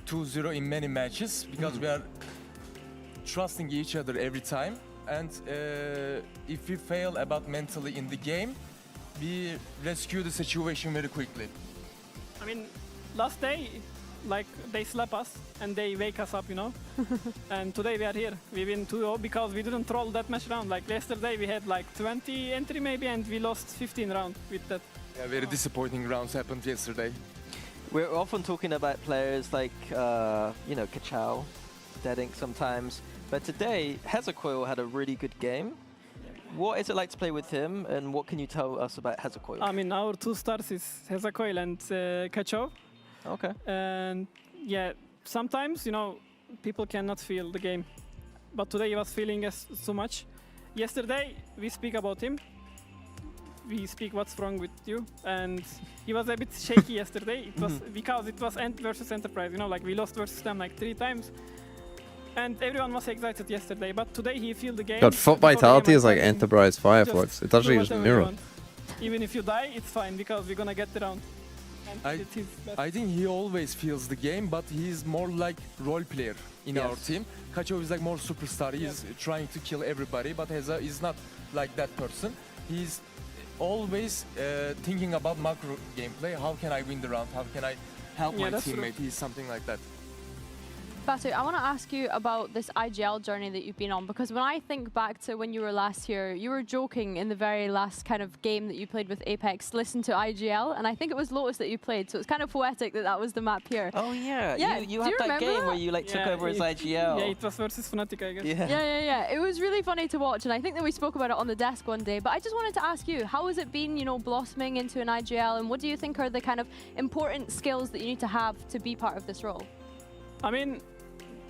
2-0 in many matches because we are trusting each other every time. And if we fail about mentally in the game, we rescue the situation very quickly.
I mean, last day, like, they slap us and they wake us up, you know? And today we are here. We win 2-0 because we didn't troll that much round. Like, yesterday we had like 20 entry maybe and we lost 15 rounds with that.
Yeah, very disappointing rounds happened yesterday.
We're often talking about players like, you know, Kachao, Deadink sometimes. But today, Hezekiel had a really good game. What is it like to play with him, and what can you tell us about Hezekiel?
I mean, our 2 stars is Hezekiel and Kachao.
Okay.
And yeah, sometimes, you know, people cannot feel the game. But today he was feeling us so much. Yesterday, we speak about him. We speak what's wrong with you. And he was a bit shaky yesterday. It was because it was Ent versus Enterprise, you know, like we lost versus them like 3 times. And everyone was excited yesterday, but today he feel the game.
God, foot vitality is like Enterprise Fireflux. It's actually just mirror.
Even if you die, it's fine because we're gonna get the round.
I think he always feels the game, but he's more like role player in our team. Kachao is like more superstar. He's trying to kill everybody, but Heza is not like that person. He's always thinking about macro gameplay. How can I win the round? How can I help my teammate? He's something like that.
Batu, I want to ask you about this IGL journey that you've been on, because when I think back to when you were last here, you were joking in the very last kind of game that you played with Apex, listen to IGL, and I think it was Lotus that you played, so it's kind of poetic that that was the map here.
Oh yeah, you had that game where you like took over as IGL.
Yeah, it was versus Fnatic, I guess.
Yeah. It was really funny to watch, and I think that we spoke about it on the desk one day, but I just wanted to ask you, how has it been, you know, blossoming into an IGL, and what do you think are the kind of important skills that you need to have to be part of this role?
I mean,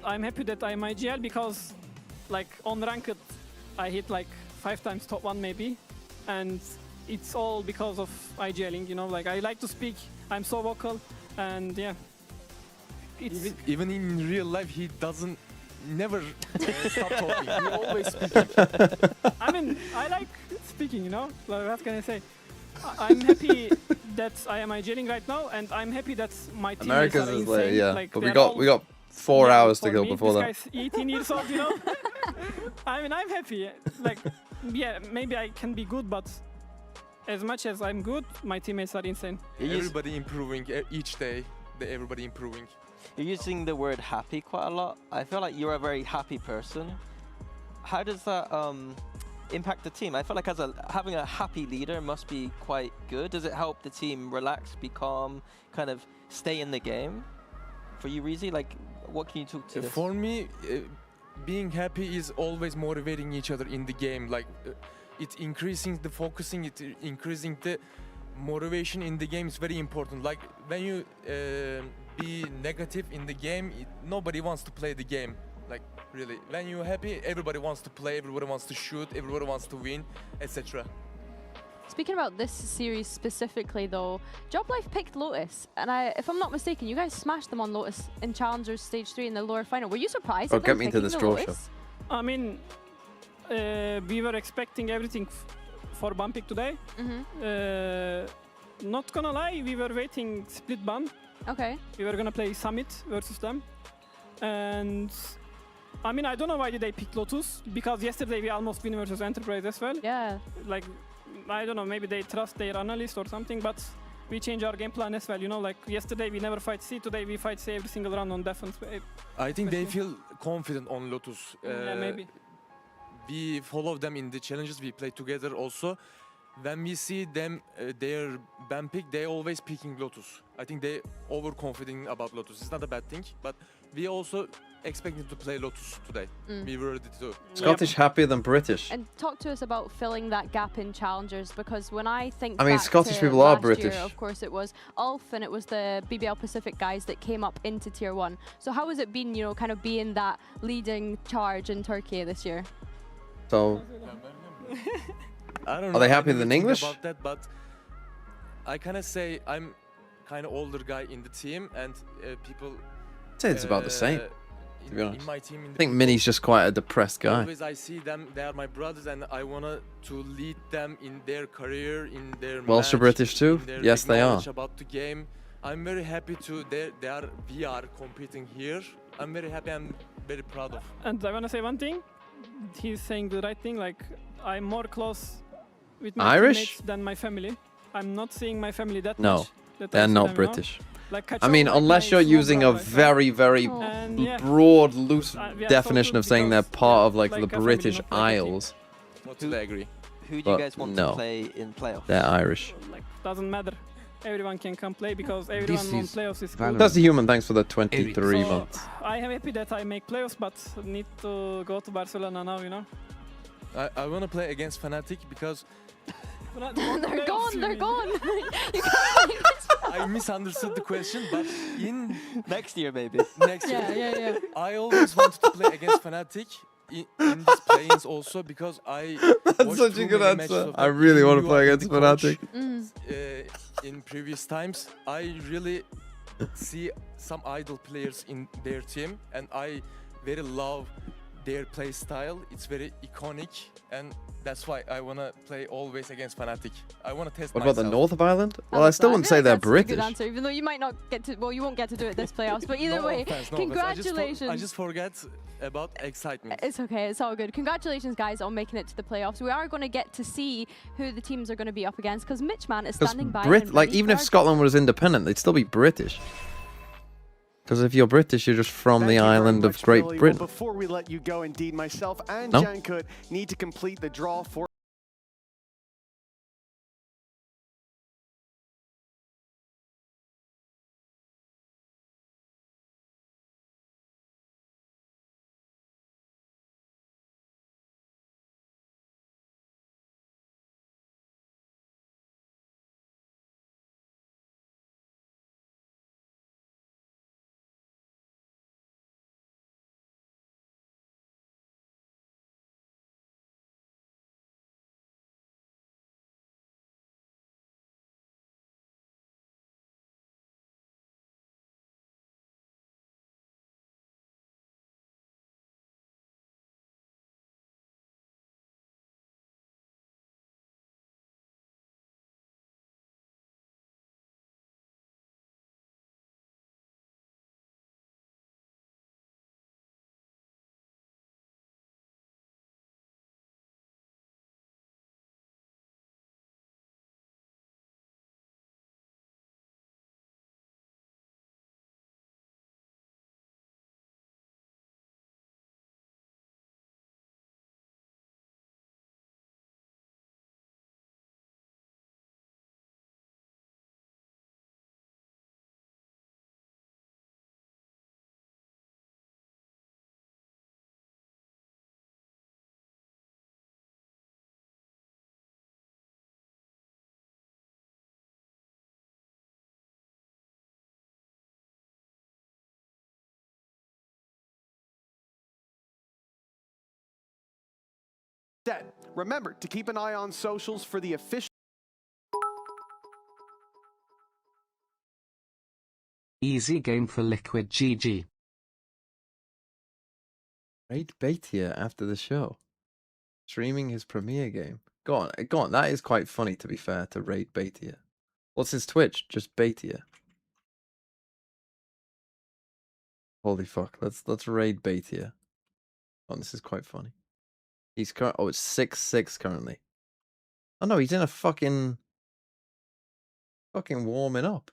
I'm happy that I'm IGL because, like, on ranked, I hit like 5 times top 1 maybe, and it's all because of IGLing, you know, like I like to speak, I'm so vocal, and yeah.
Even in real life, he doesn't never stop talking, he always speaking.
I mean, I like speaking, you know, like, what can I say? I'm happy that I am IGLing right now, and I'm happy that my teammates are insane.
Yeah,
like,
but we got 4 hours to go before that.
This guy's 18 years old, you know?
I mean, I'm happy. Like, yeah, maybe I can be good, but as much as I'm good, my teammates are insane.
Everybody improving each day. Everybody improving.
You're using the word happy quite a lot. I feel like you're a very happy person. How does that impact the team? I feel like having a happy leader must be quite good. Does it help the team relax, be calm, kind of stay in the game? For you, Reezy, like, what can you talk to this?
For me, being happy is always motivating each other in the game. Like, it's increasing the focusing, it's increasing the motivation in the game is very important. Like, when you be negative in the game, nobody wants to play the game. Like, really, when you're happy, everybody wants to play, everybody wants to shoot, everybody wants to win, etc.
Speaking about this series specifically, though, Job Life picked Lotus, and if I'm not mistaken, you guys smashed them on Lotus in Challengers Stage 3 in the lower final. Were you surprised?
Oh,
at
get
them
me to
picking
this
the
draw
Lotus?
show.
I mean, we were expecting everything for Bumpik today. Not gonna lie, we were waiting split ban.
Okay.
We were gonna play Summit versus them. And I mean, I don't know why did they pick Lotus, because yesterday we almost win versus Enterprise as well.
Yeah.
Like, I don't know, maybe they trust their analyst or something, but we change our game plan as well, you know, like yesterday we never fight C, today we fight C every single round on defense.
I think they feel confident on Lotus.
Yeah, maybe.
We follow them in the challenges, we play together also. When we see them, their ban pick, they always picking Lotus. I think they overconfident about Lotus. It's not a bad thing, but we also expected to play Lotus today. We were ready to.
Scottish happier than British.
And talk to us about filling that gap in Challengers, because when I think
I mean,
back
Scottish
to
people are
last
British.
year, of course it was Ulf and it was the BBL Pacific guys that came up into Tier 1. So how has it been, you know, kind of being that leading charge in Turkey this year?
So,
I don't
are
know,
they
I
happier
didn't
than
think
English?
about that, but I kind of say I'm kind of older guy in the team, and people.
I'd say it's about the same, to be
In
honest.
my team, in
I
the
think
people,
Mini's just quite a depressed guy.
Always I see them, they are my brothers, and I wanna to lead them in their career, in their
Welsh are
match,
British too?
in their
Yes, they are.
knowledge about the game. I'm very happy to we are competing here. I'm very happy. I'm very proud of.
And I wanna say one thing. He's saying the right thing. Like, I'm more close with my
Irish?
teammates than my family. I'm not seeing my family that
No,
much. that I
they're
see
not
them, you know?
British.
Like,
I mean, unless you're using a very, very
And, yeah,
broad, loose
we are so
definition
good
of saying they're
because,
part of like
like
the
a family,
British
not like a team.
Isles.
Totally agree.
Who do you
But
guys want
no.
to play in playoffs?
They're Irish.
Like, doesn't matter. Everyone can come play because everyone on
is
playoffs is cool.
That's the human. Thanks for the 23
So,
months.
I am happy that I make playoffs, but need to go to Barcelona now, you know?
I wanna play against Fnatic because
They're gone, they're gone. You
I misunderstood the question, but in
next year maybe.
Next
Yeah,
year,
yeah, yeah.
I always wanted to play against Fnatic in these play-ins also because I
That's
watched
such a
too
good
many matches
answer.
of
I
them.
really
Even
want to
you
play
are
against
the coach,
Fnatic.
In previous times, I really see some idol players in their team, and I very love their play style. It's very iconic, and that's why I wanna play always against Fnatic. I wanna test
What
myself.
about the north of Ireland? Well, I still wouldn't say they're
That's a
British.
good answer, even though you might not get to, well, you won't get to do it this playoffs, but either
No
way,
offense, no offense.
congratulations.
I just forget about excitement.
It's okay, it's all good. Congratulations, guys, on making it to the playoffs. We are going to get to see who the teams are going to be up against, because Mitchman is
Because
standing by. and
like
ready
even
for
if
our
Scotland was independent, they'd still be British. Because if you're British, you're just from
Thank
the
you very
island of
much,
Great
Billy.
Britain.
Well, before we let you go, indeed, myself and
No?
Jankut need to complete the draw for instead. Remember to keep an eye on socials for the official.
Easy game for Liquid GG.
Raid Baitia after the show. Streaming his premiere game. Go on, go on. That is quite funny, to be fair, to Raid Baitia. What's his Twitch? Just Baitia. Holy fuck. Let's raid Baitia. Oh, this is quite funny. He's oh, it's 6-6 currently. Oh no, he's in a fucking warming up.